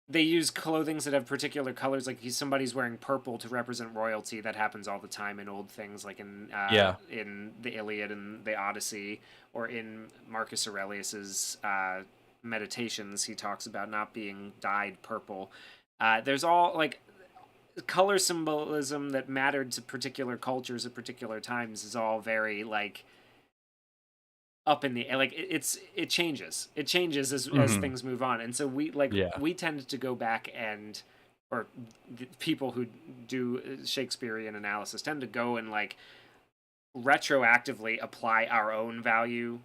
they use clothings that have particular colors. Like somebody's wearing purple to represent royalty. That happens all the time in old things, like in the Iliad and the Odyssey, or in Marcus Aurelius's Meditations. He talks about not being dyed purple. There's all like color symbolism that mattered to particular cultures at particular times is all very like up in the like it changes as things move on, and so we tend to go back and or the people who do Shakespearean analysis tend to go and like retroactively apply our own value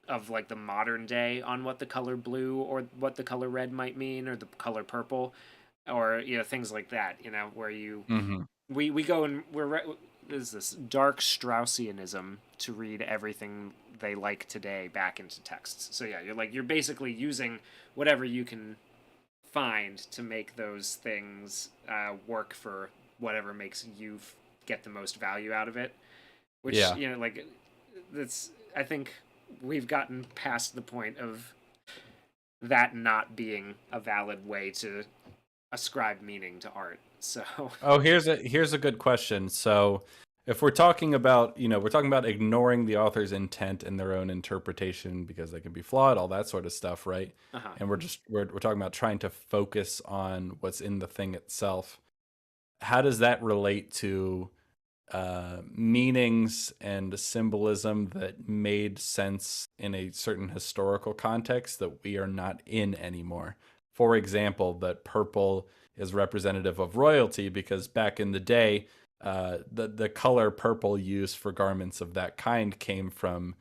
of like the modern day on what the color blue or what the color red might mean, or the color purple, or things like that, where we go and there's this dark Straussianism to read everything they like today back into texts. So yeah, you're basically using whatever you can find to make those things work for whatever makes you get the most value out of it, which that's, I think we've gotten past the point of that not being a valid way to ascribe meaning to art. So here's a good question. So if we're talking about ignoring the author's intent and their own interpretation because they can be flawed, all that sort of stuff, right? And we're talking about trying to focus on what's in the thing itself. How does that relate to meanings and symbolism that made sense in a certain historical context that we are not in anymore? For example, that purple is representative of royalty because back in the day, the color purple used for garments of that kind came from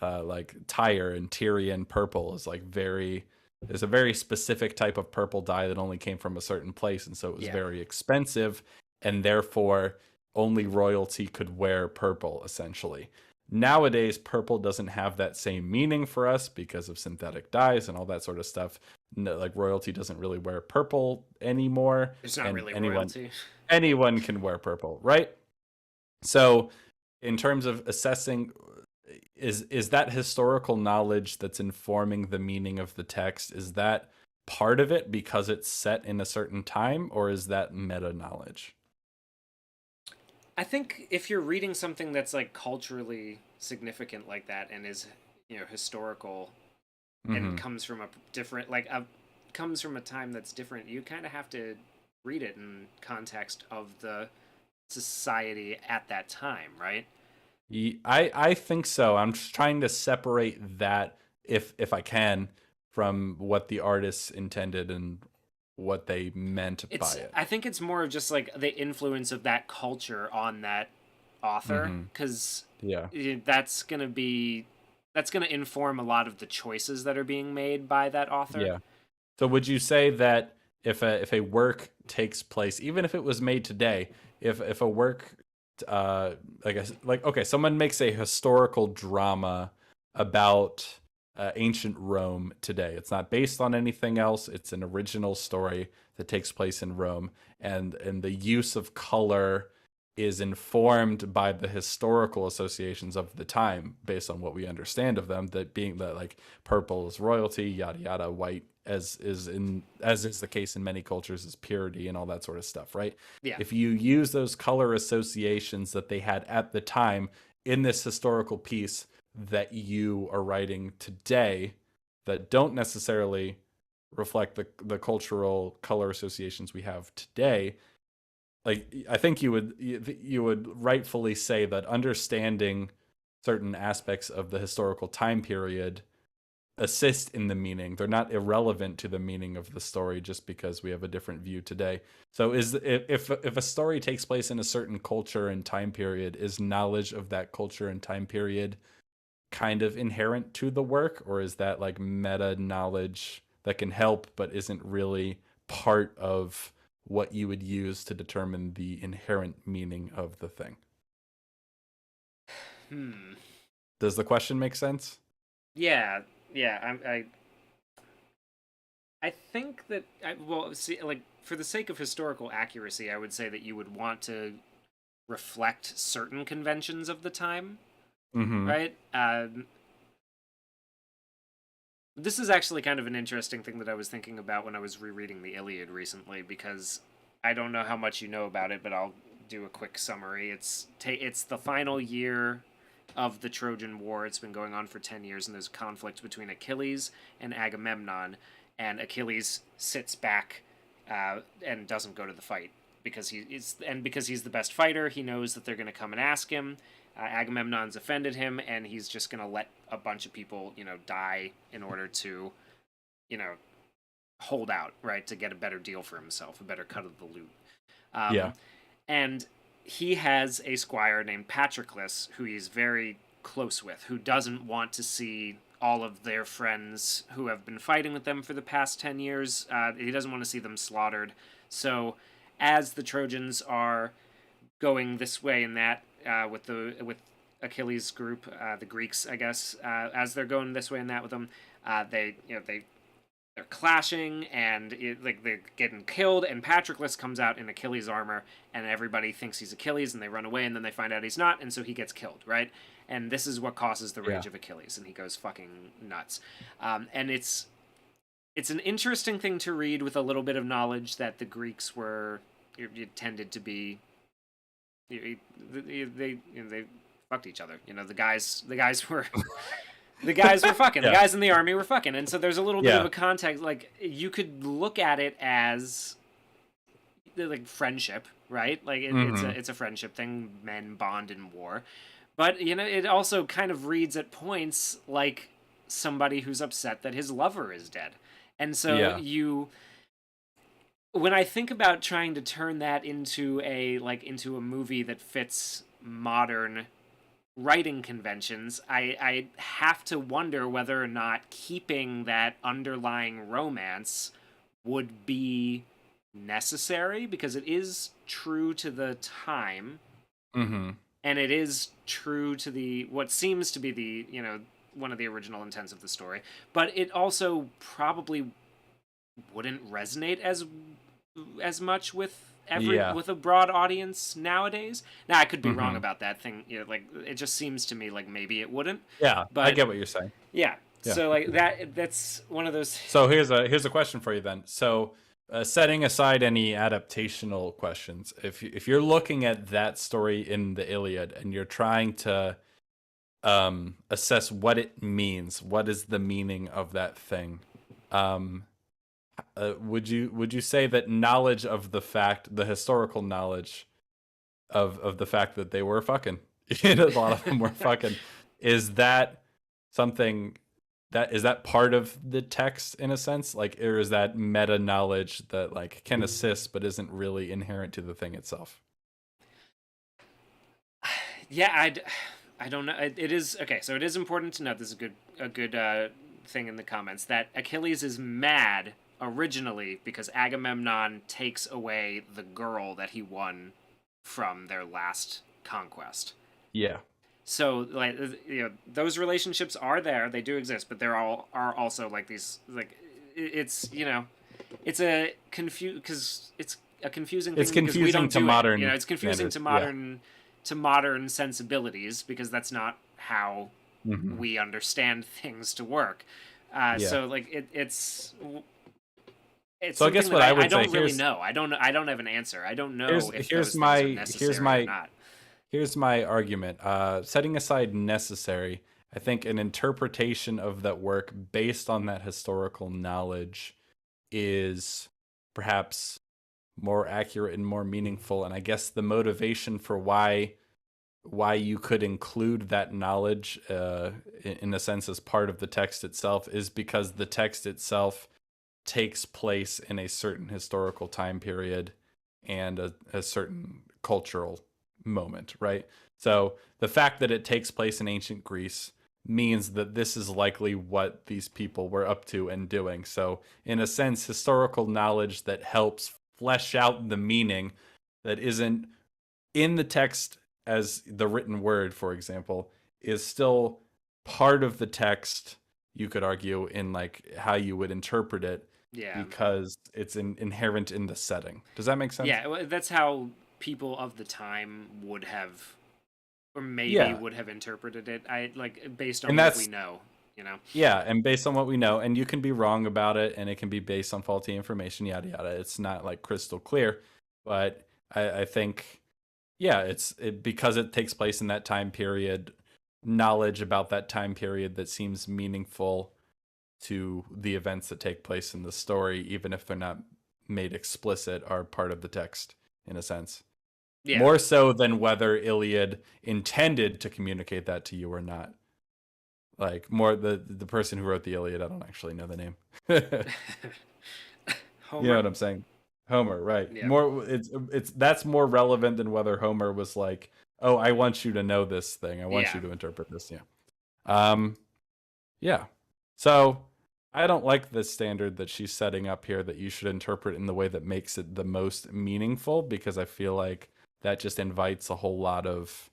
like Tyre, and Tyrian purple is like there's a very specific type of purple dye that only came from a certain place, and so it was very expensive, and therefore only royalty could wear purple, essentially. Nowadays, purple doesn't have that same meaning for us because of synthetic dyes and all that sort of stuff. No, like royalty doesn't really wear purple anymore. It's not really royalty. Anyone can wear purple, right? So, in terms of assessing, is that historical knowledge that's informing the meaning of the text, is that part of it because it's set in a certain time, or is that meta knowledge? I think if you're reading something that's like culturally significant like that and is historical and comes from a different comes from a time that's different, you kind of have to read it in context of the society at that time, right? I think so. I'm just trying to separate that, if I can, from what the artists intended and what they meant by it. I think it's more of just like the influence of that culture on that author, because that's gonna inform a lot of the choices that are being made by that author. Yeah. So would you say that if a work takes place, even if it was made today, if a work I guess, like, okay, someone makes a historical drama about ancient Rome today. It's not based on anything else. It's an original story that takes place in Rome, and the use of color is informed by the historical associations of the time based on what we understand of them, that being that like purple is royalty, yada yada, white as is the case in many cultures is purity and all that sort of stuff, right? Yeah. If you use those color associations that they had at the time in this historical piece that you are writing today that don't necessarily reflect the cultural color associations we have today, like, I think you would rightfully say that understanding certain aspects of the historical time period assist in the meaning. They're not irrelevant to the meaning of the story just because we have a different view today. So if a story takes place in a certain culture and time period, is knowledge of that culture and time period kind of inherent to the work, or is that like meta knowledge that can help but isn't really part of what you would use to determine the inherent meaning of the thing? Does the question make sense? Yeah. I think that like, for the sake of historical accuracy, I would say that you would want to reflect certain conventions of the time, right? This is actually kind of an interesting thing that I was thinking about when I was rereading the Iliad recently, because I don't know how much you know about it, but I'll do a quick summary. It's the final year of the Trojan War. It's been going on for 10 years, and there's conflict between Achilles and Agamemnon, and Achilles sits back and doesn't go to the fight because he's the best fighter. He knows that they're going to come and ask him. Agamemnon's offended him, and he's just going to let a bunch of people, die in order to, hold out, right, to get a better deal for himself, a better cut of the loot. And he has a squire named Patroclus who he's very close with, who doesn't want to see all of their friends who have been fighting with them for the past 10 years. He doesn't want to see them slaughtered. So as the Trojans are going this way and that, with Achilles' group, the Greeks, I guess, as they're going this way and that with them, they're clashing, and they're getting killed, and Patroclus comes out in Achilles' armor, and everybody thinks he's Achilles, and they run away, and then they find out he's not, and so he gets killed, right? And this is what causes the rage of Achilles, and he goes fucking nuts. And it's an interesting thing to read with a little bit of knowledge that the Greeks tended to be, they fucked each other. The guys were the guys were fucking. The guys in the army were fucking. And so there's a little bit of a context. Like, you could look at it as like friendship, right? Like it's a friendship thing. Men bond in war. But, it also kind of reads at points like somebody who's upset that his lover is dead. And so when I think about trying to turn that into a movie that fits modern writing conventions, I have to wonder whether or not keeping that underlying romance would be necessary, because it is true to the time, and it is true to what seems to be the one of the original intents of the story, but it also probably wouldn't resonate as much with with a broad audience nowadays. Now, I could be wrong about that thing. Like, it just seems to me like maybe it wouldn't. Yeah, but I get what you're saying. Yeah. So like that's one of those. So here's a question for you then. So setting aside any adaptational questions, if you're looking at that story in the Iliad and you're trying to assess what it means, what is the meaning of that thing, would you say that knowledge of the historical knowledge of the fact that they were fucking, a lot of them were fucking, is that something is that part of the text in a sense, like, or is that meta knowledge that like can assist but isn't really inherent to the thing itself? Yeah, I don't know. It is okay. So it is important to note, this is a good thing in the comments, that Achilles is mad originally because Agamemnon takes away the girl that he won from their last conquest. Yeah. So like those relationships are there, they do exist, but there are also like these like it's it's a because it's a confusing thing It's because we confusing don't to do modern it. It's confusing standards. to modern sensibilities because that's not how Hmm. we understand things to work. Yeah. So like it's So I something guess that what I I would say don't really know. I don't have an answer. I don't know if here's those things are my necessary or not. here's my argument. Setting aside necessary, I think an interpretation of that work based on that historical knowledge is perhaps more accurate and more meaningful. And I guess the motivation for why you could include that knowledge in a sense as part of the text itself is because the text itself takes place in a certain historical time period and a certain cultural moment, right? So the fact that it takes place in ancient Greece means that this is likely what these people were up to and doing. So in a sense, historical knowledge that helps flesh out the meaning that isn't in the text as the written word, for example, is still part of the text, you could argue, in like how you would interpret it Yeah. because it's inherent in the setting. Does that make sense? Yeah, well, that's how people of the time would have, or maybe Yeah. would have interpreted it. I like based And on what we that's know, you know. yeah, and based on what we know, and you can be wrong about it, and it can be based on faulty information, yada yada. It's not like crystal clear, but I think yeah, because it takes place in that time period, knowledge about that time period that seems meaningful to the events that take place in the story, even if they're not made explicit, are part of the text in a sense. Yeah. More so than whether Iliad intended to communicate that to you or not. Like more the person who wrote the Iliad, I don't actually know the name. Homer. You know what I'm saying? Homer, right? Yeah. More it's that's more relevant than whether Homer was like, "Oh, I want you to know this thing. I want you Yeah. to interpret this." Yeah. Yeah. So I don't like the standard that she's setting up here that you should interpret in the way that makes it the most meaningful because I feel like that just invites a whole lot of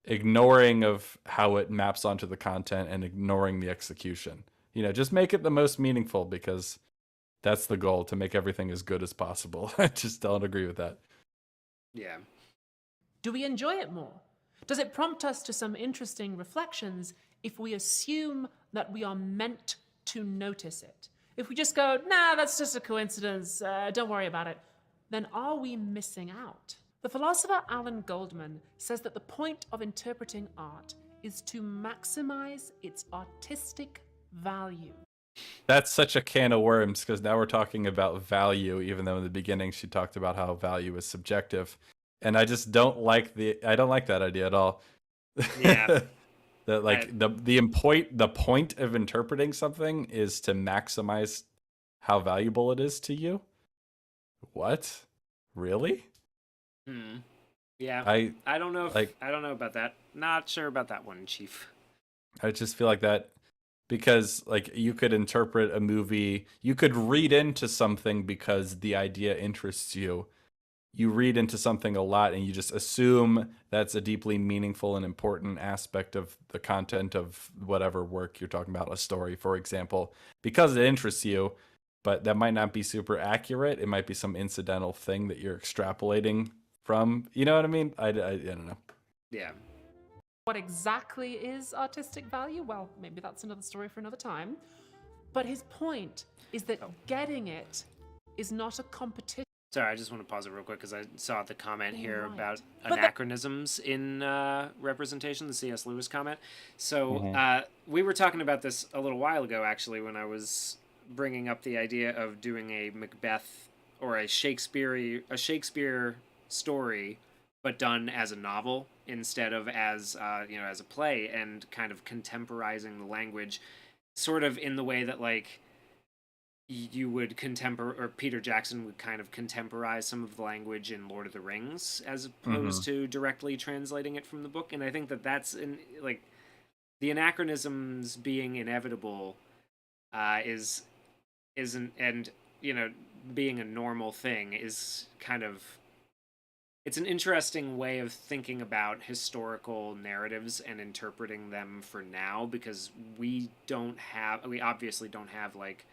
ignoring of how it maps onto the content and ignoring the execution. Just make it the most meaningful because that's the goal, to make everything as good as possible. I just don't agree with that. Yeah. Do we enjoy it more? Does it prompt us to some interesting reflections if we assume that we are meant to notice it? If we just go, nah, that's just a coincidence, don't worry about it, then are we missing out? The philosopher Alan Goldman says that the point of interpreting art is to maximize its artistic value. That's such a can of worms because now we're talking about value, even though in the beginning she talked about how value is subjective. And I just don't like that idea at all. Yeah. That like the point of interpreting something is to maximize how valuable it is to you. What? Really? Yeah. I don't know if I don't know about that. Not sure about that one, Chief. I just feel like that because like you could interpret a movie, you could read into something because the idea interests you. You read into something a lot and you just assume that's a deeply meaningful and important aspect of the content of whatever work you're talking about, a story, for example, because it interests you, but that might not be super accurate. It might be some incidental thing that you're extrapolating from. You know what I mean? I don't know. Yeah. What exactly is artistic value? Well, maybe that's another story for another time. But his point is that getting it is not a competition. Sorry, I just want to pause it real quick because I saw the comment here Right. about But anachronisms in representation, the C.S. Lewis comment. So we were talking about this a little while ago, actually, when I was bringing up the idea of doing a Macbeth or a Shakespeare story, but done as a novel instead of as as a play, and kind of contemporizing the language, sort of in the way that like you would or Peter Jackson would kind of contemporize some of the language in Lord of the Rings as opposed to directly translating it from the book. And I think that that's like the anachronisms being inevitable isn't, and being a normal thing is kind of it's an interesting way of thinking about historical narratives and interpreting them for now, because we obviously don't have like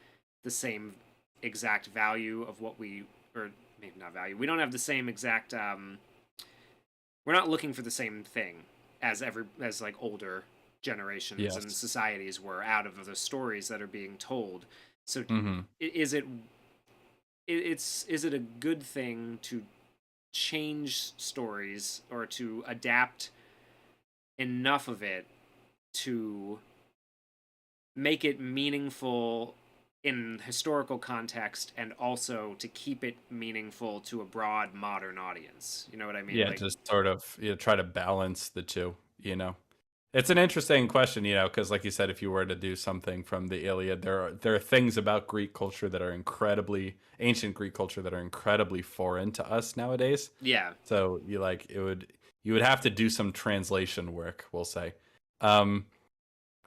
the same exact value of what we, or maybe not value, we don't have the same exact we're not looking for the same thing as like older generations and Yes. societies were out of the stories that are being told. So Hmm. is it a good thing to change stories or to adapt enough of it to make it meaningful in historical context, and also to keep it meaningful to a broad modern audience? You know what I mean? Yeah, Like, just sort of try to balance the two. It's an interesting question, because like you said, if you were to do something from the Iliad, there are things about Greek culture that are incredibly ancient Greek culture that are incredibly foreign to us nowadays. yeah. So you would have to do some translation work, we'll say. Um,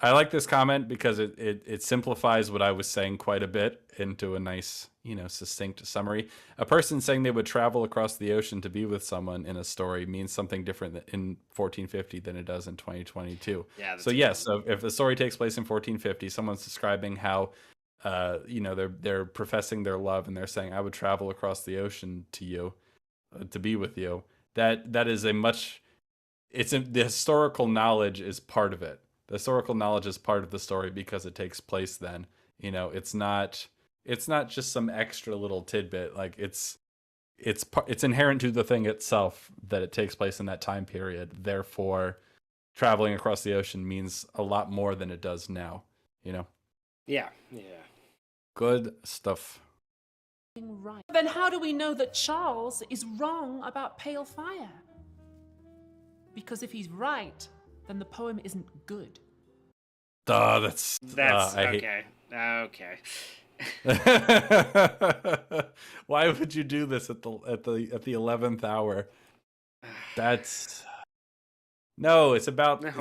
I like this comment because it simplifies what I was saying quite a bit into a nice, succinct summary. A person saying they would travel across the ocean to be with someone in a story means something different in 1450 than it does in 2022. Yeah, So that's yes, so if the story takes place in 1450, someone's describing how, they're professing their love and they're saying, "I would travel across the ocean to you, to be with you." That is the historical knowledge is part of it. The historical knowledge is part of the story because it takes place then. It's not just some extra little tidbit. Like it's inherent to the thing itself that it takes place in that time period. Therefore, traveling across the ocean means a lot more than it does now. yeah. Good stuff. Right. Then how do we know that Charles is wrong about pale fire? Because if he's right, then the poem isn't good. Duh, That's I hate. okay. Why would you do this at the 11th hour? That's no, it's about No.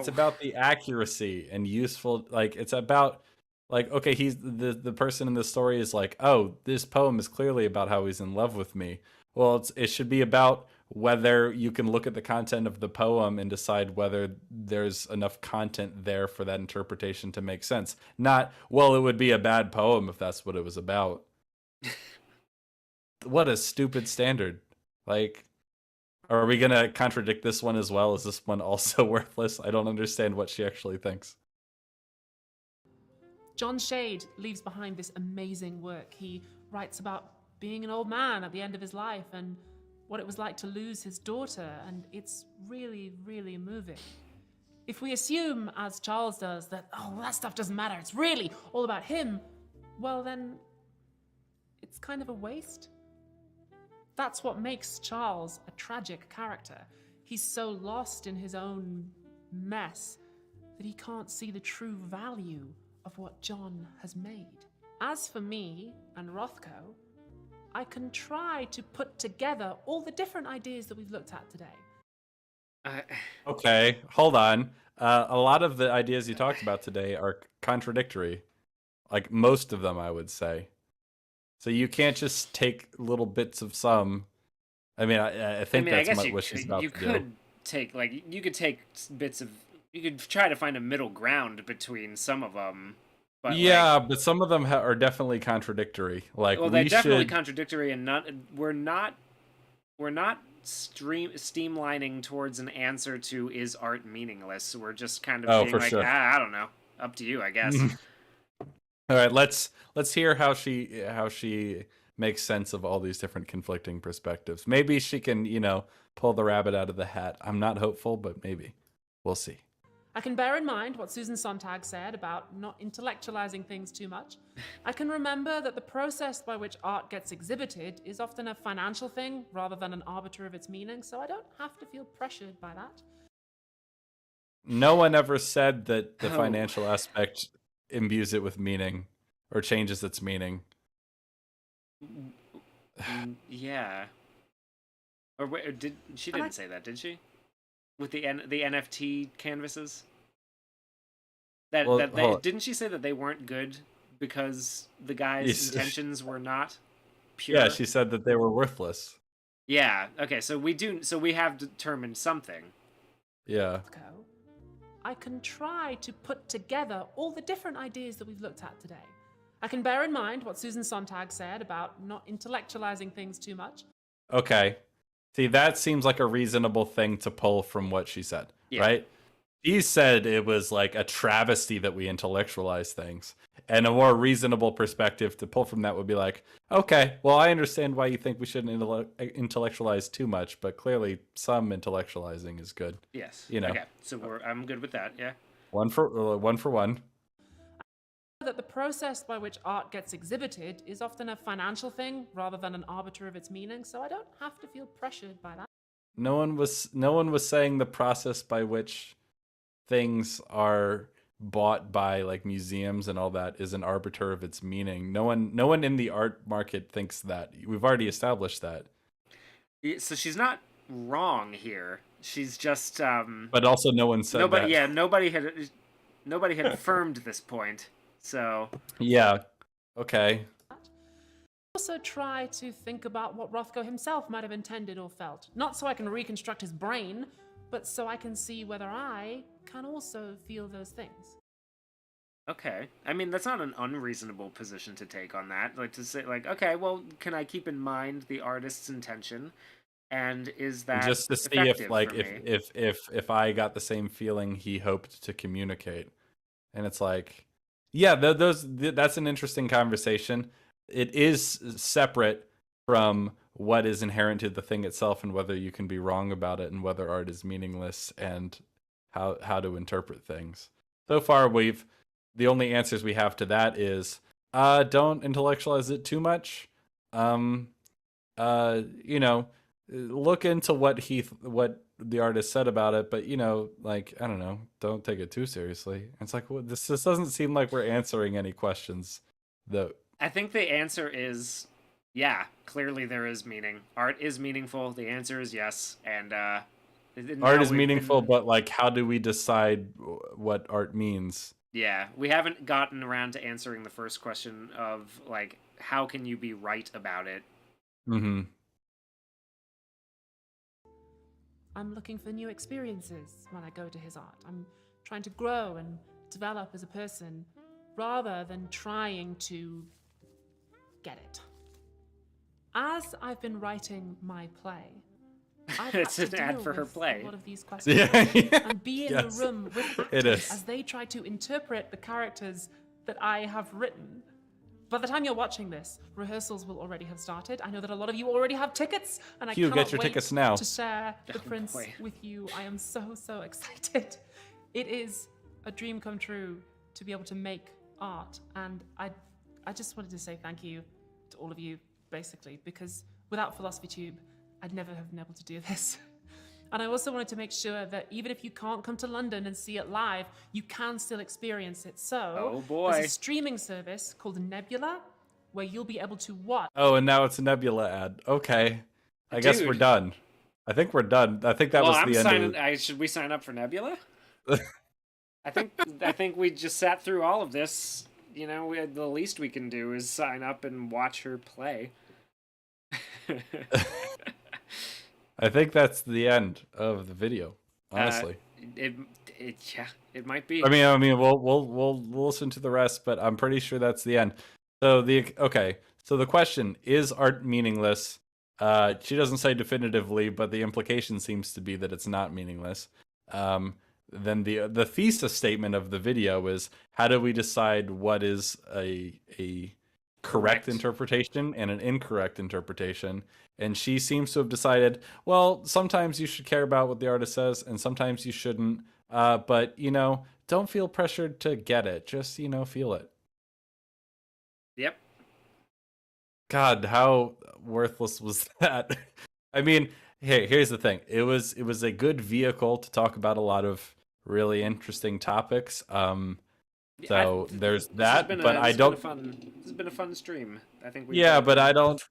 the accuracy and useful, like it's about, like, okay, he's the person in the story is like, "Oh, this poem is clearly about how he's in love with me." Well, it should be about whether you can look at the content of the poem and decide whether there's enough content there for that interpretation to make sense. Not, well, it would be a bad poem if that's what it was about. What a stupid standard. Like, are we going to contradict this one as well? Is this one also worthless? I don't understand what she actually thinks. John Shade leaves behind this amazing work. He writes about being an old man at the end of his life and what it was like to lose his daughter, and it's really, really moving. If we assume, as Charles does, that, oh, that stuff doesn't matter, it's really all about him, well then, it's kind of a waste. That's what makes Charles a tragic character. He's so lost in his own mess that he can't see the true value of what John has made. As for me and Rothko, I can try to put together all the different ideas that we've looked at today. Okay, hold on. A lot of the ideas you talked about today are contradictory. Like most of them, I would say. So you can't just take little bits of some. I mean, I think I that's guess what she's about you to do. could take bits of, you could try to find a middle ground between some of them. But Yeah, but some of them are definitely contradictory. Like well, they're we definitely should. contradictory, and we're not streamlining towards an answer to is art meaningless. We're just kind of Oh, being for like, sure. I don't know, up to you, I guess. All right, let's hear how she makes sense of all these different conflicting perspectives. Maybe she can, pull the rabbit out of the hat. I'm not hopeful, but maybe. We'll see. I can bear in mind what Susan Sontag said about not intellectualizing things too much. I can remember that the process by which art gets exhibited is often a financial thing rather than an arbiter of its meaning, so I don't have to feel pressured by that. No one ever said that the Oh. financial aspect imbues it with meaning or changes its meaning. Yeah. Or she didn't say that, did she? With the NFT canvases? Didn't she say that they weren't good because the guy's intentions were not pure? Yeah, she said that they were worthless. Yeah. Okay. So we do. So we have determined something. Yeah. Go, I can try to put together all the different ideas that we've looked at today. I can bear in mind what Susan Sontag said about not intellectualizing things too much. Okay. See, that seems like a reasonable thing to pull from what she said, Yeah. right? He said it was like a travesty that we intellectualize things. And a more reasonable perspective to pull from that would be like, okay, well, I understand why you think we shouldn't intellectualize too much, but clearly some intellectualizing is good. Yes. You know. Okay. So I'm good with that. Yeah. One for one. That the process by which art gets exhibited is often a financial thing rather than an arbiter of its meaning, so I don't have to feel pressured by that. No one was saying the process by which things are bought by like museums and all that is an arbiter of its meaning. No one in the art market thinks that. We've already established that. So she's not wrong here. She's just But also no one said nobody. that. Yeah. Nobody had affirmed this point. So Yeah. Okay. Also try to think about what Rothko himself might have intended or felt. Not so I can reconstruct his brain, but so I can see whether I can also feel those things. okay. I mean, that's not an unreasonable position to take on that. Like to say, like, okay, well, can I keep in mind the artist's intention, and is that Just to see effective if like for me? if I got the same feeling he hoped to communicate. And it's like, yeah, that's an interesting conversation. It is separate from what is inherent to the thing itself and whether you can be wrong about it and whether art is meaningless and how to interpret things. So far the only answers we have to that is don't intellectualize it too much. You know, look into what the artist said about it, but like, I don't know, don't take it too seriously. It's like, well, this doesn't seem like we're answering any questions though. I think the answer is, yeah. Clearly, there is meaning. Art is meaningful. The answer is yes, and Art is meaningful, but like, how do we decide what art means? yeah, we haven't gotten around to answering the first question of like, how can you be right about it? Mm-hmm. I'm looking for new experiences when I go to his art. I'm trying to grow and develop as a person rather than trying to get it. As I've been writing my play, I've It's had to an ad deal for her with play. a lot of these questions Yeah. and be in Yes, the room with it actors is. as they try to interpret the characters that I have written. By the time you're watching this, rehearsals will already have started. I know that a lot of you already have tickets, and I Hugh, cannot get your wait tickets now. to share the Oh, prince boy. with you. I am so excited. It is a dream come true to be able to make art, and I just wanted to say thank you to all of you, basically, because without Philosophy Tube, I'd never have been able to do this. And I also wanted to make sure that even if you can't come to London and see it live, you can still experience it. So Oh, boy. there's a streaming service called Nebula where you'll be able to watch. Oh, and now it's a Nebula ad. Okay. I guess we're Dude. done. I think we're done. I think that was I'm the end signing. of Should we sign up for Nebula? I think we just sat through all of this. The least we can do is sign up and watch her play. I think that's the end of the video, honestly. It might be. I mean, we'll listen to the rest, but I'm pretty sure that's the end. So the question is art meaningless? She doesn't say definitively, but the implication seems to be that it's not meaningless. Then the thesis statement of the video is, how do we decide what is a correct interpretation and an incorrect interpretation? And she seems to have decided, well, sometimes you should care about what the artist says, and sometimes you shouldn't. But don't feel pressured to get it. Just feel it. Yep. God, how worthless was that? I mean, hey, here's the thing. It was a good vehicle to talk about a lot of really interesting topics. So there's that, but I don't. This has been a fun stream. I think. Yeah, but I don't.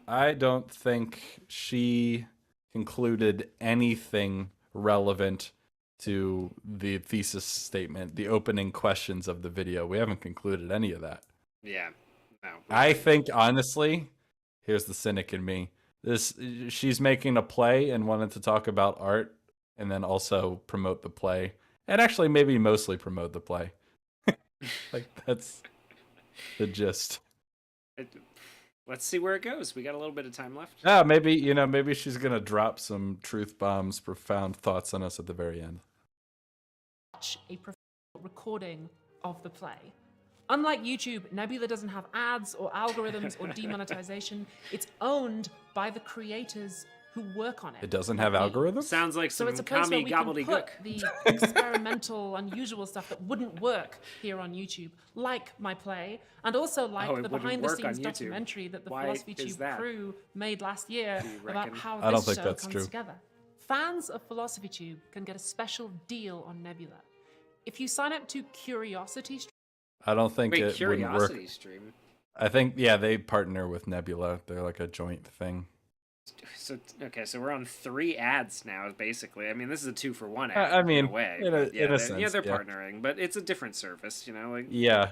I don't think she concluded anything relevant to the thesis statement, the opening questions of the video. We haven't concluded any of that. Yeah. No. I think honestly, here's the cynic in me. She's making a play and wanted to talk about art and then also promote the play. And actually maybe mostly promote the play. Like that's the gist. Let's see where it goes. We got a little bit of time left. Yeah, maybe she's gonna drop some truth bombs, profound thoughts on us at the very end. A professional recording of the play. Unlike YouTube, Nebula doesn't have ads or algorithms or demonetization. It's owned by the creators who work on it. It doesn't have algorithms? Sounds like So some it's a place where commie we can gobbledygook. put the experimental, unusual stuff that wouldn't work here on YouTube, like my play, and also like Oh, it the wouldn't behind-the-scenes work on YouTube. documentary that the Why Philosophy is Tube that? crew made last year Do you about reckon? how I don't this think show that's comes true. together. Fans of Philosophy Tube can get a special deal on Nebula. If you sign up to Curiosity Stream, I don't think Wait, it wouldn't work. Curiosity Stream. I think they partner with Nebula. They're like a joint thing. So okay, so we're on 3 ads now, basically. I mean, this is a 2-for-1 ad. I mean, in a way. in a- but yeah, in a they're, sense, they're yeah. partnering, but it's a different service, like. Yeah.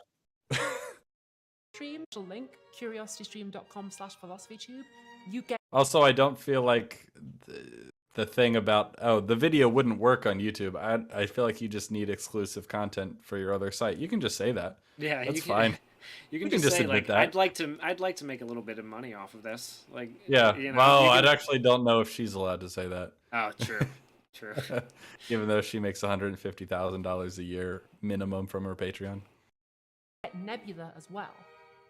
link curiositystream.com/philosophytube, you get Also, I don't feel like the thing about the video wouldn't work on YouTube. I feel like you just need exclusive content for your other site. You can just say that. Yeah, That's you can, fine. You can We can just just say admit like, that. I'd like to make a little bit of money off of this. Like, Yeah. you know, Well, you I can- actually don't know if she's allowed to say that. Oh, true, true. Even though she makes $150,000 a year minimum from her Patreon. Nebula as well.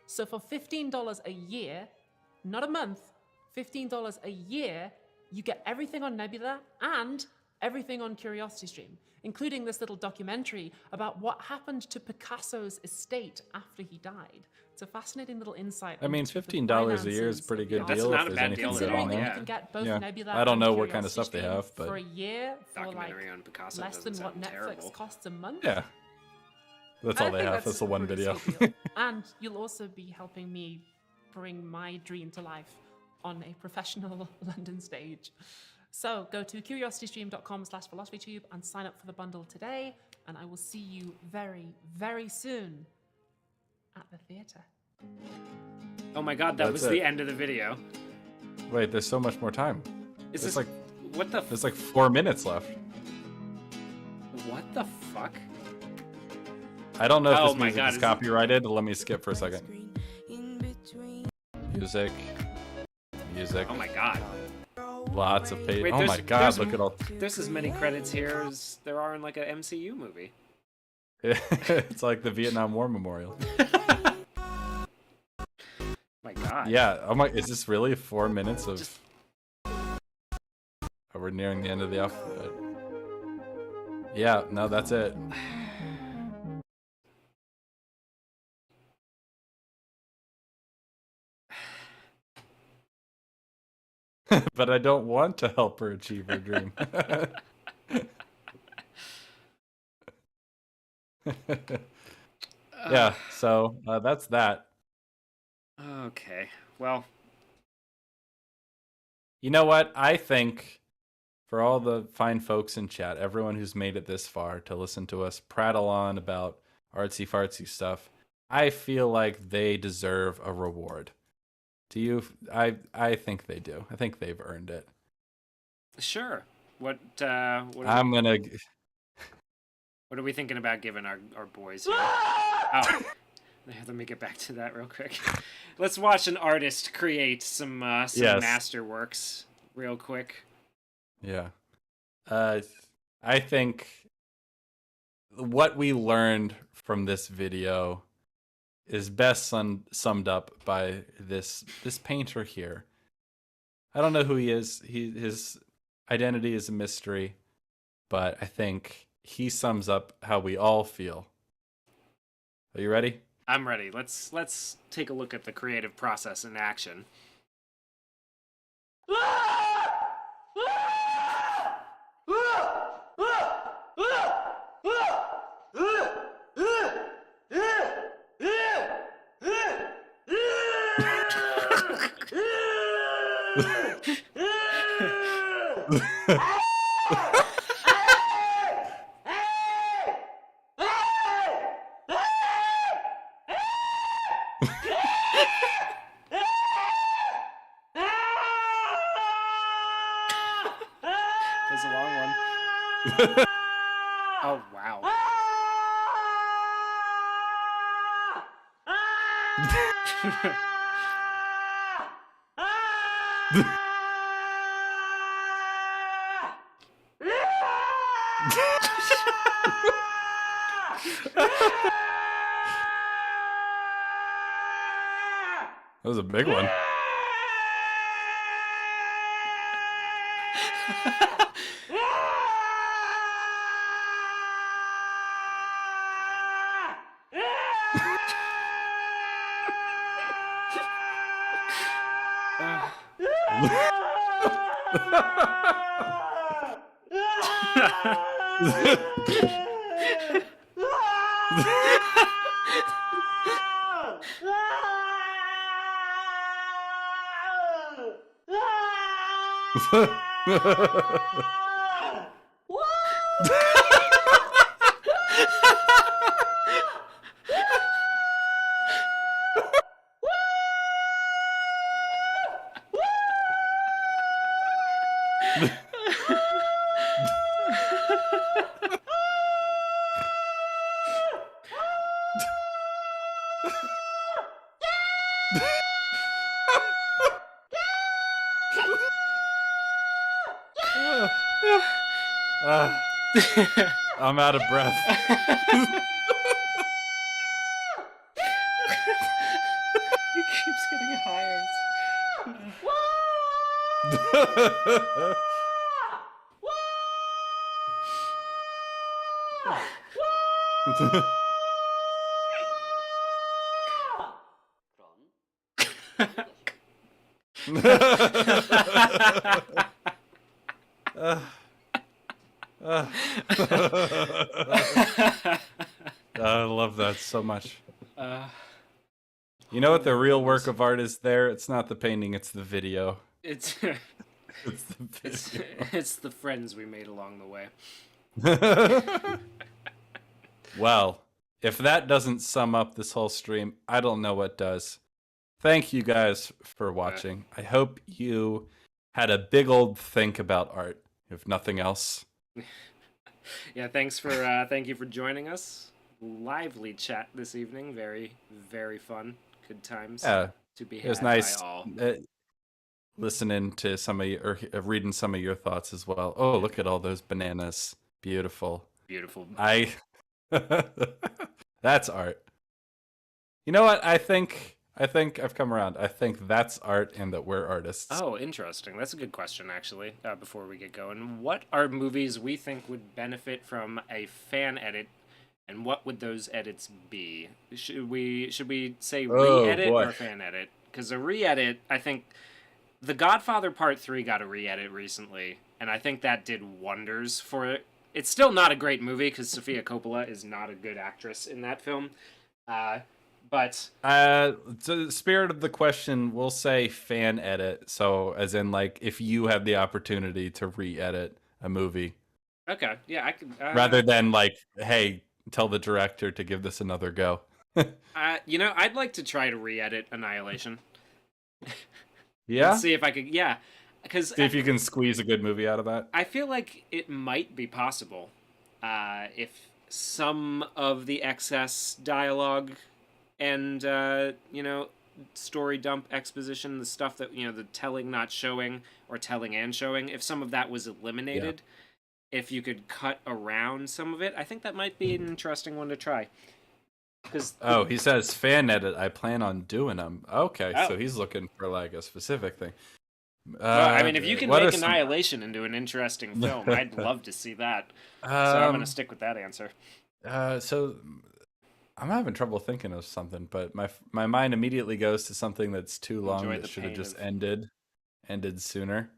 So for $15 a year, not a month, $15 a year, you get everything on Nebula and everything on CuriosityStream, including this little documentary about what happened to Picasso's estate after he died. It's a fascinating little insight. I mean, into the $15 a year is a finances pretty of good the That's deal not if a there's bad anything deal at good all, on Considering there. that yeah. you can get both Yeah. Nebula I don't and know what kind of stuff they CuriosityStream have, but for a year for like Documentary on Picasso less doesn't than what sound Netflix terrible. costs a month. Yeah. That's all I they think have. That's the a one pretty video. sweet deal. And you'll also be helping me bring my dream to life on a professional London stage. So go to curiositystream.com/philosophytube and sign up for the bundle today. And I will see you very, very soon at the theatre. Oh my God, that That's was it. the end of the video. Wait, there's so much more time. Is There's this like what the there's like 4 minutes left. what the fuck? I don't know if Oh this my music God, is is it- copyrighted. Let me skip for a second. Music. Oh my God. Lots of pages. Wait, Oh my there's- God, there's- look at all. There's as many credits here as there are in like an MCU movie. It's like the Vietnam War Memorial. My God. Yeah. Oh my. Is this really 4 minutes of? Just- Oh, we're nearing the end of the alphabet. Yeah. No, that's it. But I don't want to help her achieve her dream. Yeah. So that's that. Okay. Well, You know what? I think for all the fine folks in chat, everyone who's made it this far to listen to us prattle on about artsy fartsy stuff, I feel like they deserve a reward. Do you? I think they do. I think they've earned it. sure. What I'm gonna. what are we thinking about giving our boys here? Oh. Let me get back to that real quick. Let's watch an artist create some Yes. masterworks real quick. Yeah. I think what we learned from this video is best summed up by this painter here. I don't know who he is. His identity is a mystery, but I think he sums up how we all feel. Are you ready? I'm ready. Let's take a look at the creative process in action. Oh, wow. That was a big one. I'm out of breath. It keeps getting higher. I love that so much. Uh, You know what the real work of art is there? It's not the painting, it's the video. it's It's the it's video. it's the friends we made along the way. Well, if that doesn't sum up this whole stream, I don't know what does. Thank you guys for watching. I hope you had a big old think about art, if nothing else. Yeah, thank you for joining us. Lively chat this evening. Very, very fun. Good times Yeah, to be it was had nice by all. listening to some of your, or reading some of your thoughts as well. Oh, look at all those bananas. Beautiful. Beautiful. That's art. You know what? I think I've come around. I think that's art and that we're artists. Oh, interesting. That's a good question, actually. Before we get going, what are movies we think would benefit from a fan edit, and what would those edits be? Should we say Oh, re-edit boy. or fan edit? Because a re-edit, I think, The Godfather Part 3 got a re-edit recently, and I think that did wonders for it. It's still not a great movie because Sofia Coppola is not a good actress in that film. But To the spirit of the question, we'll say fan edit. So, as in, like, if you have the opportunity to re-edit a movie, okay, yeah, I could. rather than like, hey, tell the director to give this another go. I'd like to try to re-edit Annihilation. Yeah. See if I could. Yeah, because See if you can squeeze a good movie out of that. I feel like it might be possible if some of the excess dialogue and story dump exposition, the stuff that the telling not showing or telling and showing, if some of that was eliminated, if you could cut around some of it, I think that might be an interesting one to try. Oh, he says fan edit. I plan on doing them. Okay, Oh. so he's looking for like a specific thing. Well, I mean, if you can what make are some- Annihilation into an interesting film, I'd love to see that. So I'm going to stick with that answer. So I'm having trouble thinking of something, but my mind immediately goes to something that's too long Enjoy that the should have pain just of- ended sooner.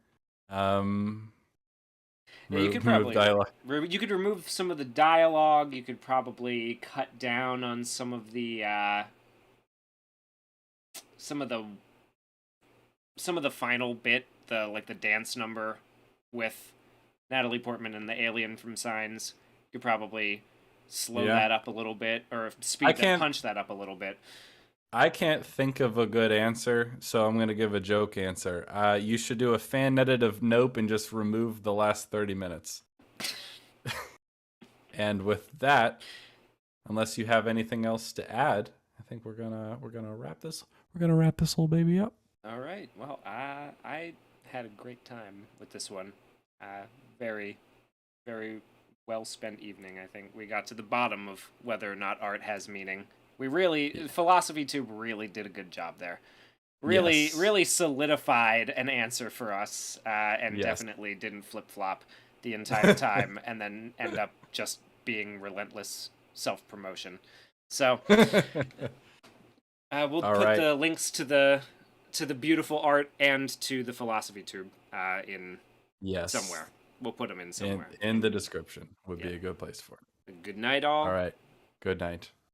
Yeah, you could remove probably dialogue. you could remove some of the dialogue. You could probably cut down on some of the final bit, the dance number with Natalie Portman and the alien from Signs. You could probably slow Yeah. that up a little bit, or punch that up a little bit. I can't think of a good answer, so I'm gonna give a joke answer. You should do a fan edit of Nope and just remove the last 30 minutes. And with that, unless you have anything else to add, I think we're gonna wrap this. We're gonna wrap this whole baby up. All right. Well, I had a great time with this one. Very, very well spent evening. I think we got to the bottom of whether or not art has meaning. Philosophy Tube really did a good job there. Really, Yes. really solidified an answer for us, and Yes. definitely didn't flip flop the entire time, and then end up just being relentless self promotion. So we'll All put right. the links to the beautiful art and to the Philosophy Tube in Yes. somewhere. We'll put them in somewhere. In the description would be Yeah. a good place for it. Good night, all. All right. Good night.